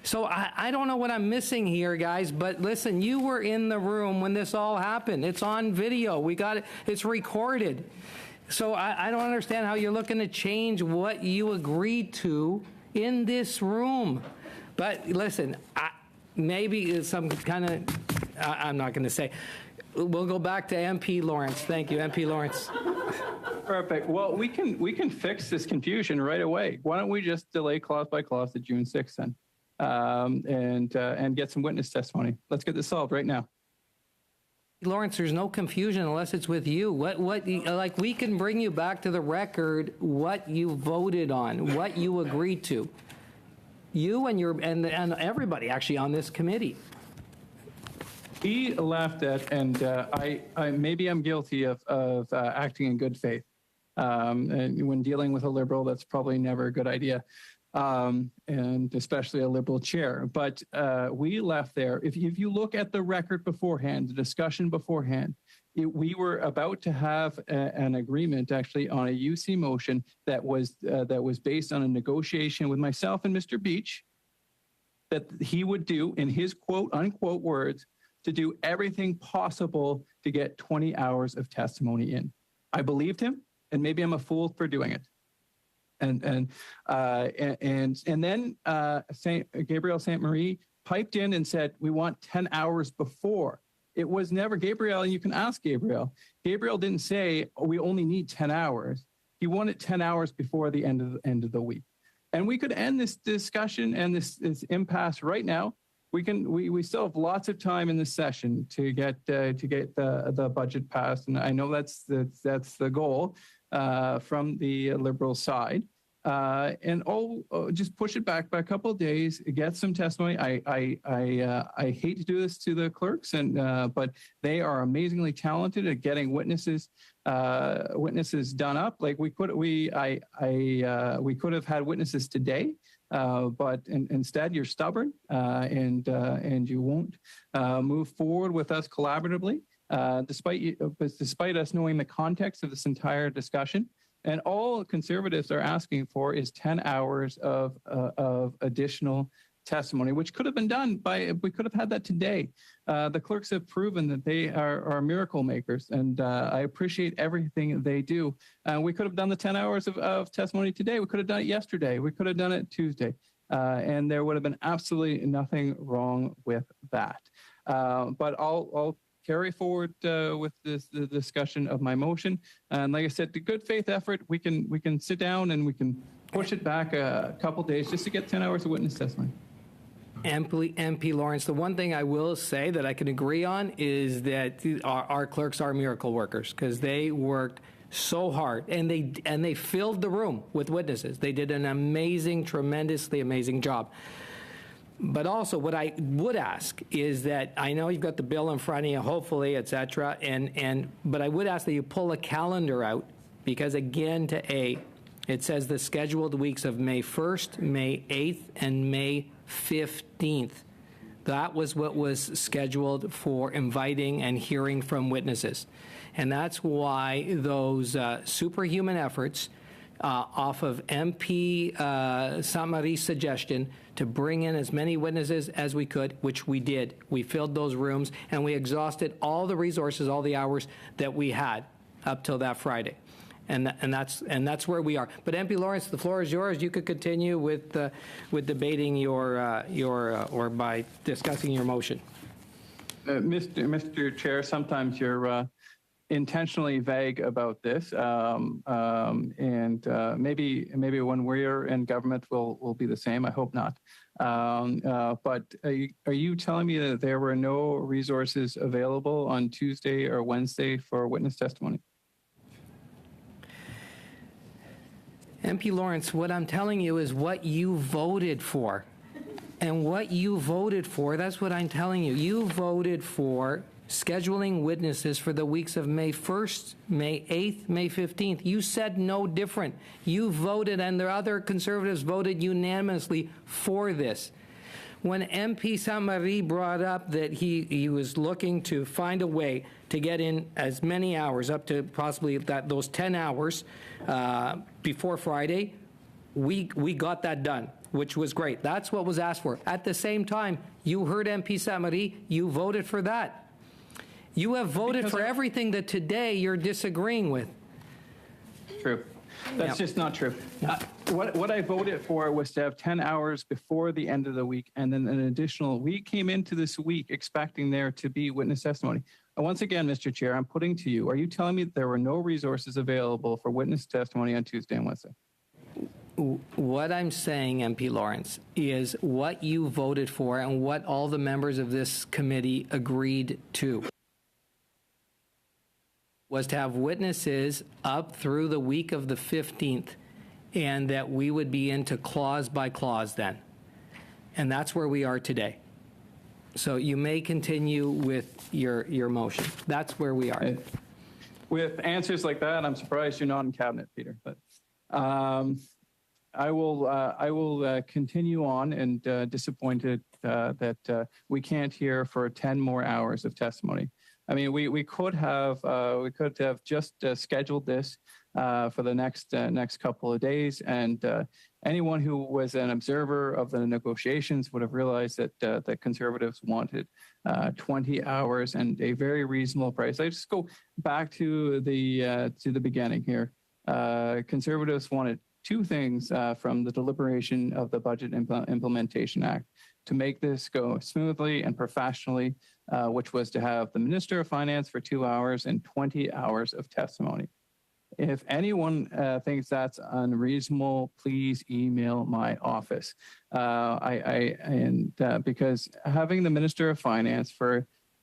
So I don't know what I'm missing here, guys. But listen, you were in the room when this all happened. It's on video. We got it. It's recorded. So I don't understand how you're looking to change what you agreed to in this room. But listen, maybe some kind of, I'm not going to say. we'll go back to MP Lawrence. Thank you, MP Lawrence. Perfect. Well, we can fix this confusion right away. Why don't we just delay clause by clause to June 6th then, and get some witness testimony? Let's get this solved right now. Lawrence, there's no confusion unless it's with you. Like, we can bring you back to the record what you voted on, what you agreed to. You and everybody actually on this committee. He laughed at, and I maybe I'm guilty of acting in good faith. And when dealing with a Liberal, that's probably never a good idea, and especially a Liberal chair. But we left there. If you look at the record beforehand, the discussion beforehand, we were about to have an agreement actually on a UC motion that was based on a negotiation with myself and Mr. Beach, that he would do, in his quote unquote words, to do everything possible to get 20 hours of testimony in. I believed him, and maybe I'm a fool for doing it. And then Gabriel St. Marie piped in and said, we want 10 hours before. It was never Gabriel, and you can ask Gabriel. Gabriel didn't say, we only need 10 hours. He wanted 10 hours before the end of the week. And we could end this discussion and this impasse right now. We still have lots of time in this session to get the budget passed, and I know that's the goal from the Liberal side. And just push it back by a couple of days, get some testimony. I hate to do this to the clerks, but they are amazingly talented at getting witnesses done up. Like we could have had witnesses today. But instead, you're stubborn and you won't move forward with us collaboratively, despite us knowing the context of this entire discussion. And all Conservatives are asking for is 10 hours of additional testimony, which could have been done we could have had that today. The clerks have proven that they are miracle makers, and I appreciate everything they do. We could have done the 10 hours of testimony today. We could have done it yesterday. We could have done it Tuesday. And there would have been absolutely nothing wrong with that. But I'll carry forward with the discussion of my motion. And like I said, the good faith effort, we can sit down and we can push it back a couple days just to get 10 hours of witness testimony. MP Lawrence, the one thing I will say that I can agree on is that our clerks are miracle workers, because they worked so hard and they filled the room with witnesses. They did an amazing, tremendously amazing job. But also, what I would ask is that, I know you've got the bill in front of you, hopefully, et cetera, but I would ask that you pull a calendar out, because again, to A, it says the scheduled weeks of May 1st, May 8th, and May 15th. That was what was scheduled for inviting and hearing from witnesses. And that's why those superhuman efforts off of MP St. Marie's suggestion to bring in as many witnesses as we could, which we did. We filled those rooms, and we exhausted all the resources, all the hours that we had up till that Friday. And that's where we are. But MP Lawrence, the floor is yours. You could continue with debating or by discussing your motion. Mr. Chair, sometimes you're intentionally vague about this, and maybe when we're in government, we'll be the same. I hope not. But are you telling me that there were no resources available on Tuesday or Wednesday for witness testimony? MP Lawrence, what I'm telling you is what you voted for. And what you voted for, that's what I'm telling you. You voted for scheduling witnesses for the weeks of May 1st, May 8th, May 15th. You said no different. You voted, and the other Conservatives voted unanimously for this. When MP St. Marie brought up that he was looking to find a way to get in as many hours, up to possibly those 10 hours before Friday, we got that done, which was great. That's what was asked for. At the same time, you heard MP St. Marie, you voted for that. You have voted for everything that today you're disagreeing with. True. That's Yeah. just not true. What I voted for was to have 10 hours before the end of the week, and then an additional. We came into this week expecting there to be witness testimony. And once again, Mr. Chair, I'm putting to you, are you telling me that there were no resources available for witness testimony on Tuesday and Wednesday? What I'm saying, MP Lawrence, is what you voted for and what all the members of this committee agreed to was to have witnesses up through the week of the 15th, and that we would be into clause by clause then. And that's where we are today. So you may continue with your motion. That's where we are. With answers like that, I'm surprised you're not in cabinet, Peter. But I will continue on, and disappointed that we can't hear for 10 more hours of testimony. I mean, we could have just scheduled this for the next couple of days, and anyone who was an observer of the negotiations would have realized that that Conservatives wanted 20 hours and a very reasonable price. I just go back to the beginning here. Conservatives wanted two things from the deliberation of the Budget Implementation Act to make this go smoothly and professionally, which was to have the Minister of Finance for 2 hours and 20 hours of testimony. If anyone thinks that's unreasonable, please email my office. Because having the Minister of Finance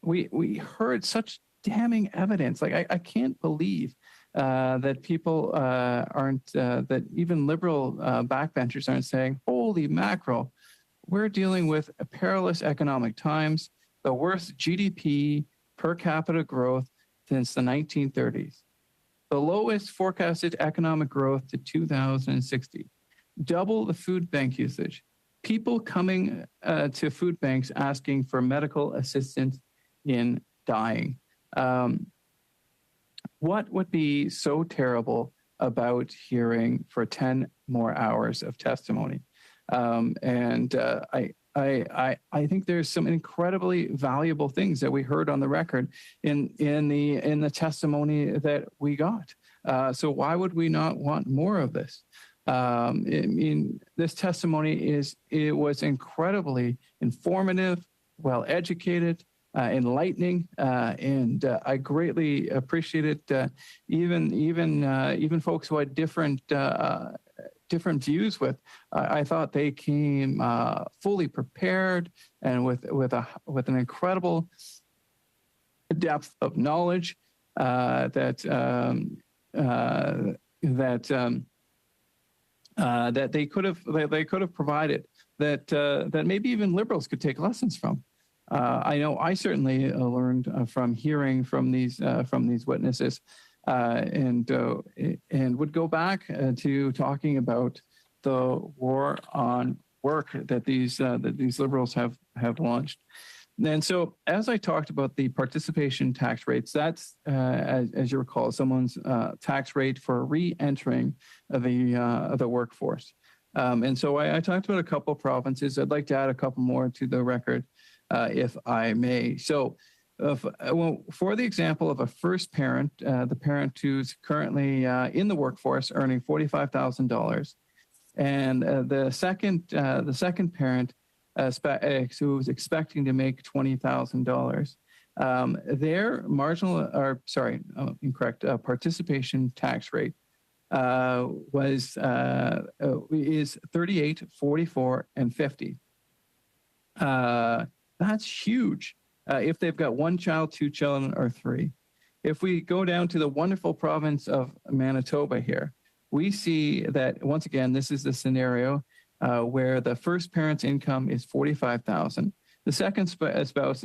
we heard such damning evidence. Like I can't believe that people aren't, that even liberal backbenchers aren't saying, holy mackerel, we're dealing with a perilous economic times, the worst GDP per capita growth since the 1930s, the lowest forecasted economic growth to 2060, double the food bank usage, people coming to food banks asking for medical assistance in dying. What would be so terrible about hearing for 10 more hours of testimony? I think there's some incredibly valuable things that we heard on the record in the testimony that we got. So why would we not want more of this? I mean, this testimony was incredibly informative, well educated, enlightening, and I greatly appreciated even folks who had different views with. I thought they came fully prepared and with an incredible depth of knowledge that they could have provided that maybe even liberals could take lessons from. I know I certainly learned from hearing from these witnesses, and would go back to talking about the war on work that these liberals have launched. And so, as I talked about the participation tax rates, that's as you recall, someone's tax rate for re-entering the workforce. And so I talked about a couple of provinces. I'd like to add a couple more to the record, if I may. So, for the example of a first parent, the parent who's currently in the workforce earning $45,000, and the second parent who's expecting to make $20,000, their participation tax rate is 38, 44, and 50. That's huge. If they've got one child, two children, or three. If we go down to the wonderful province of Manitoba here, we see that, once again, this is the scenario where the first parent's income is $45,000. The second spouse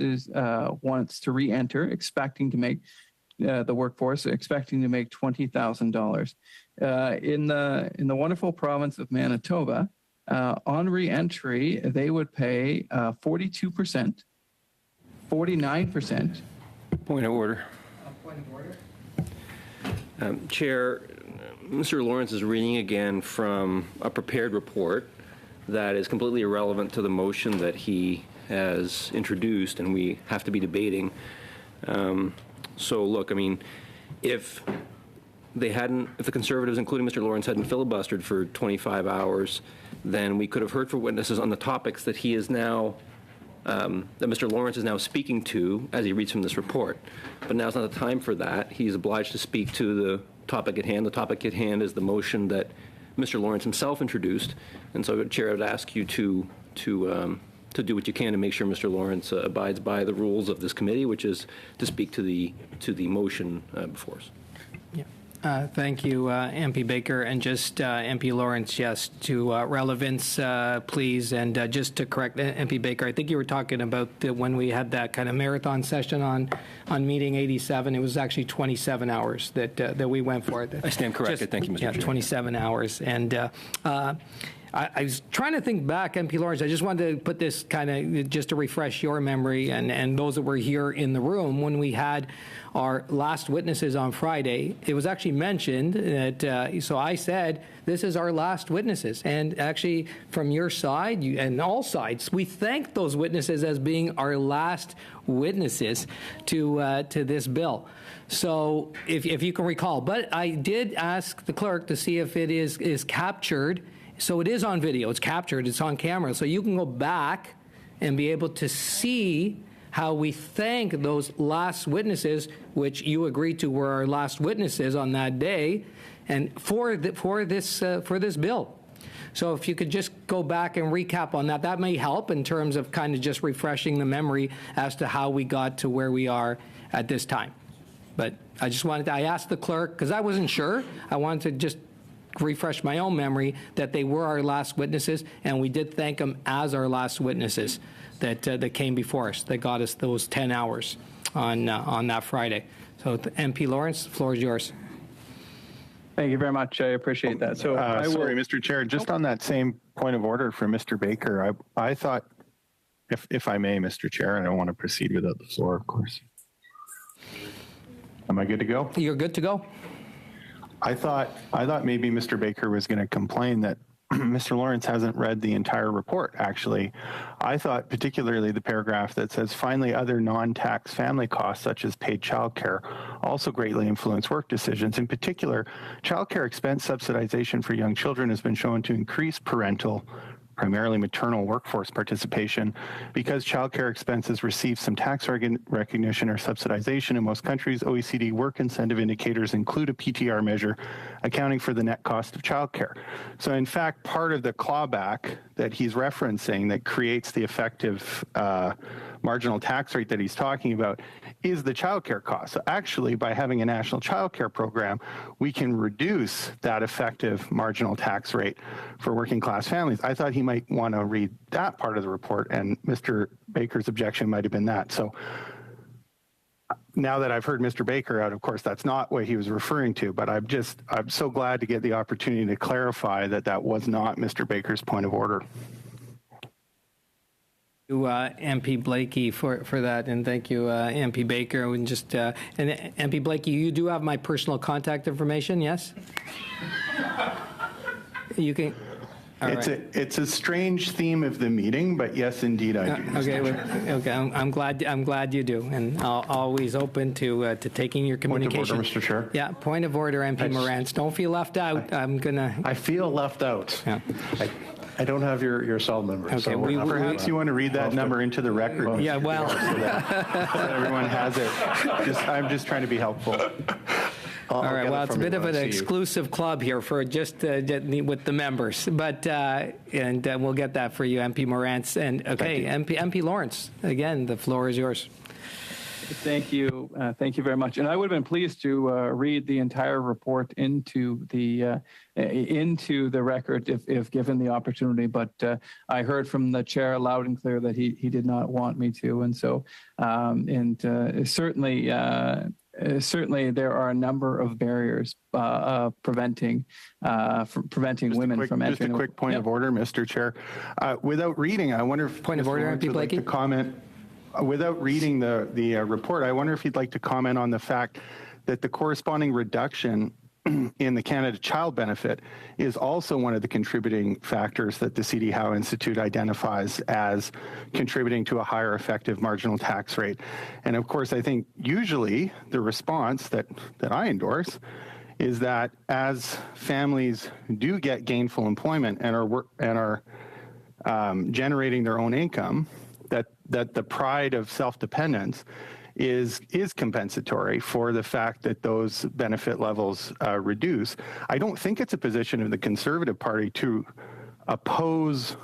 wants to re-enter, expecting to make the workforce, expecting to make $20,000. In the wonderful province of Manitoba, on re-entry, they would pay 42%. 49%. Point of order. Chair, Mr. Lawrence is reading again from a prepared report that is completely irrelevant to the motion that he has introduced and we have to be debating. So look, I mean, if if the Conservatives, including Mr. Lawrence, hadn't filibustered for 25 hours, then we could have heard from witnesses on the topics that he is now, that Mr. Lawrence is now speaking to as he reads from this report. But now's not the time for that. He's obliged to speak to the topic at hand. The topic at hand is the motion that Mr. Lawrence himself introduced. And so, Chair, I would ask you to do what you can to make sure Mr. Lawrence abides by the rules of this committee, which is to speak to the motion before us. Thank you, MP Baker. And just MP Lawrence, yes, to relevance, please. And just to correct MP Baker, I think you were talking about when we had that kind of marathon session on meeting 87. It was actually 27 hours that we went for. I stand corrected. Thank you, Mr. Chair. 27 hours. And I was trying to think back, MP Lawrence, I just wanted to put this kind of just to refresh your memory and those that were here in the room when we had our last witnesses on Friday. It was actually mentioned that, so I said, this is our last witnesses. And actually, from your side and all sides, we thank those witnesses as being our last witnesses to this bill. So if you can recall, but I did ask the clerk to see if it is captured. So it is on video, it's captured, it's on camera. So you can go back and be able to see how we thank those last witnesses, which you agreed to were our last witnesses on that day, and for this bill. So if you could just go back and recap on that, that may help in terms of kind of just refreshing the memory as to how we got to where we are at this time. But I asked the clerk, because I wasn't sure, I wanted to just refresh my own memory that they were our last witnesses, and we did thank them as our last witnesses that came before us, that got us those 10 hours on that Friday. So MP Lawrence, the floor is yours. Thank you very much. I appreciate that. So, sorry, Mr. Chair, just on that same point of order for Mr. Baker, I thought, if I may, Mr. Chair, I don't want to proceed without the floor, of course. Am I good to go? You're good to go. I thought maybe Mr. Baker was going to complain that Mr. Lawrence hasn't read the entire report, actually. I thought particularly the paragraph that says, finally, other non-tax family costs, such as paid childcare, also greatly influence work decisions. In particular, childcare expense subsidization for young children has been shown to increase parental, primarily maternal workforce participation. Because childcare expenses receive some tax recognition or subsidization in most countries, OECD work incentive indicators include a PTR measure accounting for the net cost of childcare. So in fact, part of the clawback that he's referencing that creates the effective marginal tax rate that he's talking about is the childcare cost. So actually, by having a national childcare program, we can reduce that effective marginal tax rate for working class families. I thought he might want to read that part of the report, and Mr. Baker's objection might have been that. So now that I've heard Mr. Baker out, of course, that's not what he was referring to, but I'm so glad to get the opportunity to clarify that that was not Mr. Baker's point of order. MP Blakey for that, and thank you, MP Baker. And just and MP Blakey, you do have my personal contact information, yes? You can. It's a strange theme of the meeting, but yes, indeed, I do. Okay. I'm glad you do, and I'll always open to taking your communication. Point of order, Mr. Chair. Yeah, point of order, MP Morantz. Don't feel left out. I feel left out. Yeah. I don't have your cell number. Okay, so perhaps you want to read that number into the record. Yeah, well, so that everyone has it. I'm just trying to be helpful. All right. Well, it's a bit of an exclusive club here for just with the members, but and we'll get that for you, MP Morantz. And okay, MP Lawrence. Again, the floor is yours. Thank you. Thank you very much. And I would have been pleased to read the entire report into the record if given the opportunity. But I heard from the chair loud and clear that he did not want me to. And so, certainly there are a number of barriers preventing women from entering. Just a quick point of order, Mr. Chair. Without reading, I wonder if point of order, MP Blakey, like to comment. Without reading the report, I wonder if you'd like to comment on the fact that the corresponding reduction in the Canada Child Benefit is also one of the contributing factors that the C.D. Howe Institute identifies as contributing to a higher effective marginal tax rate. And of course, I think usually the response that I endorse is that as families do get gainful employment and are generating their own income, that the pride of self-dependence is compensatory for the fact that those benefit levels reduce. I don't think it's a position of the Conservative Party to oppose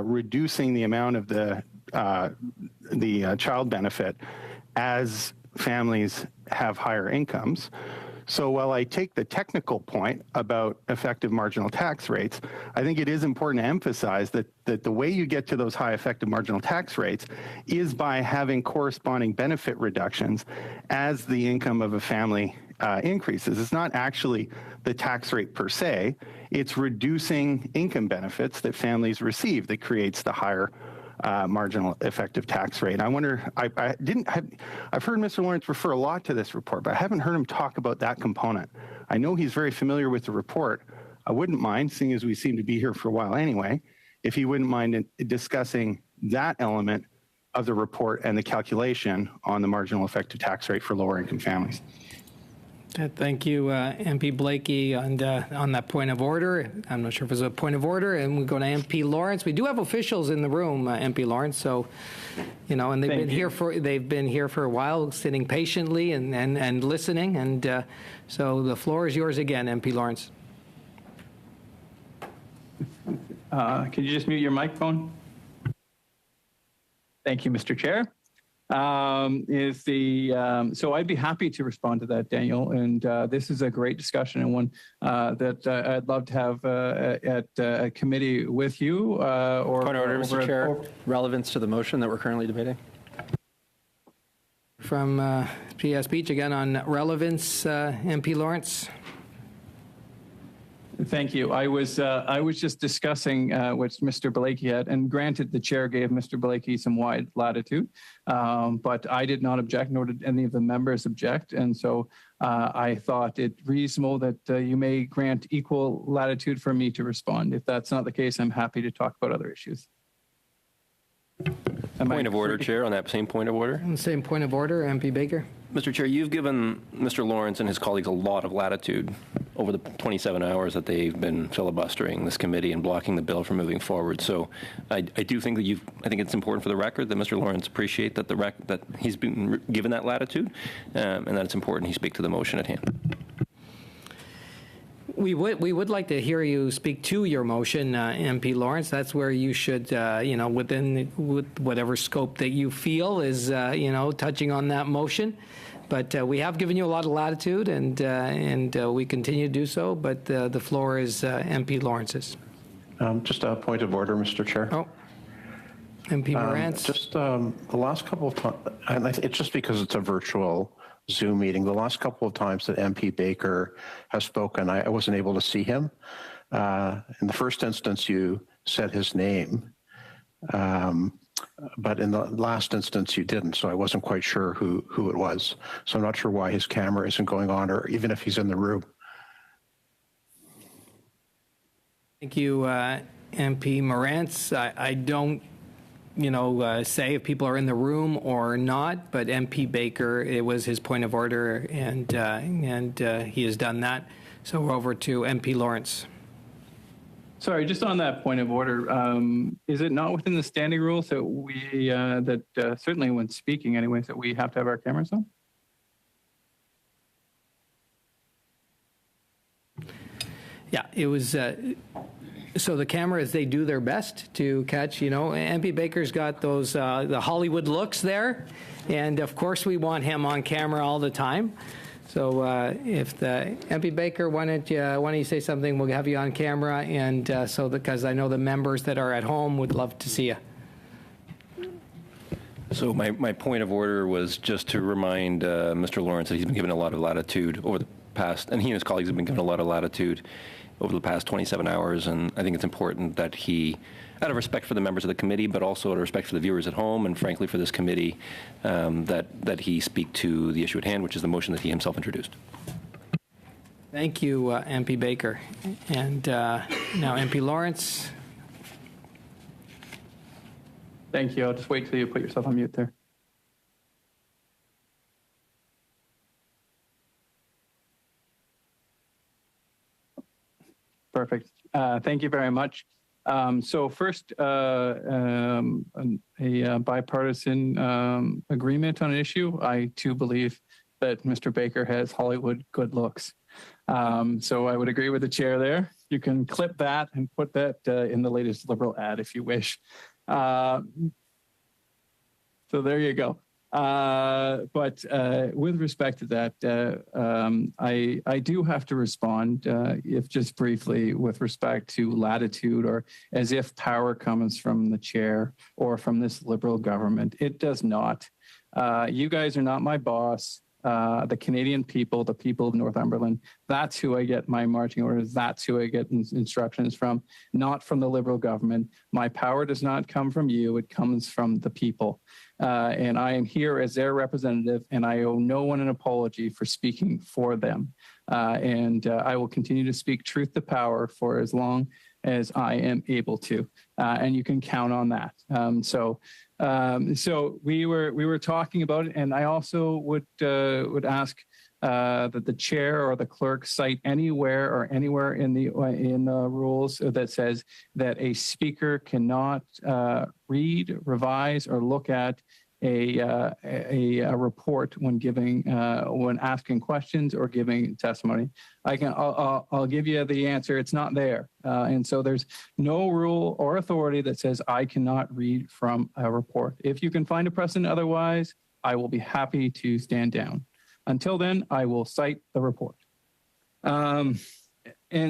reducing the amount of the child benefit as families have higher incomes. So while I take the technical point about effective marginal tax rates, I think it is important to emphasize that the way you get to those high effective marginal tax rates is by having corresponding benefit reductions as the income of a family increases. It's not actually the tax rate per se, it's reducing income benefits that families receive that creates the higher marginal effective tax rate. I wonder, I've heard Mr. Lawrence refer a lot to this report, but I haven't heard him talk about that component. I know he's very familiar with the report. I wouldn't mind, seeing as we seem to be here for a while anyway, if he wouldn't mind discussing that element of the report and the calculation on the marginal effective tax rate for lower income families. Thank you, MP Blakey, on that point of order. I'm not sure if it's a point of order. And we go to MP Lawrence. We do have officials in the room, MP Lawrence. So, and they've been here for a while, sitting patiently and listening. And so the floor is yours again, MP Lawrence. Could you just mute your microphone? Thank you, Mr. Chair. So I'd be happy to respond to that, Daniel. And this is a great discussion and one that I'd love to have at a committee with you. Or Point of order, Mr. Chair. Relevance to the motion that we're currently debating. From PS Beach again on relevance, MP Lawrence. Thank you. I was just discussing what Mr. Blakey had, and granted, the chair gave Mr. Blakey some wide latitude, but I did not object, nor did any of the members object, and so I thought it reasonable that you may grant equal latitude for me to respond. If that's not the case, I'm happy to talk about other issues. Point of order, Chair, on that same point of order. Same point of order, MP Baker. Mr. Chair, you've given Mr. Lawrence and his colleagues a lot of latitude over the 27 hours that they've been filibustering this committee and blocking the bill from moving forward. So I do think that I think it's important for the record that Mr. Lawrence appreciate that that he's been given that latitude, and that it's important he speak to the motion at hand. We would like to hear you speak to your motion, MP Lawrence. That's where you should, with whatever scope that you feel is, touching on that motion. But we have given you a lot of latitude, and we continue to do so. But the floor is MP Lawrence's. Just a point of order, Mr. Chair. Oh, MP Morantz. Just the last couple of times, and it's just because it's a virtual Zoom meeting. The last couple of times that MP Baker has spoken, I wasn't able to see him. In the first instance, you said his name, but in the last instance, you didn't. So I wasn't quite sure who it was. So I'm not sure why his camera isn't going on, or even if he's in the room. Thank you, MP Morantz. I don't say if people are in the room or not, but MP Baker, it was his point of order, and he has done that. So we're over to MP Lawrence. Sorry, just on that point of order, is it not within the standing rules that we, certainly when speaking anyways, that we have to have our cameras on? Yeah, it was... So the cameras, they do their best to catch, MP Baker's got those, the Hollywood looks there. And of course we want him on camera all the time. So if the MP Baker, why don't you say something, we'll have you on camera. And because I know the members that are at home would love to see you. So my point of order was just to remind Mr. Lawrence that he's been given a lot of latitude over the past, and he and his colleagues have been given a lot of latitude over the past 27 hours, and I think it's important that he, out of respect for the members of the committee, but also out of respect for the viewers at home, and frankly for this committee, that he speak to the issue at hand, which is the motion that he himself introduced. Thank you, MP Baker. And now MP Lawrence. Thank you. I'll just wait till you put yourself on mute there. Perfect. Thank you very much. So first, a bipartisan agreement on an issue. I too believe that Mr. Baker has Hollywood good looks. So I would agree with the chair there. You can clip that and put that in the latest Liberal ad if you wish. So there you go. But with respect to that, I do have to respond, if just briefly, with respect to latitude or as if power comes from the chair or from this Liberal government. It does not. You guys are not my boss. The Canadian people, the people of Northumberland, that's who I get my marching orders. That's who I get instructions from, not from the Liberal government. My power does not come from you. It comes from the people. And I am here as their representative, and I owe no one an apology for speaking for them. And I will continue to speak truth to power for as long as I am able to. And you can count on that. So we were talking about it, and I also would ask that the chair or the clerk cite anywhere in the rules that says that a speaker cannot read, revise, or look at a report when asking questions or giving testimony. I'll give you the answer. It's not there, and so there's no rule or authority that says I cannot read from a report. If you can find a precedent otherwise, I will be happy to stand down. Until then, I will cite the report. And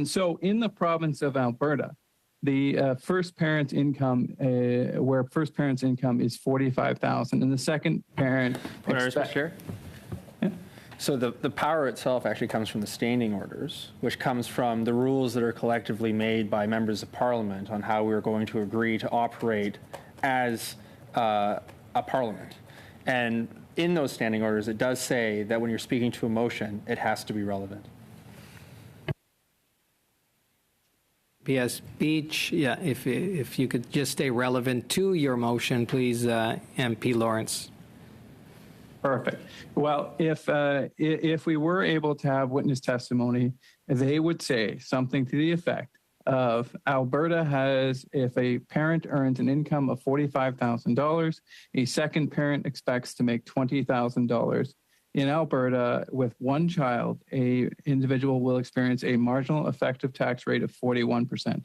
so in the province of Alberta, the first parent's income, where first parent's income is $45,000, and the second parent. Mr. Chair? Yeah. So the power itself actually comes from the standing orders, which comes from the rules that are collectively made by members of Parliament on how we're going to agree to operate as a Parliament. And in those standing orders, it does say that when you're speaking to a motion, it has to be relevant. Yes, Beach, yeah, if you could just stay relevant to your motion, please, MP Lawrence. Perfect. Well, if we were able to have witness testimony, they would say something to the effect of Alberta has, if a parent earns an income of $45,000, a second parent expects to make $20,000. In Alberta, with one child, an individual will experience a marginal effective tax rate of 41%.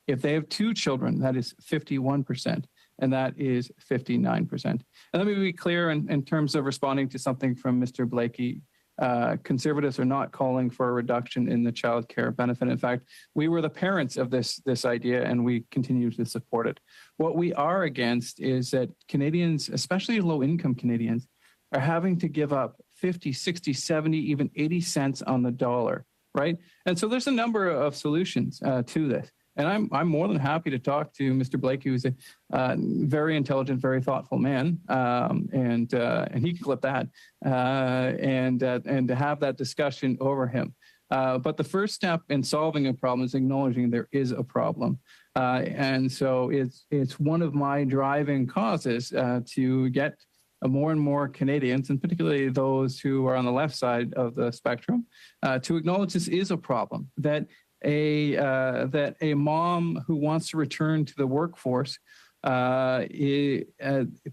If they have two children, that is 51%, and that is 59%. And let me be clear in terms of responding to something from Mr. Blakey. Conservatives are not calling for a reduction in the child care benefit. In fact, we were the parents of this idea, and we continue to support it. What we are against is that Canadians, especially low-income Canadians, are having to give up 50, 60, 70, even 80 cents on the dollar, right? And so there's a number of solutions to this. And I'm more than happy to talk to Mr. Blakey, who's a very intelligent, very thoughtful man, and he can clip that, and to have that discussion over him. But the first step in solving a problem is acknowledging there is a problem, and so it's one of my driving causes to get more and more Canadians, and particularly those who are on the left side of the spectrum, to acknowledge this is a problem, that a mom who wants to return to the workforce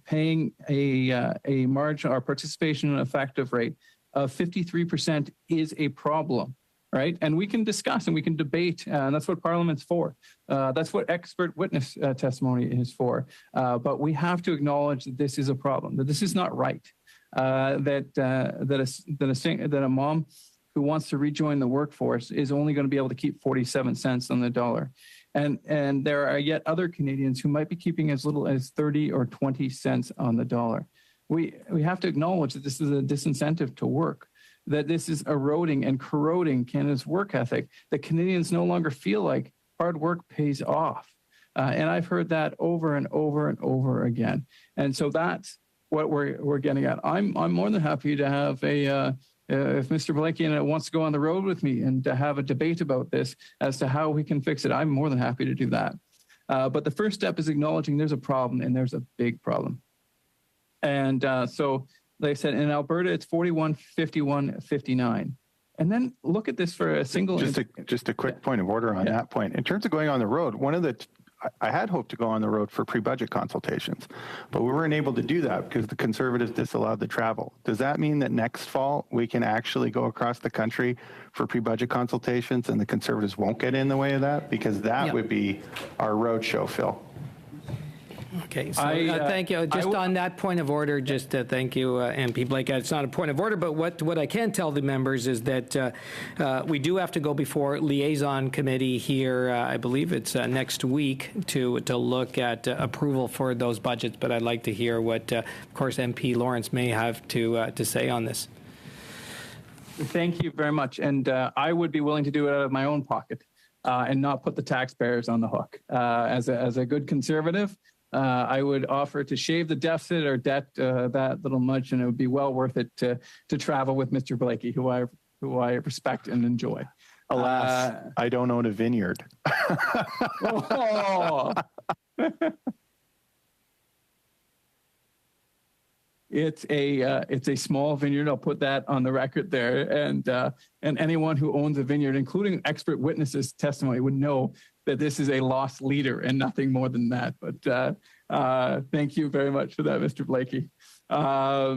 paying a margin or participation in an effective rate of 53% is a problem, right? And we can discuss and we can debate, and that's what Parliament's for. That's what expert witness testimony is for. But we have to acknowledge that this is a problem, that this is not right, that a mom who wants to rejoin the workforce is only going to be able to keep 47 cents on the dollar. And there are yet other Canadians who might be keeping as little as 30 or 20 cents on the dollar. We have to acknowledge that this is a disincentive to work, that this is eroding and corroding Canada's work ethic, that Canadians no longer feel like hard work pays off. And I've heard that over and over and over again. And so that's what we're getting at. I'm more than happy to have if Mr. Blakey wants to go on the road with me and to have a debate about this as to how we can fix it, I'm more than happy to do that. But the first step is acknowledging there's a problem, and there's a big problem. And so, like I said, in Alberta, it's 41, 51, 59. and then look at this for a single. Just a quick point of order on that point. In terms of going on the road, I had hoped to go on the road for pre-budget consultations, but we weren't able to do that because the Conservatives disallowed the travel. Does that mean that next fall we can actually go across the country for pre-budget consultations and the Conservatives won't get in the way of that? Because that would be our road show, Phil. Okay, so thank you. Just on that point of order, just thank you, MP Blake. It's not a point of order, but what I can tell the members is that we do have to go before liaison committee here. I believe it's next week to look at approval for those budgets. But I'd like to hear what, of course, MP Lawrence may have to say on this. Thank you very much, and I would be willing to do it out of my own pocket and not put the taxpayers on the hook. As a good Conservative, I would offer to shave the deficit or debt that little much, and it would be well worth it to travel with Mr. Blakey, who I respect and enjoy. Alas, I don't own a vineyard. Oh. It's a small vineyard. I'll put that on the record there, and anyone who owns a vineyard, including expert witnesses' testimony, would know that this is a lost leader and nothing more than that. But thank you very much for that, Mr. Blakey. I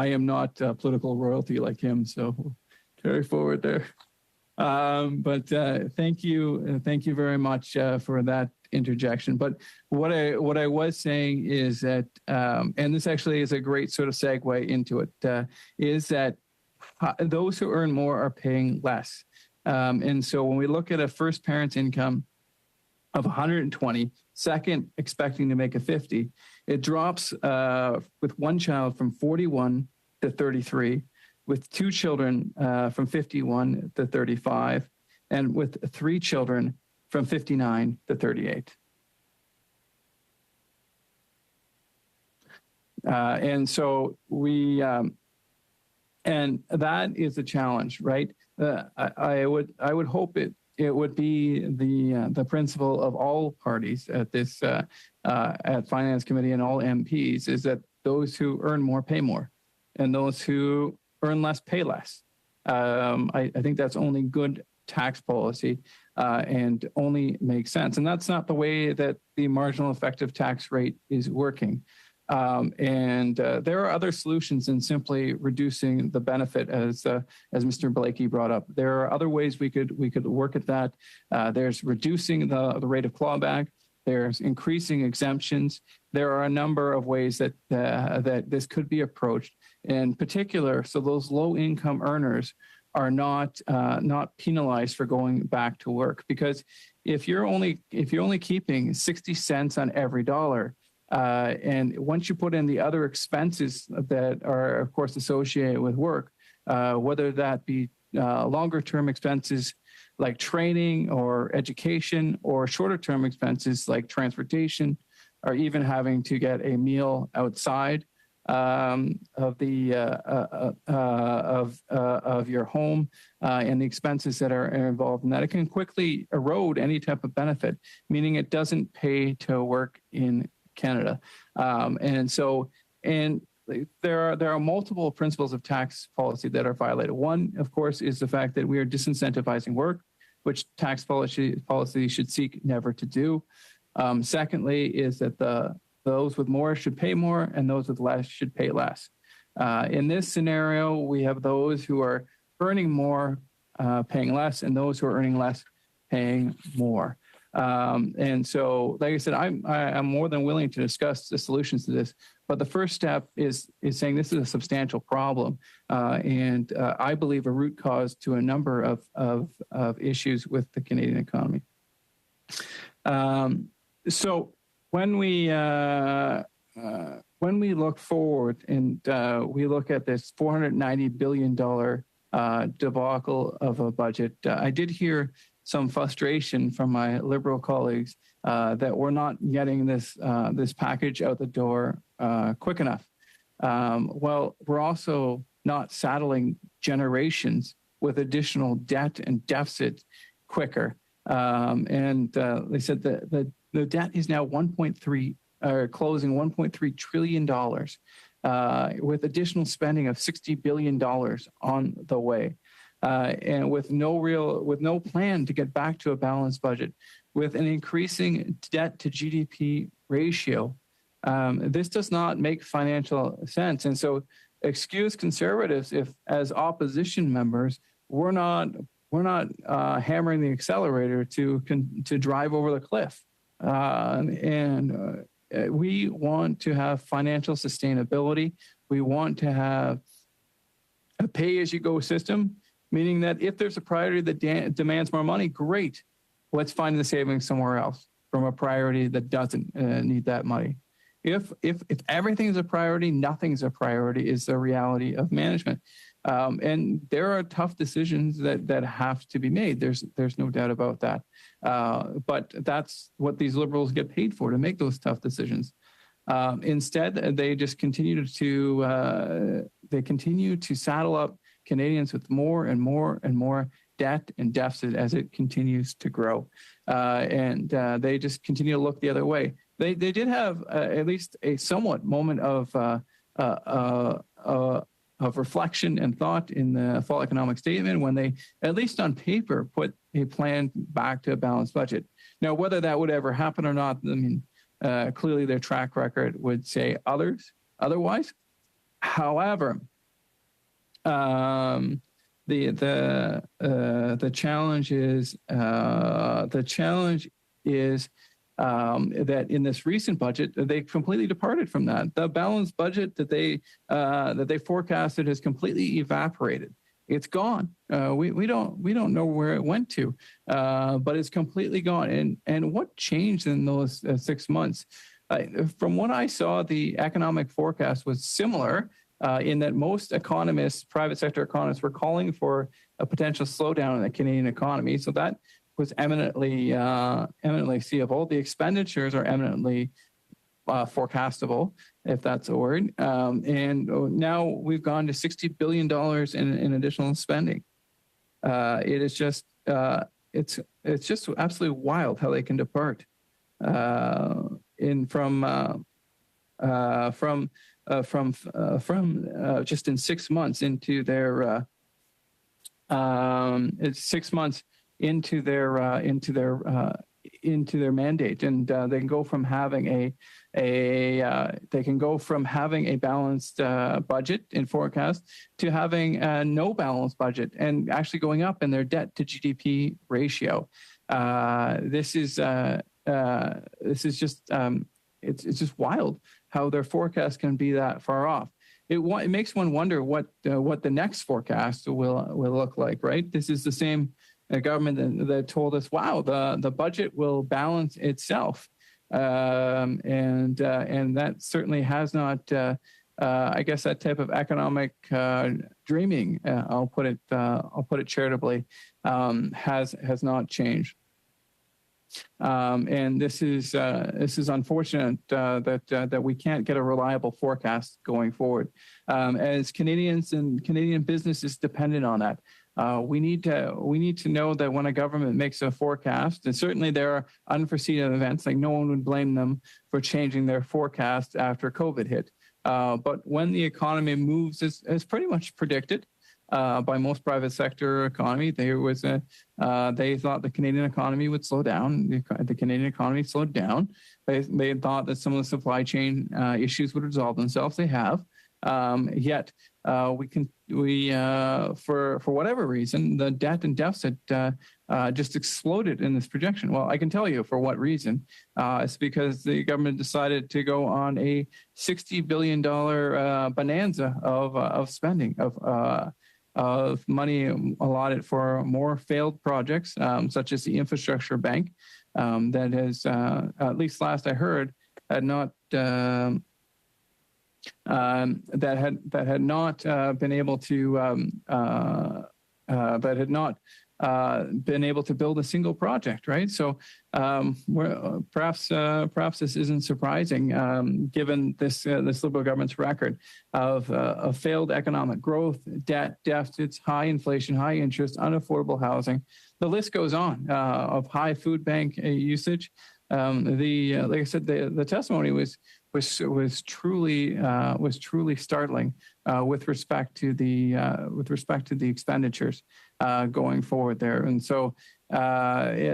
am not political royalty like him, so carry forward there. But thank you very much for that interjection. But what I was saying is that, and this actually is a great sort of segue into it, is that those who earn more are paying less. And so when we look at a first parent's income of 120, second expecting to make a 50, it drops with one child from 41 to 33, with two children from 51 to 35, and with three children from 59 to 38. And so and that is a challenge, right? I would hope it would be the principle of all parties at this at Finance Committee and all MPs is that those who earn more pay more, and those who earn less pay less. I think that's only good tax policy and only makes sense. And that's not the way that the marginal effective tax rate is working. And there are other solutions than simply reducing the benefit, as Mr. Blakey brought up. There are other ways we could work at that. There's reducing the rate of clawback. There's increasing exemptions. There are a number of ways that this could be approached. In particular, so those low-income earners are not penalized for going back to work, because if you're only keeping 60 cents on every dollar, and once you put in the other expenses that are, of course, associated with work, whether that be longer-term expenses like training or education, or shorter-term expenses like transportation, or even having to get a meal outside of your home, and the expenses that are involved in that, it can quickly erode any type of benefit, meaning it doesn't pay to work in Canada. And there are multiple principles of tax policy that are violated. One, of course, is the fact that we are disincentivizing work, which tax policy should seek never to do. Secondly, is that those with more should pay more, and those with less should pay less. In this scenario, we have those who are earning more paying less, and those who are earning less paying more. And so, like I said, I'm more than willing to discuss the solutions to this. But the first step is saying this is a substantial problem, and I believe a root cause to a number of issues with the Canadian economy. So when we look forward and we look at this $490 billion debacle of a budget, I did hear some frustration from my Liberal colleagues that we're not getting this package out the door quick enough. Well, we're also not saddling generations with additional debt and deficit quicker. And they said that the debt is now closing $1.3 trillion. with additional spending of $60 billion on the way, and with no plan to get back to a balanced budget, with an increasing debt to GDP ratio. This does not make financial sense. And so excuse conservatives if, as opposition members, we're not hammering the accelerator to drive over the cliff. We want to have financial sustainability. We want to have a pay-as-you-go system, meaning that if there's a priority that demands more money, great. Let's find the savings somewhere else from a priority that doesn't need that money. If everything is a priority, nothing's a priority is the reality of management. And there are tough decisions that have to be made. There's no doubt about that. But that's what these Liberals get paid for, to make those tough decisions. Instead, they just continue to saddle up Canadians with more and more and more debt and deficit as it continues to grow. And they just continue to look the other way. They did have at least a somewhat moment of reflection and thought in the fall economic statement when they, at least on paper, put a plan back to a balanced budget. Now, whether that would ever happen or not, I mean, clearly their track record would say otherwise. However, the challenge is that in this recent budget, they completely departed from that. The balanced budget that they forecasted has completely evaporated. It's gone. We don't know where it went to, but it's completely gone. And what changed in those 6 months? From what I saw, the economic forecast was similar in that most economists, private sector economists, were calling for a potential slowdown in the Canadian economy. So that was eminently seeable. The expenditures are eminently forecastable, if that's a word. And now we've gone to $60 billion in additional spending. It is just it's just absolutely wild how they can depart from just in 6 months into their 6 months into their mandate, and they can go from having a balanced budget in forecast to having no balanced budget and actually going up in their debt to GDP ratio. This is just it's just wild how their forecast can be that far off. It makes one wonder what the next forecast will look like. Right, this is the same government that told us, wow, the budget will balance itself. And that certainly has not, I guess that type of economic dreaming, I'll put it charitably, has not changed. And this is unfortunate that we can't get a reliable forecast going forward. As Canadians and Canadian business is dependent on that. We need to know that when a government makes a forecast, and certainly there are unforeseen events, like no one would blame them for changing their forecast after COVID hit. But when the economy moves as pretty much predicted by most private sector economy, they thought the Canadian economy would slow down. The Canadian economy slowed down. They thought that some of the supply chain issues would resolve themselves. They have. Yet for whatever reason, the debt and deficit just exploded in this projection. Well, I can tell you for what reason. It's because the government decided to go on a $60 billion bonanza of spending, of money allotted for more failed projects, such as the infrastructure bank, that has, at least last I heard, had not. That had not been able to build a single project, right? So perhaps this isn't surprising, given this Liberal government's record of failed economic growth, debt deficits, high inflation, high interest, unaffordable housing. The list goes on, of high food bank usage. Like I said, the testimony was truly startling with respect to the expenditures going forward there. And so the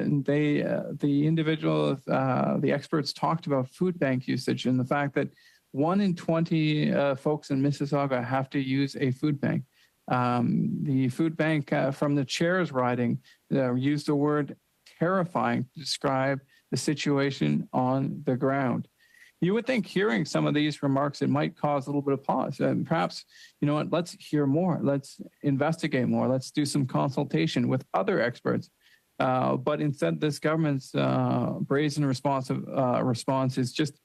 experts talked about food bank usage and the fact that 1 in 20 folks in Mississauga have to use a food bank. The food bank from the chair's riding used the word terrifying to describe the situation on the ground. You would think hearing some of these remarks, it might cause a little bit of pause. Perhaps, you know what, let's hear more. Let's investigate more. Let's do some consultation with other experts. But instead, this government's brazen response is just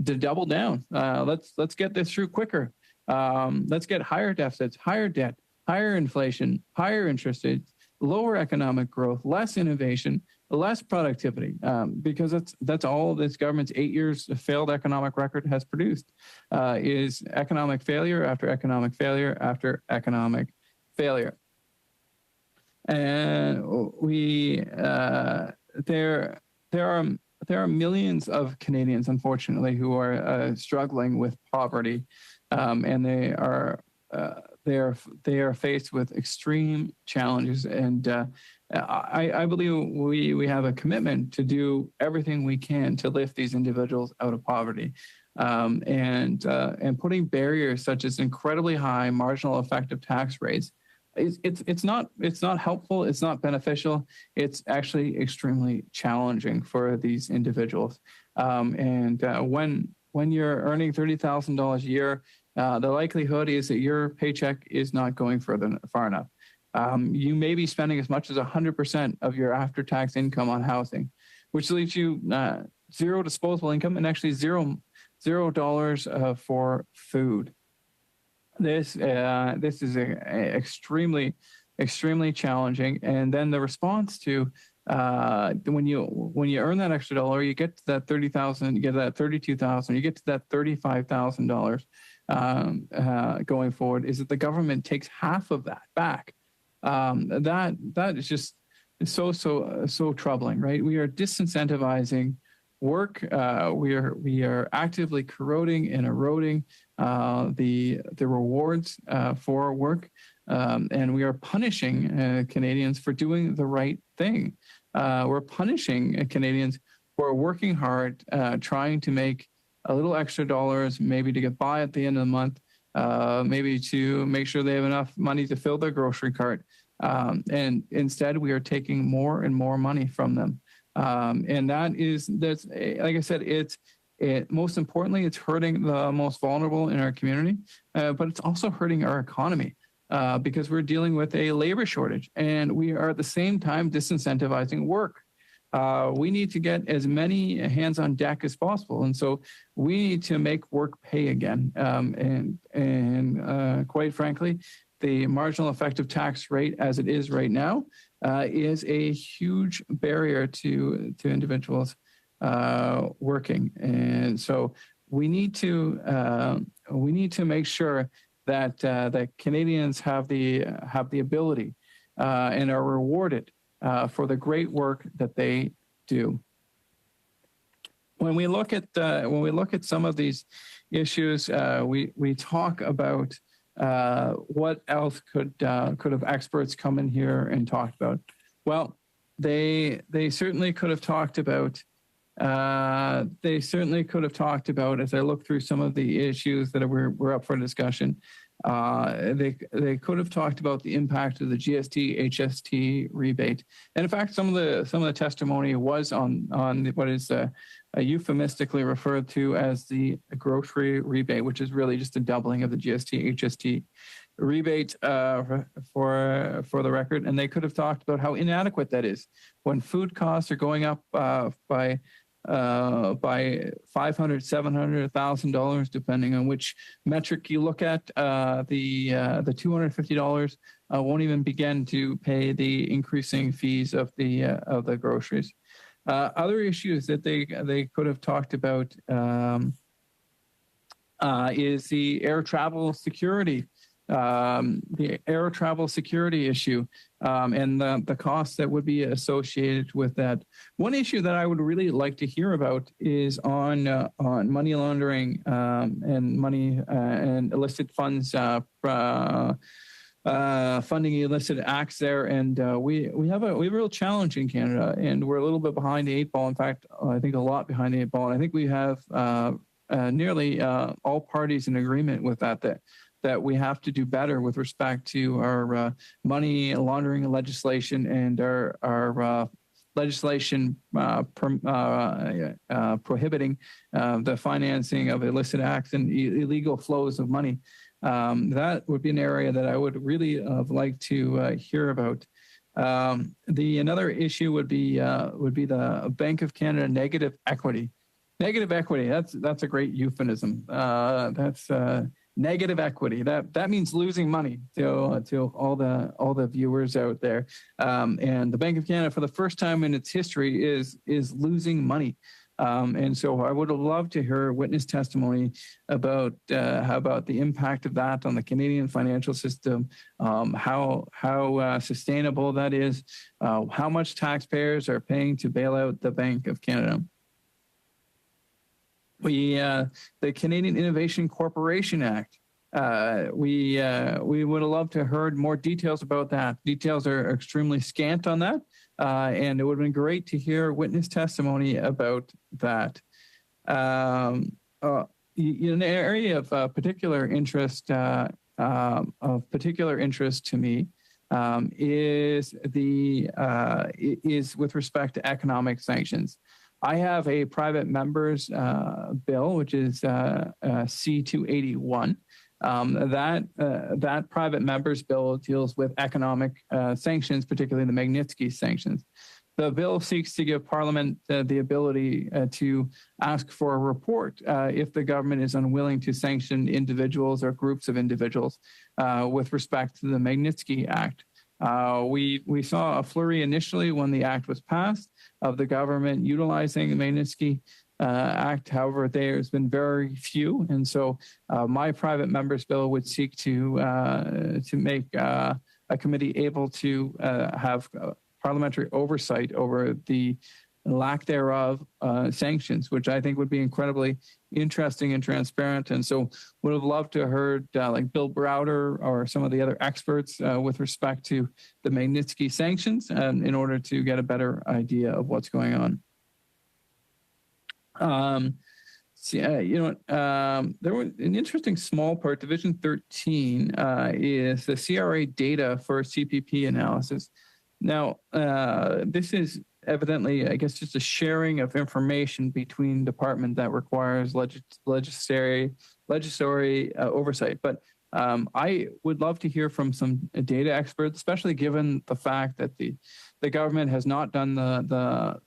to double down. Let's get this through quicker. Let's get higher deficits, higher debt, higher inflation, higher interest rates, lower economic growth, less innovation, less productivity, because that's all this government's 8 years of failed economic record has produced, is economic failure after economic failure after economic failure. And there are millions of Canadians, unfortunately, who are struggling with poverty, and they are faced with extreme challenges. And I believe we have a commitment to do everything we can to lift these individuals out of poverty. And putting barriers such as incredibly high marginal effective tax rates, it's not helpful. It's not beneficial. It's actually extremely challenging for these individuals. When you're earning $30,000 a year, the likelihood is that your paycheck is not going far enough. You may be spending as much as 100% of your after-tax income on housing, which leaves you zero disposable income and actually $0 for food. This is extremely challenging. And then the response to when you earn that extra dollar, you get to that $30,000, you get that $32,000, you get to that $35,000 going forward, is that the government takes half of that back. That is just so troubling, right? We are disincentivizing work. We are actively corroding and eroding the rewards for work, and we are punishing Canadians for doing the right thing. We're punishing Canadians who are working hard, trying to make a little extra dollars, maybe to get by at the end of the month, maybe to make sure they have enough money to fill their grocery cart. And instead, we are taking more and more money from them. And that's like I said, most importantly, it's hurting the most vulnerable in our community, but it's also hurting our economy because we're dealing with a labor shortage, and we are at the same time disincentivizing work. We need to get as many hands on deck as possible, and so we need to make work pay again. And quite frankly, the marginal effective tax rate, as it is right now, is a huge barrier to individuals working. And so we need to make sure that Canadians have the ability and are rewarded for the great work that they do. When we look at some of these issues, we talk about what else could have experts come in here and talked about. Well, they certainly could have talked about. As I look through some of the issues that were up for discussion, they could have talked about the impact of the GST HST rebate, and in fact, some of the testimony was on what is euphemistically referred to as the grocery rebate, which is really just a doubling of the GST HST rebate for the record. And they could have talked about how inadequate that is when food costs are going up by $500, $700, $1,000, depending on which metric you look at. The $250 won't even begin to pay the increasing fees of the groceries. Other issues that they could have talked about is the air travel security the air travel security issue, and the costs that would be associated with that. One issue that I would really like to hear about is on money laundering and money and illicit funds, funding illicit acts there. And we have a real challenge in Canada, and we're a little bit behind the eight ball. In fact, I think a lot behind the eight ball. And I think we have nearly all parties in agreement with that we have to do better with respect to our money laundering legislation and our legislation prohibiting the financing of illicit acts and illegal flows of money. That would be an area that I would really like to hear about. Another issue would be the Bank of Canada negative equity. Negative equity. That's a great euphemism. That's negative equity. That means losing money to all the viewers out there. And the Bank of Canada, for the first time in its history, is losing money. And so I would have loved to hear witness testimony about the impact of that on the Canadian financial system, how sustainable that is, how much taxpayers are paying to bail out the Bank of Canada. The Canadian Innovation Corporation Act. We would have loved to have heard more details about that. Details are extremely scant on that, and it would have been great to hear witness testimony about that. In an area of particular interest to me is with respect to economic sanctions. I have a private member's bill, which is C-281. That private member's bill deals with economic sanctions, particularly the Magnitsky sanctions. The bill seeks to give Parliament the ability to ask for a report if the government is unwilling to sanction individuals or groups of individuals with respect to the Magnitsky Act. We saw a flurry initially when the act was passed of the government utilizing the Magnitsky Act. However, there's been very few, and so my private member's bill would seek to make a committee able to have parliamentary oversight over the lack thereof sanctions, which I think would be incredibly interesting and transparent. And so would have loved to have heard like Bill Browder or some of the other experts with respect to the Magnitsky sanctions in order to get a better idea of what's going on. There was an interesting small part. Division 13 is the CRA data for CPP analysis. Now, this is evidently, I guess, just a sharing of information between department that requires legislatory oversight. But I would love to hear from some data experts, especially given the fact that the government has not done the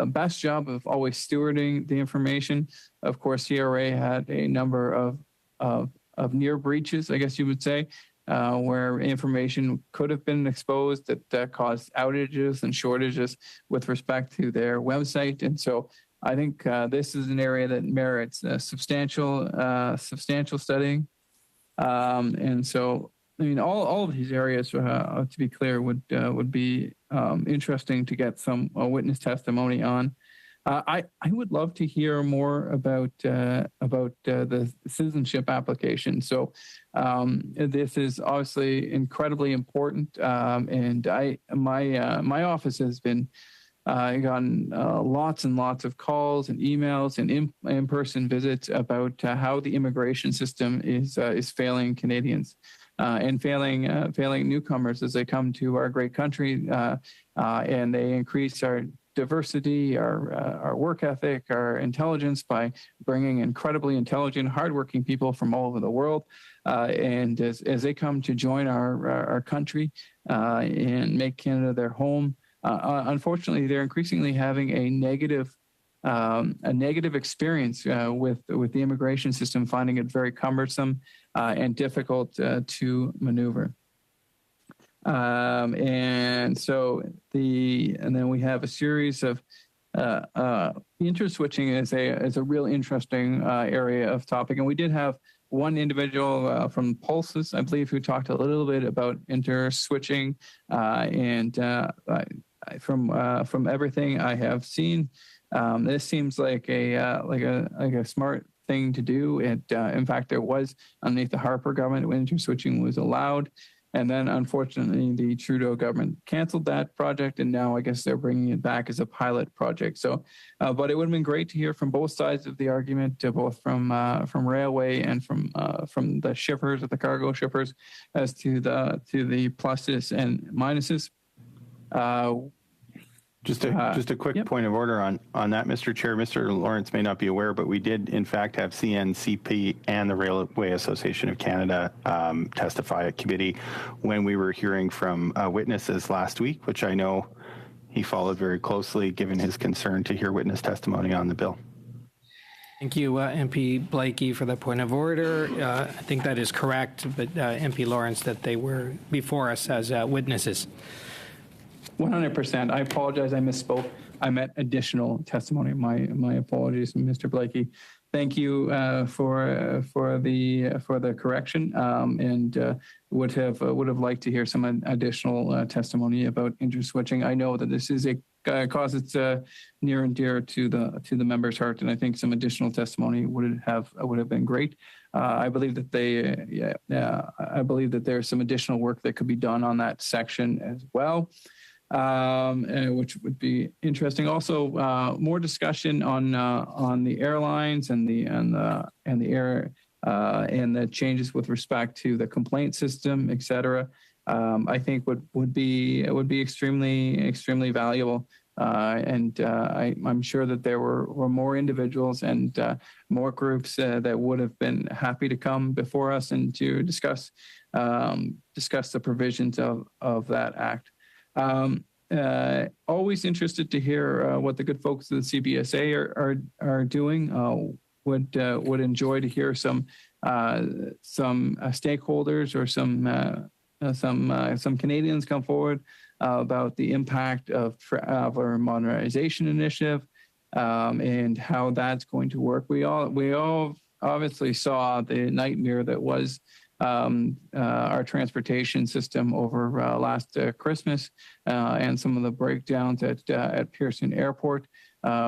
best job of always stewarding the information. Of course, CRA had a number of near breaches, I guess you would say, where information could have been exposed that caused outages and shortages with respect to their website. And so I think this is an area that merits substantial studying. And so, I mean, all of these areas, to be clear, would be interesting to get some witness testimony on. I would love to hear more about the citizenship application. So this is obviously incredibly important, and my office has been gotten lots and lots of calls and emails and in-person visits about how the immigration system is failing Canadians. And failing newcomers as they come to our great country, and they increase our diversity, our work ethic, our intelligence by bringing incredibly intelligent, hardworking people from all over the world. And as they come to join our country and make Canada their home, unfortunately, they're increasingly having a negative experience with the immigration system, finding it very cumbersome and difficult to maneuver. And then we have a series of interswitching is a real interesting area of topic, and we did have one individual from Pulses, I believe, who talked a little bit about interswitching, and from everything I have seen, this seems like a smart thing to do. In fact, there was underneath the Harper government when interswitching was allowed. And then, unfortunately, the Trudeau government canceled that project, and now I guess they're bringing it back as a pilot project. So, but it would have been great to hear from both sides of the argument, both from railway and from the shippers, the cargo shippers, as to the pluses and minuses. Just a quick point of order on that, Mr. Chair. Mr. Lawrence may not be aware, but we did, in fact, have CNCP and the Railway Association of Canada testify at committee when we were hearing from witnesses last week, which I know he followed very closely, given his concern to hear witness testimony on the bill. Thank you, MP Blakey, for that point of order. I think that is correct, but MP Lawrence, that they were before us as witnesses. 100%. I apologize. I misspoke. I meant additional testimony. My apologies, Mr. Blakey. Thank you for the correction, and would have liked to hear some additional testimony about interswitching. I know that this is a cause that's near and dear to the member's heart, and I think some additional testimony would have been great. I believe that I believe that there's some additional work that could be done on that section as well. Which would be interesting. Also, more discussion on the airlines and the air and the changes with respect to the complaint system, et cetera. I think would be extremely valuable. I'm sure that there were more individuals and more groups that would have been happy to come before us and to discuss the provisions of that act. Always interested to hear what the good folks of the CBSA are doing. Would enjoy to hear some stakeholders or some Canadians come forward about the impact of our modernization initiative and how that's going to work. We all obviously saw the nightmare that was our transportation system over last Christmas and some of the breakdowns at Pearson Airport.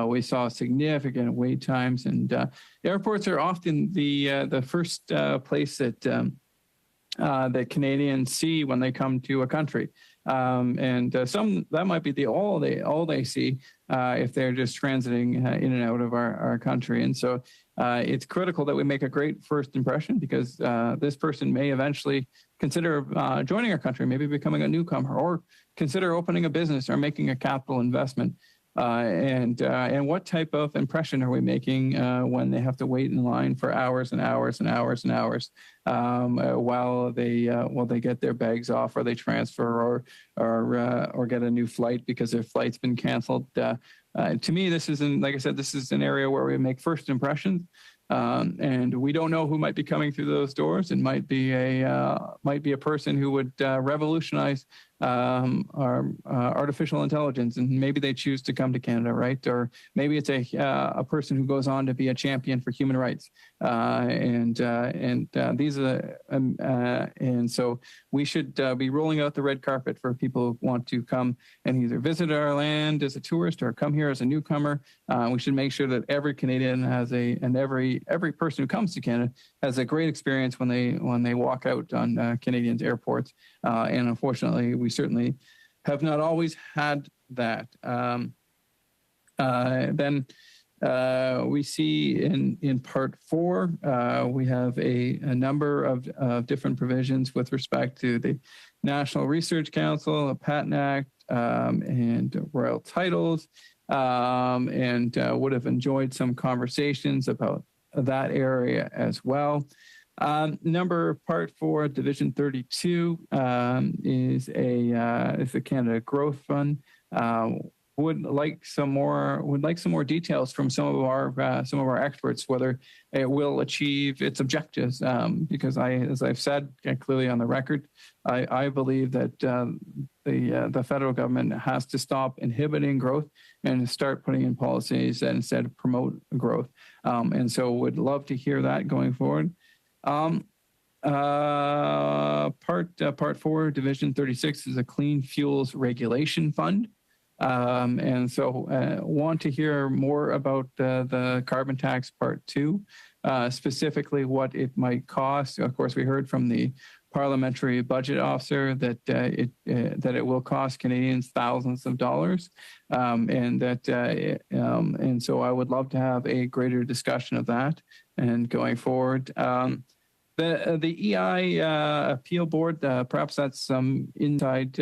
We saw significant wait times, and airports are often the first place that Canadians see when they come to a country. Some that might be all they see if they're just transiting in and out of our country. And so it's critical that we make a great first impression, because this person may eventually consider joining our country, maybe becoming a newcomer, or consider opening a business or making a capital investment. And what type of impression are we making when they have to wait in line for hours and hours and hours and hours while they get their bags off, or they transfer, or get a new flight because their flight's been canceled? To me, this isn't, like I said, this is an area where we make first impressions. And we don't know who might be coming through those doors. It might be a person who would revolutionize our artificial intelligence, and maybe they choose to come to Canada, right? Or maybe it's a person who goes on to be a champion for human rights, and so we should be rolling out the red carpet for people who want to come and either visit our land as a tourist or come here as a newcomer. We should make sure that every Canadian and every person who comes to Canada has a great experience when they walk out on Canadians' airports. And unfortunately, we certainly have not always had that. Then we see in Part 4, we have a number of different provisions with respect to the National Research Council, the Patent Act, and royal titles, and would have enjoyed some conversations about that area as well. Part 4, Division 32, is the Canada Growth Fund. Would like some more details from some of our experts, whether it will achieve its objectives. Because as I've said clearly on the record, I believe that the federal government has to stop inhibiting growth and start putting in policies that instead promote growth. And so would love to hear that going forward. Part 4, Division 36 is a Clean Fuels Regulation Fund. And so want to hear more about the carbon tax Part 2, specifically what it might cost. Of course, we heard from the parliamentary budget officer that it will cost Canadians thousands of dollars, and so I would love to have a greater discussion of that and going forward. The EI appeal board, perhaps that's some inside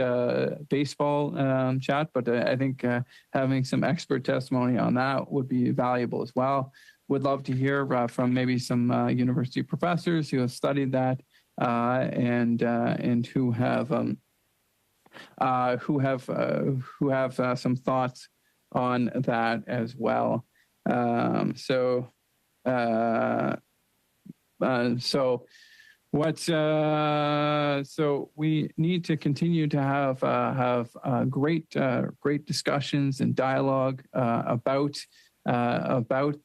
baseball chat, but I think having some expert testimony on that would be valuable as well. Would love to hear from maybe some university professors who have studied that and who have some thoughts on that as well. So we need to continue to have great discussions and dialogue about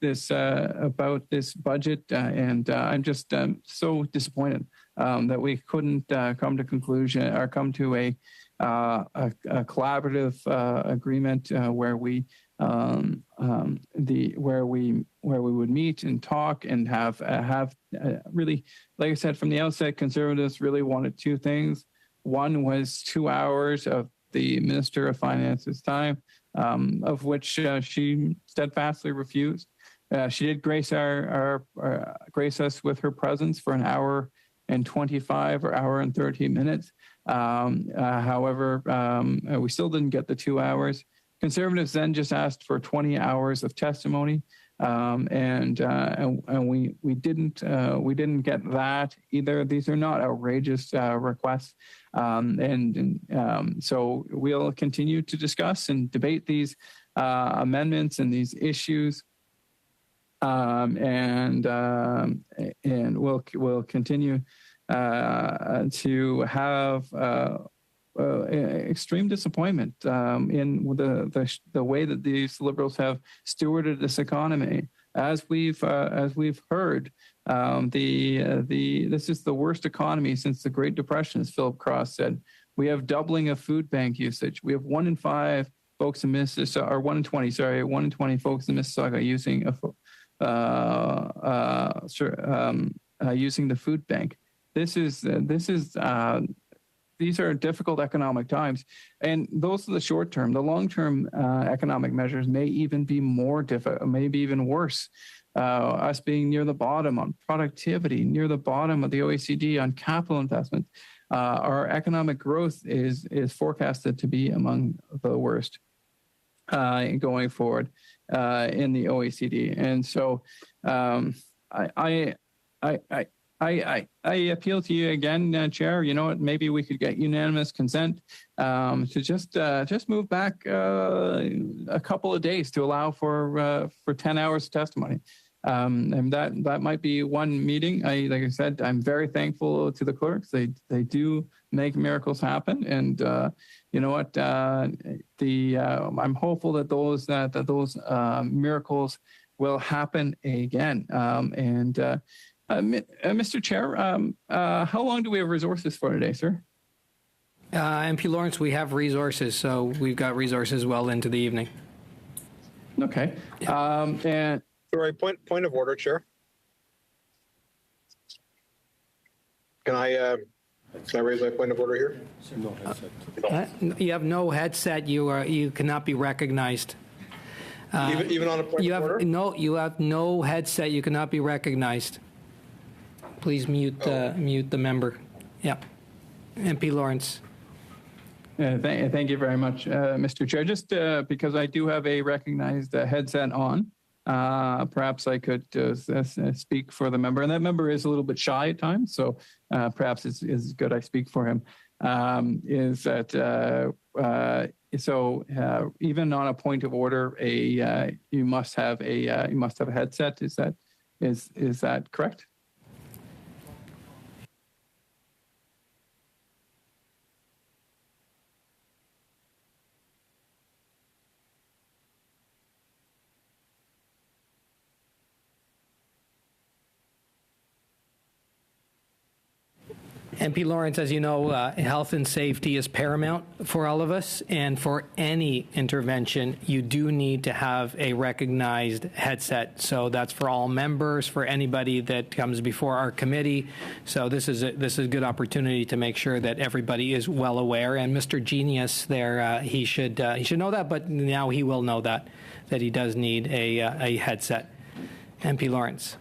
this budget, and I'm just so disappointed that we couldn't come to conclusion or come to a collaborative agreement where we would meet and talk and have really, like I said from the outset, Conservatives really wanted two things. One was 2 hours of the Minister of Finance's time, of which she steadfastly refused. She did grace grace us with her presence for an hour and 25 or hour and 30 minutes. However, we still didn't get the 2 hours. Conservatives then just asked for 20 hours of testimony, and we didn't get that either. These are not outrageous requests, so we'll continue to discuss and debate these amendments and these issues, and we'll continue to have extreme disappointment in the way that these Liberals have stewarded this economy. As we've heard, this is the worst economy since the Great Depression, as Philip Cross said. We have doubling of food bank usage. We have 1 in 5 folks in Mississauga, or 1 in 20, sorry, 1 in 20 folks in Mississauga using using the food bank. These are difficult economic times, and those are the short term. The long term economic measures may even be more difficult, maybe even worse. Us being near the bottom on productivity, near the bottom of the OECD on capital investment. Our economic growth is forecasted to be among the worst going forward in the OECD, and so I appeal to you again, Chair. You know what? Maybe we could get unanimous consent to just move back a couple of days to allow for 10 hours of testimony, and that might be one meeting. Like I said, I'm very thankful to the clerks. They do make miracles happen, and you know what? I'm hopeful that those miracles will happen again, and. Mr. Chair, how long do we have resources for today, sir? MP Lawrence, we have resources, so we've got resources well into the evening. Okay. And sorry, point of order, Chair. Can I raise my point of order here? You have no headset. You cannot be recognized. Even on a point of order? No, you have no headset. You cannot be recognized. Please mute the member. Yeah. MP Lawrence. Thank you very much, Mr. Chair. Just because I do have a recognized headset on, perhaps I could speak for the member. And that member is a little bit shy at times, so perhaps it's good I speak for him. Is that even on a point of order, you must have a headset. Is that correct? MP Lawrence, as you know, health and safety is paramount for all of us, and for any intervention, you do need to have a recognized headset. So that's for all members, for anybody that comes before our committee. So this is a good opportunity to make sure that everybody is well aware. And Mr. Genius, there, he should know that, but now he will know that he does need a headset. MP Lawrence.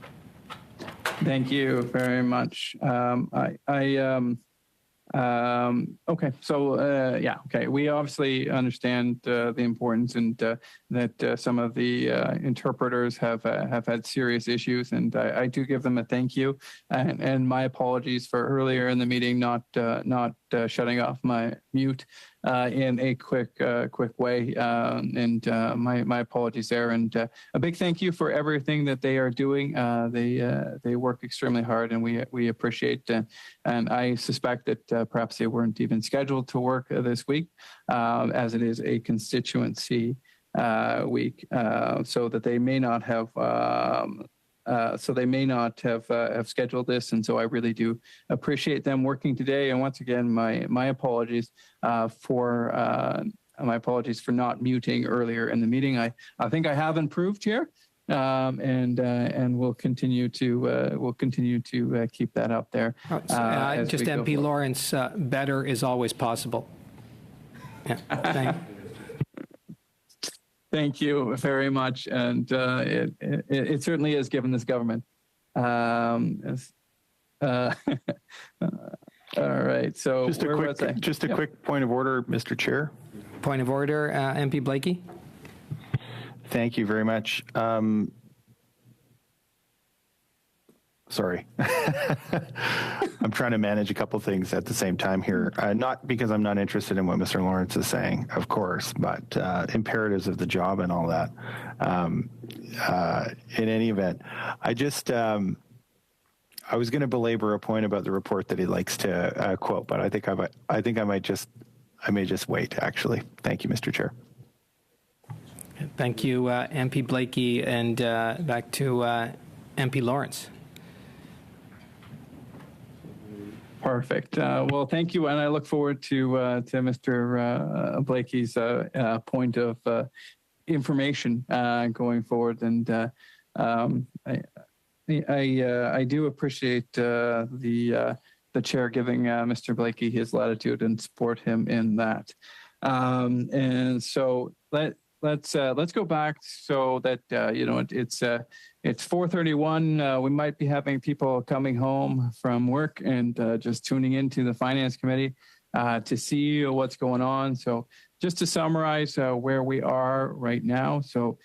Thank you very much. Okay, so okay. We obviously understand the importance and that some of the interpreters have had serious issues, and I do give them a thank you and my apologies for earlier in the meeting not shutting off my mute in a quick way, and my apologies there, and a big thank you for everything that they are doing. They work extremely hard, and we appreciate. And I suspect that perhaps they weren't even scheduled to work this week, as it is a constituency week, so that they may not have. Have scheduled this, and so I really do appreciate them working today. And once again, my apologies for not muting earlier in the meeting. I think I have improved here, and we'll continue to keep that up there. Just MP Lawrence, better is always possible. Yeah. Thank you very much, and it certainly is given this government. All right, so just a quick point of order, Mr. Chair. Point of order, MP Blakey. Thank you very much. Sorry. I'm trying to manage a couple things at the same time here. Not because I'm not interested in what Mr. Lawrence is saying, of course, but imperatives of the job and all that. In any event, I was going to belabor a point about the report that he likes to quote, but I think I may just wait, actually. Thank you, Mr. Chair. Thank you, MP Blakey, and back to MP Lawrence. Perfect. Well, thank you, and I look forward to Mr. Blakey's point of information going forward. And I do appreciate the chair giving Mr. Blakey his latitude and support him in that. And so let's go back so that it's 4:31. We might be having people coming home from work and just tuning into the Finance Committee to see what's going on. So just to summarize where we are right now. So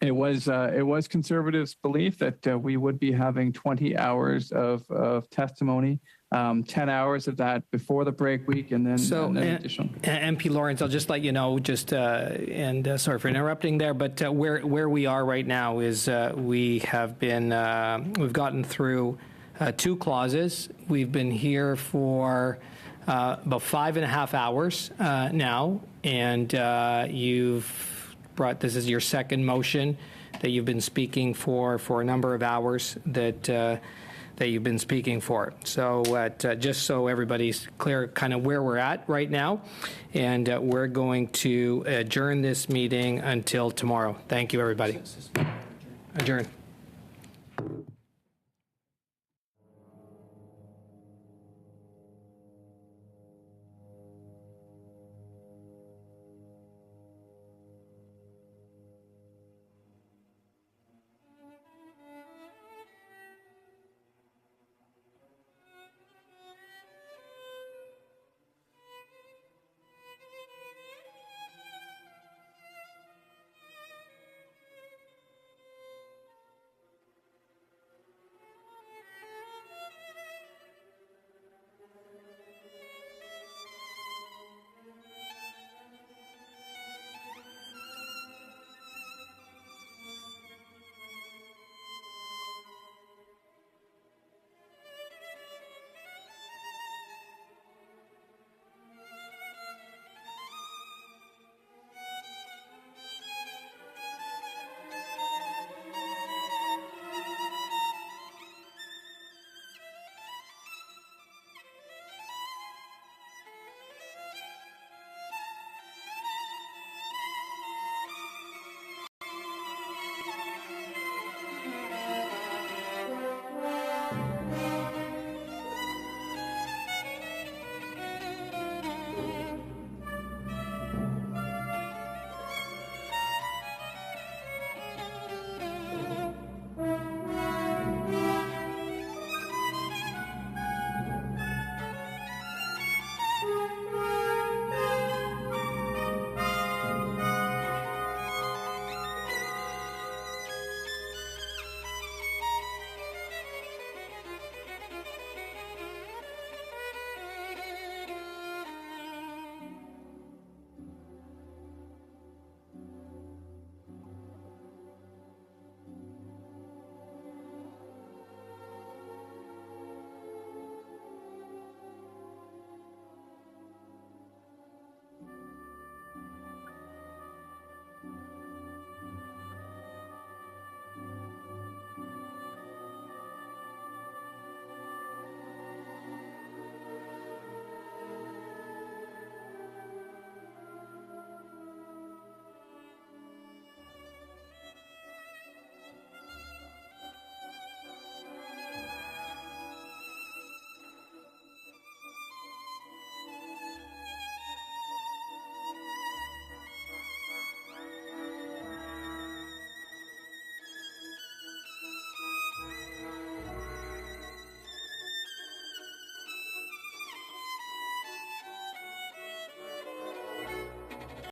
it was Conservatives' belief that we would be having 20 hours of testimony. 10 hours of that before the break week, and then additional. MP Lawrence, I'll just let you know, and sorry for interrupting there, but where we are right now is we've gotten through 2 clauses. We've been here for about 5.5 hours now, and this is your second motion that you've been speaking for a number of hours that you've been speaking for. So just so everybody's clear kind of where we're at right now, and we're going to adjourn this meeting until tomorrow. Thank you, everybody. Adjourn. you.